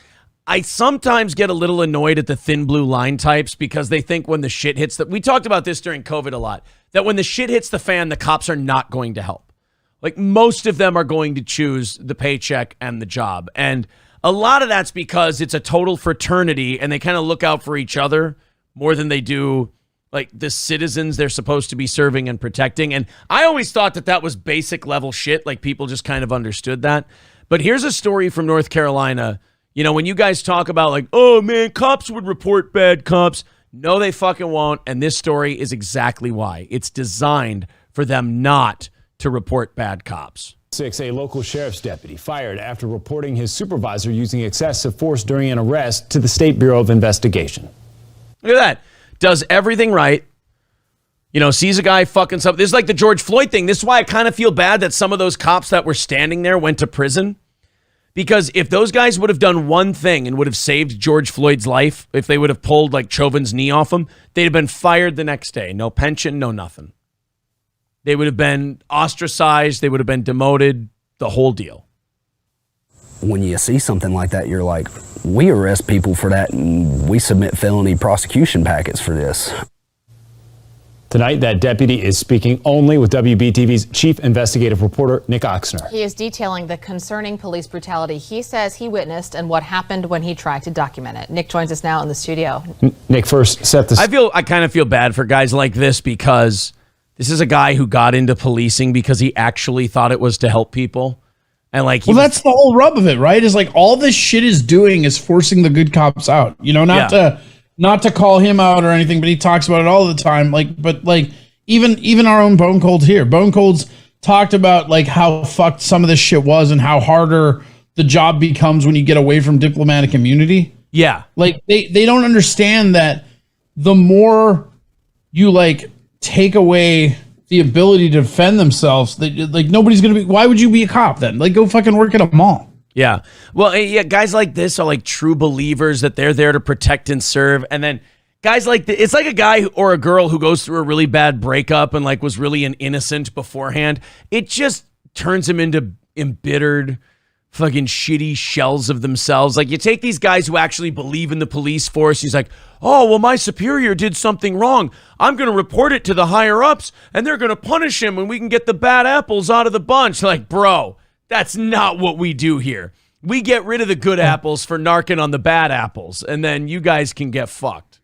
I sometimes get a little annoyed at the thin blue line types because they think when the shit hits we talked about this during COVID a lot, that when the shit hits the fan, the cops are not going to help. Like most of them are going to choose the paycheck and the job. And a lot of that's because it's a total fraternity and they kind of look out for each other more than they do like the citizens they're supposed to be serving and protecting. And I always thought that was basic level shit. Like people just kind of understood that. But here's a story from North Carolina. You know, when you guys talk about like, oh man, cops would report bad cops. No, they fucking won't. And this story is exactly why. It's designed for them not to report bad cops. A local sheriff's deputy fired after reporting his supervisor using excessive force during an arrest to the State Bureau of Investigation. Look at that. Does everything right. You know, sees a guy fucking something. This is like the George Floyd thing. This is why I kind of feel bad that some of those cops that were standing there went to prison. Because if those guys would have done one thing and would have saved George Floyd's life, if they would have pulled like Chauvin's knee off him, they'd have been fired the next day. No pension, no nothing. They would have been ostracized. They would have been demoted, the whole deal. When you see something like that, you're like, we arrest people for that and we submit felony prosecution packets for this. Tonight, that deputy is speaking only with WBTV's chief investigative reporter, Nick Oxner. He is detailing the concerning police brutality he says he witnessed and what happened when he tried to document it. Nick joins us now in the studio. Nick, first, set this. I kind of feel bad for guys like this because this is a guy who got into policing because he actually thought it was to help people. And like, that's the whole rub of it, right? Is like all this shit is doing is forcing the good cops out. You know, not to call him out or anything, but he talks about it all the time. But even our own Bone Cold here. Bone Cold's talked about like how fucked some of this shit was and how harder the job becomes when you get away from diplomatic immunity. Yeah. Like they don't understand that the more you like take away the ability to defend themselves, that like nobody's gonna be. Why would you be a cop then? Like go fucking work at a mall. Yeah. Well, yeah, guys like this are like true believers that they're there to protect and serve. And then guys like it's like a guy or a girl who goes through a really bad breakup and like was really an innocent beforehand. It just turns them into embittered fucking shitty shells of themselves. Like you take these guys who actually believe in the police force. He's like, oh, well, my superior did something wrong. I'm going to report it to the higher ups and they're going to punish him and we can get the bad apples out of the bunch. Like, bro, that's not what we do here. We get rid of the good apples for narking on the bad apples, and then you guys can get fucked.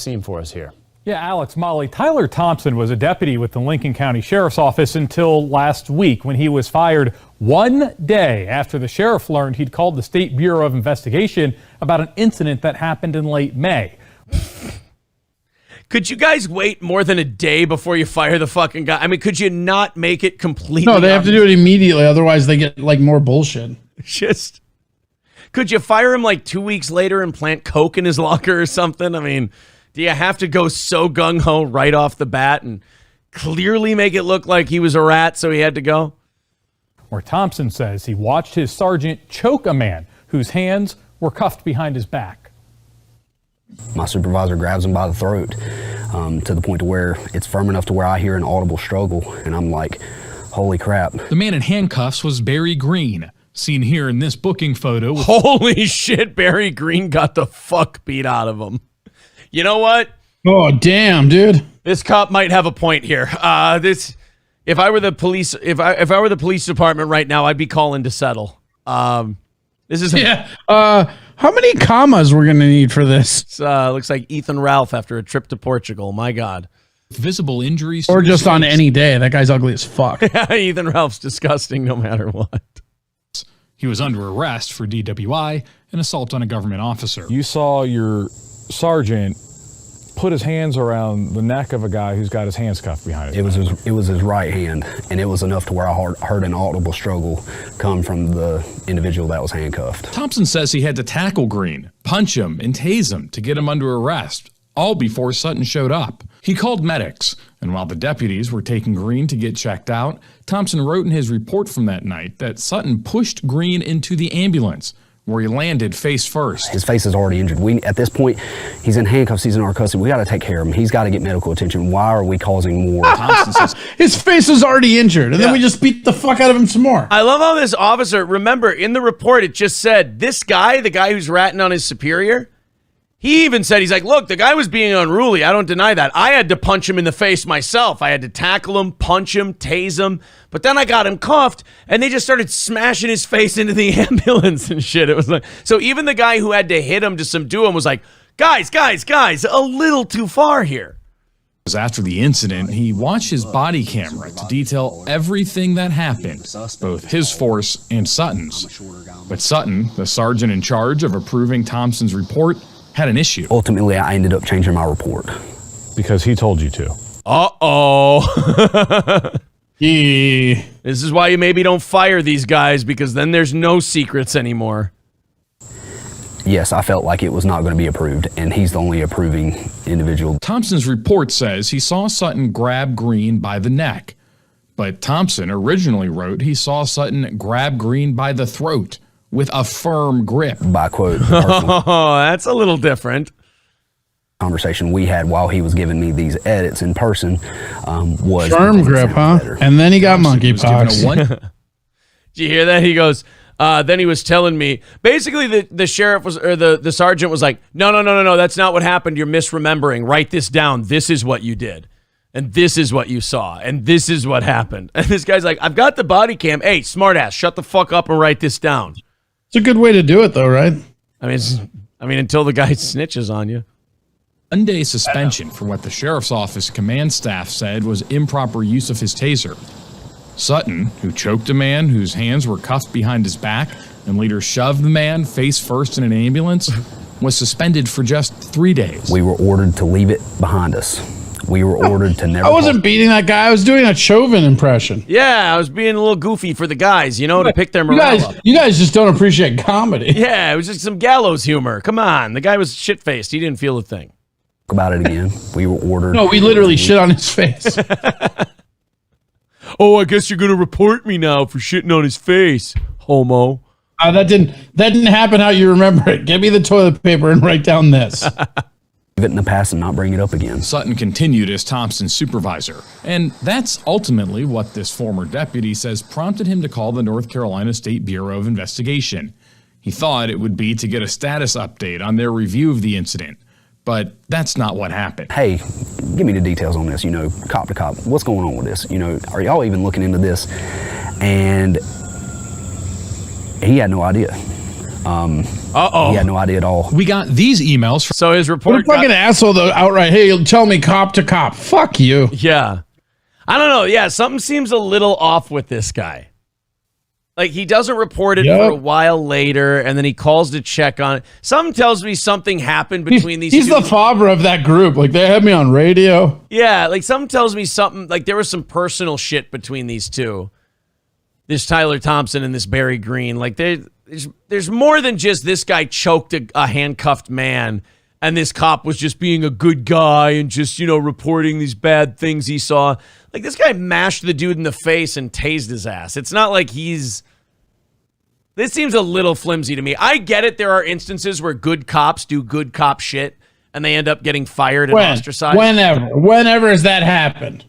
Scene for us here. Yeah, Alex, Molly, Tyler Thompson was a deputy with the Lincoln County Sheriff's Office until last week when he was fired 1 day after the sheriff learned he'd called the State Bureau of Investigation about an incident that happened in late May. Could you guys wait more than a day before you fire the fucking guy? I mean, could you not make it completely? No, they have to do it immediately. Otherwise, they get like more bullshit. Just, could you fire him like 2 weeks later and plant coke in his locker or something? I mean, do you have to go so gung-ho right off the bat and clearly make it look like he was a rat, so he had to go? Where Thompson says he watched his sergeant choke a man whose hands were cuffed behind his back. My supervisor grabs him by the throat to the point to where it's firm enough to where I hear an audible struggle, and I'm like, holy crap. The man in handcuffs was Barry Green, seen here in this booking photo. Holy shit, Barry Green got the fuck beat out of him. You know what? Oh, damn, dude. This cop might have a point here. If I were the police, if I were the police department right now, I'd be calling to settle. This is how many commas we're gonna need for this? Looks like Ethan Ralph after a trip to Portugal. My God. Visible injuries. Or just on any day. That guy's ugly as fuck. Ethan Ralph's disgusting no matter what. He was under arrest for DWI and assault on a government officer. You saw your sergeant put his hands around the neck of a guy who's got his hands cuffed behind it. It was his right hand, and it was enough to where I heard an audible struggle come from the individual that was handcuffed. Thompson says he had to tackle Green, punch him, and tase him to get him under arrest, all before Sutton showed up. He called medics, and while the deputies were taking Green to get checked out, Thompson wrote in his report from that night that Sutton pushed Green into the ambulance, where he landed face first. His face is already injured. At this point, he's in handcuffs, he's in our custody. We got to take care of him. He's got to get medical attention. Why are we causing more? Thompson says his face is already injured, and then we just beat the fuck out of him some more. I love how this officer, remember, in the report, it just said, this guy, the guy who's ratting on his superior, he even said, he's like, look, the guy was being unruly. I don't deny that. I had to punch him in the face myself. I had to tackle him, punch him, tase him. But then I got him cuffed, and they just started smashing his face into the ambulance and shit. It was like, so even the guy who had to hit him to subdue him was like, guys, a little too far here. After the incident, he watched his body camera to detail everything that happened, both his force and Sutton's. But Sutton, the sergeant in charge of approving Thompson's report, had an issue. Ultimately, I ended up changing my report. Because he told you to. Uh-oh. Yeah. This is why you maybe don't fire these guys, because then there's no secrets anymore. Yes, I felt like it was not going to be approved, and he's the only approving individual. Thompson's report says he saw Sutton grab Green by the neck, but Thompson originally wrote he saw Sutton grab Green by the throat with a firm grip. By quote. Oh, that's a little different. Conversation we had while he was giving me these edits in person was firm grip, huh? Better. And then he got monkeypox. Did you hear that? He goes, then he was telling me, basically the sheriff was, or the sergeant was like, no, that's not what happened. You're misremembering. Write this down. This is what you did. And this is what you saw. And this is what happened. And this guy's like, I've got the body cam. Hey, smartass, shut the fuck up and write this down. It's a good way to do it, though, right? I mean, until the guy snitches on you. 1-day suspension for what the sheriff's office command staff said was improper use of his taser. Sutton, who choked a man whose hands were cuffed behind his back and later shoved the man face first in an ambulance, was suspended for just 3 days. We were ordered to leave it behind us. We were ordered to never... I wasn't beating that guy. I was doing a Chauvin impression. Yeah, I was being a little goofy for the guys, to pick their morale up. You guys just don't appreciate comedy. Yeah, it was just some gallows humor. Come on. The guy was shit-faced. He didn't feel a thing. About it again. We were ordered... No, we literally shit on his face. Oh, I guess you're going to report me now for shitting on his face, homo. That didn't happen how you remember it. Give me the toilet paper and write down this. Leave it in the past and not bring it up again. Sutton continued as Thompson's supervisor, and that's ultimately what this former deputy says prompted him to call the North Carolina State Bureau of Investigation. He thought it would be to get a status update on their review of the incident, but that's not what happened. Hey, give me the details on this, cop to cop. What's going on with this? Are y'all even looking into this? And he had no idea. He had no idea at all. We got these emails. So his report. What a fucking asshole, though, outright. Hey, you'll tell me cop to cop. Fuck you. Yeah. I don't know. Yeah, something seems a little off with this guy. Like, he doesn't report it for a while later, and then he calls to check on it. Something tells me something happened between these two. He's the father of that group. Like, they had me on radio. Yeah, like, something tells me something. Like, there was some personal shit between these two. This Tyler Thompson and this Barry Green. Like, there's more than just this guy choked a handcuffed man and this cop was just being a good guy and just, reporting these bad things he saw. Like, this guy mashed the dude in the face and tased his ass. It's not like this seems a little flimsy to me. I get it. There are instances where good cops do good cop shit and they end up getting fired and ostracized. Whenever has that happened?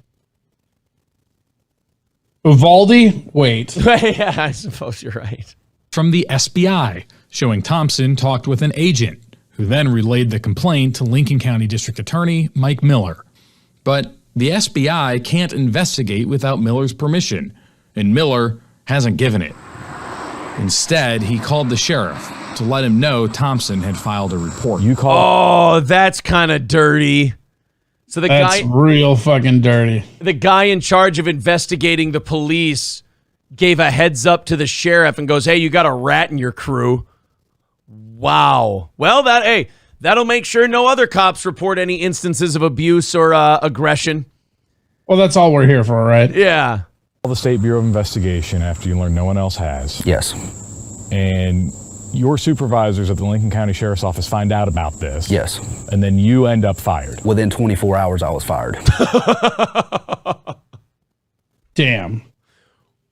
Uvalde? Wait. Yeah, I suppose you're right. From the SBI, showing Thompson talked with an agent, who then relayed the complaint to Lincoln County District Attorney Mike Miller. But the SBI can't investigate without Miller's permission, and Miller hasn't given it. Instead, he called the sheriff to let him know Thompson had filed a report. Oh, that's kind of dirty. So That's real fucking dirty. The guy in charge of investigating the police gave a heads up to the sheriff and goes, "Hey, you got a rat in your crew." Wow. Well, that'll make sure no other cops report any instances of abuse or aggression. Well, that's all we're here for, right? Yeah. Call the State Bureau of Investigation after you learn no one else has. Yes. And your supervisors at the Lincoln County Sheriff's Office find out about this. Yes. And then you end up fired. Within 24 hours, I was fired. Damn.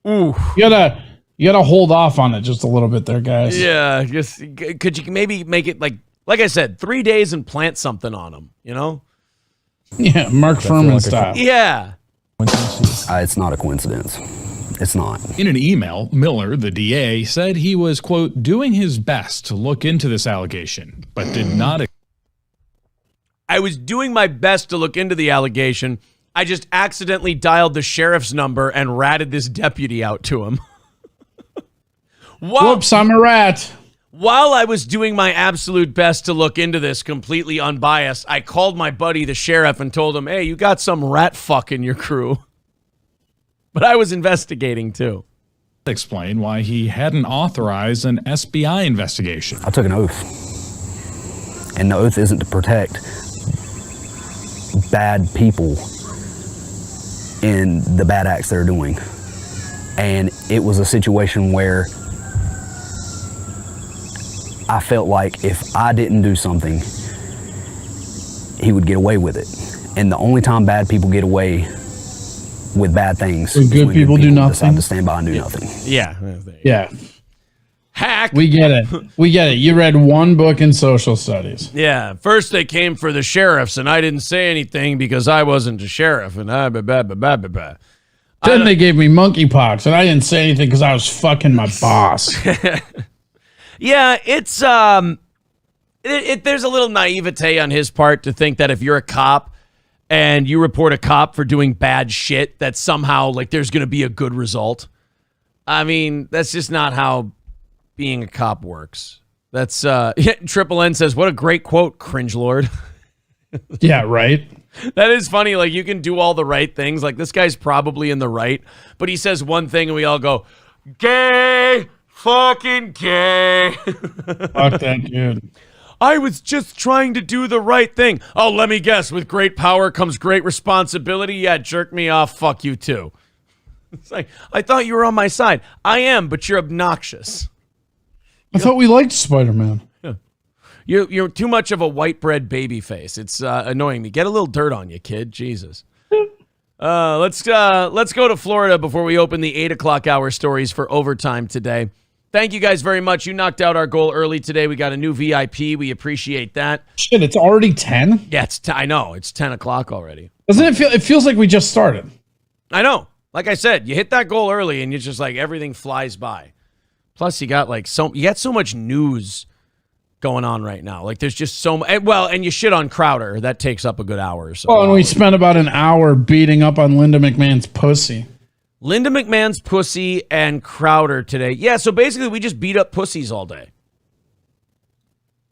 Ooh. You gotta hold off on it just a little bit there, guys. Yeah. Could you maybe make it like I said, 3 days and plant something on them, you know? Yeah, Mark Furman style. Yeah. It's not a coincidence. It's not. In an email, Miller, the DA, said he was, quote, doing his best to look into this allegation, but did not. I was doing my best to look into the allegation. I just accidentally dialed the sheriff's number and ratted this deputy out to him. Whoops, I'm a rat. While I was doing my absolute best to look into this completely unbiased, I called my buddy, the sheriff, and told him, "Hey, you got some rat fuck in your crew." But I was investigating, too. Explain why he hadn't authorized an SBI investigation. I took an oath. And the oath isn't to protect bad people in the bad acts they're doing. And it was a situation where I felt like if I didn't do something, he would get away with it. And the only time bad people get away with bad things when good people do nothing, decide to stand by and do nothing. Yeah. Hack. We get it. You read one book in social studies. Yeah. First they came for the sheriffs, and I didn't say anything because I wasn't a sheriff. And Then they gave me monkeypox, and I didn't say anything because I was fucking my boss. Yeah, it's there's a little naivete on his part to think that if you're a cop and you report a cop for doing bad shit, that somehow like there's going to be a good result. I mean, that's just not how being a cop works. That's Triple N says, "What a great quote, cringe lord." Yeah, right. That is funny. Like, you can do all the right things. Like, this guy's probably in the right, but he says one thing and we all go, "Gay, fucking gay." Fuck that dude. I was just trying to do the right thing. Oh, let me guess. With great power comes great responsibility. Yeah, jerk me off. Fuck you too. It's like, I thought you were on my side. I am, but you're obnoxious. I thought we liked Spider-Man. Yeah. You're too much of a white bread baby face. It's annoying me. Get a little dirt on you, kid. Jesus. Let's go to Florida before we open the 8 o'clock hour stories for overtime today. Thank you guys very much. You knocked out our goal early today. We got a new VIP. We appreciate that. Shit, it's already 10? Yeah, I know. It's 10 o'clock already. Doesn't it feel? It feels like we just started. I know. Like I said, you hit that goal early and you're just like everything flies by. Plus, you got so much news going on right now. Like there's just and you shit on Crowder. That takes up a good hour or so. Well, and we spent about an hour beating up on Linda McMahon's pussy. Linda McMahon's pussy and Crowder today. Yeah, so basically we just beat up pussies all day.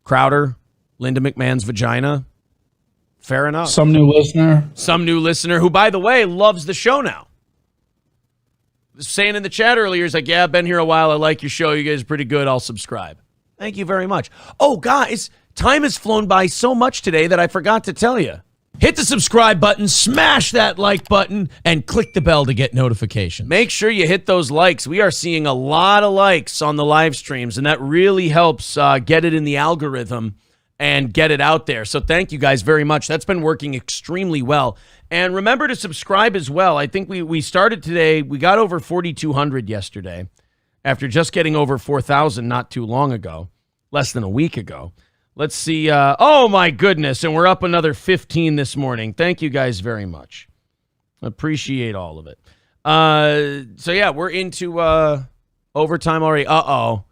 Crowder, Linda McMahon's vagina. Fair enough. Some new listener who, by the way, loves the show now. Was saying in the chat earlier, he's like, "Yeah, been here a while. I like your show. You guys are pretty good. I'll subscribe." Thank you very much. Oh, guys, time has flown by so much today that I forgot to tell you. Hit the subscribe button, smash that like button, and click the bell to get notifications. Make sure you hit those likes. We are seeing a lot of likes on the live streams, and that really helps get it in the algorithm and get it out there. So thank you guys very much. That's been working extremely well. And remember to subscribe as well. I think we started today. We got over 4,200 yesterday after just getting over 4,000 not too long ago, less than a week ago. Let's see. Oh, my goodness. And we're up another 15 this morning. Thank you guys very much. Appreciate all of it. So, yeah, we're into overtime already. Uh-oh.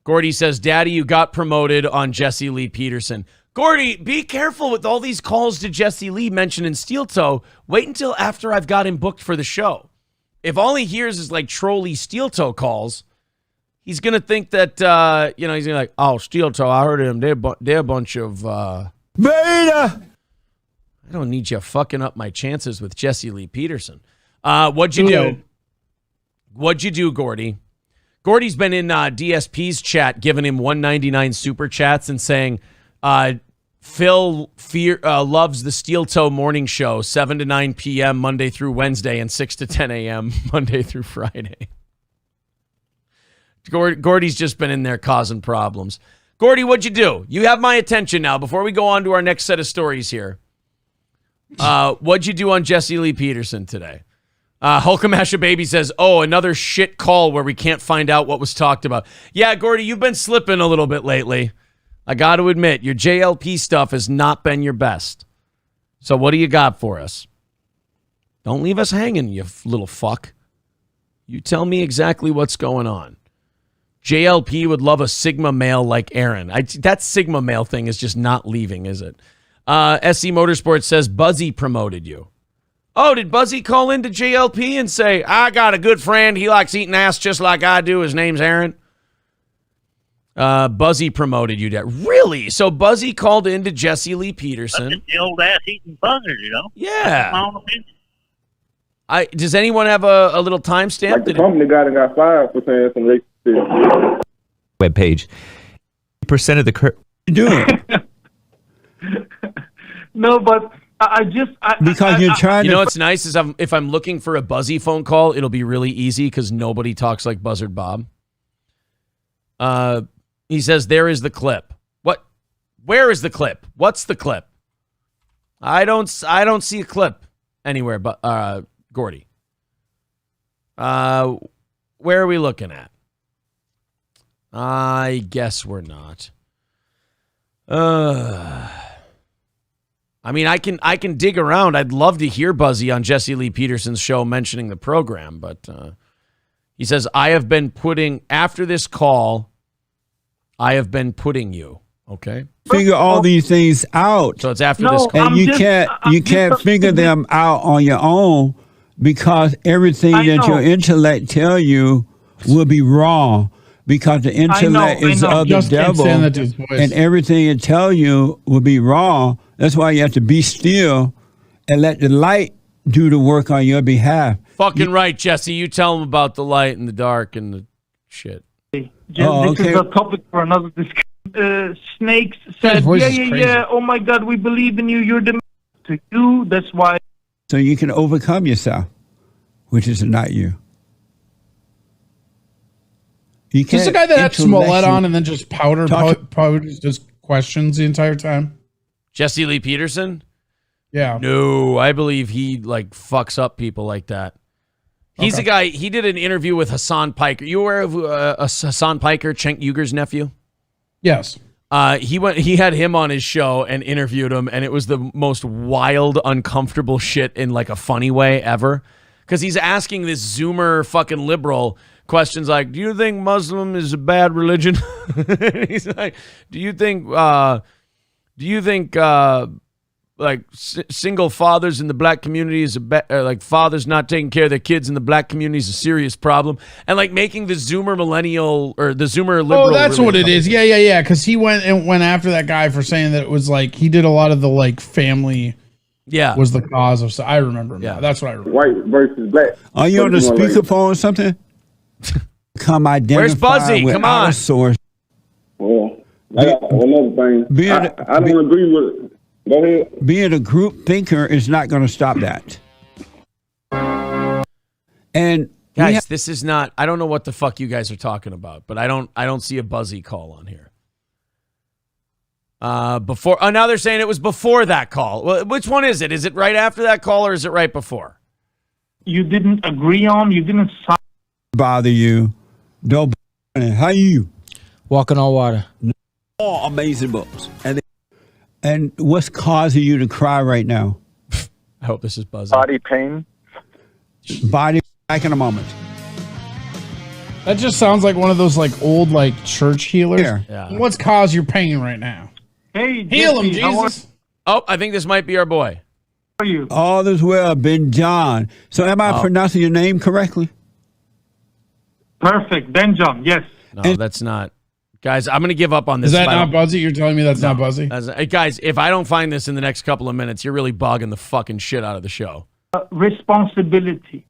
Gordy says, "Daddy, you got promoted on Jesse Lee Peterson." Gordy, be careful with all these calls to Jesse Lee mentioning Steel Toe. Wait until after I've got him booked for the show. If all he hears is like trolly Steel Toe calls, he's going to think that, he's going to be like, oh, Steel Toe, I heard him. They're a bunch of... Beta! I don't need you fucking up my chances with Jesse Lee Peterson. What'd you do? What'd you do, Gordy? Gordy's been in DSP's chat, giving him $1.99 super chats and saying, Phil loves the Steel Toe morning show, 7 to 9 p.m. Monday through Wednesday and 6 to 10 a.m. Monday through Friday. Gordy's just been in there causing problems. Gordy, what'd you do? You have my attention now. Before we go on to our next set of stories here, what'd you do on Jesse Lee Peterson today? Hulkamasha Baby says, oh, another shit call where we can't find out what was talked about. Yeah, Gordy, you've been slipping a little bit lately. I got to admit, your JLP stuff has not been your best. So what do you got for us? Don't leave us hanging, you little fuck. You tell me exactly what's going on. JLP would love a Sigma male like Aaron. That Sigma male thing is just not leaving, is it? SC Motorsports says Buzzy promoted you. Oh, did Buzzy call into JLP and say, I got a good friend. He likes eating ass just like I do. His name's Aaron. Buzzy promoted you. Really? So Buzzy called into Jesse Lee Peterson. The old ass eating buzzard, Yeah. Does anyone have a little timestamp? Like the company guy that got fired for saying some racist shit. Web page. Percent of the doing. No, but you're trying. You know what's nice is if I'm looking for a Buzzy phone call, it'll be really easy because nobody talks like Buzzard Bob. He says there is the clip. What? Where is the clip? What's the clip? I don't see a clip anywhere. But Gordy. Where are we looking at? I guess we're not. I mean, I can dig around. I'd love to hear Buzzy on Jesse Lee Peterson's show mentioning the program, but he says, after this call, I have been putting you. Okay. Figure all these things out. So it's after this call. And you can't figure them out on your own because everything that your intellect tell you will be wrong. Because the intellect is of the devil, and everything it tell you will be wrong. That's why you have to be still and let the light do the work on your behalf. Fucking right, Jesse. You tell them about the light and the dark and the shit. This is a topic for another discussion. Snakes said, yeah. Oh my God, we believe in you. You're the to you. That's why. So you can overcome yourself, which is not you. He's the guy that had Smollett on and then just powders his questions the entire time. Jesse Lee Peterson? Yeah. No, I believe he fucks up people like that. He's a guy. He did an interview with Hassan Piker. You aware of Hassan Piker, Cenk Uyghur's nephew? Yes. He had him on his show and interviewed him, and it was the most wild, uncomfortable shit in a funny way ever. Because he's asking this Zoomer fucking liberal questions like, do you think Muslim is a bad religion? He's like, do you think single fathers in the black community is fathers not taking care of their kids in the black community is a serious problem? And making the Zoomer millennial or the Zoomer liberal. Oh, that's really what it is. Yeah. Because he went after that guy for saying that it was he did a lot of the family. Yeah, was the cause of. So I remember him. Yeah, that's what I remember. White versus black. Are you on the speakerphone or something? Come identify. Where's Buzzy? Come on. Source. Well, I got another thing. I don't agree with it. Go ahead. Being a group thinker is not going to stop that. And guys, this is not. I don't know what the fuck you guys are talking about, but I don't see a Buzzy call on here. Before. Oh, now they're saying it was before that call. Well, which one is it? Is it right after that call or is it right before? You didn't agree on. You didn't bother you. Don't. How you? Walking on water. All amazing books. And what's causing you to cry right now? I hope this is Buzzy. Body pain. Body back in a moment. That just sounds like one of those old church healers. Yeah. What's caused your pain right now? Hey, Heal him, Jesse, how Jesus. Oh, I think this might be our boy. are you? All is well, Ben John. So am I pronouncing your name correctly? Perfect. Ben John, yes. No, that's not. Guys, I'm going to give up on this. Is that not Buzzy? You're telling me that's not Buzzy? Hey, guys, if I don't find this in the next couple of minutes, you're really bogging the fucking shit out of the show. Responsibility.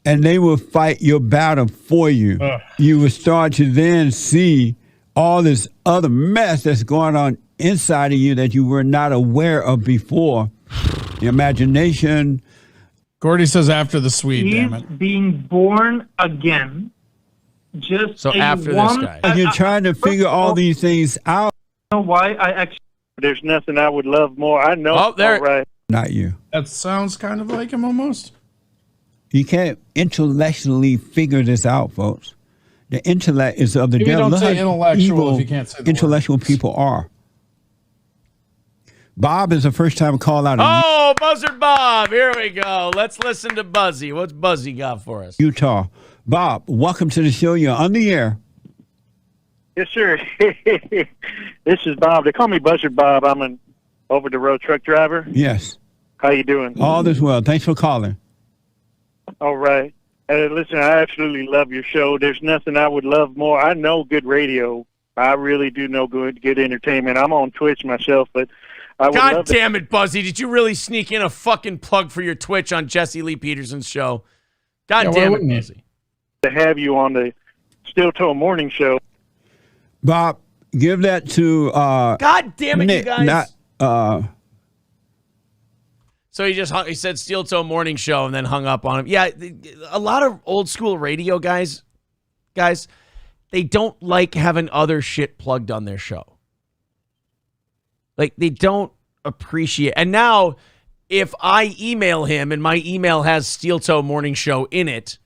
And they will fight your battle for you. You will start to then see all this other mess that's going on inside of you that you were not aware of before. The imagination. Gordy says after the Swede, He's damn it. being born again. Just So after this guy. You're trying to figure all these things out. You know why I actually... There's nothing I would love more. I know. Oh, there. All right. Not you. That sounds kind of like him almost. You can't intellectually figure this out, folks. The intellect is of the Maybe devil. don't say Look how intellectual evil if you can't say the intellectual people are. Bob is the first time call out. Oh, Buzzard Bob. Here we go. Let's listen to Buzzy. What's Buzzy got for us? Utah. Bob, welcome to the show. You're on the air. Yes, sir. This is Bob. They call me Buzzard Bob. I'm an over-the-road truck driver. Yes. How you doing? All is well. Thanks for calling. All right. Listen, I absolutely love your show. There's nothing I would love more. I know good radio. I really do know good entertainment. I'm on Twitch myself, but I would God love damn it, Buzzy. Did you really sneak in a fucking plug for your Twitch on Jesse Lee Peterson's show? God damn it, Buzzy. to have you on the Steel Toe Morning Show. Bob, give that to God damn it, Nick, you guys. Not So he said Steel Toe Morning Show and then hung up on him. Yeah, a lot of old school radio guys, they don't like having other shit plugged on their show. Like, they don't appreciate. And now, if I email him and my email has Steel Toe Morning Show in it,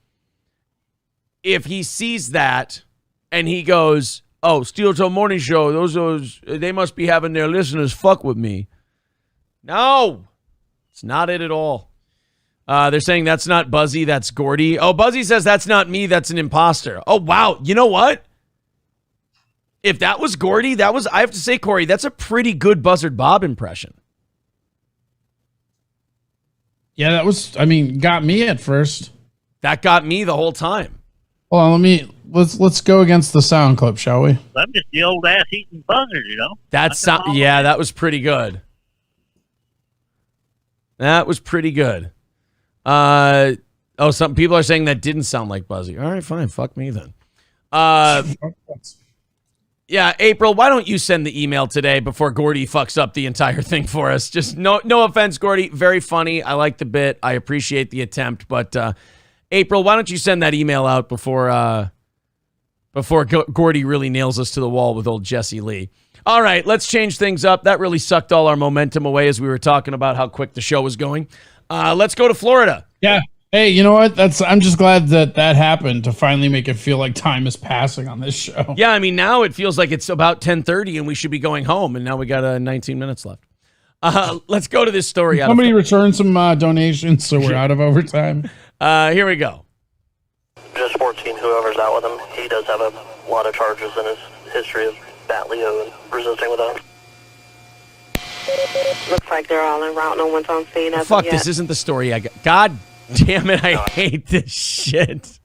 if he sees that and he goes, oh, Steel Toe Morning Show, those they must be having their listeners fuck with me. No, it's not it at all. They're saying that's not Buzzy, that's Gordy. Oh, Buzzy says that's not me, that's an imposter. Oh, wow. You know what? If that was Gordy, I have to say, Corey, that's a pretty good Buzzard Bob impression. Yeah, that was, got me at first. That got me the whole time. Hold on, let's go against the sound clip, shall we? I'm just the old ass eating buzzard, you know. Yeah, that was pretty good. That was pretty good. Some people are saying that didn't sound like Buzzy. All right, fine. Fuck me then. Yeah, April, why don't you send the email today before Gordy fucks up the entire thing for us? Just no offense, Gordy. Very funny. I like the bit. I appreciate the attempt. But April, why don't you send that email out before Gordy really nails us to the wall with old Jesse Lee? All right, let's change things up. That really sucked all our momentum away as we were talking about how quick the show was going. Let's go to Florida. Yeah. Hey, you know what? I'm just glad that happened to finally make it feel like time is passing on this show. Yeah, now it feels like it's about 10:30 and we should be going home, and now we got 19 minutes left. Let's go to this story. Somebody return some donations so we're out of overtime. Here we go. Just 14, whoever's out with him, he does have a lot of charges in his history of Batleo and resisting with us. Looks like they're all en route. No one's on scene as Fuck, of yet. this isn't the story I got. God damn it, I hate this shit.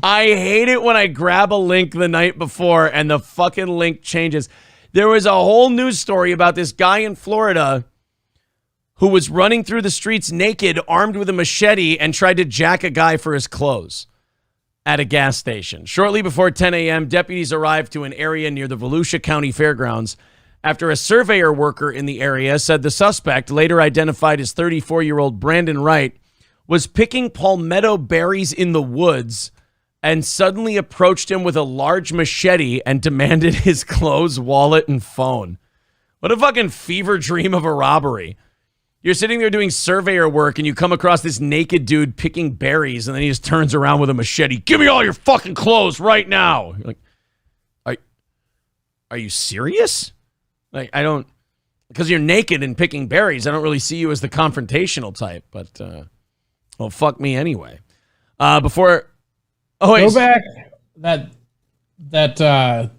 I hate it when I grab a link the night before and the fucking link changes. There was a whole news story about this guy in Florida who was running through the streets naked, armed with a machete, and tried to jack a guy for his clothes at a gas station. Shortly before 10 a.m., deputies arrived to an area near the Volusia County Fairgrounds after a surveyor worker in the area said the suspect, later identified as 34-year-old Brandon Wright, was picking palmetto berries in the woods and suddenly approached him with a large machete and demanded his clothes, wallet, and phone. What a fucking fever dream of a robbery. You're sitting there doing surveyor work and you come across this naked dude picking berries and then he just turns around with a machete. Give me all your fucking clothes right now. You're like, are you serious? Like, I don't, because you're naked and picking berries, I don't really see you as the confrontational type, but, well, fuck me anyway. Go back that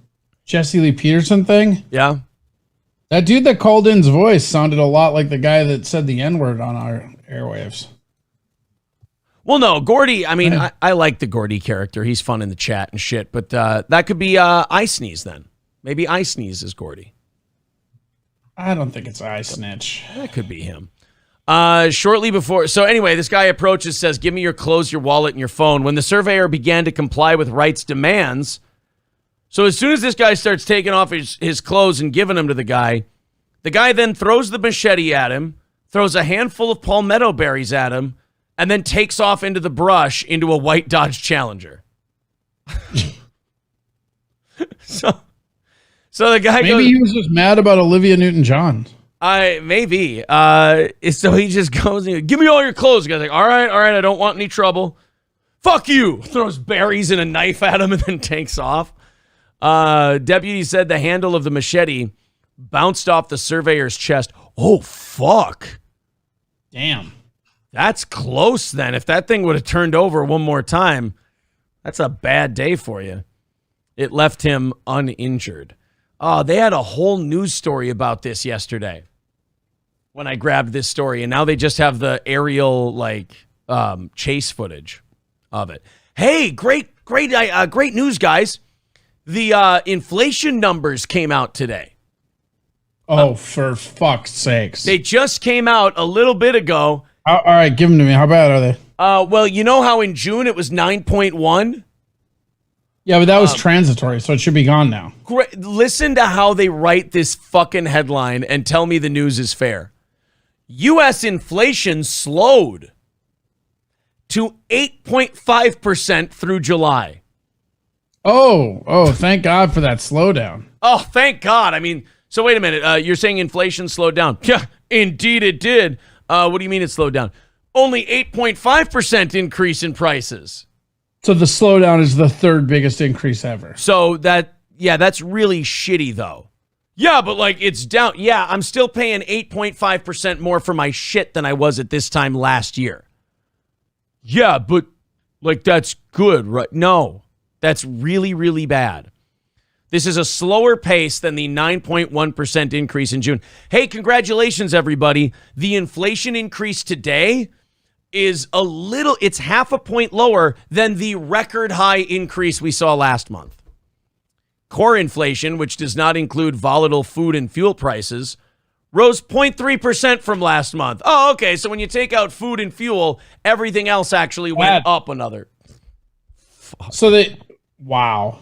Jesse Lee Peterson thing. Yeah. That dude that called in's voice sounded a lot like the guy that said the N-word on our airwaves. Well, no, Gordy, I mean, I like the Gordy character. He's fun in the chat and shit, but that could be I Sneeze then. Maybe I Sneeze is Gordy. I don't think it's I Snitch. That could be him. Shortly before, so anyway, this guy approaches, says, give me your clothes, your wallet, and your phone. When the surveyor began to comply with Wright's demands, so as soon as this guy starts taking off his clothes and giving them to the guy then throws the machete at him, throws a handful of palmetto berries at him, and then takes off into the brush into a white Dodge Challenger. So the guy maybe he was just mad about Olivia Newton-John. Maybe. So he just goes, give me all your clothes. The guy's like, all right, I don't want any trouble. Fuck you. Throws berries and a knife at him and then takes off. Deputy said the handle of the machete bounced off the surveyor's chest. Oh, fuck. Damn. That's close then. If that thing would have turned over one more time, that's a bad day for you. It left him uninjured. Oh, they had a whole news story about this yesterday when I grabbed this story, and now they just have the aerial chase footage of it. Hey, great news, guys. The inflation numbers came out today. Oh, for fuck's sakes. They just came out a little bit ago. All right, give them to me. How bad are they? Well, you know how in June it was 9.1? Yeah, but that was transitory, so it should be gone now. Listen to how they write this fucking headline and tell me the news is fair. U.S. inflation slowed to 8.5% through July. Oh, thank God for that slowdown. Oh, thank God. I mean, so wait a minute. You're saying inflation slowed down? Yeah, indeed it did. What do you mean it slowed down? Only 8.5% increase in prices. So the slowdown is the third biggest increase ever. So that's really shitty though. Yeah, but it's down. Yeah, I'm still paying 8.5% more for my shit than I was at this time last year. Yeah, but that's good, right? No, that's really, really bad. This is a slower pace than the 9.1% increase in June. Hey, congratulations, everybody. The inflation increase today is it's half a point lower than the record high increase we saw last month. Core inflation, which does not include volatile food and fuel prices, rose 0.3% from last month. Oh, okay. So when you take out food and fuel, everything else actually went up another. So wow.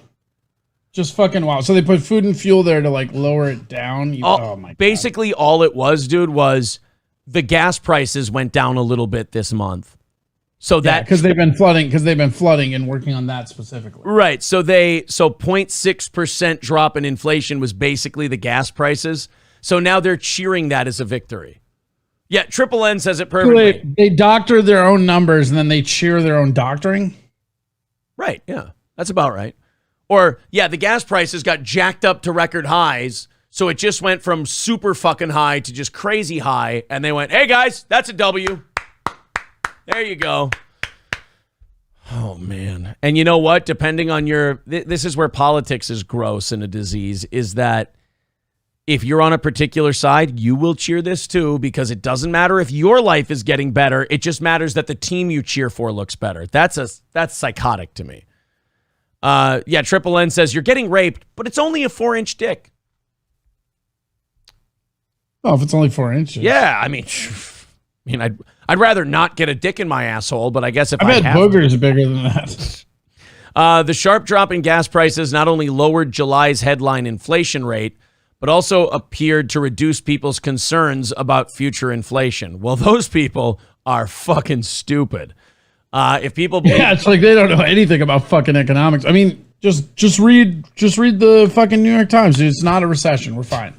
Just fucking wow. So they put food and fuel there to lower it down. Oh my God. Basically all it was, dude, was the gas prices went down a little bit this month. So because they've been flooding and working on that specifically. Right. So 0.6% drop in inflation was basically the gas prices. So now they're cheering that as a victory. Yeah, Triple N says it perfectly. They doctor their own numbers and then they cheer their own doctoring. Right. Yeah, that's about right. Or, yeah, the gas prices got jacked up to record highs, so it just went from super fucking high to just crazy high, and they went, hey, guys, that's a W. There you go. Oh, man. And you know what? Depending on this is where politics is gross and a disease, is that if you're on a particular side, you will cheer this too, because it doesn't matter if your life is getting better. It just matters that the team you cheer for looks better. That's psychotic to me. Yeah, Triple N says you're getting raped, but it's only a 4-inch dick. Oh, if it's only 4 inches. Yeah, I mean, I'd rather not get a dick in my asshole, but I guess if I bet boogers are bigger than that. The sharp drop in gas prices not only lowered July's headline inflation rate, but also appeared to reduce people's concerns about future inflation. Well, those people are fucking stupid. If people believe, it's like they don't know anything about fucking economics. I mean, just read the fucking New York Times. It's not a recession. We're fine.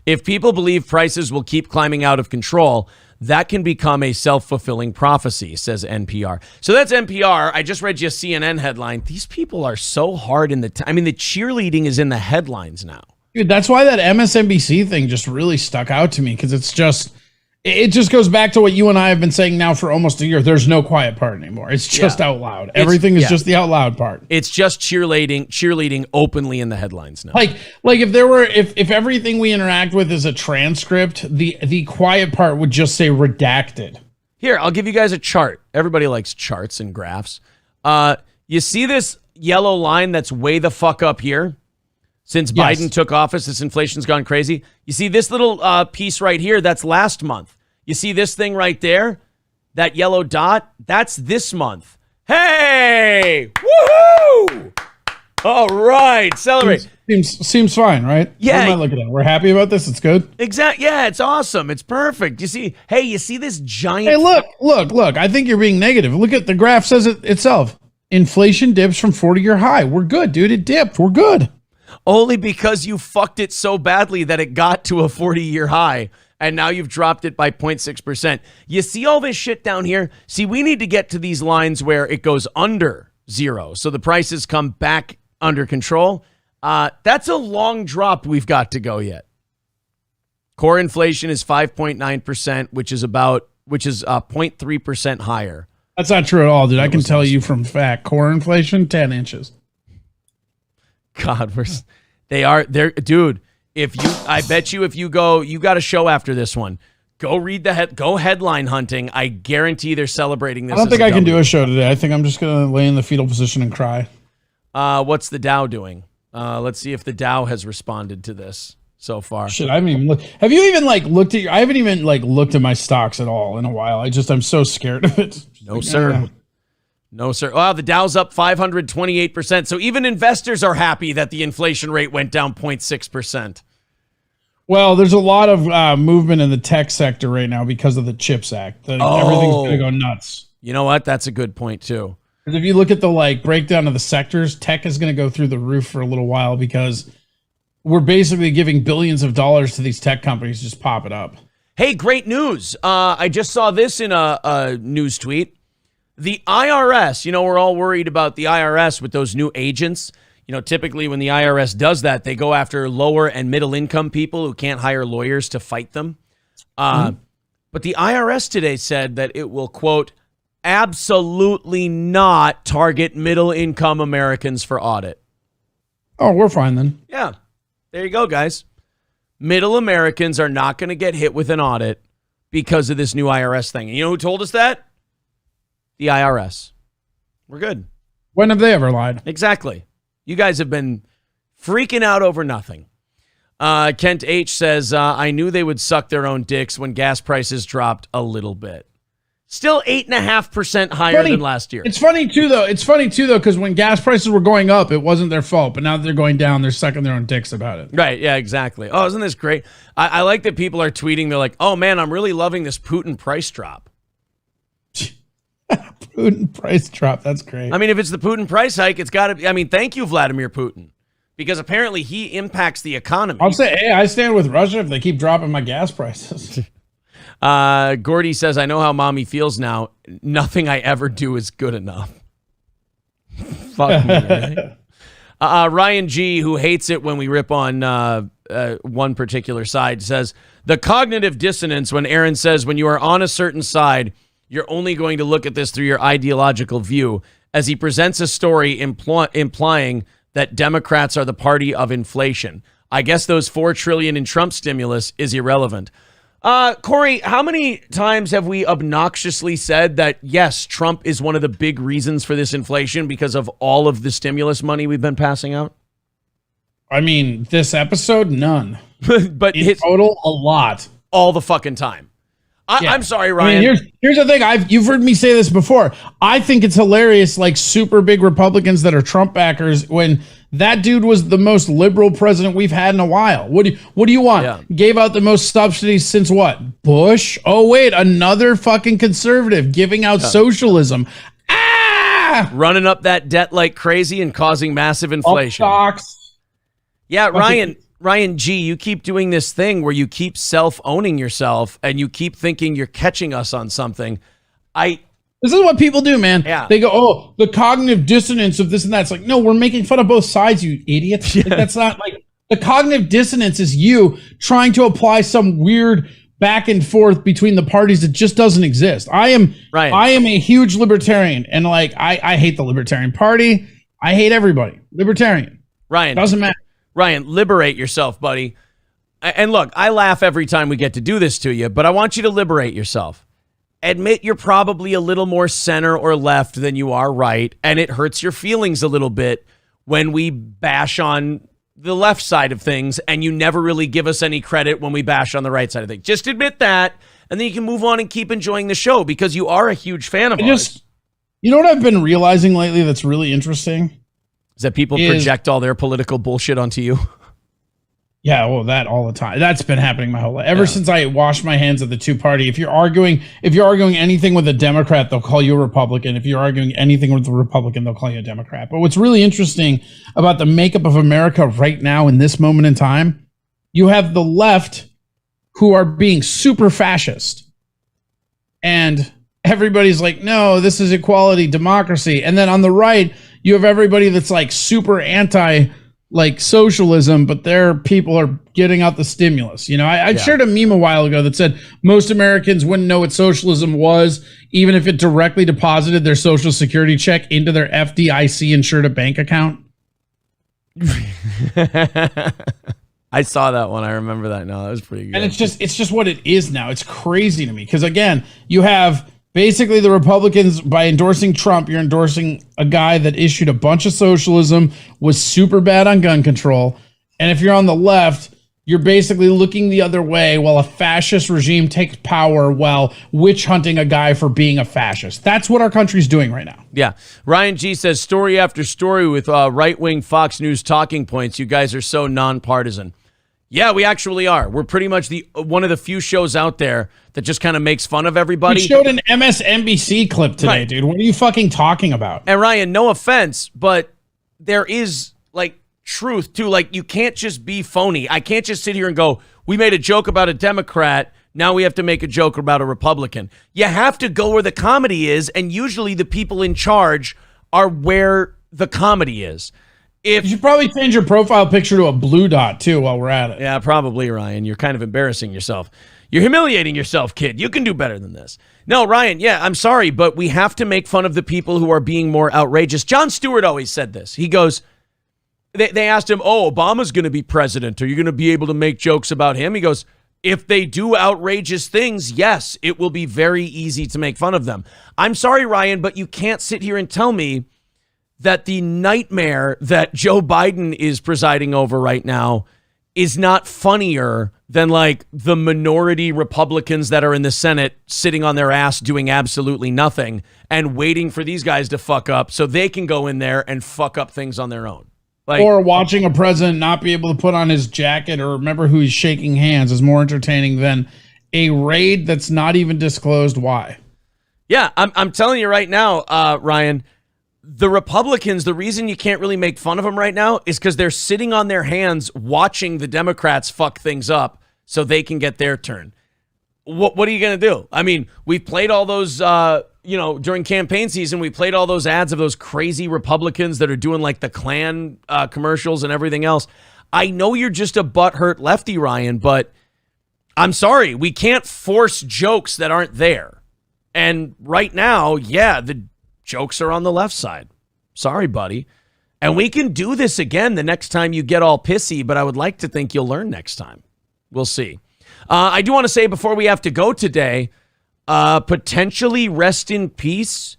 If people believe prices will keep climbing out of control, that can become a self-fulfilling prophecy, says NPR. So that's NPR. I just read you a CNN headline. These people are so hard in the the cheerleading is in the headlines now. Dude, that's why that MSNBC thing just really stuck out to me, because it's it just goes back to what you and I have been saying now for almost a year. There's no quiet part anymore. It's just out loud. Everything is just the out loud part. It's just cheerleading openly in the headlines now. Like if everything we interact with is a transcript, the quiet part would just say redacted. Here, I'll give you guys a chart. Everybody likes charts and graphs. You see this yellow line that's way the fuck up here? Since Biden took office, this inflation's gone crazy. You see this little piece right here? That's last month. You see this thing right there? That yellow dot? That's this month. Hey! Woohoo! All right, celebrate. Seems fine, right? Yeah. What am I looking at? We're happy about this. It's good. Exactly. Yeah, it's awesome. It's perfect. You see this giant. Hey, look. I think you're being negative. Look at the graph says it itself. Inflation dips from 40-year high. We're good, dude. It dipped. We're good. Only because you fucked it so badly that it got to a 40-year high, and now you've dropped it by 0.6%. You see all this shit down here? See, we need to get to these lines where it goes under zero, so the prices come back under control. That's a long drop we've got to go yet. Core inflation is 5.9%, which is 0.3% higher. That's not true at all, dude. I can tell you from fact. Core inflation, 10 inches. God, they're dude. I bet you if you got a show after this one. Go read go headline hunting. I guarantee they're celebrating this. I don't think I can do a show today. I think I'm just gonna lay in the fetal position and cry. What's the Dow doing? Let's see if the Dow has responded to this so far. Shit, I haven't even looked. Have you even looked at I haven't even looked at my stocks at all in a while. I'm so scared of it. No, sir. No, sir. Wow, the Dow's up 528%. So even investors are happy that the inflation rate went down 0.6%. Well, there's a lot of movement in the tech sector right now because of the CHIPS Act. Everything's going to go nuts. You know what? That's a good point, too. Because if you look at the breakdown of the sectors, tech is going to go through the roof for a little while because we're basically giving billions of dollars to these tech companies. Just pop it up. Hey, great news. I just saw this in a news tweet. The IRS, we're all worried about the IRS with those new agents. Typically when the IRS does that, they go after lower and middle income people who can't hire lawyers to fight them. But the IRS today said that it will, quote, absolutely not target middle income Americans for audit. Oh, we're fine then. Yeah. There you go, guys. Middle Americans are not going to get hit with an audit because of this new IRS thing. And you know who told us that? The IRS. We're good. When have they ever lied? Exactly. You guys have been freaking out over nothing. Kent H says, I knew they would suck their own dicks when gas prices dropped a little bit. Still 8.5% higher than last year. It's funny too, though, because when gas prices were going up, it wasn't their fault. But now that they're going down, they're sucking their own dicks about it. Right. Yeah, exactly. Oh, isn't this great? I like that people are tweeting. They're like, oh, man, I'm really loving this Putin price drop. Putin price drop. That's great. I mean, if it's the Putin price hike, it's got to be. I mean, thank you, Vladimir Putin, because apparently he impacts the economy. I'll say, hey, I stand with Russia if they keep dropping my gas prices. Gordy says, I know how mommy feels now. Nothing I ever do is good enough. Fuck me, right? Ryan G., who hates it when we rip on one particular side, says, the cognitive dissonance when Aaron says when you are on a certain side, you're only going to look at this through your ideological view, as he presents a story implying that Democrats are the party of inflation. I guess those $4 trillion in Trump stimulus is irrelevant. Corey, how many times have we obnoxiously said that, yes, Trump is one of the big reasons for this inflation because of all of the stimulus money we've been passing out? I mean, this episode, none. But in total, a lot. All the fucking time. I'm sorry, Ryan. I mean, here's the thing. You've heard me say this before. I think it's hilarious, super big Republicans that are Trump backers, when that dude was the most liberal president we've had in a while. What do you want? Yeah. Gave out the most subsidies since what? Bush? Oh, wait, another fucking conservative giving out socialism. Running up that debt like crazy and causing massive inflation. Stocks. Yeah, Ryan G., you keep doing this thing where you keep self-owning yourself and you keep thinking you're catching us on something. This is what people do, man. Yeah. They go, oh, the cognitive dissonance of this and that. It's like, no, we're making fun of both sides, you idiot. Yeah. That's not the cognitive dissonance is you trying to apply some weird back and forth between the parties that just doesn't exist. I am a huge libertarian, and like I hate the Libertarian Party. I hate everybody. Libertarian. Ryan. Doesn't matter. Ryan, liberate yourself, buddy. And look, I laugh every time we get to do this to you, but I want you to liberate yourself. Admit you're probably a little more center or left than you are right, and it hurts your feelings a little bit when we bash on the left side of things, and you never really give us any credit when we bash on the right side of things. Just admit that, and then you can move on and keep enjoying the show because you are a huge fan of ours. You know what I've been realizing lately that's really interesting? Is that people project all their political bullshit onto you? Yeah, well, that all the time. That's been happening my whole life. Ever since I washed my hands of the two-party. If you're arguing anything with a Democrat, they'll call you a Republican. If you're arguing anything with a Republican, they'll call you a Democrat. But what's really interesting about the makeup of America right now in this moment in time, you have the left who are being super fascist. And everybody's like, no, this is equality, democracy. And then on the right, you have everybody that's like super anti like socialism, but their people are getting out the stimulus. You know, I shared a meme a while ago that said most Americans wouldn't know what socialism was, even if it directly deposited their social security check into their FDIC insured bank account. I saw that one. I remember that now. That was pretty good. And it's just what it is now. It's crazy to me. Because again, you have basically the Republicans, by endorsing Trump, you're endorsing a guy that issued a bunch of socialism, was super bad on gun control. And if you're on the left, you're basically looking the other way while a fascist regime takes power while witch hunting a guy for being a fascist. That's what our country's doing right now. Yeah. Ryan G says, story after story with right-wing Fox News talking points. You guys are so nonpartisan. Yeah, we actually are. We're pretty much one of the few shows out there that just kind of makes fun of everybody. We showed an MSNBC clip today, dude. What are you fucking talking about? And Ryan, no offense, but there is like truth to like, you can't just be phony. I can't just sit here and go, we made a joke about a Democrat, now we have to make a joke about a Republican. You have to go where the comedy is, and usually the people in charge are where the comedy is. You should probably change your profile picture to a blue dot, too, while we're at it. Yeah, probably, Ryan. You're kind of embarrassing yourself. You're humiliating yourself, kid. You can do better than this. No, Ryan, yeah, I'm sorry, but we have to make fun of the people who are being more outrageous. Jon Stewart always said this. He goes, they asked him, Obama's going to be president. Are you going to be able to make jokes about him? He goes, if they do outrageous things, yes, it will be very easy to make fun of them. I'm sorry, Ryan, but you can't sit here and tell me that the nightmare that Joe Biden is presiding over right now is not funnier than like the minority Republicans that are in the Senate sitting on their ass doing absolutely nothing and waiting for these guys to fuck up so they can go in there and fuck up things on their own. Like, or watching a president not be able to put on his jacket or remember who he's shaking hands is more entertaining than a raid that's not even disclosed why. Yeah, I'm telling you right now, Ryan, the Republicans, the reason you can't really make fun of them right now is because they're sitting on their hands watching the Democrats fuck things up so they can get their turn. What are you going to do? I mean, we've played all those, during campaign season, we played all those ads of those crazy Republicans that are doing like the Klan commercials and everything else. I know you're just a butthurt lefty, Ryan, but I'm sorry. We can't force jokes that aren't there. And right now, yeah, the jokes are on the left side. Sorry, buddy. And we can do this again the next time you get all pissy, but I would like to think you'll learn next time. We'll see. I do want to say before we have to go today, potentially rest in peace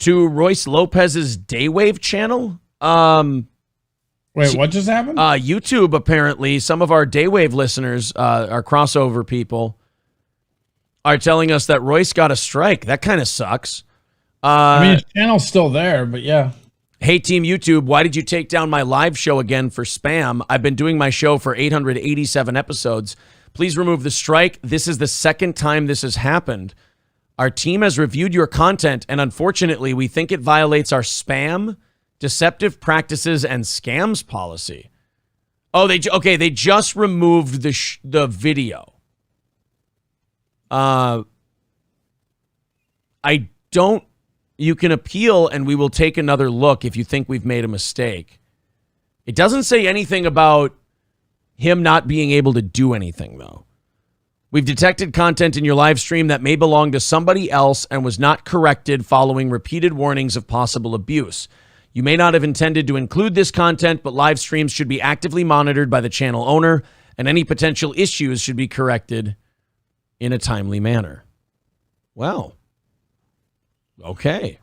to Royce Lopez's Daywave channel. Wait, what just happened? YouTube, apparently, some of our Daywave listeners, our crossover people, are telling us that Royce got a strike. That kind of sucks. I mean, his channel's still there, but yeah. Hey, Team YouTube, why did you take down my live show again for spam? I've been doing my show for 887 episodes. Please remove the strike. This is the second time this has happened. Our team has reviewed your content, and unfortunately, we think it violates our spam, deceptive practices, and scams policy. Oh, they just removed the video. You can appeal and we will take another look if you think we've made a mistake. It doesn't say anything about him not being able to do anything, though. We've detected content in your live stream that may belong to somebody else and was not corrected following repeated warnings of possible abuse. You may not have intended to include this content, but live streams should be actively monitored by the channel owner, and any potential issues should be corrected in a timely manner. Well, okay.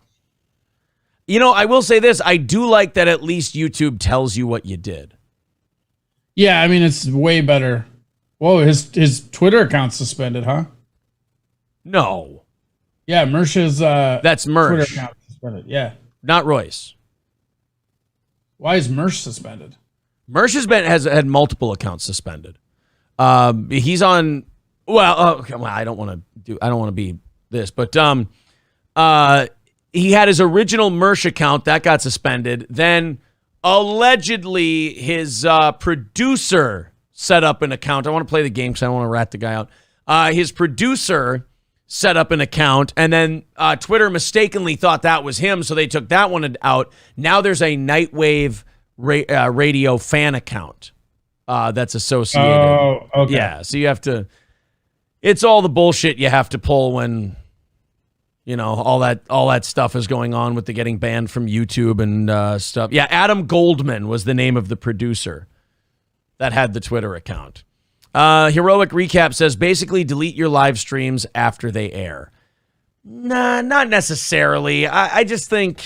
You know, I will say this. I do like that at least YouTube tells you what you did. Yeah, I mean, it's way better. Whoa, his Twitter account's suspended, huh? No. Yeah, Mersh's that's Mersh. Twitter account suspended. Yeah. Not Royce. Why is Mersh suspended? Mersh has had multiple accounts suspended. He's on. Well, I don't want to be this, but he had his original Mersh account that got suspended. Then allegedly his producer set up an account. I want to play the game because I don't want to rat the guy out. His producer set up an account, and then Twitter mistakenly thought that was him, so they took that one out. Now there's a Nightwave radio fan account that's associated. Oh, okay. Yeah, so you have to. It's all the bullshit you have to pull when, you know, all that stuff is going on with the getting banned from YouTube and stuff. Yeah, Adam Goldman was the name of the producer that had the Twitter account. Heroic Recap says, basically delete your live streams after they air. Nah, not necessarily. I just think,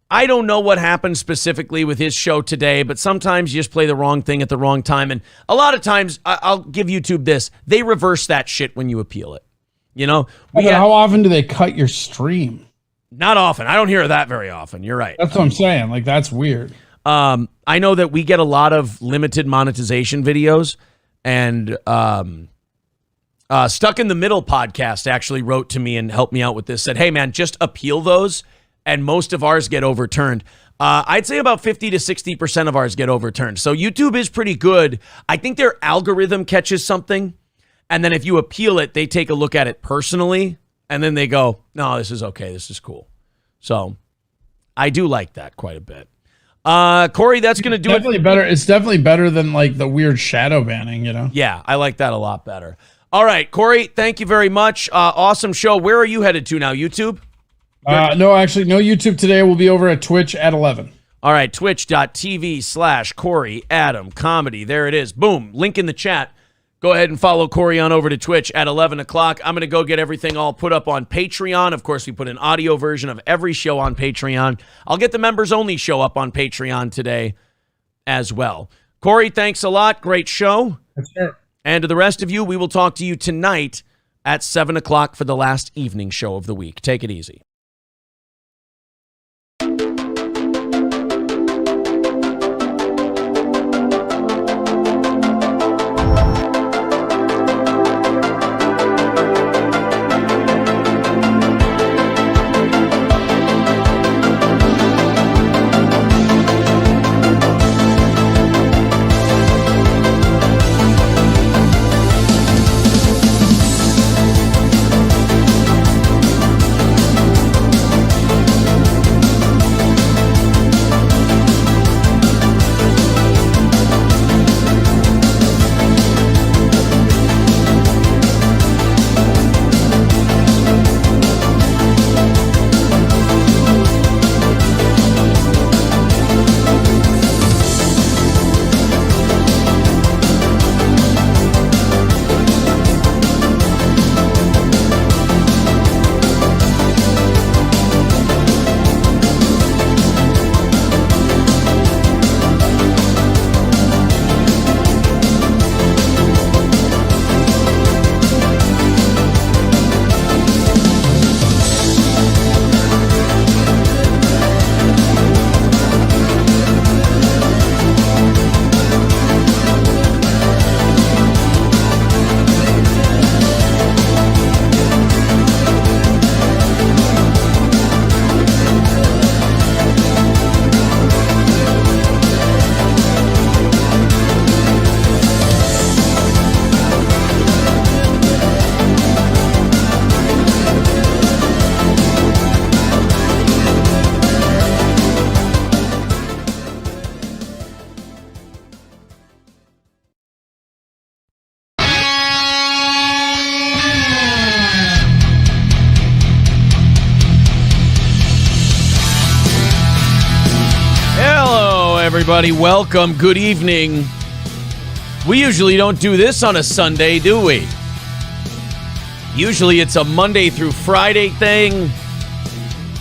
I don't know what happened specifically with his show today, but sometimes you just play the wrong thing at the wrong time. And a lot of times, I'll give YouTube this, they reverse that shit when you appeal it. You know? How often do they cut your stream? Not often. I don't hear that very often. You're right. That's what I'm saying. Like, that's weird. I know that we get a lot of limited monetization videos. And Stuck in the Middle podcast actually wrote to me and helped me out with this. Said, hey, man, just appeal those, and most of ours get overturned. I'd say about 50 to 60% of ours get overturned. So YouTube is pretty good. I think their algorithm catches something, and then if you appeal it, they take a look at it personally, and then they go, no, this is okay. This is cool. So I do like that quite a bit. Corey, that's going to do it. Better. It's definitely better than like the weird shadow banning, you know? Yeah, I like that a lot better. All right, Corey, thank you very much. Awesome show. Where are you headed to now, YouTube? No, actually, no YouTube today. We'll be over at Twitch at 11. All right, twitch.tv/Corey Adam Comedy. There it is. Boom. Link in the chat. Go ahead and follow Corey on over to Twitch at 11 o'clock. I'm going to go get everything all put up on Patreon. Of course, we put an audio version of every show on Patreon. I'll get the members-only show up on Patreon today as well. Corey, thanks a lot. Great show. That's fair. And to the rest of you, we will talk to you tonight at 7 o'clock for the last evening show of the week. Take it easy. everybody. Welcome. Good evening. We usually don't do this on a Sunday, do we? Usually it's a Monday through Friday thing.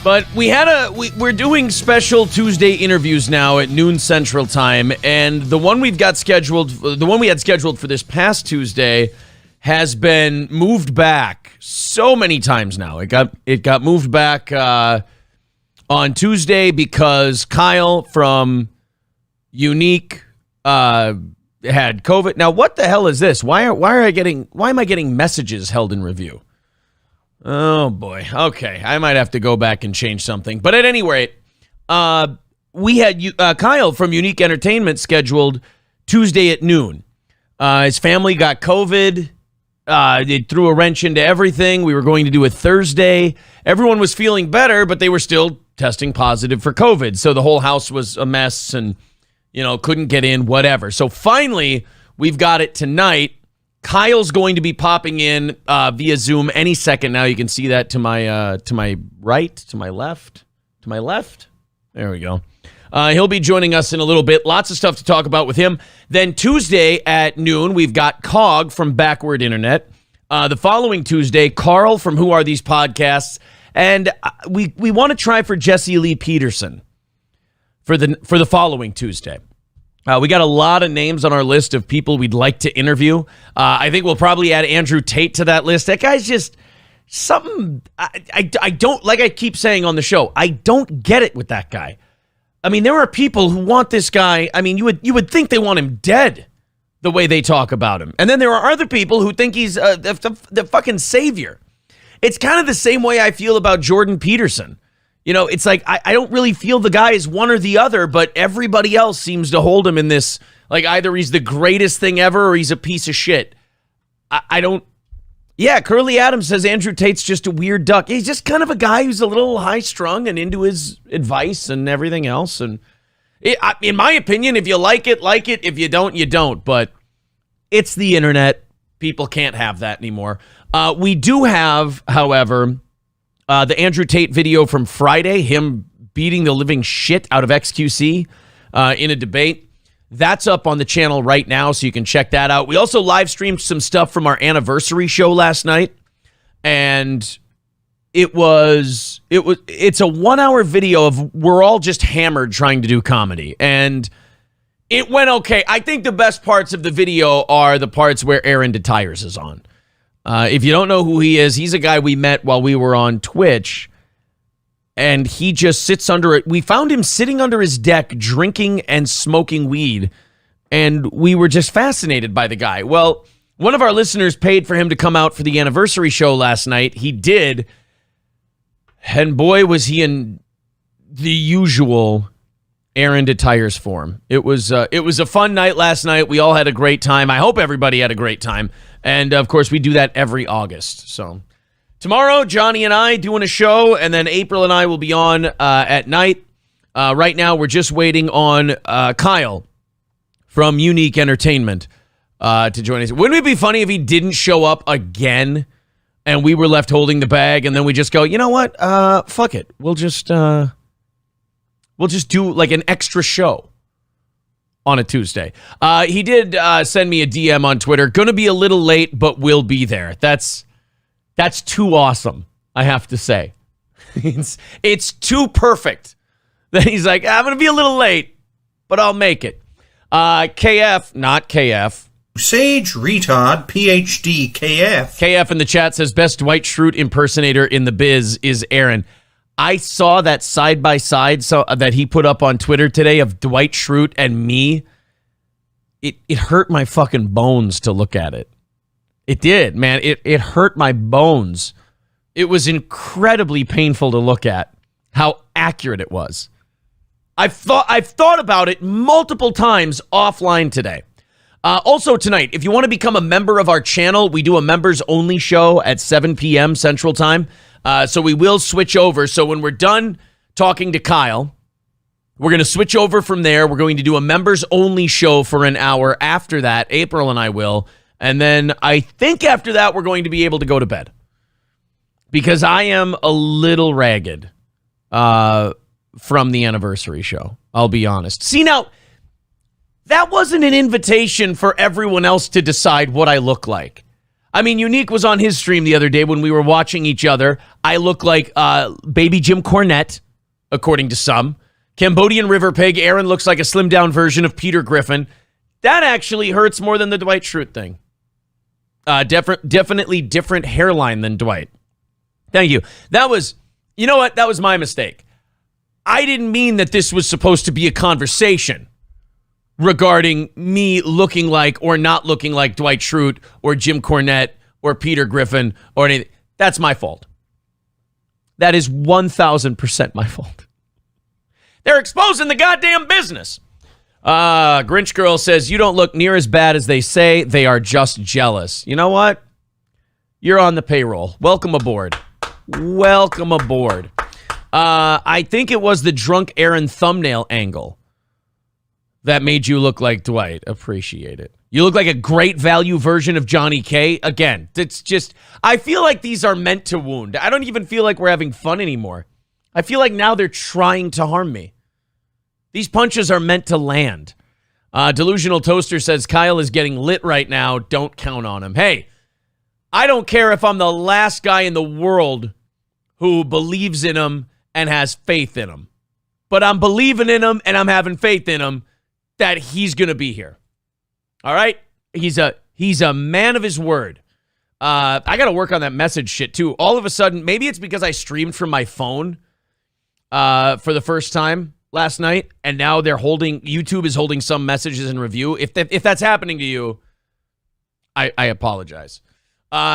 But we're doing special Tuesday interviews now at noon Central Time, and the one we had scheduled for this past Tuesday has been moved back so many times now. It got moved back on Tuesday because Kyle from Unique had COVID. Now, what the hell is this? Why am I getting messages held in review? Oh boy. Okay, I might have to go back and change something. But at any rate, we had Kyle from Unique Entertainment scheduled Tuesday at noon. His family got COVID. It threw a wrench into everything. We were going to do it Thursday. Everyone was feeling better, but they were still testing positive for COVID. So the whole house was a mess and, couldn't get in, whatever. So finally, we've got it tonight. Kyle's going to be popping in via Zoom any second now. You can see that to my right, to my left. There we go. He'll be joining us in a little bit. Lots of stuff to talk about with him. Then Tuesday at noon, we've got Cog from Backward Internet. The following Tuesday, Carl from Who Are These Podcasts. And we want to try for Jesse Lee Peterson for the following Tuesday. We got a lot of names on our list of people we'd like to interview. I think we'll probably add Andrew Tate to that list. That guy's just something I don't, like I keep saying on the show, I don't get it with that guy. I mean, there are people who want this guy. I mean, you would think they want him dead the way they talk about him. And then there are other people who think he's the fucking savior. It's kind of the same way I feel about Jordan Peterson. It's like I don't really feel the guy is one or the other, but everybody else seems to hold him in this, like either he's the greatest thing ever or he's a piece of shit. I don't. Yeah, Curly Adams says Andrew Tate's just a weird duck. He's just kind of a guy who's a little high-strung and into his advice and everything else. And in my opinion, if you like it, like it. If you don't, you don't. But it's the internet. People can't have that anymore. We do have, however, the Andrew Tate video from Friday, him beating the living shit out of XQC in a debate. That's up on the channel right now, so you can check that out. We also live streamed some stuff from our anniversary show last night, and it's a 1-hour video of we're all just hammered trying to do comedy, and it went okay. I think the best parts of the video are the parts where Aaron DeTires is on. If you don't know who he is, he's a guy we met while we were on Twitch, and he just sits under it. We found him sitting under his deck, drinking and smoking weed, and we were just fascinated by the guy. Well, one of our listeners paid for him to come out for the anniversary show last night. He did, and boy, was he in the usual Aaron DeTires form. It was a fun night last night. We all had a great time. I hope everybody had a great time. And, of course, we do that every August. So tomorrow, Johnny and I doing a show, and then April and I will be on at night. Right now, we're just waiting on Kyle from Unique Entertainment to join us. Wouldn't it be funny if he didn't show up again and we were left holding the bag, and then we just go, you know what? Fuck it. We'll just do like an extra show on a Tuesday. He did send me a DM on Twitter. Going to be a little late, but we'll be there. That's too awesome, I have to say. It's too perfect that he's like, I'm going to be a little late, but I'll make it. KF, not KF. Sage Retard, PhD, KF. KF in the chat says, best Dwight Schrute impersonator in the biz is Aaron. I saw that side-by-side that he put up on Twitter today of Dwight Schrute and me. It hurt my fucking bones to look at it. It did, man. It hurt my bones. It was incredibly painful to look at how accurate it was. I've thought about it multiple times offline today. Also tonight, if you want to become a member of our channel, we do a members-only show at 7 p.m. Central Time. So we will switch over. So when we're done talking to Kyle, we're going to switch over from there. We're going to do a members-only show for an hour. After that, April and I will. And then I think after that, we're going to be able to go to bed. Because I am a little ragged from the anniversary show. I'll be honest. See, now, that wasn't an invitation for everyone else to decide what I look like. I mean, Unique was on his stream the other day when we were watching each other. I look like baby Jim Cornette, according to some. Cambodian River Pig. Aaron looks like a slimmed down version of Peter Griffin. That actually hurts more than the Dwight Schrute thing. Definitely different hairline than Dwight. Thank you. That was, you know what? That was my mistake. I didn't mean that this was supposed to be a conversation regarding me looking like or not looking like Dwight Schrute or Jim Cornette or Peter Griffin or anything. That's my fault. That is 1,000% my fault. They're exposing the goddamn business. Grinch Girl says, you don't look near as bad as they say. They are just jealous. You know what? You're on the payroll. Welcome aboard. Welcome aboard. I think it was the drunk Aaron thumbnail angle that made you look like Dwight. Appreciate it. You look like a great value version of Johnny K. Again, it's just, I feel like these are meant to wound. I don't even feel like we're having fun anymore. I feel like now they're trying to harm me. These punches are meant to land. Delusional Toaster says, Kyle is getting lit right now. Don't count on him. Hey, I don't care if I'm the last guy in the world who believes in him and has faith in him. But I'm believing in him and I'm having faith in him that he's going to be here. All right? He's a man of his word. I got to work on that message shit too. All of a sudden, maybe it's because I streamed from my phone for the first time last night, and now YouTube is holding some messages in review. If that's happening to you, I apologize.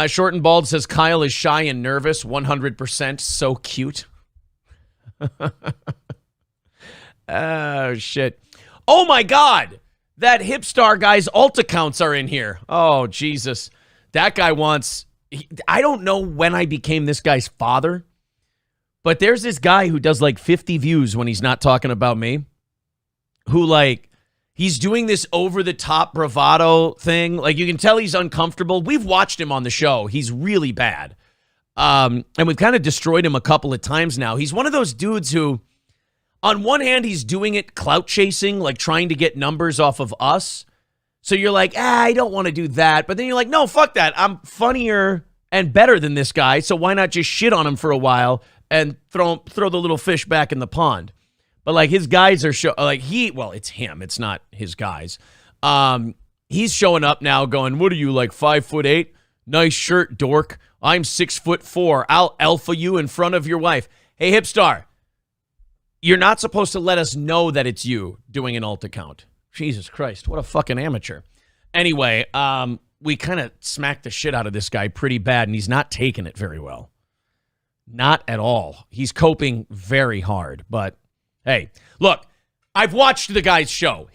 Short and Bald says, Kyle is shy and nervous, 100%. So cute. Oh, shit. Oh, my God. That Hipstar guy's alt accounts are in here. Oh, Jesus. That guy wants... I don't know when I became this guy's father, but there's this guy who does like 50 views when he's not talking about me, who like, he's doing this over-the-top bravado thing. Like, you can tell he's uncomfortable. We've watched him on the show. He's really bad. And we've kind of destroyed him a couple of times now. He's one of those dudes who, on one hand, he's doing it clout chasing, like trying to get numbers off of us. So you're like, I don't want to do that. But then you're like, no, fuck that. I'm funnier and better than this guy. So why not just shit on him for a while and throw the little fish back in the pond? But like his guys are it's him. It's not his guys. He's showing up now going, what are you, like 5'8"? Nice shirt, dork. I'm 6'4". I'll alpha you in front of your wife. Hey, Hipstar, you're not supposed to let us know that it's you doing an alt account. Jesus Christ, what a fucking amateur. Anyway, we kind of smacked the shit out of this guy pretty bad, and he's not taking it very well. Not at all. He's coping very hard, but hey, look, I've watched the guy's show.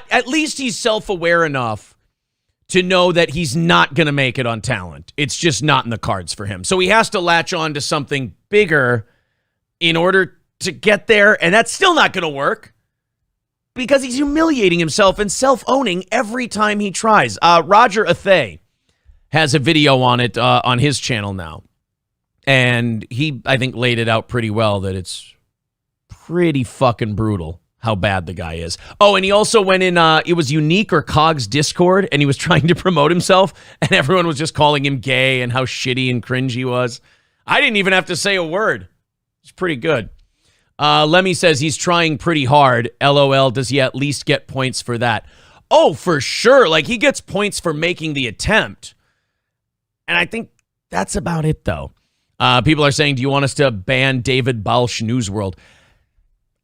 At least he's self-aware enough to know that he's not going to make it on talent. It's just not in the cards for him. So he has to latch on to something bigger in order to get there, and that's still not going to work because he's humiliating himself and self-owning every time he tries. Roger Athay has a video on it on his channel now, and he, I think, laid it out pretty well that it's pretty fucking brutal how bad the guy is. Oh, and he also went in, it was Unique or Cog's Discord, and he was trying to promote himself, and everyone was just calling him gay and how shitty and cringe he was. I didn't even have to say a word. It's pretty good. Lemmy says he's trying pretty hard. LOL, does he at least get points for that? Oh, for sure. Like, he gets points for making the attempt. And I think that's about it, though. People are saying, do you want us to ban David Balsh News World?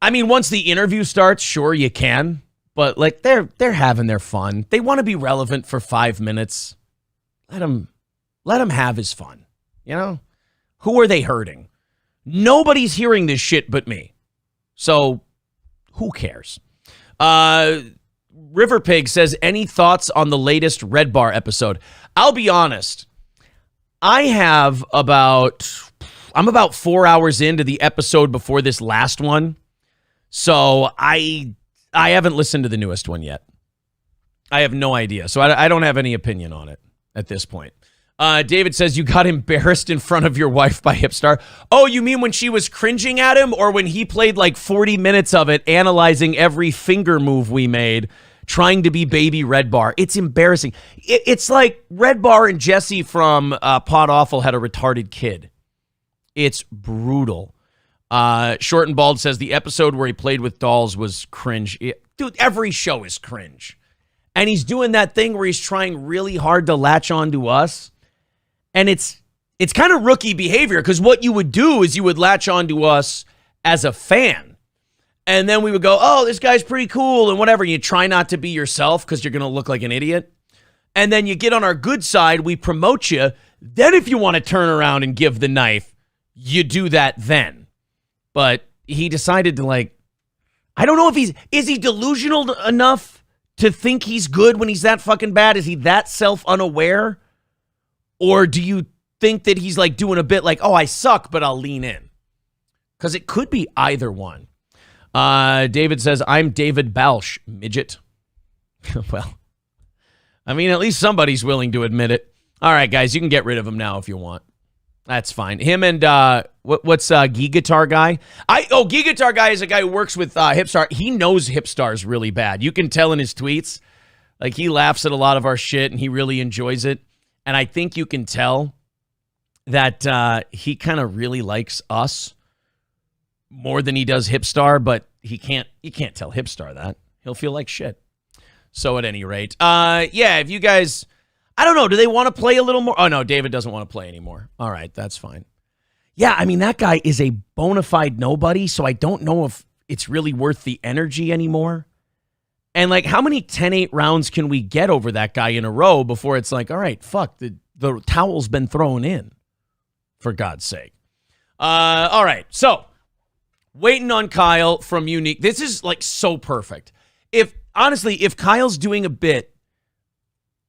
I mean, once the interview starts, sure, you can. But, like, they're having their fun. They want to be relevant for 5 minutes. Let him have his fun. You know? Who are they hurting? Nobody's hearing this shit but me. So, who cares? River Pig says, any thoughts on the latest Red Bar episode? I'll be honest. I'm about 4 hours into the episode before this last one. So, I haven't listened to the newest one yet. I have no idea. So, I don't have any opinion on it at this point. David says, you got embarrassed in front of your wife by Hipstar. Oh, you mean when she was cringing at him, or when he played like 40 minutes of it, analyzing every finger move we made, trying to be baby Red Bar? It's embarrassing. It's like Red Bar and Jesse from Pod Awful had a retarded kid. It's brutal. Short and Bald says the episode where he played with dolls was cringe. Dude, every show is cringe. And he's doing that thing where he's trying really hard to latch on to us. And it's kind of rookie behavior, because what you would do is you would latch on to us as a fan. And then we would go, oh, this guy's pretty cool and whatever. You try not to be yourself because you're going to look like an idiot. And then you get on our good side, we promote you. Then if you want to turn around and give the knife, you do that then. But he decided to, like, I don't know if is he delusional enough to think he's good when he's that fucking bad? Is he that self-unaware? Or do you think that he's like doing a bit like, oh, I suck, but I'll lean in? Because it could be either one. David says, I'm David Balsh, midget. Well, I mean, at least somebody's willing to admit it. All right, guys, you can get rid of him now if you want. That's fine. Him and what's Gigatar Guy? Gigatar Guy is a guy who works with Hipstar. He knows Hipstar's really bad. You can tell in his tweets. Like, he laughs at a lot of our shit, and he really enjoys it. And I think you can tell that he kind of really likes us more than he does Hipstar, but you can't tell Hipstar that. He'll feel like shit. So at any rate, if you guys, I don't know, do they want to play a little more? Oh, no, David doesn't want to play anymore. All right, that's fine. Yeah, I mean, that guy is a bona fide nobody, so I don't know if it's really worth the energy anymore. And, like, how many 10-8 rounds can we get over that guy in a row before it's like, all right, fuck, the towel's been thrown in, for God's sake. All right, so waiting on Kyle from Unique. This is, like, so perfect. If Kyle's doing a bit,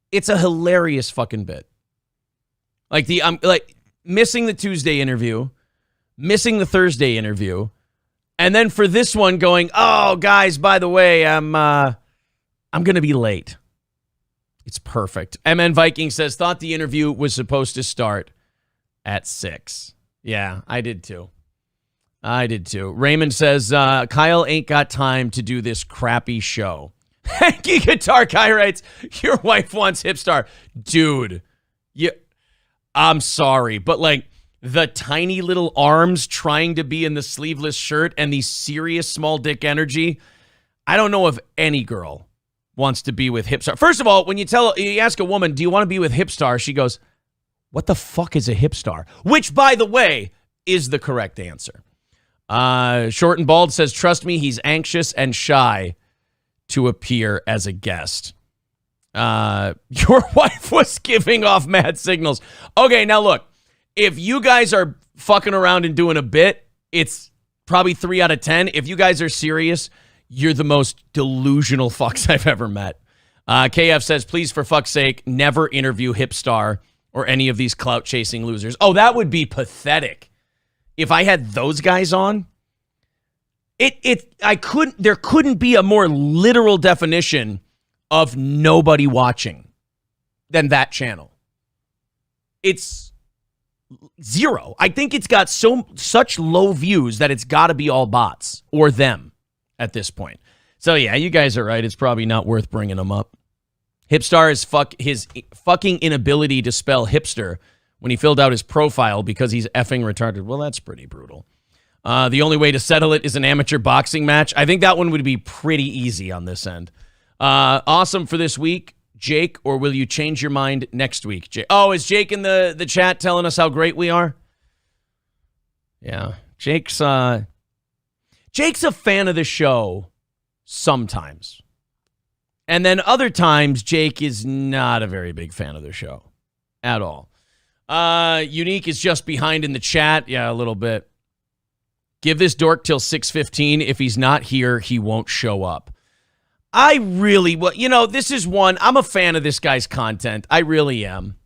it's a hilarious fucking bit. Like, missing the Tuesday interview, missing the Thursday interview, and then for this one going, oh, guys, by the way, I'm going to be late. It's perfect. MN Viking says, thought the interview was supposed to start at 6. Yeah, I did too. Raymond says, Kyle ain't got time to do this crappy show. Hanky Guitar Guy writes, your wife wants Hipstar. Dude, I'm sorry, but, like, the tiny little arms trying to be in the sleeveless shirt and the serious small dick energy, I don't know if any girl wants to be with Hipstar. First of all, when you ask a woman, do you want to be with Hipstar? She goes, what the fuck is a Hipstar? Which, by the way, is the correct answer. Short and Bald says, trust me, he's anxious and shy to appear as a guest. Your wife was giving off mad signals. Okay, now look. If you guys are fucking around and doing a bit, it's probably 3 out of 10. If you guys are serious, you're the most delusional fucks I've ever met. KF says, please, for fuck's sake, never interview Hipstar or any of these clout-chasing losers. Oh, that would be pathetic. If I had those guys on, there couldn't be a more literal definition of nobody watching than that channel. It's 0. I think it's got such low views that it's got to be all bots or them at this point. So yeah, you guys are right. It's probably not worth bringing them up. Hipstar is his fucking inability to spell hipster when he filled out his profile because he's effing retarded. Well, that's pretty brutal. The only way to settle it is an amateur boxing match. I think that one would be pretty easy on this end. Awesome for this week. Jake, or will you change your mind next week? Oh, is Jake in the chat telling us how great we are? Yeah. Jake's a fan of the show sometimes. And then other times, Jake is not a very big fan of the show at all. Unique is just behind in the chat. Yeah, a little bit. Give this dork till 6:15. If he's not here, he won't show up. This is one. I'm a fan of this guy's content. I really am.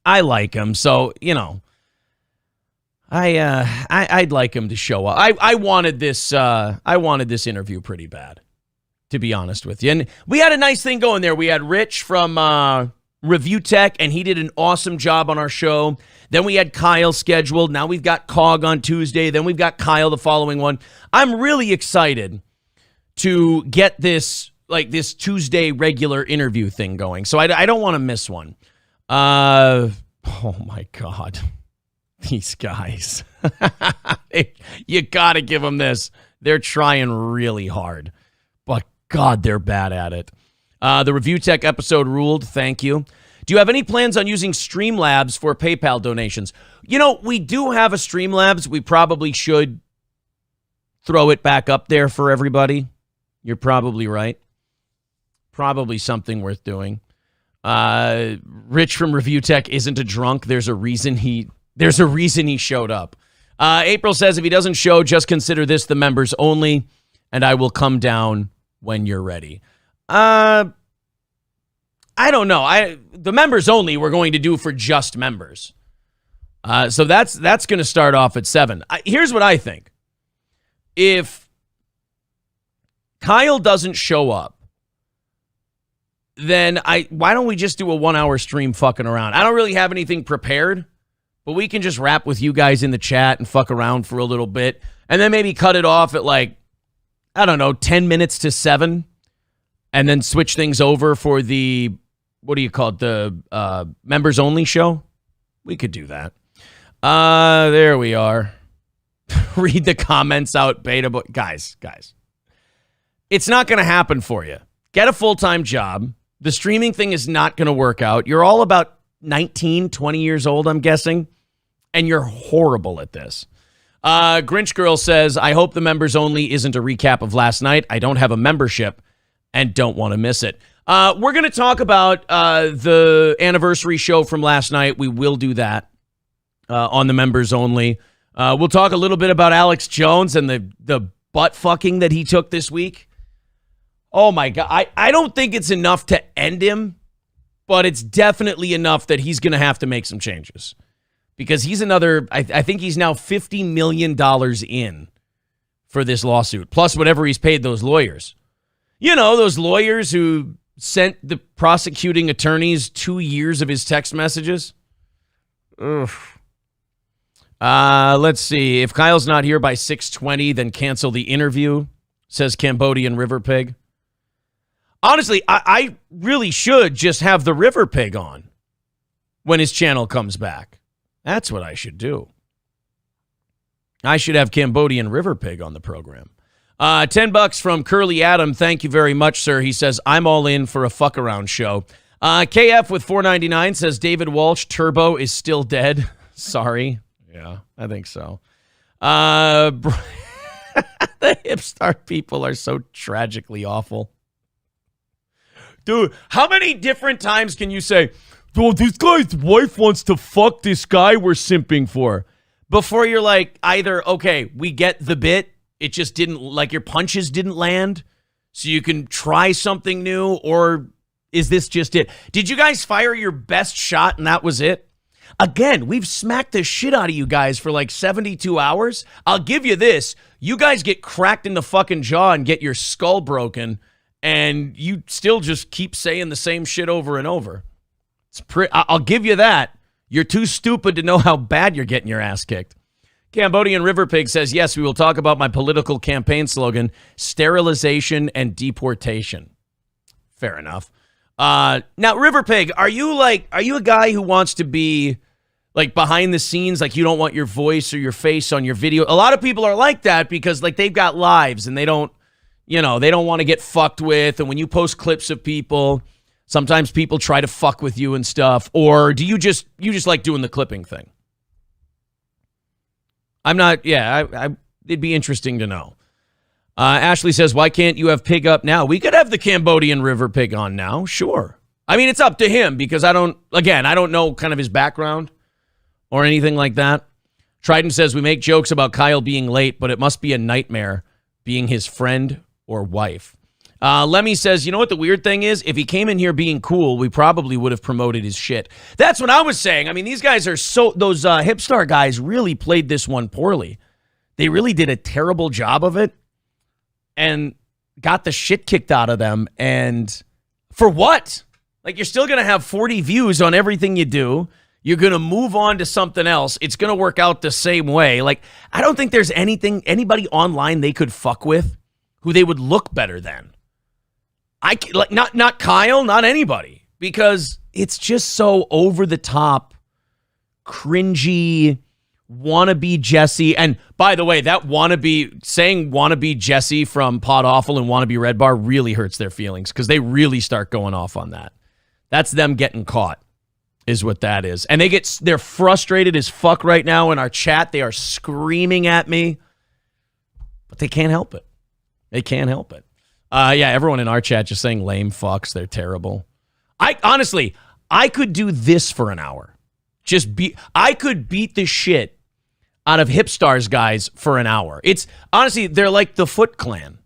I like him. So, I'd like him to show up. I wanted this interview pretty bad, to be honest with you. And we had a nice thing going there. We had Rich from Review Tech, and he did an awesome job on our show. Then we had Kyle scheduled. Now we've got Cog on Tuesday. Then we've got Kyle the following one. I'm really excited to get this Tuesday regular interview thing going. So I don't want to miss one. Oh my God. These guys. You got to give them this. They're trying really hard. But God, they're bad at it. The Review Tech episode ruled. Thank you. Do you have any plans on using Streamlabs for PayPal donations? We do have a Streamlabs. We probably should throw it back up there for everybody. You're probably right. Probably something worth doing. Rich from Review Tech isn't a drunk. There's a reason he showed up. April says if he doesn't show, just consider this the members only, and I will come down when you're ready. I don't know. The members only we're going to do for just members. So that's going to start off at 7. Here's what I think. If Kyle doesn't show up, then why don't we just do a 1-hour stream fucking around? I don't really have anything prepared, but we can just rap with you guys in the chat and fuck around for a little bit, and then maybe cut it off at 10 minutes to 7, and then switch things over for the, what do you call it, the members only show? We could do that. There we are. Read the comments out, beta, but guys, it's not going to happen for you. Get a full-time job. The streaming thing is not going to work out. You're all about 19, 20 years old, I'm guessing, and you're horrible at this. Grinch Girl says, I hope the members only isn't a recap of last night. I don't have a membership and don't want to miss it. We're going to talk about the anniversary show from last night. We will do that on the members only. We'll talk a little bit about Alex Jones and the butt fucking that he took this week. Oh, my God. I don't think it's enough to end him, but it's definitely enough that he's going to have to make some changes. Because he's I think he's now $50 million in for this lawsuit, plus whatever he's paid those lawyers. Those lawyers who sent the prosecuting attorneys 2 years of his text messages. Ugh. Let's see. If Kyle's not here by 6:20, then cancel the interview, says Cambodian River Pig. Honestly, I really should just have the River Pig on when his channel comes back. That's what I should do. I should have Cambodian River Pig on the program. $10 from Curly Adam. Thank you very much, sir. He says, I'm all in for a fuck around show. KF with $4.99 says David Walsh, Turbo is still dead. Sorry. Yeah, I think so. The Hipstar people are so tragically awful. Dude, how many different times can you say, oh, this guy's wife wants to fuck this guy we're simping for? Before you're like, either, okay, we get the bit, it just didn't, your punches didn't land, so you can try something new, or is this just it? Did you guys fire your best shot and that was it? Again, we've smacked the shit out of you guys for 72 hours. I'll give you this. You guys get cracked in the fucking jaw and get your skull broken, and you still just keep saying the same shit over and over. I'll give you that. You're too stupid to know how bad you're getting your ass kicked. Cambodian River Pig says, yes, we will talk about my political campaign slogan, sterilization and deportation. Fair enough. Now, River Pig, are you a guy who wants to be behind the scenes, you don't want your voice or your face on your video? A lot of people are like that because they've got lives and they don't want to get fucked with. And when you post clips of people, sometimes people try to fuck with you and stuff. Or do you just like doing the clipping thing? I'm not, it'd be interesting to know. Ashley says, why can't you have Pig up now? We could have the Cambodian River Pig on now, sure. I mean, it's up to him because I don't know kind of his background or anything like that. Trident says, we make jokes about Kyle being late, but it must be a nightmare being his friend or wife. Lemmy says, you know what the weird thing is? If he came in here being cool, we probably would have promoted his shit. That's what I was saying. I mean, these guys are those Hipstar guys really played this one poorly. They really did a terrible job of it and got the shit kicked out of them. And for what? Like, you're still going to have 40 views on everything you do. You're going to move on to something else. It's going to work out the same way. Like, I don't think there's anybody online they could fuck with who they would look better than. Not Kyle, not anybody, because it's just so over the top, cringy, wannabe Jesse. And by the way, that saying wannabe Jesse from Pod Awful and wannabe Red Bar really hurts their feelings because they really start going off on that. That's them getting caught, is what that is. And they're frustrated as fuck right now in our chat. They are screaming at me, but they can't help it. They can't help it. Yeah, everyone in our chat just saying lame fucks. They're terrible. Honestly, I could do this for an hour. I could beat the shit out of Hipstars guys for an hour. It's honestly, they're like the Foot Clan.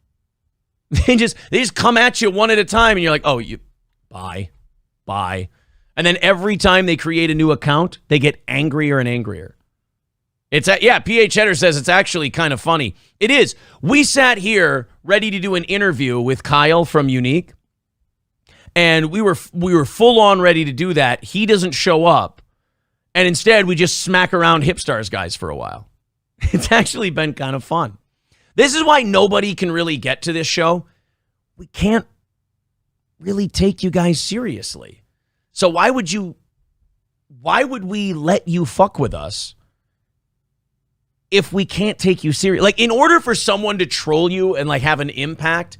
They just come at you one at a time, and you're like, oh, bye. And then every time they create a new account, they get angrier and angrier. PH Header says it's actually kind of funny. It is. We sat here ready to do an interview with Kyle from Unique, and we were full on ready to do that. He doesn't show up, and instead we just smack around Hipstars guys for a while. It's actually been kind of fun. This is why nobody can really get to this show. We can't really take you guys seriously. So why would we let you fuck with us if we can't take you serious? Like, in order for someone to troll you and like have an impact,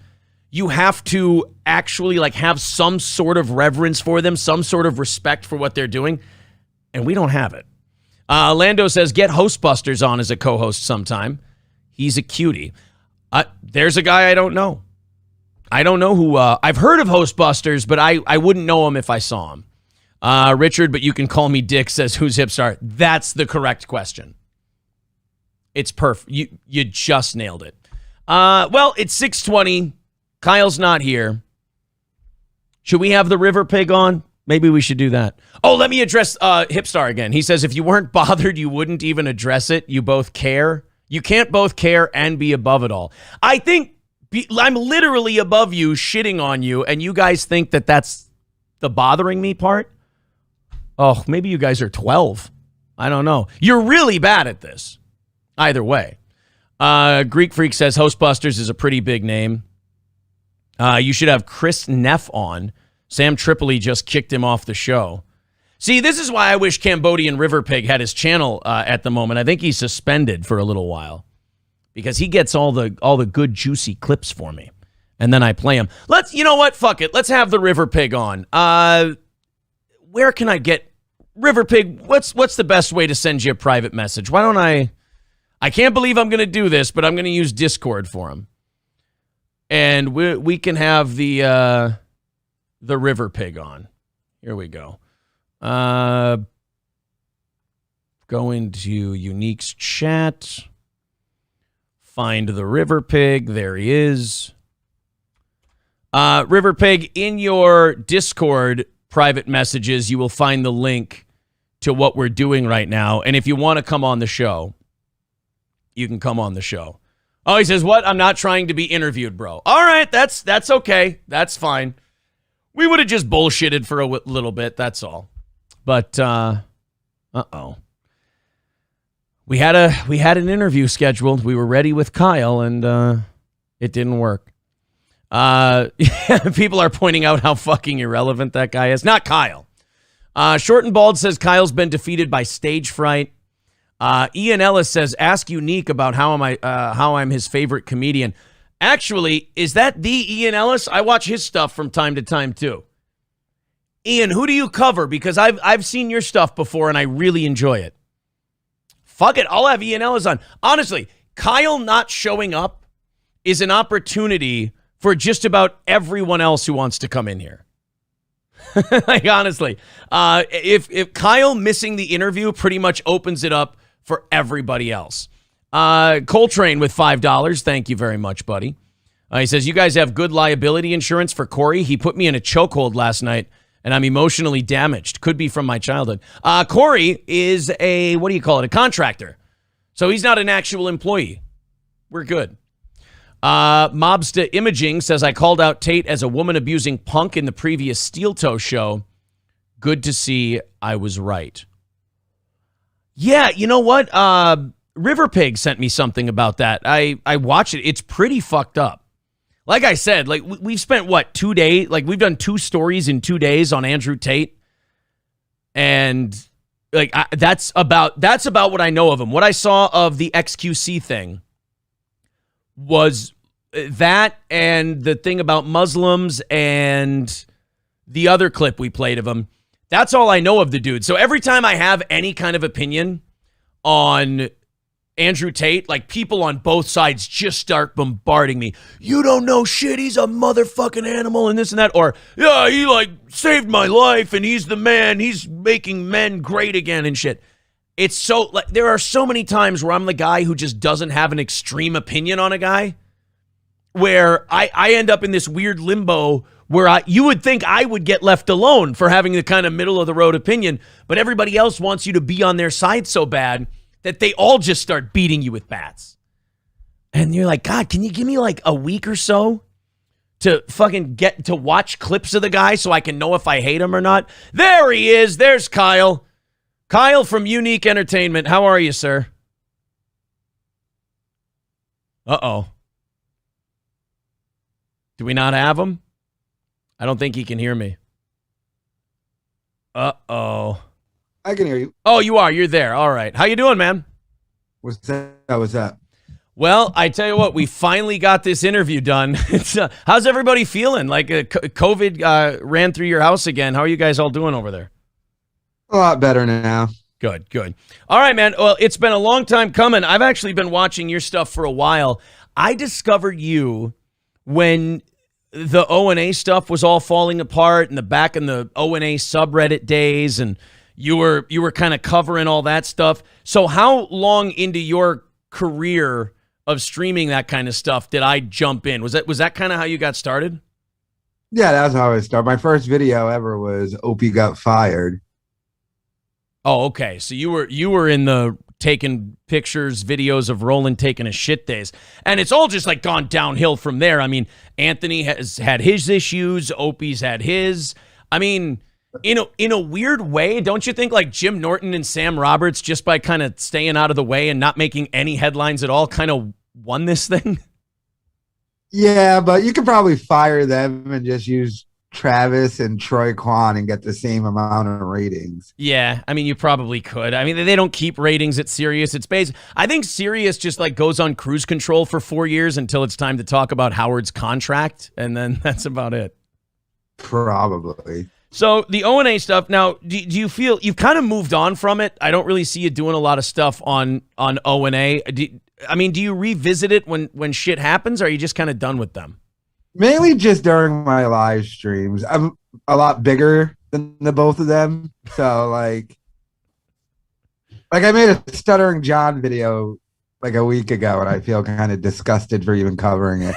you have to actually like have some sort of reverence for them, some sort of respect for what they're doing. And we don't have it. Lando says, get Hostbusters on as a co-host sometime. He's a cutie. There's a guy I don't know. I don't know who. I've heard of Hostbusters, but I wouldn't know him if I saw him. Richard, but you can call me Dick, says, who's Hipstar? That's the correct question. It's perfect. You just nailed it. Well, it's 6:20. Kyle's not here. Should we have the River Pig on? Maybe we should do that. Oh, let me address Hipstar again. He says, if you weren't bothered, you wouldn't even address it. You both care. You can't both care and be above it all. I think I'm literally above you, shitting on you, and you guys think that that's the bothering me part? Oh, maybe you guys are 12. I don't know. You're really bad at this. Either way. Greek Freak says Hostbusters is a pretty big name. You should have Chris Neff on. Sam Tripoli just kicked him off the show. See, this is why I wish Cambodian River Pig had his channel at the moment. I think he's suspended for a little while because he gets all the good juicy clips for me, and then I play them. You know what? Fuck it. Let's have the River Pig on. Where can I get River Pig? What's the best way to send you a private message? Why don't I can't believe I'm going to do this, but I'm going to use Discord for him, and we can have the River Pig on. Here we go. Go into Unique's chat. Find the River Pig. There he is. River Pig, in your Discord private messages, you will find the link to what we're doing right now. And if you want to come on the show, you can come on the show. Oh, he says, what? I'm not trying to be interviewed, bro. All right, that's okay. That's fine. We would have just bullshitted for a little bit, that's all. But, uh-oh. We had an interview scheduled. We were ready with Kyle, and it didn't work. People are pointing out how fucking irrelevant that guy is. Not Kyle. Short and Bald says Kyle's been defeated by stage fright. Ian Ellis says, ask Unique about how I'm his favorite comedian. Actually, is that the Ian Ellis? I watch his stuff from time to time, too. Ian, who do you cover? Because I've seen your stuff before, and I really enjoy it. Fuck it, I'll have Ian Ellis on. Honestly, Kyle not showing up is an opportunity for just about everyone else who wants to come in here. Like, honestly, if Kyle missing the interview pretty much opens it up for everybody else. Coltrane with $5. Thank you very much, buddy. He says, you guys have good liability insurance for Corey. He put me in a chokehold last night, and I'm emotionally damaged. Could be from my childhood. Corey is a contractor. So he's not an actual employee. We're good. Mobsta Imaging says, I called out Tate as a woman abusing Punk in the previous Steel Toe show. Good to see I was right. Yeah, you know what? River Pig sent me something about that. I watched it. It's pretty fucked up. Like I said, like we've spent, 2 days? Like we've done 2 stories in 2 days on Andrew Tate. And like that's about what I know of him. What I saw of the XQC thing was that, and the thing about Muslims, and the other clip we played of him. That's all I know of the dude. So every time I have any kind of opinion on Andrew Tate, like people on both sides just start bombarding me. You don't know shit. He's a motherfucking animal and this and that. Or, yeah, he like saved my life and he's the man. He's making men great again and shit. It's so, like, there are so many times where I'm the guy who just doesn't have an extreme opinion on a guy, where I end up in this weird limbo where you would think I would get left alone for having the kind of middle of the road opinion, but everybody else wants you to be on their side so bad that they all just start beating you with bats. And you're like, God, can you give me like a week or so to fucking get to watch clips of the guy so I can know if I hate him or not? There he is. There's Kyle. Kyle from Unique Entertainment. How are you, sir? Uh-oh. Do we not have him? I don't think he can hear me. Uh-oh. I can hear you. Oh, you are. You're there. All right. How you doing, man? What's that? What's that? Well, I tell you what, we finally got this interview done. How's everybody feeling? Like COVID ran through your house again. How are you guys all doing over there? A lot better now. Good, good. All right, man. Well, it's been a long time coming. I've actually been watching your stuff for a while. I discovered you when the O&A stuff was all falling apart and back in the O&A subreddit days, and you were kind of covering all that stuff. So how long into your career of streaming that kind of stuff did I jump in? Was that kind of how you got started? Yeah, that's how I started. My first video ever was Opie got fired. Oh, okay. So you were in the taking pictures, videos of Roland taking a shit days. And it's all just like gone downhill from there. I mean, Anthony has had his issues, Opie's had his. I mean, in a weird way, don't you think like Jim Norton and Sam Roberts, just by kind of staying out of the way and not making any headlines at all, kind of won this thing? Yeah, but you could probably fire them and just use Travis and Troy Kwan and get the same amount of ratings. Yeah, I mean, you probably could. I mean, they don't keep ratings at Sirius. It's based. I think Sirius just like goes on cruise control for 4 years until it's time to talk about Howard's contract, and then that's about it. Probably. So the O&A stuff, now, do you feel you've kind of moved on from it? I don't really see you doing a lot of stuff on O&A. I mean, do you revisit it when shit happens, or are you just kind of done with them? Mainly just during my live streams. I'm a lot bigger than the both of them. So like I made a Stuttering John video like a week ago, and I feel kind of disgusted for even covering it.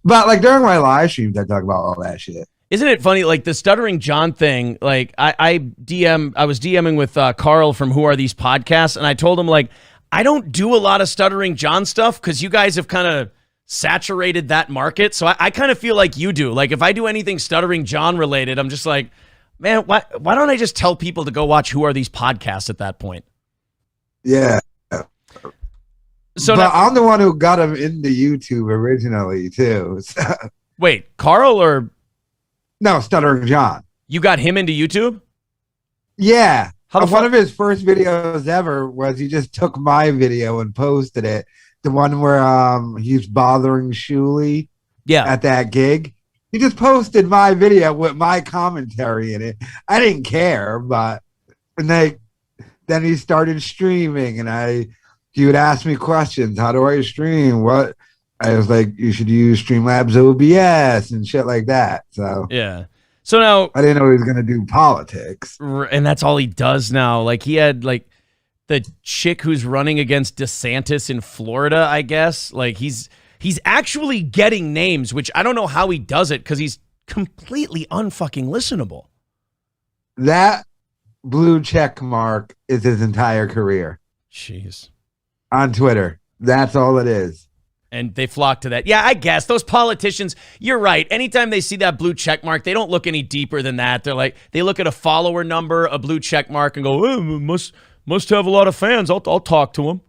But like during my live streams, I talk about all that shit. Isn't it funny, like the Stuttering John thing? Like I was DMing with Carl from Who Are These Podcasts, and I told him like I don't do a lot of Stuttering John stuff because you guys have kind of saturated that market. So I kind of feel like you do. Like if I do anything Stuttering John related, I'm just like, man, why don't I just tell people to go watch Who Are These Podcasts at that point? Yeah. So but now, I'm the one who got him into YouTube originally too. So. Wait, Carl or no, Stuttering John? You got him into YouTube? Yeah. One of his first videos ever was he just took my video and posted it. The one where he's bothering Shuley at that gig. He just posted my video with my commentary in it. I didn't care, but then he started streaming, and he would ask me questions. How do I stream? What? I was like, you should use Streamlabs OBS and shit like that. So yeah. So now I didn't know he was gonna do politics, and that's all he does now. Like he had like the chick who's running against DeSantis in Florida, I guess. Like he's actually getting names, which I don't know how he does it because he's completely unfucking listenable. That blue check mark is his entire career. Jeez. On Twitter. That's all it is. And they flock to that. Yeah, I guess those politicians, you're right. Anytime they see that blue check mark, they don't look any deeper than that. They're like, they look at a follower number, a blue check mark, and go, oh, must have a lot of fans. I'll talk to them.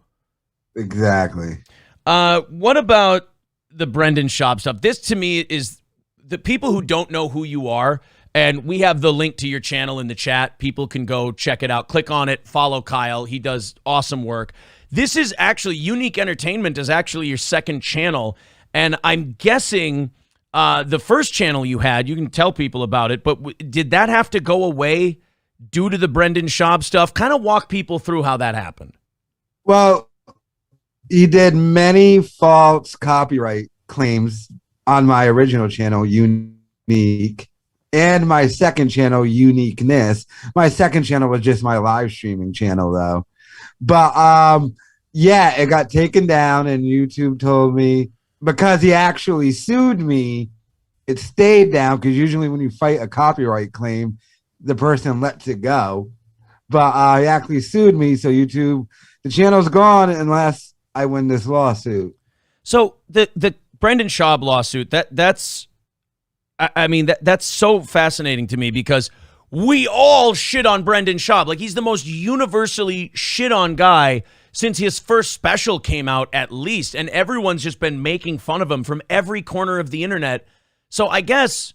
Exactly. What about the Brendan Schaub stuff? This to me is the people who don't know who you are. And we have the link to your channel in the chat. People can go check it out. Click on it. Follow Kyle. He does awesome work. This is actually, Unique Entertainment is actually your second channel. And I'm guessing the first channel you had, you can tell people about it, but did that have to go away due to the Brendan Schaub stuff? Kind of walk people through how that happened. Well, he did many false copyright claims on my original channel, Unique, and my second channel, Uniqueness. My second channel was just my live streaming channel, though. But yeah, it got taken down, and YouTube told me because he actually sued me, it stayed down because usually when you fight a copyright claim, the person lets it go. But he actually sued me, so YouTube, the channel's gone unless I win this lawsuit. So the Brendan Schaub lawsuit, that's so fascinating to me because we all shit on Brendan Schaub. Like, he's the most universally shit on guy since his first special came out, at least. And everyone's just been making fun of him from every corner of the internet. So I guess,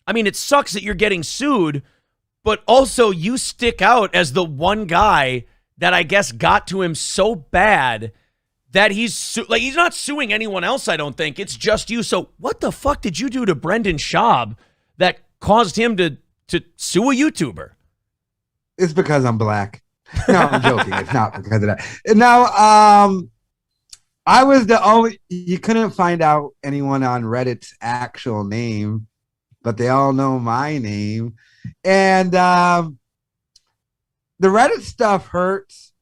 it sucks that you're getting sued, but also you stick out as the one guy that I guess got to him so bad that he's not suing anyone else, I don't think. It's just you. So what the fuck did you do to Brendan Schaub that caused him to sue a YouTuber? It's because I'm black. No, I'm joking. It's not because of that. No, I was the only, you couldn't find out anyone on Reddit's actual name, but they all know my name. And the Reddit stuff hurts,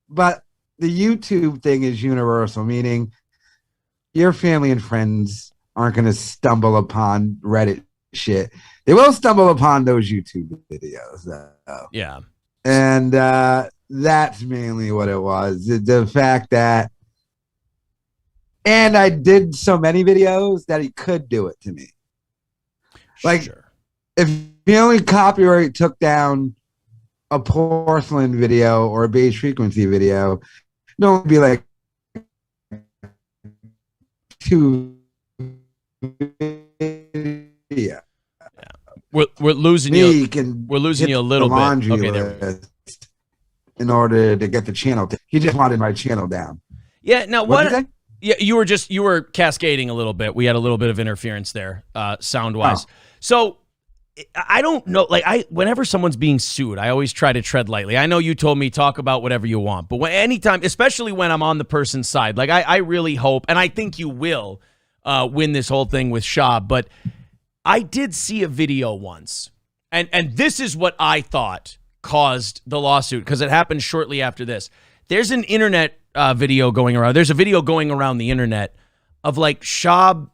but the YouTube thing is universal, meaning your family and friends aren't going to stumble upon Reddit shit. They will stumble upon those YouTube videos, though. Yeah. And that's mainly what it was. The fact that, and I did so many videos that he could do it to me. Like, sure. If he only copyright took down a porcelain video or a beige frequency video, don't be like two yeah. We're losing you. We're losing you a little bit. Okay, there. In order to get the channel, he just wanted my channel down. Yeah. Now what? Yeah, you were cascading a little bit. We had a little bit of interference there, sound wise. Oh. So I don't know. Like, whenever someone's being sued, I always try to tread lightly. I know you told me talk about whatever you want, but anytime, especially when I'm on the person's side, like I really hope, and I think you will win this whole thing with Schaub. But I did see a video once, and this is what I thought caused the lawsuit because it happened shortly after this. There's an internet video going around. There's a video going around the internet of like Schaub.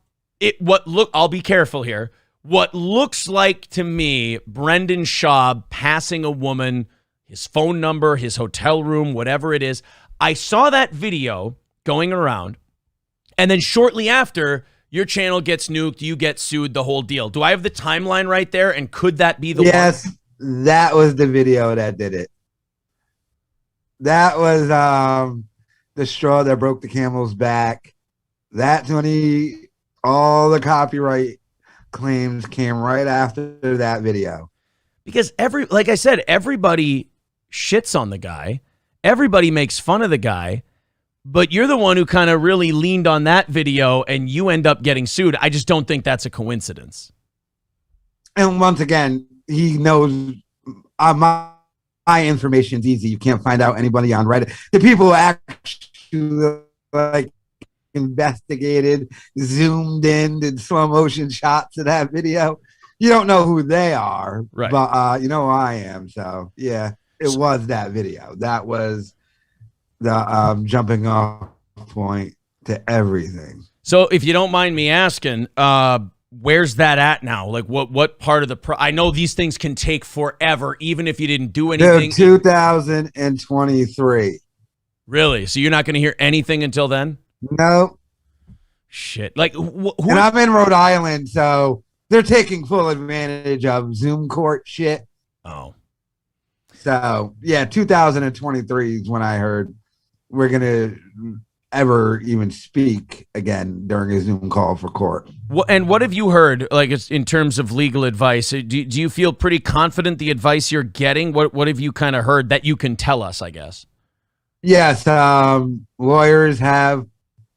I'll be careful here. What looks like to me, Brendan Schaub passing a woman, his phone number, his hotel room, whatever it is. I saw that video going around, and then shortly after, your channel gets nuked, you get sued, the whole deal. Do I have the timeline right there, and could that be the one? Yes, that was the video that did it. That was the straw that broke the camel's back. That's when all the copyright claims came right after that video. Because like I said, everybody shits on the guy. Everybody makes fun of the guy. But you're the one who kind of really leaned on that video and you end up getting sued. I just don't think that's a coincidence. And once again, he knows my information is easy. You can't find out anybody on Reddit. The people who actually like investigated, zoomed in, did slow motion shots of that video. You don't know who they are, right? But you know who I am. So yeah, it was that video. That was the jumping off point to everything. So if you don't mind me asking, where's that at now? Like what part of the I know these things can take forever, even if you didn't do anything. 2023. Really? So you're not going to hear anything until then? No. Shit. Like, and I'm in Rhode Island, so they're taking full advantage of Zoom court shit. Oh. So, yeah, 2023 is when I heard we're going to ever even speak again during a Zoom call for court. And what have you heard, like, in terms of legal advice? Do you feel pretty confident the advice you're getting? What have you kind of heard that you can tell us, I guess? Yes, lawyers have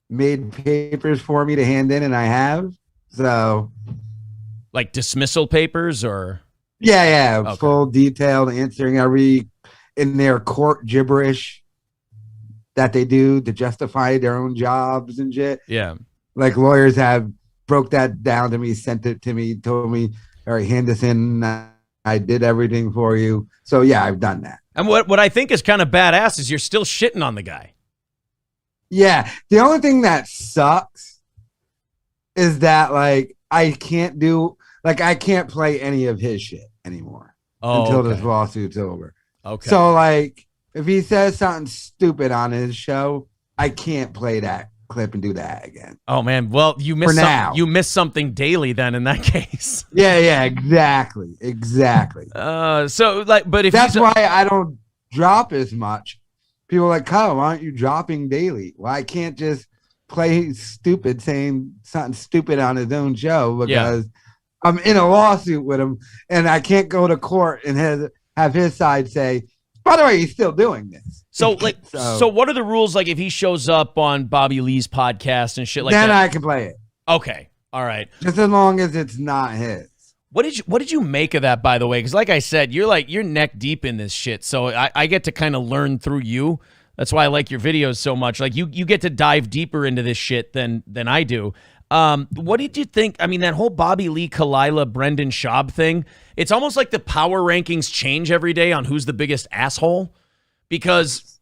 made papers for me to hand in, and I have. So, like dismissal papers, or yeah, full detailed answering every in their court gibberish that they do to justify their own jobs and shit. Yeah, like lawyers have broke that down to me, sent it to me, told me, all right, hand this in. I did everything for you. So yeah, I've done that. And what I think is kind of badass is you're still shitting on the guy. Yeah, the only thing that sucks is that like I can't play any of his shit anymore until this lawsuit's over. Okay. So like if he says something stupid on his show, I can't play that clip and do that again. Oh man, well you miss something daily then in that case. Yeah, exactly. So like, but if that's why I don't drop as much. People are like, Kyle, why aren't you dropping daily? Well, I can't just play stupid, saying something stupid on his own show because I'm in a lawsuit with him, and I can't go to court and have his side say, by the way, he's still doing this. So, like, so what are the rules? Like, if he shows up on Bobby Lee's podcast and shit like that, then I can play it. Okay, all right. Just as long as it's not his. What did you make of that, by the way? Because like I said, you're neck deep in this shit, so I get to kind of learn through you. That's why I like your videos so much. Like you get to dive deeper into this shit than I do. What did you think? I mean, that whole Bobby Lee, Kalila, Brendan Schaub thing, it's almost like the power rankings change every day on who's the biggest asshole. Because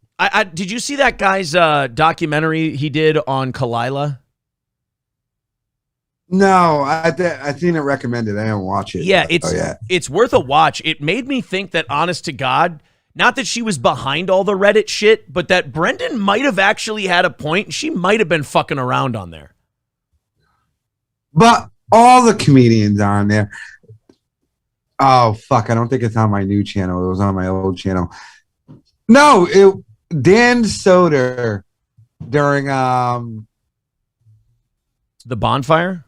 did you see that guy's documentary he did on Kalila? No, I seen it recommended. I didn't watch it. Yeah, it's worth a watch. It made me think that, honest to God, not that she was behind all the Reddit shit, but that Brendan might have actually had a point, and she might have been fucking around on there. But all the comedians are on there. Oh, fuck. I don't think it's on my new channel. It was on my old channel. No, Dan Soder during the bonfire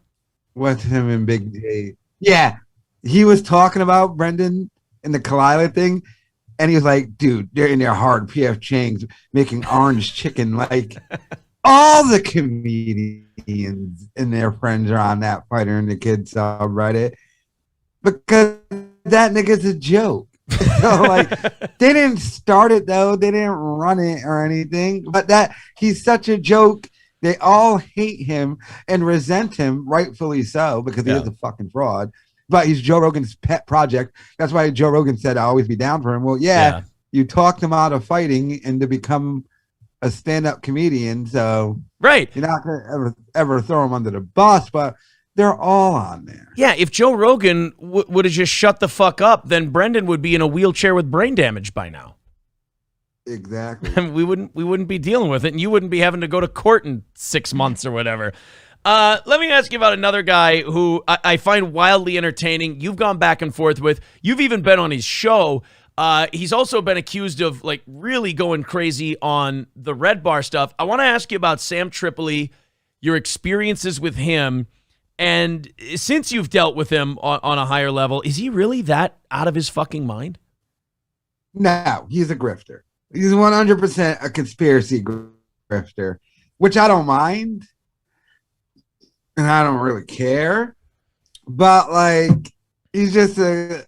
with him and Big D. Yeah, he was talking about Brendan and the Kalila thing, and he was like, dude, they're in their hard PF Chang's making orange chicken. Like, all the comedians and their friends are on that Fighter and the Kids subreddit because that nigga's a joke. So like they didn't start it though, they didn't run it or anything, but that he's such a joke. They all hate him and resent him, rightfully so, because he is a fucking fraud. But he's Joe Rogan's pet project. That's why Joe Rogan said I'll always be down for him. Well, you talked him out of fighting and to become a stand-up comedian, so right, you're not gonna ever throw him under the bus, but they're all on there. Yeah, if Joe Rogan would have just shut the fuck up, then Brendan would be in a wheelchair with brain damage by now. Exactly. we wouldn't be dealing with it, and you wouldn't be having to go to court in 6 months or whatever. Let me ask you about another guy who I find wildly entertaining. You've gone back and forth with. You've even been on his show. He's also been accused of like really going crazy on the Red Bar stuff. I want to ask you about Sam Tripoli, your experiences with him, and since you've dealt with him on a higher level, is he really that out of his fucking mind? No, he's a grifter. He's 100% a conspiracy grifter, which I don't mind, and I don't really care. But like, he's just a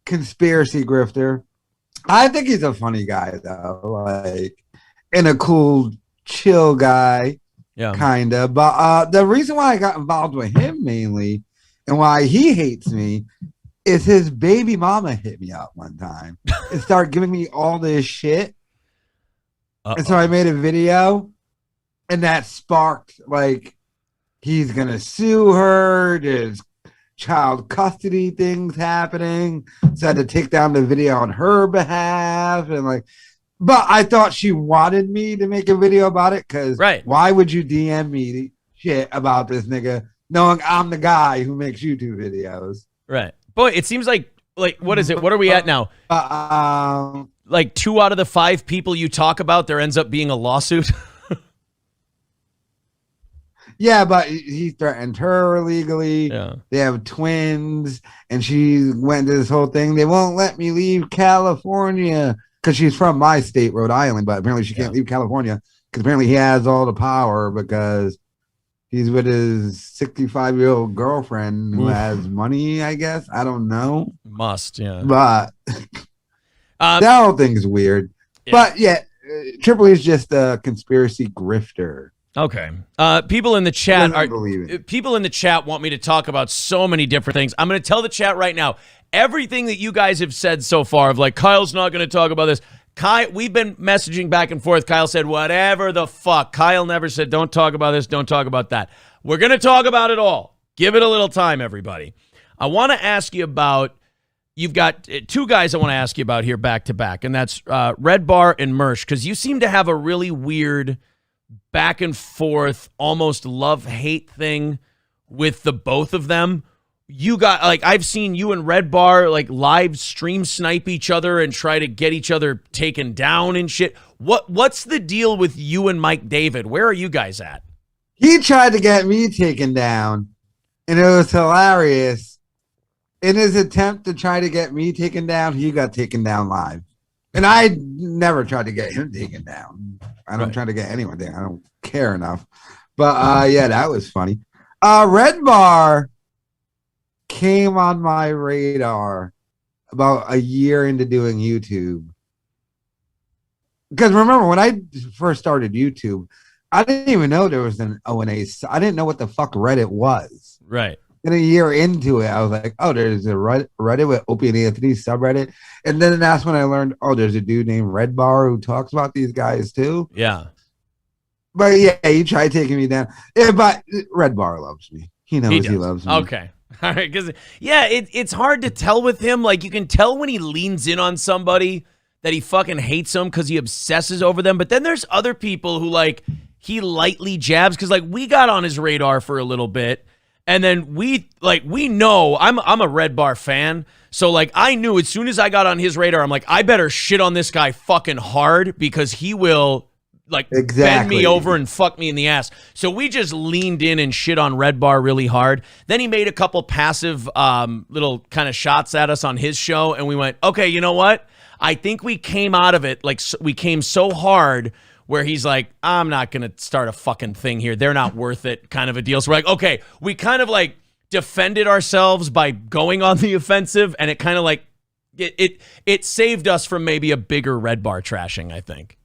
conspiracy grifter. I think he's a funny guy though, like, and a cool, chill guy, kind of. But the reason why I got involved with him mainly, and why he hates me, is his baby mama hit me up one time and started giving me all this shit. And so I made a video, and that sparked like he's gonna sue her. There's child custody things happening, so I had to take down the video on her behalf, and like, but I thought she wanted me to make a video about it because why would you DM me shit about this nigga, knowing I'm the guy who makes YouTube videos. Right. Boy, it seems like what is it? What are we at now? Like 2 out of the 5 people you talk about, there ends up being a lawsuit. Yeah, but he threatened her illegally. Yeah. They have twins, and she went to this whole thing. They won't let me leave California because she's from my state, Rhode Island, but apparently she can't leave California because apparently he has all the power because he's with his 65-year-old girlfriend who has money, I guess. I don't know. Must, yeah. But that whole thing is weird. Yeah. But yeah, Triple H is just a conspiracy grifter. Okay. People in the chat want me to talk about so many different things. I'm going to tell the chat right now, everything that you guys have said so far of like, Kyle's not going to talk about this. We've been messaging back and forth. Kyle said, whatever the fuck. Kyle never said, don't talk about this. Don't talk about that. We're going to talk about it all. Give it a little time, everybody. I want to ask you about, you've got 2 guys I want to ask you about here back to back, and that's Red Bar and Mersh, because you seem to have a really weird back and forth, almost love-hate thing with the both of them. You got, like, I've seen you and Red Bar, like, live stream snipe each other and try to get each other taken down and shit. What's the deal with you and Mike David? Where are you guys at? He tried to get me taken down, and it was hilarious. In his attempt to try to get me taken down, he got taken down live. And I never tried to get him taken down. I don't try to get anyone down. I don't care enough. But yeah, that was funny. Red Bar came on my radar about a year into doing YouTube. Because remember, when I first started YouTube, I didn't even know there was an O&A. I didn't know what the fuck Reddit was. Right. And a year into it, I was like, oh, there's a Reddit with Opie and Anthony subreddit. And then that's when I learned, oh, there's a dude named Red Bar who talks about these guys too. Yeah. But yeah, he tried taking me down. Yeah, but Red Bar loves me. He knows he loves me. Okay. All right. Because, yeah, it's hard to tell with him. Like, you can tell when he leans in on somebody that he fucking hates them because he obsesses over them. But then there's other people who, like, he lightly jabs. Because, like, we got on his radar for a little bit. And then we know I'm a Red Bar fan. So like I knew as soon as I got on his radar, I'm like, I better shit on this guy fucking hard because he will like bend me over and fuck me in the ass. So we just leaned in and shit on Red Bar really hard. Then he made a couple passive little kind of shots at us on his show. And we went, okay, you know what? I think we came out of it. Like we came so hard where he's like, I'm not going to start a fucking thing here. They're not worth it kind of a deal. So we're like, okay, we kind of like defended ourselves by going on the offensive. And it kind of like, it saved us from maybe a bigger Red Bar trashing, I think.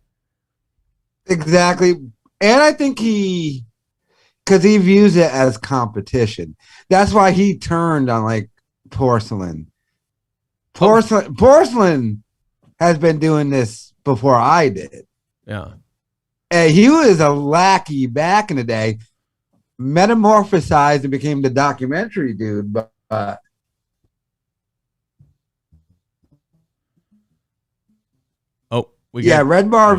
Exactly. And I think because he views it as competition. That's why he turned on like Porcelain. Porcelain has been doing this before I did. Yeah. And he was a lackey back in the day, metamorphosized and became the documentary dude. But Red Bar.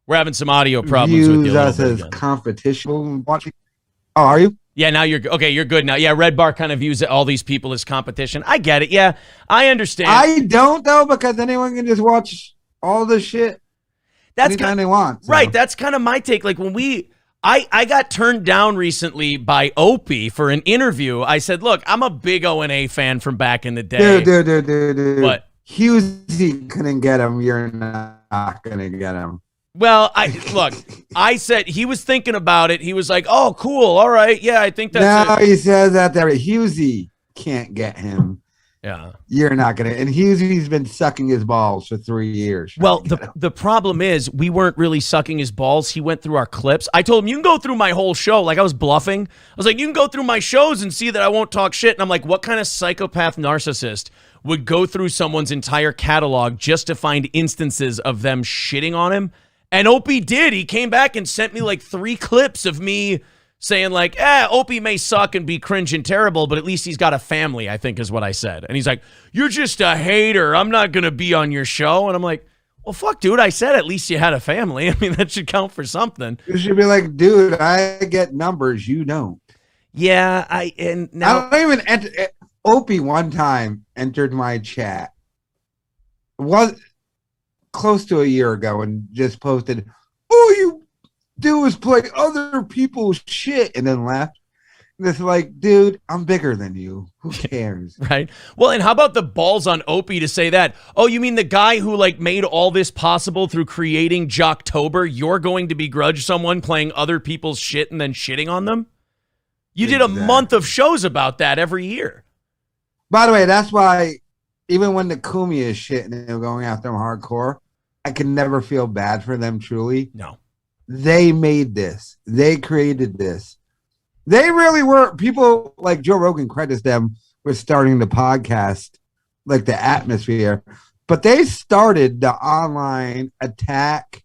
We're having some audio problems with you. Us as competition. Watching. Oh, are you? Yeah, now you're okay. You're good now. Yeah, Red Bar kind of views all these people as competition. I get it. Yeah, I understand. I don't though, because anyone can just watch all this shit. That's anytime they want. So. Right. That's kind of my take. Like when I got turned down recently by Opie for an interview. I said, look, I'm a big O&A fan from back in the day. Dude. But Husey couldn't get him. You're not going to get him. Well, I said he was thinking about it. He was like, oh, cool. All right. Yeah, I think that's it. He says that there. Husey can't get him. Yeah. You're not going to. And Husey's been sucking his balls for 3 years. Well, the problem is we weren't really sucking his balls. He went through our clips. I told him, you can go through my whole show. Like I was bluffing. I was like, you can go through my shows and see that I won't talk shit. And I'm like, what kind of psychopath narcissist would go through someone's entire catalog just to find instances of them shitting on him? And Opie did. He came back and sent me like 3 clips of me saying like, Opie may suck and be cringe and terrible, but at least he's got a family, I think is what I said. And he's like, you're just a hater. I'm not going to be on your show. And I'm like, Well, fuck, dude. I said at least you had a family. I mean, that should count for something. You should be like, dude, I get numbers, you don't. Yeah, and now I don't even enter. Opie one time entered my chat. It was close to a year ago and just posted, "All you do is play other people's shit," and then left. And it's like, dude, I'm bigger than you. Who cares? Right. Well, and how about the balls on Opie to say that? Oh, you mean the guy who like made all this possible through creating Jocktober? You're going to begrudge someone playing other people's shit and then shitting on them? You did a month of shows about that every year. By the way, that's why even when the Kumi is shit and they're going after them hardcore, I can never feel bad for them, truly. No. They made this. They created this. They really were. People like Joe Rogan credits them with starting the podcast, like the atmosphere. But they started the online attack,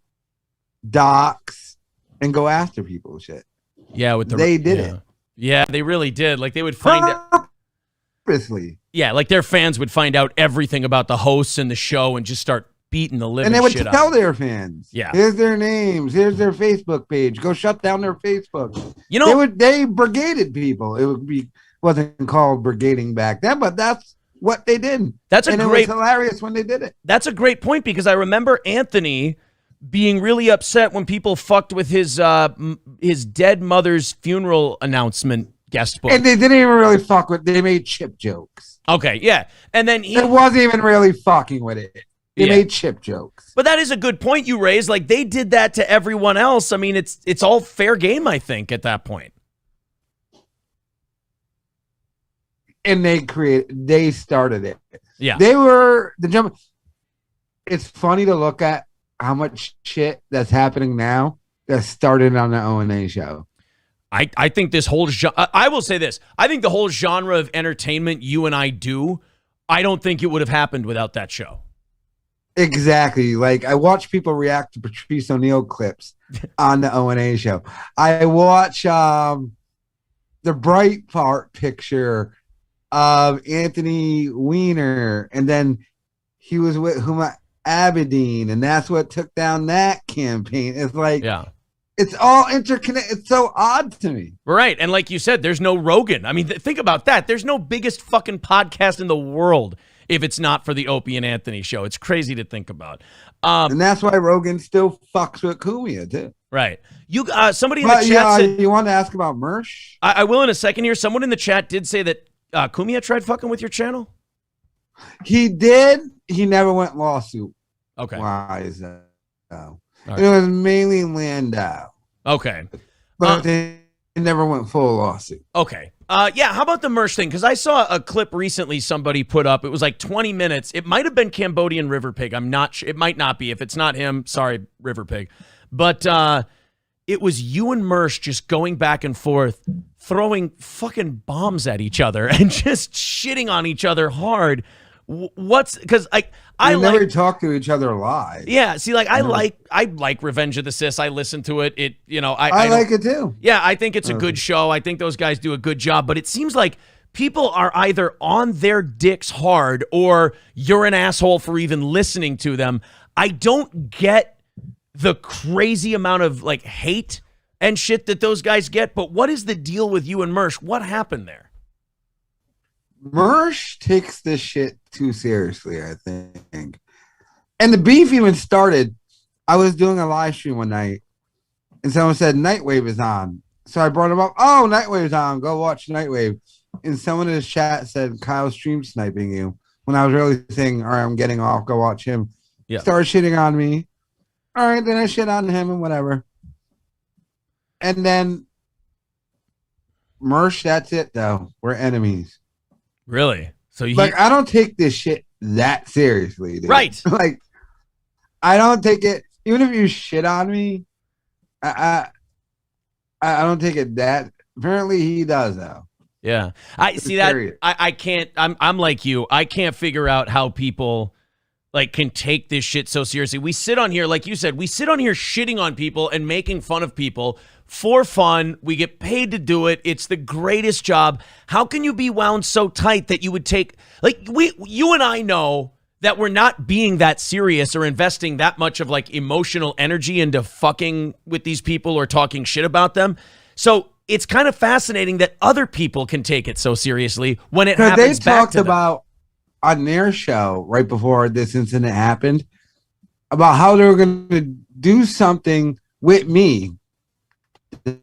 docs, and go after people shit. Yeah, they did it. Yeah, they really did. Like they would find out purposely. Yeah, like their fans would find out everything about the hosts and the show and just start beating the living shit out. And they would tell their fans. Yeah. Here's their names. Here's their Facebook page. Go shut down their Facebook. You know, they brigaded people. Wasn't called brigading back then, but that's what they did. It was hilarious when they did it. That's a great point because I remember Anthony being really upset when people fucked with his dead mother's funeral announcement guest book. And they didn't even really fuck with. They made chip jokes. Okay, yeah, and then it wasn't even really fucking with it. They made chip jokes. But that is a good point you raised. Like they did that to everyone else. I mean, it's all fair game, I think, at that point. And they started it. Yeah. They were the jump. It's funny to look at how much shit that's happening now that started on the O&A show. I think this whole I will say this. I think the whole genre of entertainment you and I do, I don't think it would have happened without that show. Exactly. Like I watch people react to Patrice O'Neal clips on the O&A show. I watch the Breitbart picture of Anthony Weiner, and then he was with Huma Abedin, and that's what took down that campaign. It's like, it's all interconnected. It's so odd to me. Right. And like you said, there's no Rogan. I mean, think about that. There's no biggest fucking podcast in the world if it's not for the Opie and Anthony show. It's crazy to think about. And that's why Rogan still fucks with Kumia, too. Right. You somebody in the chat said, you want to ask about Mersh? I will in a second here. Someone in the chat did say that Kumia tried fucking with your channel? He did. He never went lawsuit. Okay. Why is that? No. Right. It was mainly Landau. Okay. But they never went full lawsuit. Okay. Yeah, how about the Mersh thing? Because I saw a clip recently somebody put up. It was like 20 minutes. It might have been Cambodian River Pig. I'm not sure. It might not be. If it's not him, sorry, River Pig. But it was you and Mersh just going back and forth, throwing fucking bombs at each other and just shitting on each other hard. Because I never talk to each other live. Yeah, see, like I like Revenge of the Sis. I listen to it. I like it too. Yeah, I think it's a good show. I think those guys do a good job. But it seems like people are either on their dicks hard or you're an asshole for even listening to them. I don't get the crazy amount of like hate and shit that those guys get. But what is the deal with you and Mersh? What happened there? Mersh takes this shit too seriously, I think. And the beef even started. I was doing a live stream one night, and someone said Nightwave is on. So I brought him up. Oh, Nightwave's on. Go watch Nightwave. And someone in his chat said Kyle's stream sniping you. When I was really saying, all right, I'm getting off. Go watch him. Yeah. Started shitting on me. All right, then I shit on him and whatever. And then Mersh, that's it, though. We're enemies. Really? So I don't take this shit that seriously, dude. Right. Like, I don't take it, even if you shit on me, I don't take it that. Apparently he does, though. Yeah. I see that. I can't, I'm like you. I can't figure out how people like can take this shit so seriously. We sit on here, like you said, we sit on here shitting on people and making fun of people for fun. We get paid to do it. It's the greatest job. How can you be wound so tight that you would take, like you and I know that we're not being that serious or investing that much of like emotional energy into fucking with these people or talking shit about them. So it's kind of fascinating that other people can take it so seriously when it happens back to them. They talked about on their show right before this incident happened about how they were going to do something with me. This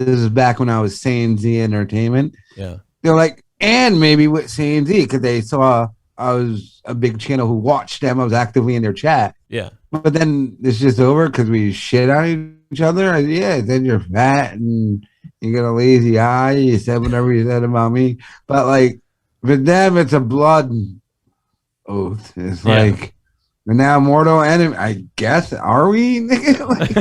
is back when I was saying Z Entertainment. Yeah. They're like, and maybe with saying Z, because they saw I was a big channel who watched them. I was actively in their chat. Yeah. But then it's just over because we shit on each other. Yeah, then you're fat and you get a lazy eye. You said whatever you said about me. But like, for them, it's a blood oath. It's like, we're now mortal enemy. I guess, are we? Like,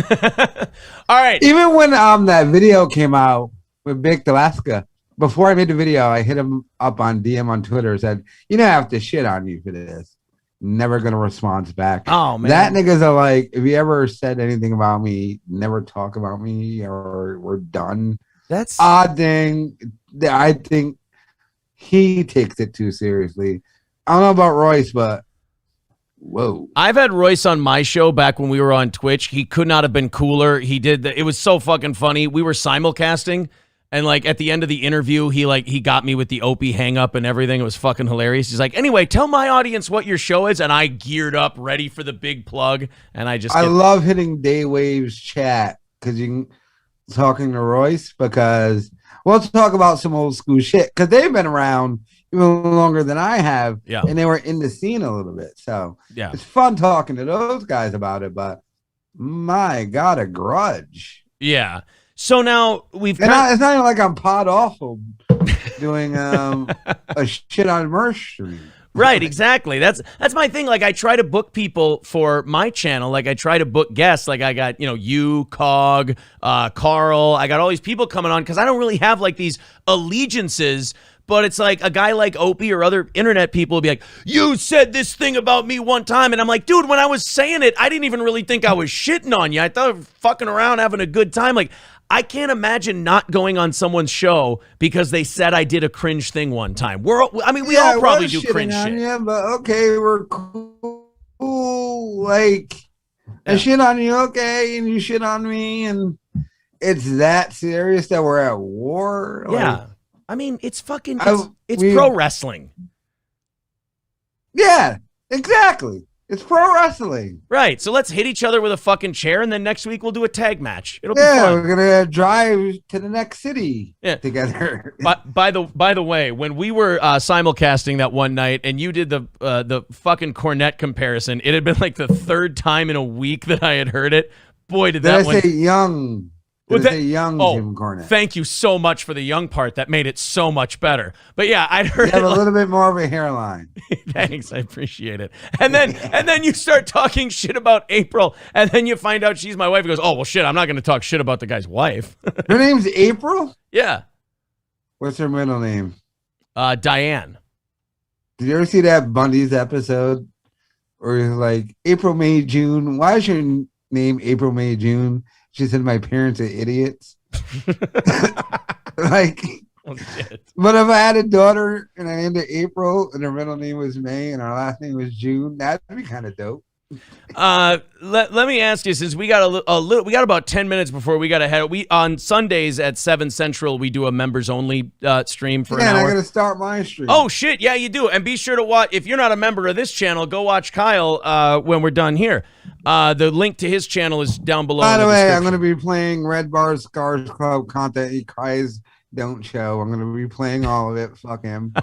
all right. Even when that video came out with Big Alaska, before I made the video, I hit him up on DM on Twitter, said, I have to shit on you for this. Never gonna respond back. Oh man. That niggas are like, if you ever said anything about me, never talk about me or we're done. That's odd thing. I think he takes it too seriously. I don't know about Royce, but whoa. I've had Royce on my show back when we were on Twitch. He could not have been cooler. He did it was so fucking funny. We were simulcasting. And like at the end of the interview, he got me with the Opie hang up and everything. It was fucking hilarious. He's like, anyway, tell my audience what your show is. And I geared up, ready for the big plug. And I love hitting Daywave's chat because you can talking to Royce because we'll talk about some old school shit because they've been around even longer than I have. Yeah. And they were in the scene a little bit. So yeah, it's fun talking to those guys about it. But my God, a grudge. Yeah. So now it's not even like I'm pod awful doing a shit on Merch stream. Right, exactly. That's my thing. Like I try to book people for my channel. Like I try to book guests. Like I got, you, Cog, Carl. I got all these people coming on because I don't really have like these allegiances. But it's like a guy like Opie or other internet people will be like, you said this thing about me one time. And I'm like, dude, when I was saying it, I didn't even really think I was shitting on you. I thought we were fucking around having a good time. Like, I can't imagine not going on someone's show because they said I did a cringe thing one time. We all probably do cringe shit. Yeah, but okay, we're cool. Like, I shit on you, okay, and you shit on me, and it's that serious that we're at war. Yeah. Like, I mean, it's fucking, it's pro wrestling. Yeah, exactly. It's pro wrestling. Right. So let's hit each other with a fucking chair, and then next week we'll do a tag match. It'll be fun. We're going to drive to the next city together. By the way, when we were simulcasting that one night and you did the fucking cornet comparison, it had been like the third time in a week that I had heard it. Boy, did that one... say young... Jim Cornette. Thank you so much for the young part. That made it so much better. But yeah, I'd heard you have a little bit more of a hairline. Thanks, I appreciate it. And then you start talking shit about April, and then you find out she's my wife. He goes, oh well, shit, I'm not going to talk shit about the guy's wife. Her name's April. Yeah. What's her middle name? Diane. Did you ever see that Bundy's episode where he's like April, May, June? Why is your name April, May, June? She said, my parents are idiots. Like, oh, shit. But if I had a daughter and I named her April and her middle name was May and her last name was June, that'd be kind of dope. Let me ask you, since we got we got about 10 minutes before we got to head. We on Sundays at 7 Central we do a members only stream for an hour. I gotta start my stream. Oh shit, yeah, you do. And be sure to watch. If you're not a member of this channel, go watch Kyle when we're done here. The link to his channel is down below. By the way, I'm gonna be playing Red Bar Scars Club content. He cries, don't show. I'm gonna be playing all of it. Fuck him.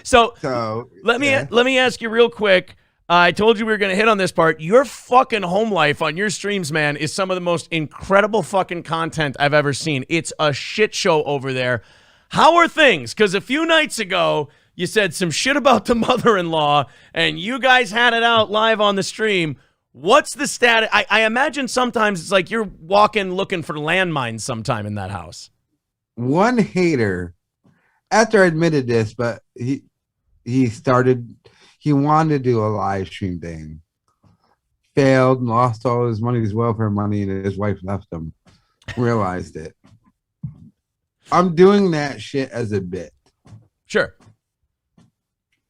So let me ask you real quick. I told you we were going to hit on this part. Your fucking home life on your streams, man, is some of the most incredible fucking content I've ever seen. It's a shit show over there. How are things? Because a few nights ago, you said some shit about the mother-in-law, and you guys had it out live on the stream. What's the status? I imagine sometimes it's like you're walking looking for landmines sometime in that house. One hater, after I admitted this, but he wanted to do a live stream thing. Failed, lost all his money, his welfare money, and his wife left him. Realized it. I'm doing that shit as a bit. Sure.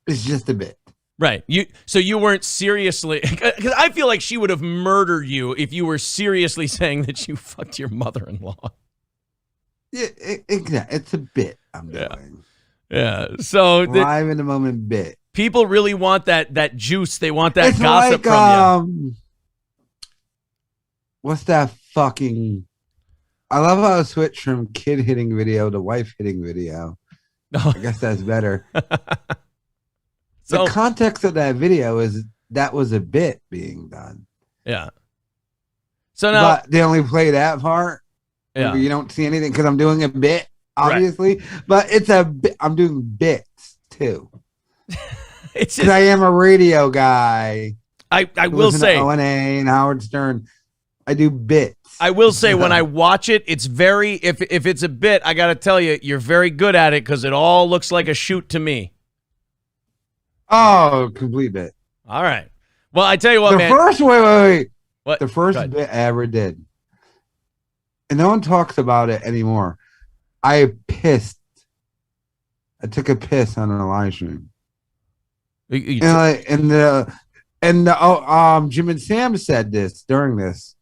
It's just a bit. Right. So you weren't seriously, because I feel like she would have murdered you if you were seriously saying that you fucked your mother-in-law. Yeah, it's a bit I'm doing. Yeah. So live in the moment bit. People really want that juice. They want that It's gossip like, from you. What's that fucking? I love how it switched from kid hitting video to wife hitting video. I guess that's better. The context of that video is that was a bit being done. Yeah. So now, but they only play that part. Yeah. You don't see anything because I'm doing a bit, obviously. Right. But it's a bit. I'm doing bits too. It's just, I am a radio guy. I will say O&A and Howard Stern. I do bits. I will say when I watch it, it's very if it's a bit, I got to tell you, you're very good at it because it all looks like a shoot to me. Oh, complete bit. All right. Well, I tell you what, man. Wait. What? The first bit I ever did, and no one talks about it anymore. I pissed. I took a piss on a live stream. Jim and Sam said this during this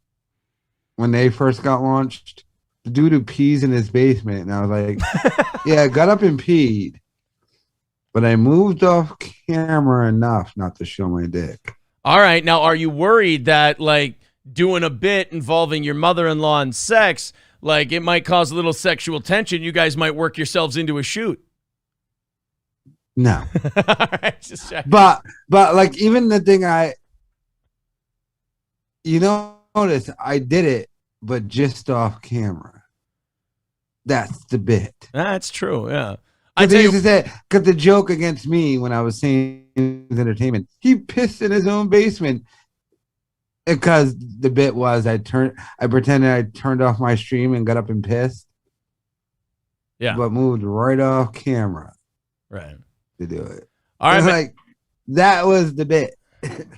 when they first got launched. The dude who pees in his basement, and I was like, "Yeah, I got up and peed, but I moved off camera enough not to show my dick." All right, now are you worried that like doing a bit involving your mother-in-law and sex, like it might cause a little sexual tension? You guys might work yourselves into a shoot. No. All right, just checking. But like even the thing notice I did it, but just off camera. That's the bit. That's true. Yeah. Because the joke against me when I was saying entertainment, he pissed in his own basement. Because the bit was I pretended I turned off my stream and got up and pissed. Yeah. But moved right off camera. Right. To do it. All right. Like that was the bit.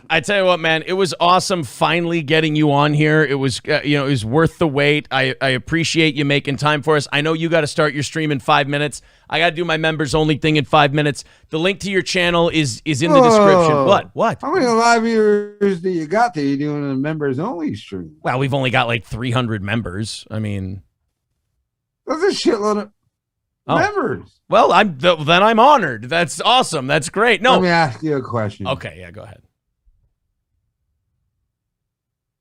I tell you what, man, it was awesome finally getting you on here. It was, it was worth the wait. I appreciate you making time for us. I know you got to start your stream in 5 minutes. I got to do my members only thing in 5 minutes. The link to your channel is in the description. What? How many live viewers do you got that you're doing a members only stream? Well, we've only got like 300 members. I mean, that's a shitload of members. Well, then I'm honored. That's awesome. That's great. No, let me ask you a question. Okay, yeah, go ahead.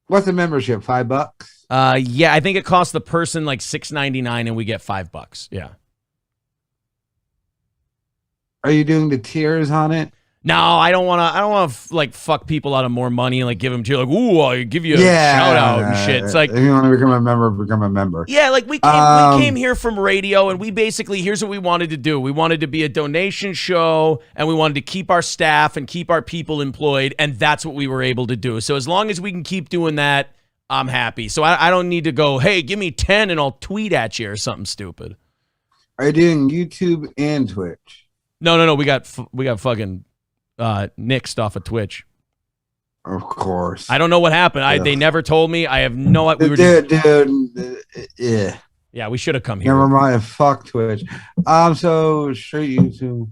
What's the membership? $5? Yeah, I think it costs the person like $6.99, and we get $5. Yeah. Are you doing the tiers on it? No, I don't want to like fuck people out of more money and like give them to you like, ooh, I'll give you a shout out and shit. It's like, if you want to become a member, become a member. Yeah, like we came here from radio, and we basically, here's what we wanted to do. We wanted to be a donation show, and we wanted to keep our staff and keep our people employed, and that's what we were able to do. So as long as we can keep doing that, I'm happy. So I don't need to go, hey, give me 10 and I'll tweet at you or something stupid. Are you doing YouTube and Twitch? No. We got fucking nixed off of Twitch. Of course. I don't know what happened. They never told me. I have no idea. Yeah. Yeah, we should have come here. Never mind. Fuck Twitch. So straight YouTube.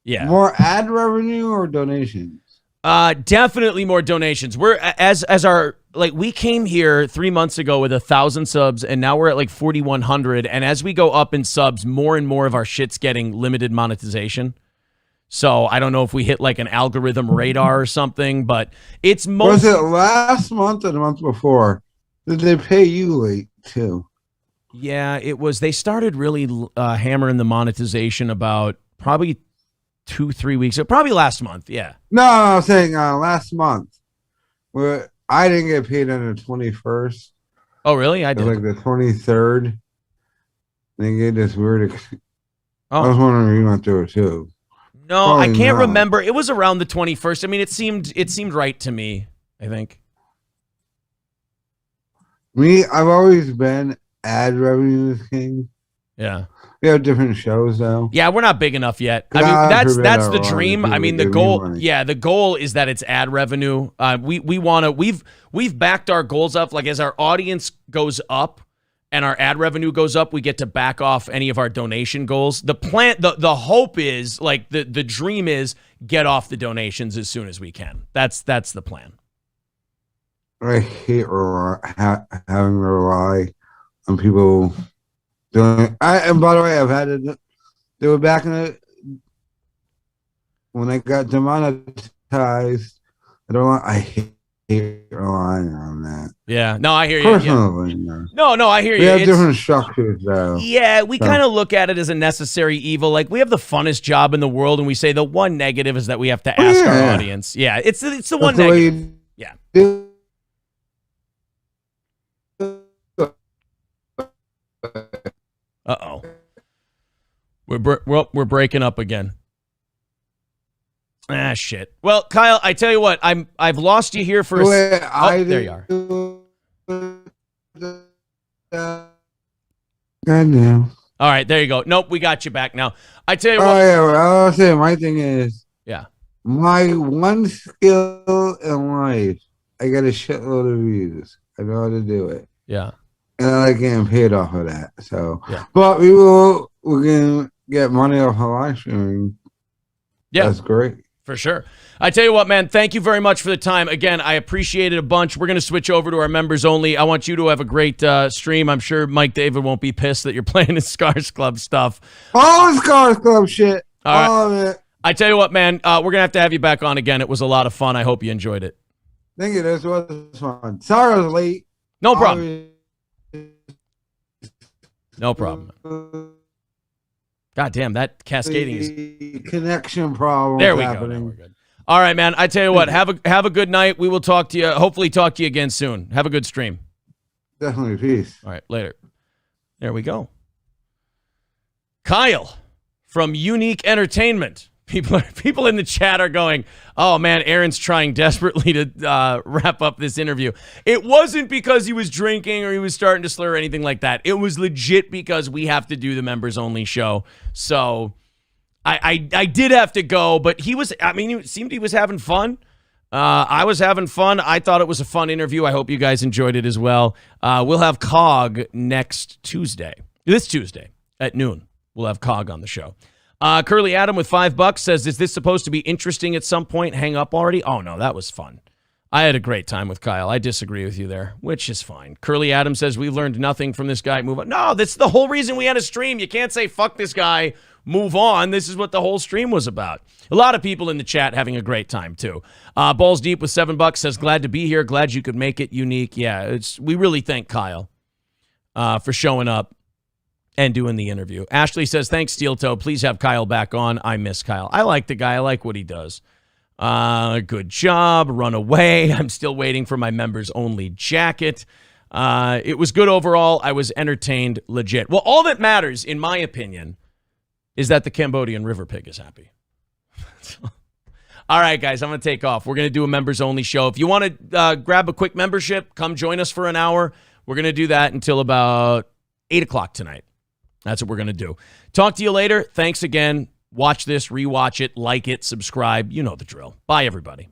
Yeah. More ad revenue or donations? Definitely more donations. We're as our like we came here 3 months ago with 1,000 subs, and now we're at like 4,100. And as we go up in subs, more and more of our shit's getting limited monetization. So I don't know if we hit like an algorithm radar or something, but it's Was it last month or the month before? Did they pay you late too? Yeah, it was. They started really hammering the monetization about probably 2-3 weeks. Probably last month. Yeah. No, I'm saying last month. Where I didn't get paid on the 21st. Oh, really? I did. Like the 23rd. They gave this weird. I was wondering if you went through it too. No, probably I can't remember. It was around the 21st. I mean, it seemed right to me, I think. I've always been ad revenue king. Yeah. We have different shows though. Yeah, we're not big enough yet. I mean, that's the dream. I mean, the goal. Yeah, the goal is that it's ad revenue. We've backed our goals up. Like as our audience goes up, and our ad revenue goes up, we get to back off any of our donation goals. The plan, the hope is, like, the dream is get off the donations as soon as we can. That's the plan. I hate having to rely on people doing. And by the way, I've had to do it back in the when I got demonetized. I hate relying on that. Yeah, no, I hear you. Personally, no, I hear you. We have different structures, though. Yeah, we kind of look at it as a necessary evil. Like, we have the funnest job in the world, and we say the one negative is that we have to ask our audience. Yeah, it's the one negative. Yeah. Uh-oh. We're breaking up again. Ah, shit. Well, Kyle, I tell you what, I've lost you here for there you are. Goddamn. All right, there you go. Nope, we got you back now. I tell you what. Oh, yeah, well, I'll say my thing is, yeah, my one skill in life, I got a shitload of views. I know how to do it. Yeah. And I like getting paid off of that. So, yeah. But we're going to get money off of live streaming. Yeah. That's great. For sure. I tell you what, man, thank you very much for the time. Again, I appreciate it a bunch. We're going to switch over to our members only. I want you to have a great stream. I'm sure Mike David won't be pissed that you're playing his Scars Club stuff. All the Scars Club shit. All of it. I tell you what, man, we're going to have you back on again. It was a lot of fun. I hope you enjoyed it. Thank you. This was fun. Sorry I was late. No problem. No problem. God damn, that cascading is connection problem. There we go. Now we're good. All right, man. I tell you what, have a good night. We will talk to you. Hopefully talk to you again soon. Have a good stream. Definitely. Peace. All right, later. There we go. Kyle from Unique Entertainment. People in the chat are going, oh, man, Aaron's trying desperately to wrap up this interview. It wasn't because he was drinking or he was starting to slur or anything like that. It was legit because we have to do the members-only show. So I did have to go, but it seemed he was having fun. I was having fun. I thought it was a fun interview. I hope you guys enjoyed it as well. We'll have Cog next Tuesday. This Tuesday at noon. We'll have Cog on the show. Curly Adam with $5 says, is this supposed to be interesting at some point? Hang up already? Oh, no, that was fun. I had a great time with Kyle. I disagree with you there, which is fine. Curly Adam says, we learned nothing from this guy. Move on. No, that's the whole reason we had a stream. You can't say, fuck this guy, move on. This is what the whole stream was about. A lot of people in the chat having a great time, too. Balls Deep with $7 says, glad to be here. Glad you could make it unique. Yeah, we really thank Kyle for showing up and doing the interview. Ashley says, thanks, Steel Toe. Please have Kyle back on. I miss Kyle. I like the guy. I like what he does. Good job. Run away. I'm still waiting for my members only jacket. It was good overall. I was entertained legit. Well, all that matters, in my opinion, is that the Cambodian river pig is happy. All right, guys, I'm going to take off. We're going to do a members only show. If you want to grab a quick membership, come join us for an hour. We're going to do that until about 8 o'clock tonight. That's what we're going to do. Talk to you later. Thanks again. Watch this, rewatch it, like it, subscribe. You know the drill. Bye, everybody.